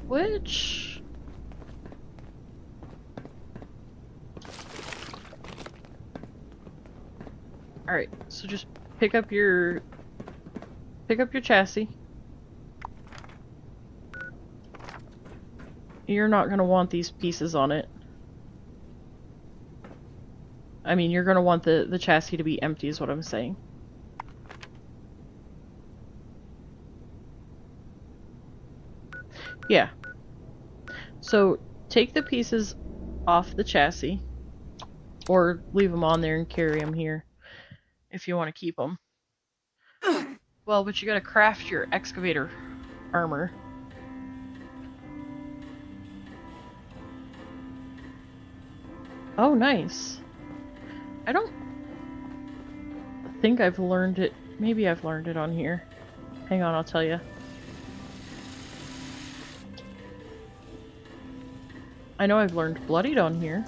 Speaker 1: Which... Alright, so just pick up your chassis. You're not gonna want these pieces on it. I mean, you're gonna want the chassis to be empty is what I'm saying. Yeah. So, take the pieces off the chassis, or leave them on there and carry them here, if you want to keep them. Well, but you gotta craft your excavator armor. Oh, nice. I don't think I've learned it. Maybe I've learned it on here. Hang on, I'll tell you. I know I've learned bloodied on here.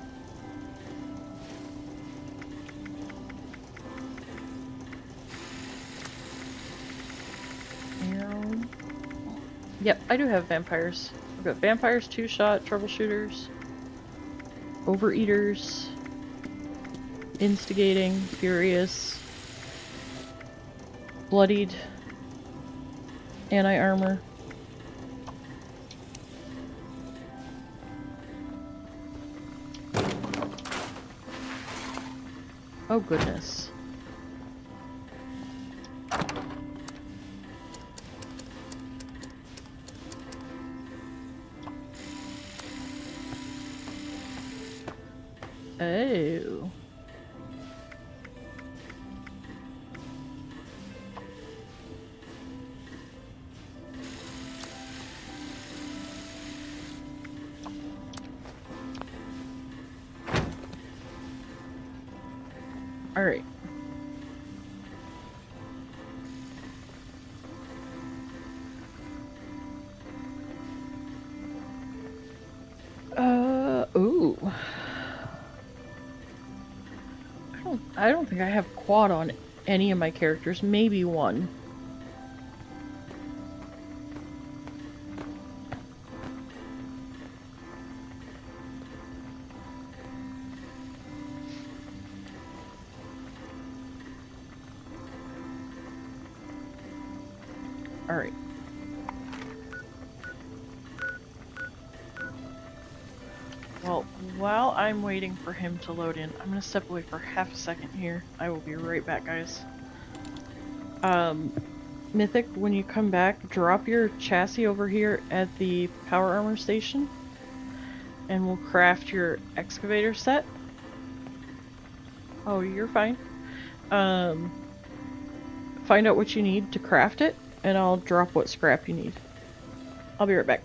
Speaker 1: Yep, I do have vampires. I've got vampires, two-shot, troubleshooters, overeaters, instigating, furious, bloodied, anti-armor. Oh goodness. Oh. All right. Ooh. I don't think I have quad on any of my characters, maybe one. All right. Well, while I'm waiting for him to load in, I'm gonna step away for half a second here. I will be right back, guys. Mythic, when you come back, drop your chassis over here at the power armor station, and we'll craft your excavator set. Oh, you're fine. Find out what you need to craft it, and I'll drop what scrap you need. I'll be right back.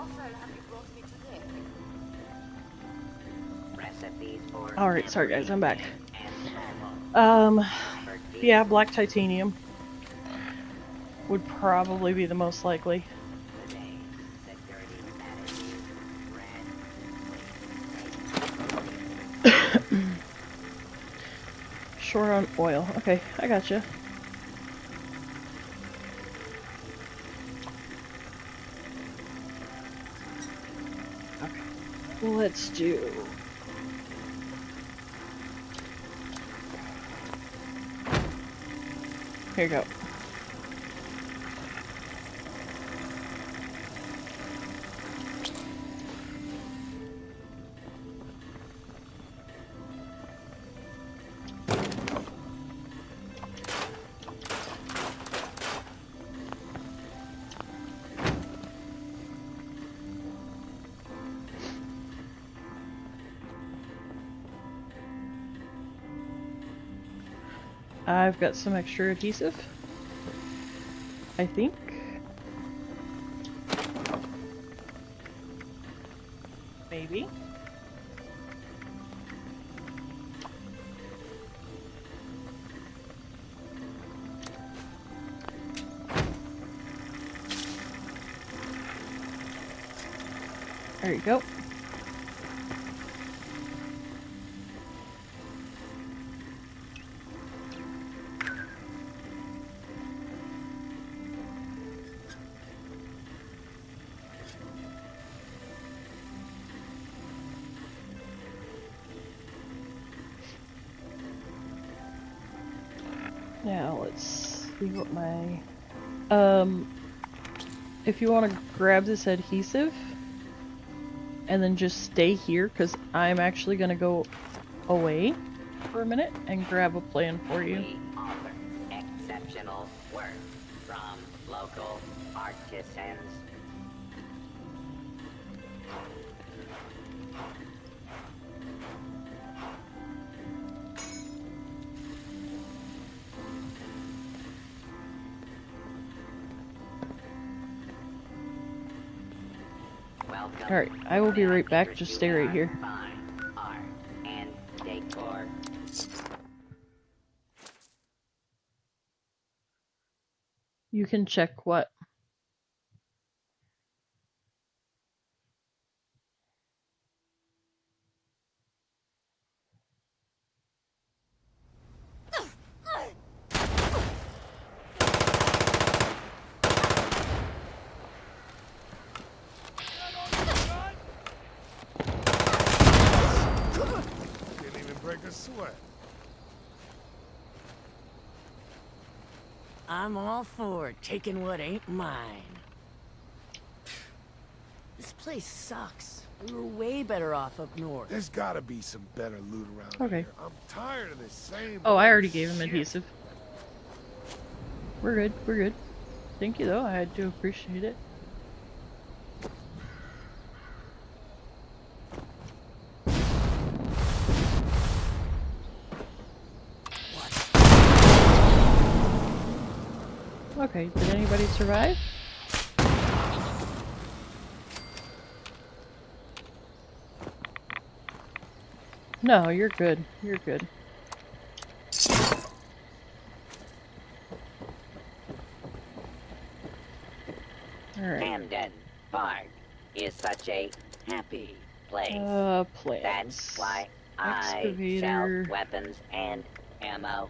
Speaker 8: offer have you brought me today?
Speaker 4: Recipes for
Speaker 1: Alright, sorry guys, I'm back.
Speaker 4: and
Speaker 1: Yeah, black titanium would probably be the most likely. Short on oil. Okay, I gotcha. Okay, let's do... Here you go. I've got some extra adhesive, I think. Maybe. There you go. Now let's see what my if you want to grab this adhesive and then just stay here, because I'm actually gonna go away for a minute and grab a plan for you.
Speaker 4: We offer exceptional work from local artisans.
Speaker 1: Alright, I will be right back, just stay right here.
Speaker 4: Art and decor.
Speaker 1: You can check what?
Speaker 20: Didn't even break a sweat.
Speaker 21: I'm all for taking what ain't mine. This place sucks. We were way better off up north.
Speaker 20: There's gotta be some better loot around
Speaker 1: Okay.
Speaker 20: here. I'm tired of this same
Speaker 1: Oh, I
Speaker 20: old
Speaker 1: already gave him
Speaker 20: shit.
Speaker 1: adhesive. We're good, we're good. Thank you though, I do appreciate it. Okay, did anybody survive? No, you're good. You're good. Alright.
Speaker 4: Camden Park is such a happy place.
Speaker 1: Plans.
Speaker 4: That's why I
Speaker 1: Excavator.
Speaker 4: sell weapons and ammo.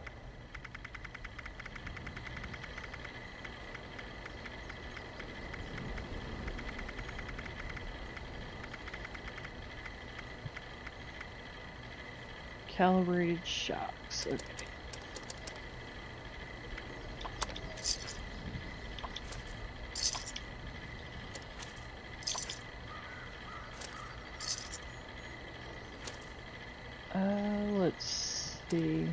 Speaker 1: Calibrated shocks. Okay. Let's see.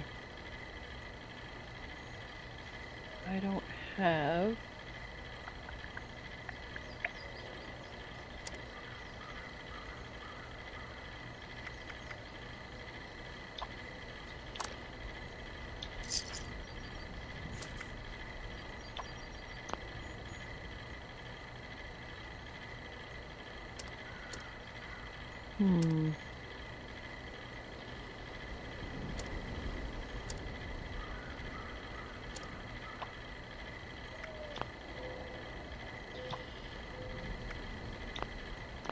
Speaker 1: I don't have.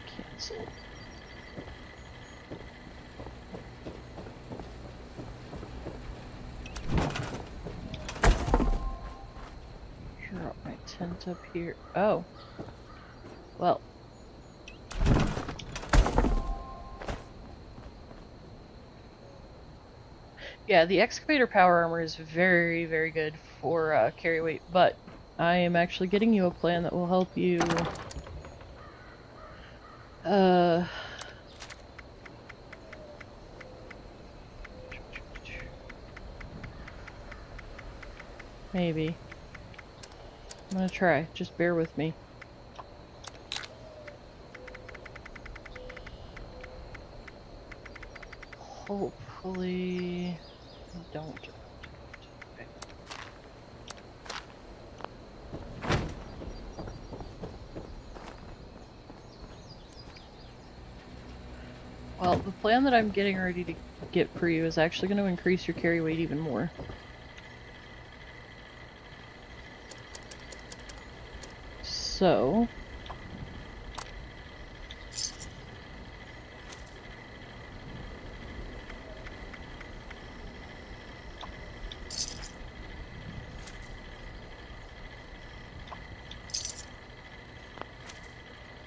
Speaker 1: Cancel. Drop my tent up here. Oh. Well. Yeah, the excavator power armor is very, very good for carry weight, but I am actually getting you a plan that will help you maybe. I'm gonna try. Just bear with me. Hopefully don't. Okay. Well, the plan that I'm getting ready to get for you is actually going to increase your carry weight even more. So...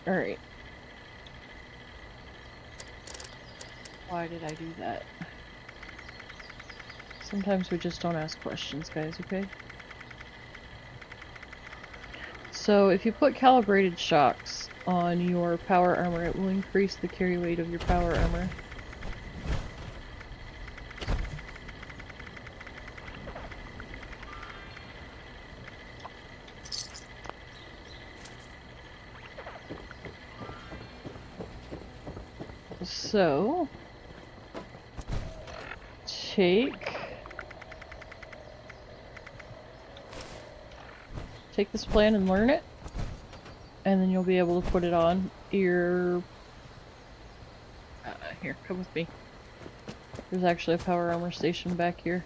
Speaker 1: Alright. Why did I do that? Sometimes we just don't ask questions, guys, okay? So, if you put calibrated shocks on your power armor, it will increase the carry weight of your power armor. So, take this plan and learn it, and then you'll be able to put it on your... here, come with me. There's actually a power armor station back here.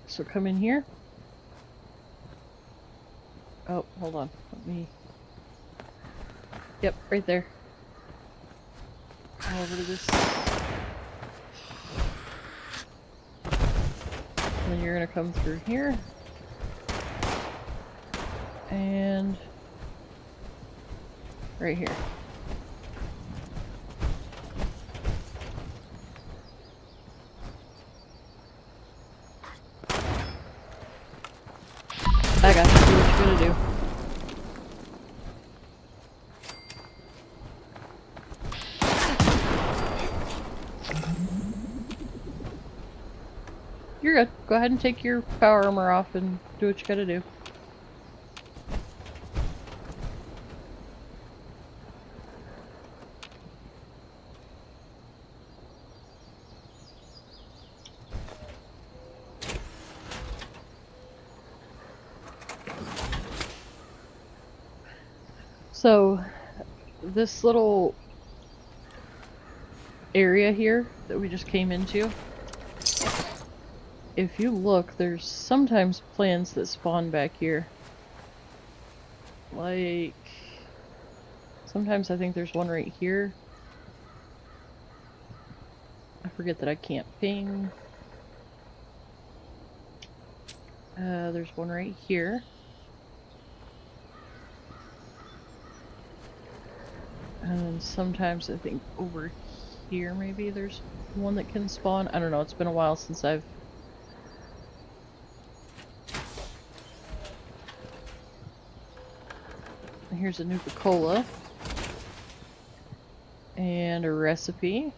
Speaker 1: So come in here. Oh, hold on. Let me... Yep, right there. Come over to this. And then you're gonna come through here. And... right here. I got you. Do what you're gonna do. You're good. Go ahead and take your power armor off and do what you gotta do. So, this little area here that we just came into, if you look, there's sometimes plants that spawn back here. Like, sometimes I think there's one right here. I forget that I can't ping. There's one right here. And then sometimes I think over here maybe there's one that can spawn. I don't know, it's been a while since I've... Here's a Nuka-Cola. And a recipe.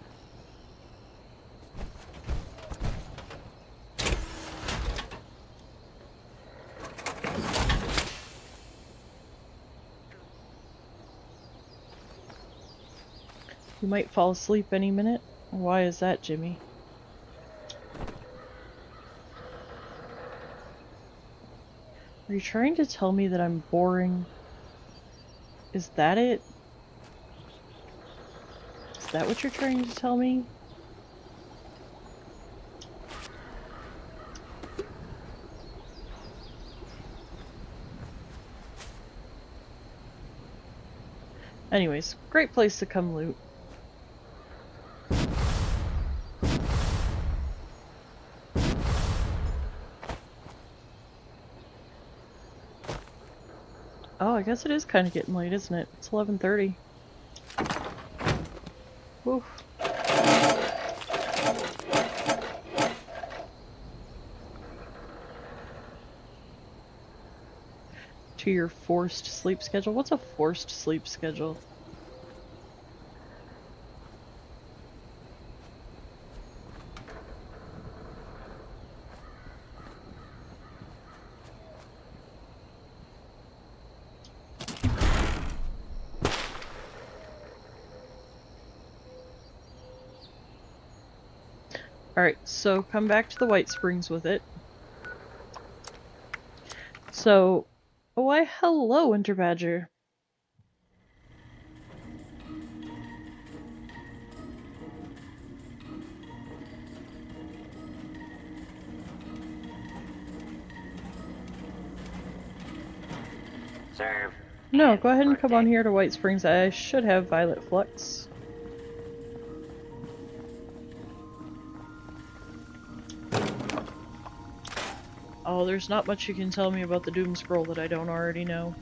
Speaker 1: You might fall asleep any minute. Why is that, Jimmy? Are you trying to tell me that I'm boring? Is that it? Is that what you're trying to tell me? Anyways, great place to come loot. Oh, I guess it is kind of getting late, isn't it? It's 11:30. Oof. To your forced sleep schedule? What's a forced sleep schedule? Alright, so come back to the White Springs with it. So, why hello, Winter Badger.
Speaker 4: Serve.
Speaker 1: No, go ahead and come on here to White Springs. I should have Violet Flux. Oh, there's not much you can tell me about the Doom Scroll that I don't already know.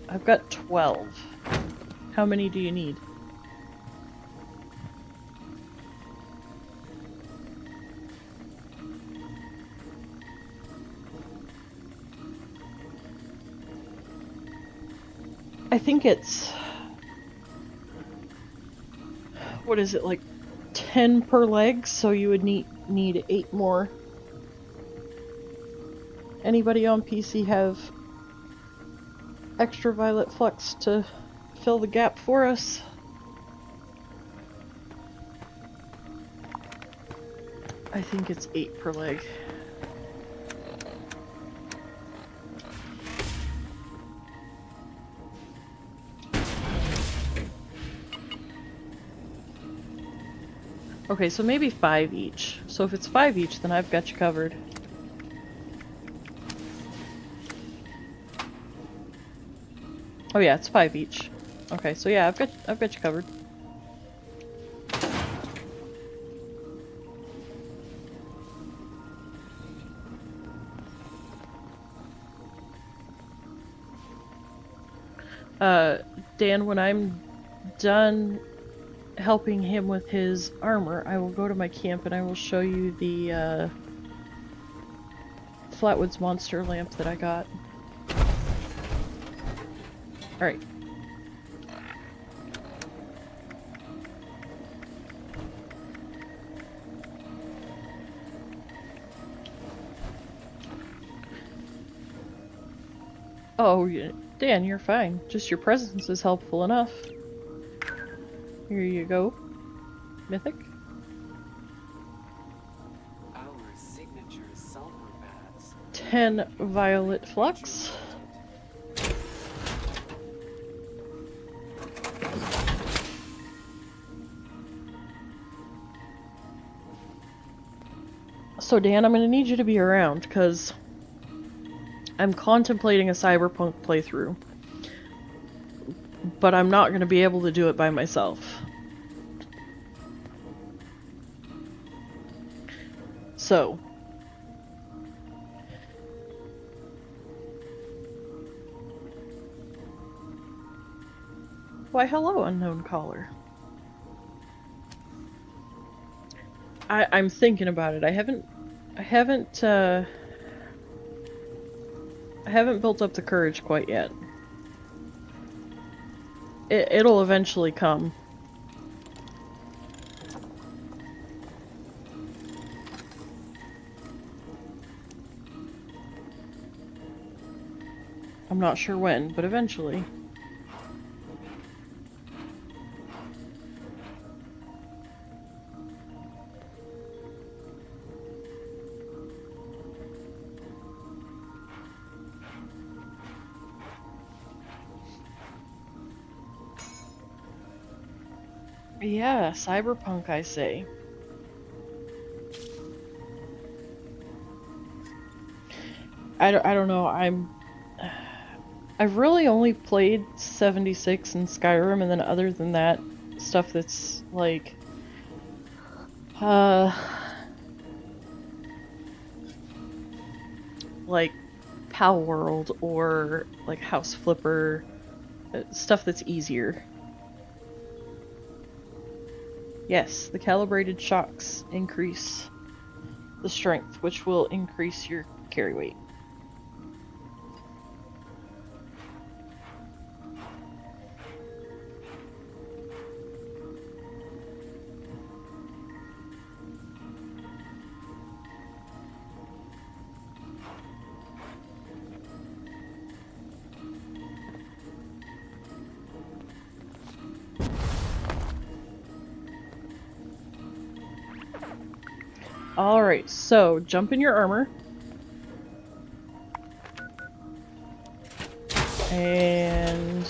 Speaker 1: I've got 12. How many do you need? I think it's... what is it, like 10 per leg, so you would need 8 more. Anybody on PC have extra Violet Flux to fill the gap for us? I think it's 8 per leg. Okay, so maybe 5 each. So if it's 5 each, then I've got you covered. Oh yeah, it's 5 each. Okay, so yeah, I've got you covered. Dan, when I'm done helping him with his armor, I will go to my camp and I will show you the Flatwoods monster lamp that I got. Alright. Oh, Dan, you're fine. Just your presence is helpful enough. Here you go, Mythic.
Speaker 6: Our signature sulfur pads.
Speaker 1: 10 Violet Flux. So Dan, I'm gonna need you to be around, because I'm contemplating a Cyberpunk playthrough. But I'm not gonna be able to do it by myself. So, why hello, unknown caller. I'm thinking about it. I haven't built up the courage quite yet. It'll eventually come. I'm not sure when, but eventually. Yeah, cyberpunk, I say. I don't know, I've really only played 76 and Skyrim, and then other than that, stuff that's like, like Pal World or like House Flipper, stuff that's easier. Yes, the calibrated shocks increase the strength, which will increase your carry weight. Alright, so jump in your armor. And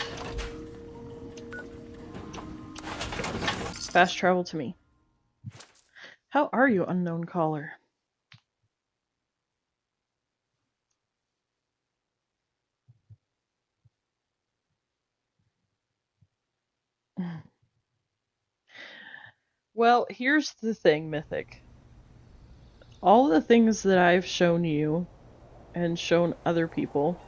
Speaker 1: fast travel to me. How are you, unknown caller? Well, here's the thing, Mythic. All the things that I've shown you and shown other people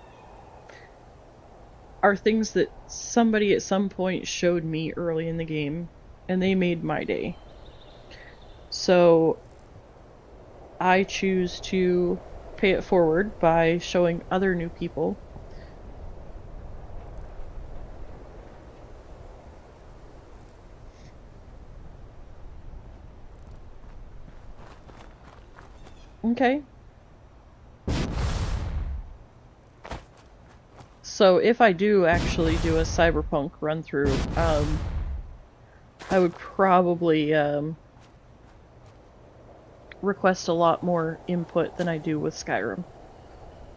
Speaker 1: are things that somebody at some point showed me early in the game, and they made my day. So I choose to pay it forward by showing other new people. Okay. So if I do actually do a cyberpunk run through, I would probably request a lot more input than I do with Skyrim.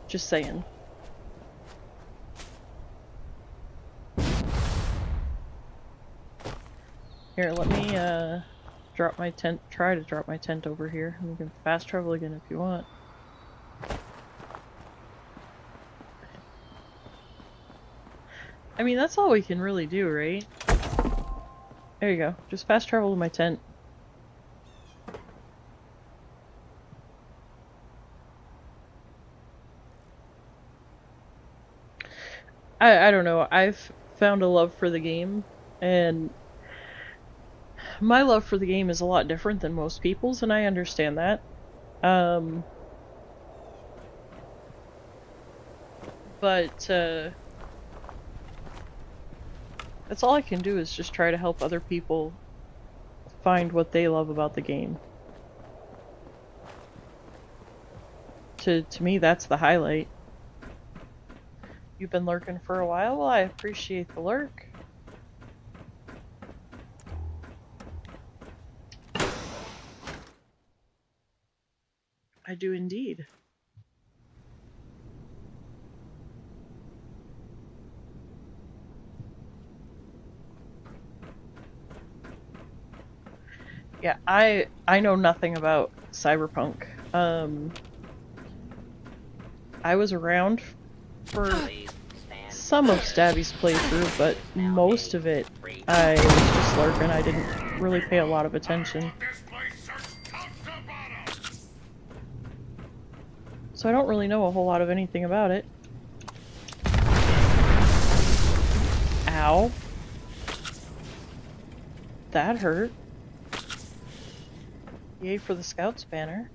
Speaker 1: Just saying. Here, let me drop my tent, try to drop my tent over here. And we can fast travel again if you want. I mean, that's all we can really do, right? There you go. Just fast travel to my tent. I don't know. I've found a love for the game, and my love for the game is a lot different than most people's, and I understand that. But that's all I can do is just try to help other people find what they love about the game. To me, that's the highlight. You've been lurking for a while? Well, I appreciate the lurk. I do indeed. Yeah, I know nothing about Cyberpunk. I was around for some of Stabby's playthrough, but most of it I was just lurking. I didn't really pay a lot of attention. So I don't really know a whole lot of anything about it. Ow. That hurt. Yay for the Scouts banner.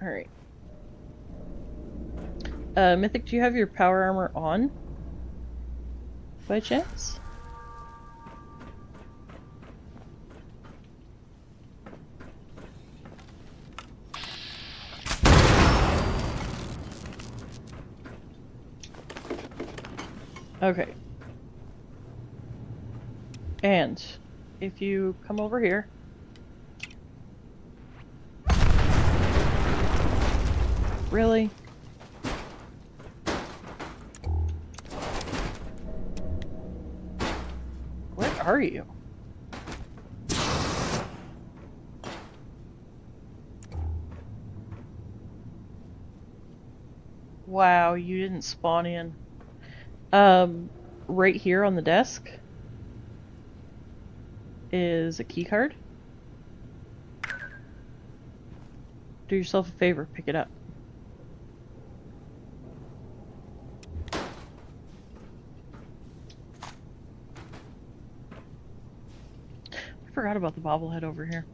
Speaker 1: Alright. Mythic, do you have your power armor on? By chance? Okay. And if you come over here. Really? Where are you? Wow, you didn't spawn in. Right here on the desk is a key card. Do yourself a favor, pick it up. I forgot about the bobblehead over here.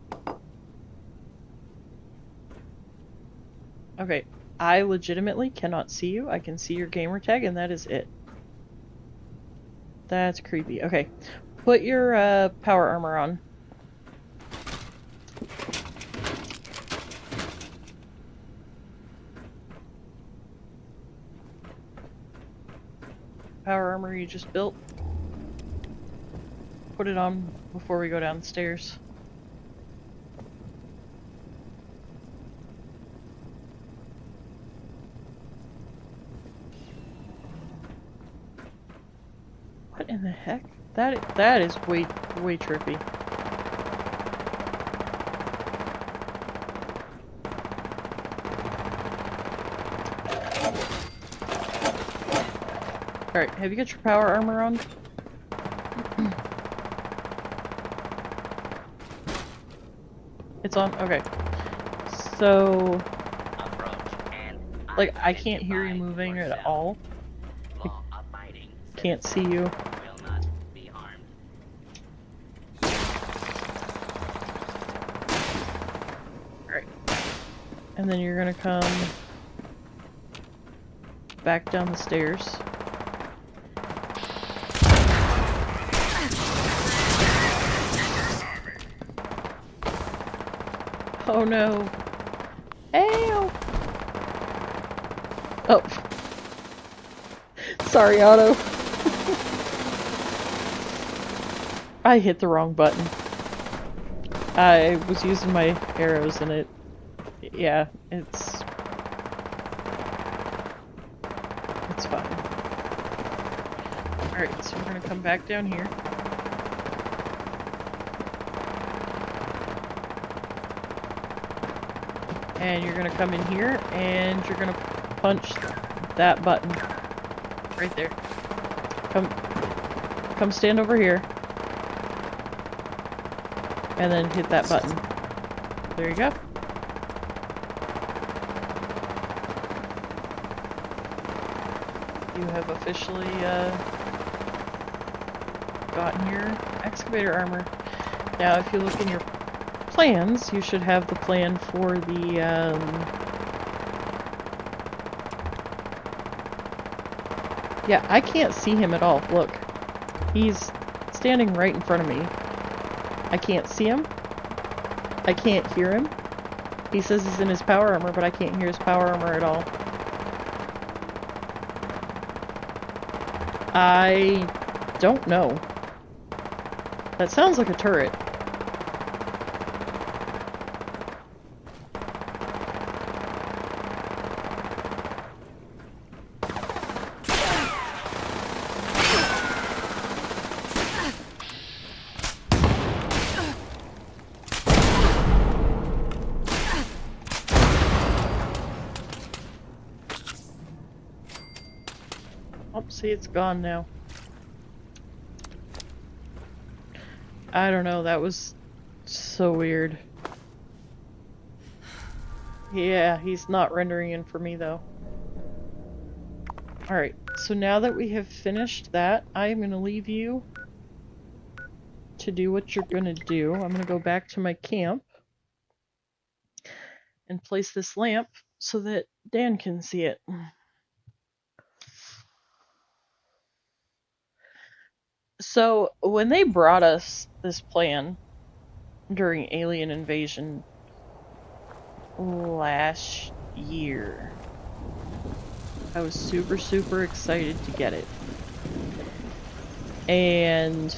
Speaker 1: Okay, I legitimately cannot see you. I can see your gamer tag, and that is it. That's creepy. Okay, put your power armor on. Power armor you just built. Put it on before we go downstairs. What in the heck? That is way trippy. Alright, have you got your power armor on? It's on? Okay. So... like, I can't hear you moving at all. I can't see you. Alright. And then you're gonna come back down the stairs. Oh no. Ew. Oh. Sorry, Otto. I hit the wrong button. I was using my arrows and it... yeah, it's fine. Alright, so we're gonna come back down here. And you're gonna come in here, and you're gonna punch that button. Right there. Come stand over here. And then hit that button. There you go. You have officially, gotten your excavator armor. Now, if you look in your plans, you should have the plan for the, yeah, I can't see him at all. Look. He's standing right in front of me. I can't see him. I can't hear him. He says he's in his power armor, but I can't hear his power armor at all. I don't know. That sounds like a turret. Oh, see, it's gone now. I don't know, that was so weird. Yeah, he's not rendering in for me though. Alright, so now that we have finished that, I'm gonna leave you to do what you're gonna do. I'm gonna go back to my camp and place this lamp so that Dan can see it. So, when they brought us this plan during Alien Invasion last year, I was super excited to get it. And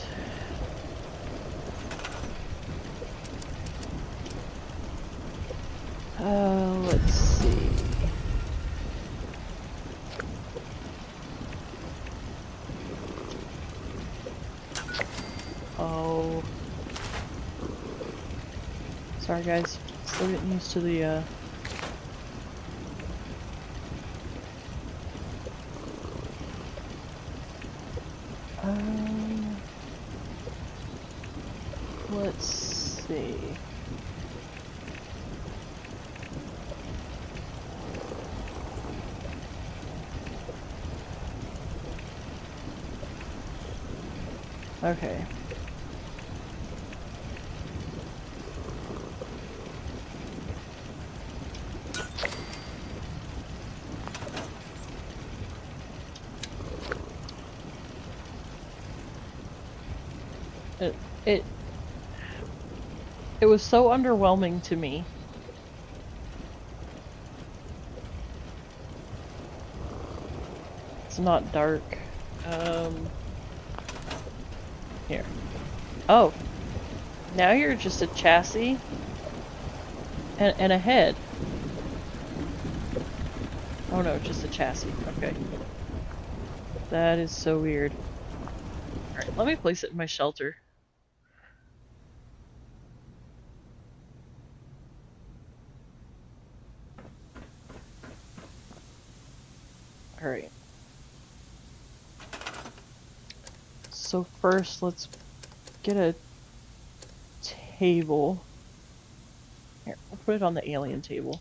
Speaker 1: let's see. Oh. Sorry guys, still getting used to the let's see. Okay. It was so underwhelming to me. It's not dark. Here. Oh. Now you're just a chassis and a head. Oh no, just a chassis. Okay. That is so weird. Alright, let me place it in my shelter. Alright. So first, let's get a table. Here, we'll put it on the alien table.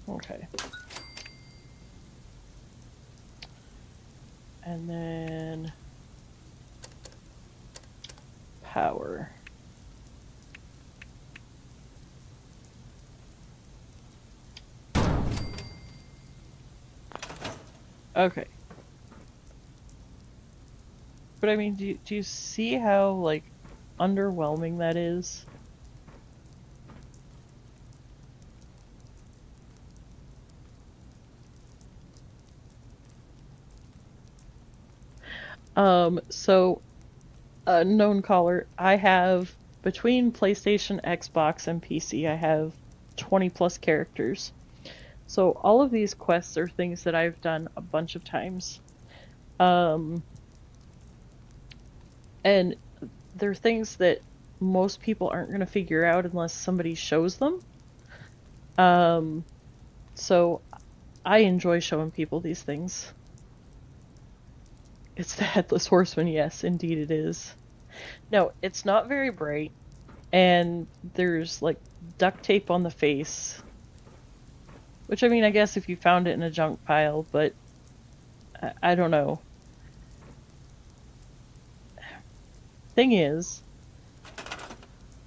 Speaker 1: Okay. And then power. Okay. But I mean, do you see how, like, underwhelming that is? So, known caller, I have, between PlayStation, Xbox, and PC, I have 20 plus characters. So all of these quests are things that I've done a bunch of times. And they're things that most people aren't going to figure out unless somebody shows them. So I enjoy showing people these things. It's the Headless Horseman, yes, indeed it is. No, it's not very bright, and there's, like, duct tape on the face. Which, I mean, I guess if you found it in a junk pile, but I don't know. Thing is,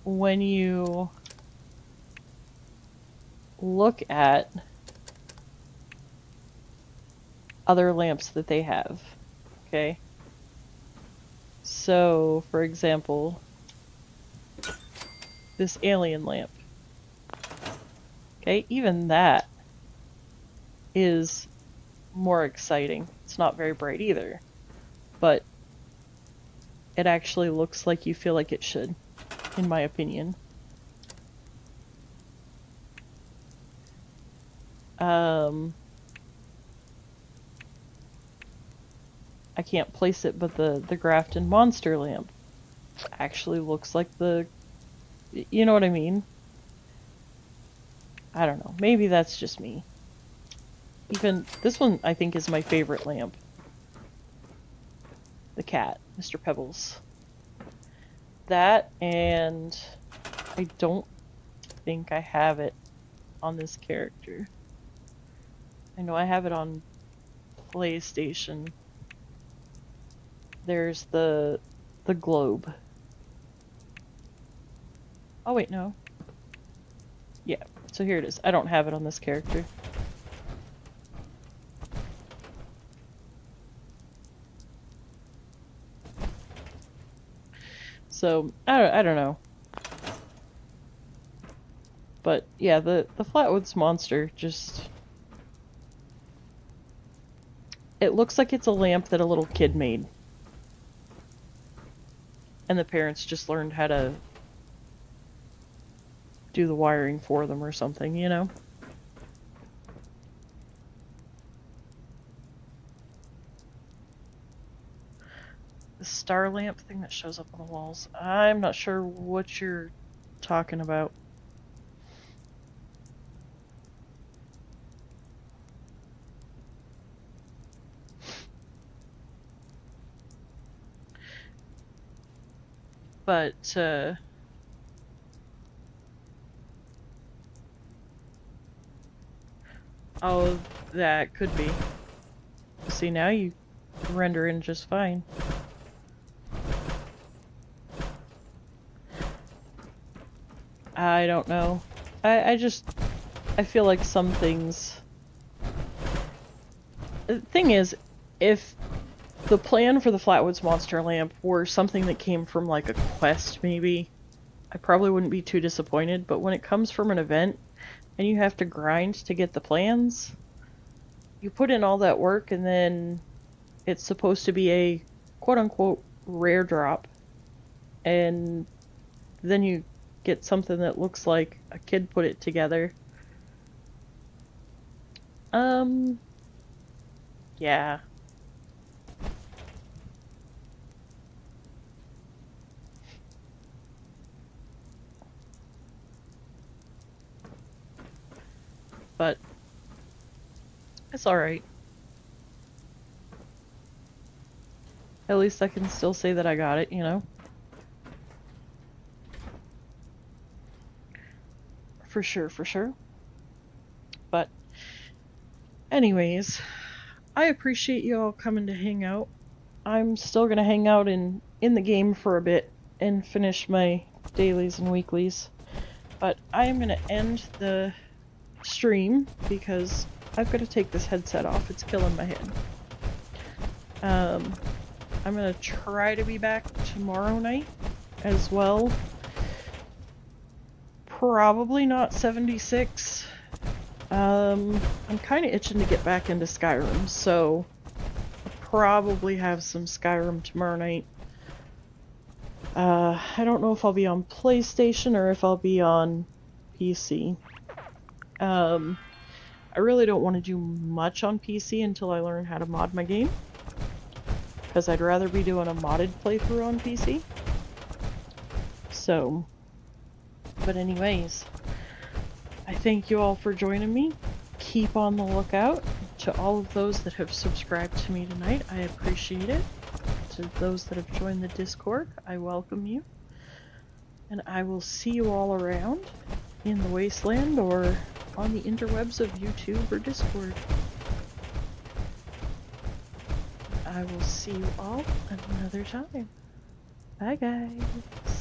Speaker 1: when you look at other lamps that they have, okay? So, for example, this alien lamp. Okay, even that is more exciting. It's not very bright either, but it actually looks like you feel like it should, in my opinion. I can't place it, but the Grafton monster lamp actually looks like you know what I mean? I don't know. Maybe that's just me. Even this one, I think, is my favorite lamp. The cat, Mr. Pebbles. That, and I don't think I have it on this character. I know I have it on PlayStation. There's the globe. Oh wait, no. Yeah, so here it is. I don't have it on this character. So, I don't know. But, yeah, the Flatwoods monster just... It looks like it's a lamp that a little kid made. And the parents just learned how to do the wiring for them or something, you know? The star lamp thing that shows up on the walls. I'm not sure what you're talking about. But, oh, that could be. See, now you render in just fine. I don't know. I feel like some things... The thing is, if the plan for the Flatwoods Monster Lamp were something that came from, like, a quest, maybe, I probably wouldn't be too disappointed, but when it comes from an event, and you have to grind to get the plans, you put in all that work, and then it's supposed to be a quote-unquote rare drop, and then you get something that looks like a kid put it together. Yeah. But it's alright. At least I can still say that I got it, you know? For sure, for sure. But anyways, I appreciate you all coming to hang out. I'm still gonna hang out in the game for a bit and finish my dailies and weeklies. But I am gonna end the stream because I've got to take this headset off. It's killing my head. I'm gonna try to be back tomorrow night as well. Probably not 76. I'm kind of itching to get back into Skyrim, so I'll probably have some Skyrim tomorrow night. I don't know if I'll be on PlayStation or if I'll be on PC. I really don't want to do much on PC until I learn how to mod my game, because I'd rather be doing a modded playthrough on PC. So, but anyways, I thank you all for joining me. Keep on the lookout. To all of those that have subscribed to me tonight, I appreciate it. To those that have joined the Discord, I welcome you. And I will see you all around in the wasteland or on the interwebs of YouTube or Discord. I will see you all another time. Bye guys.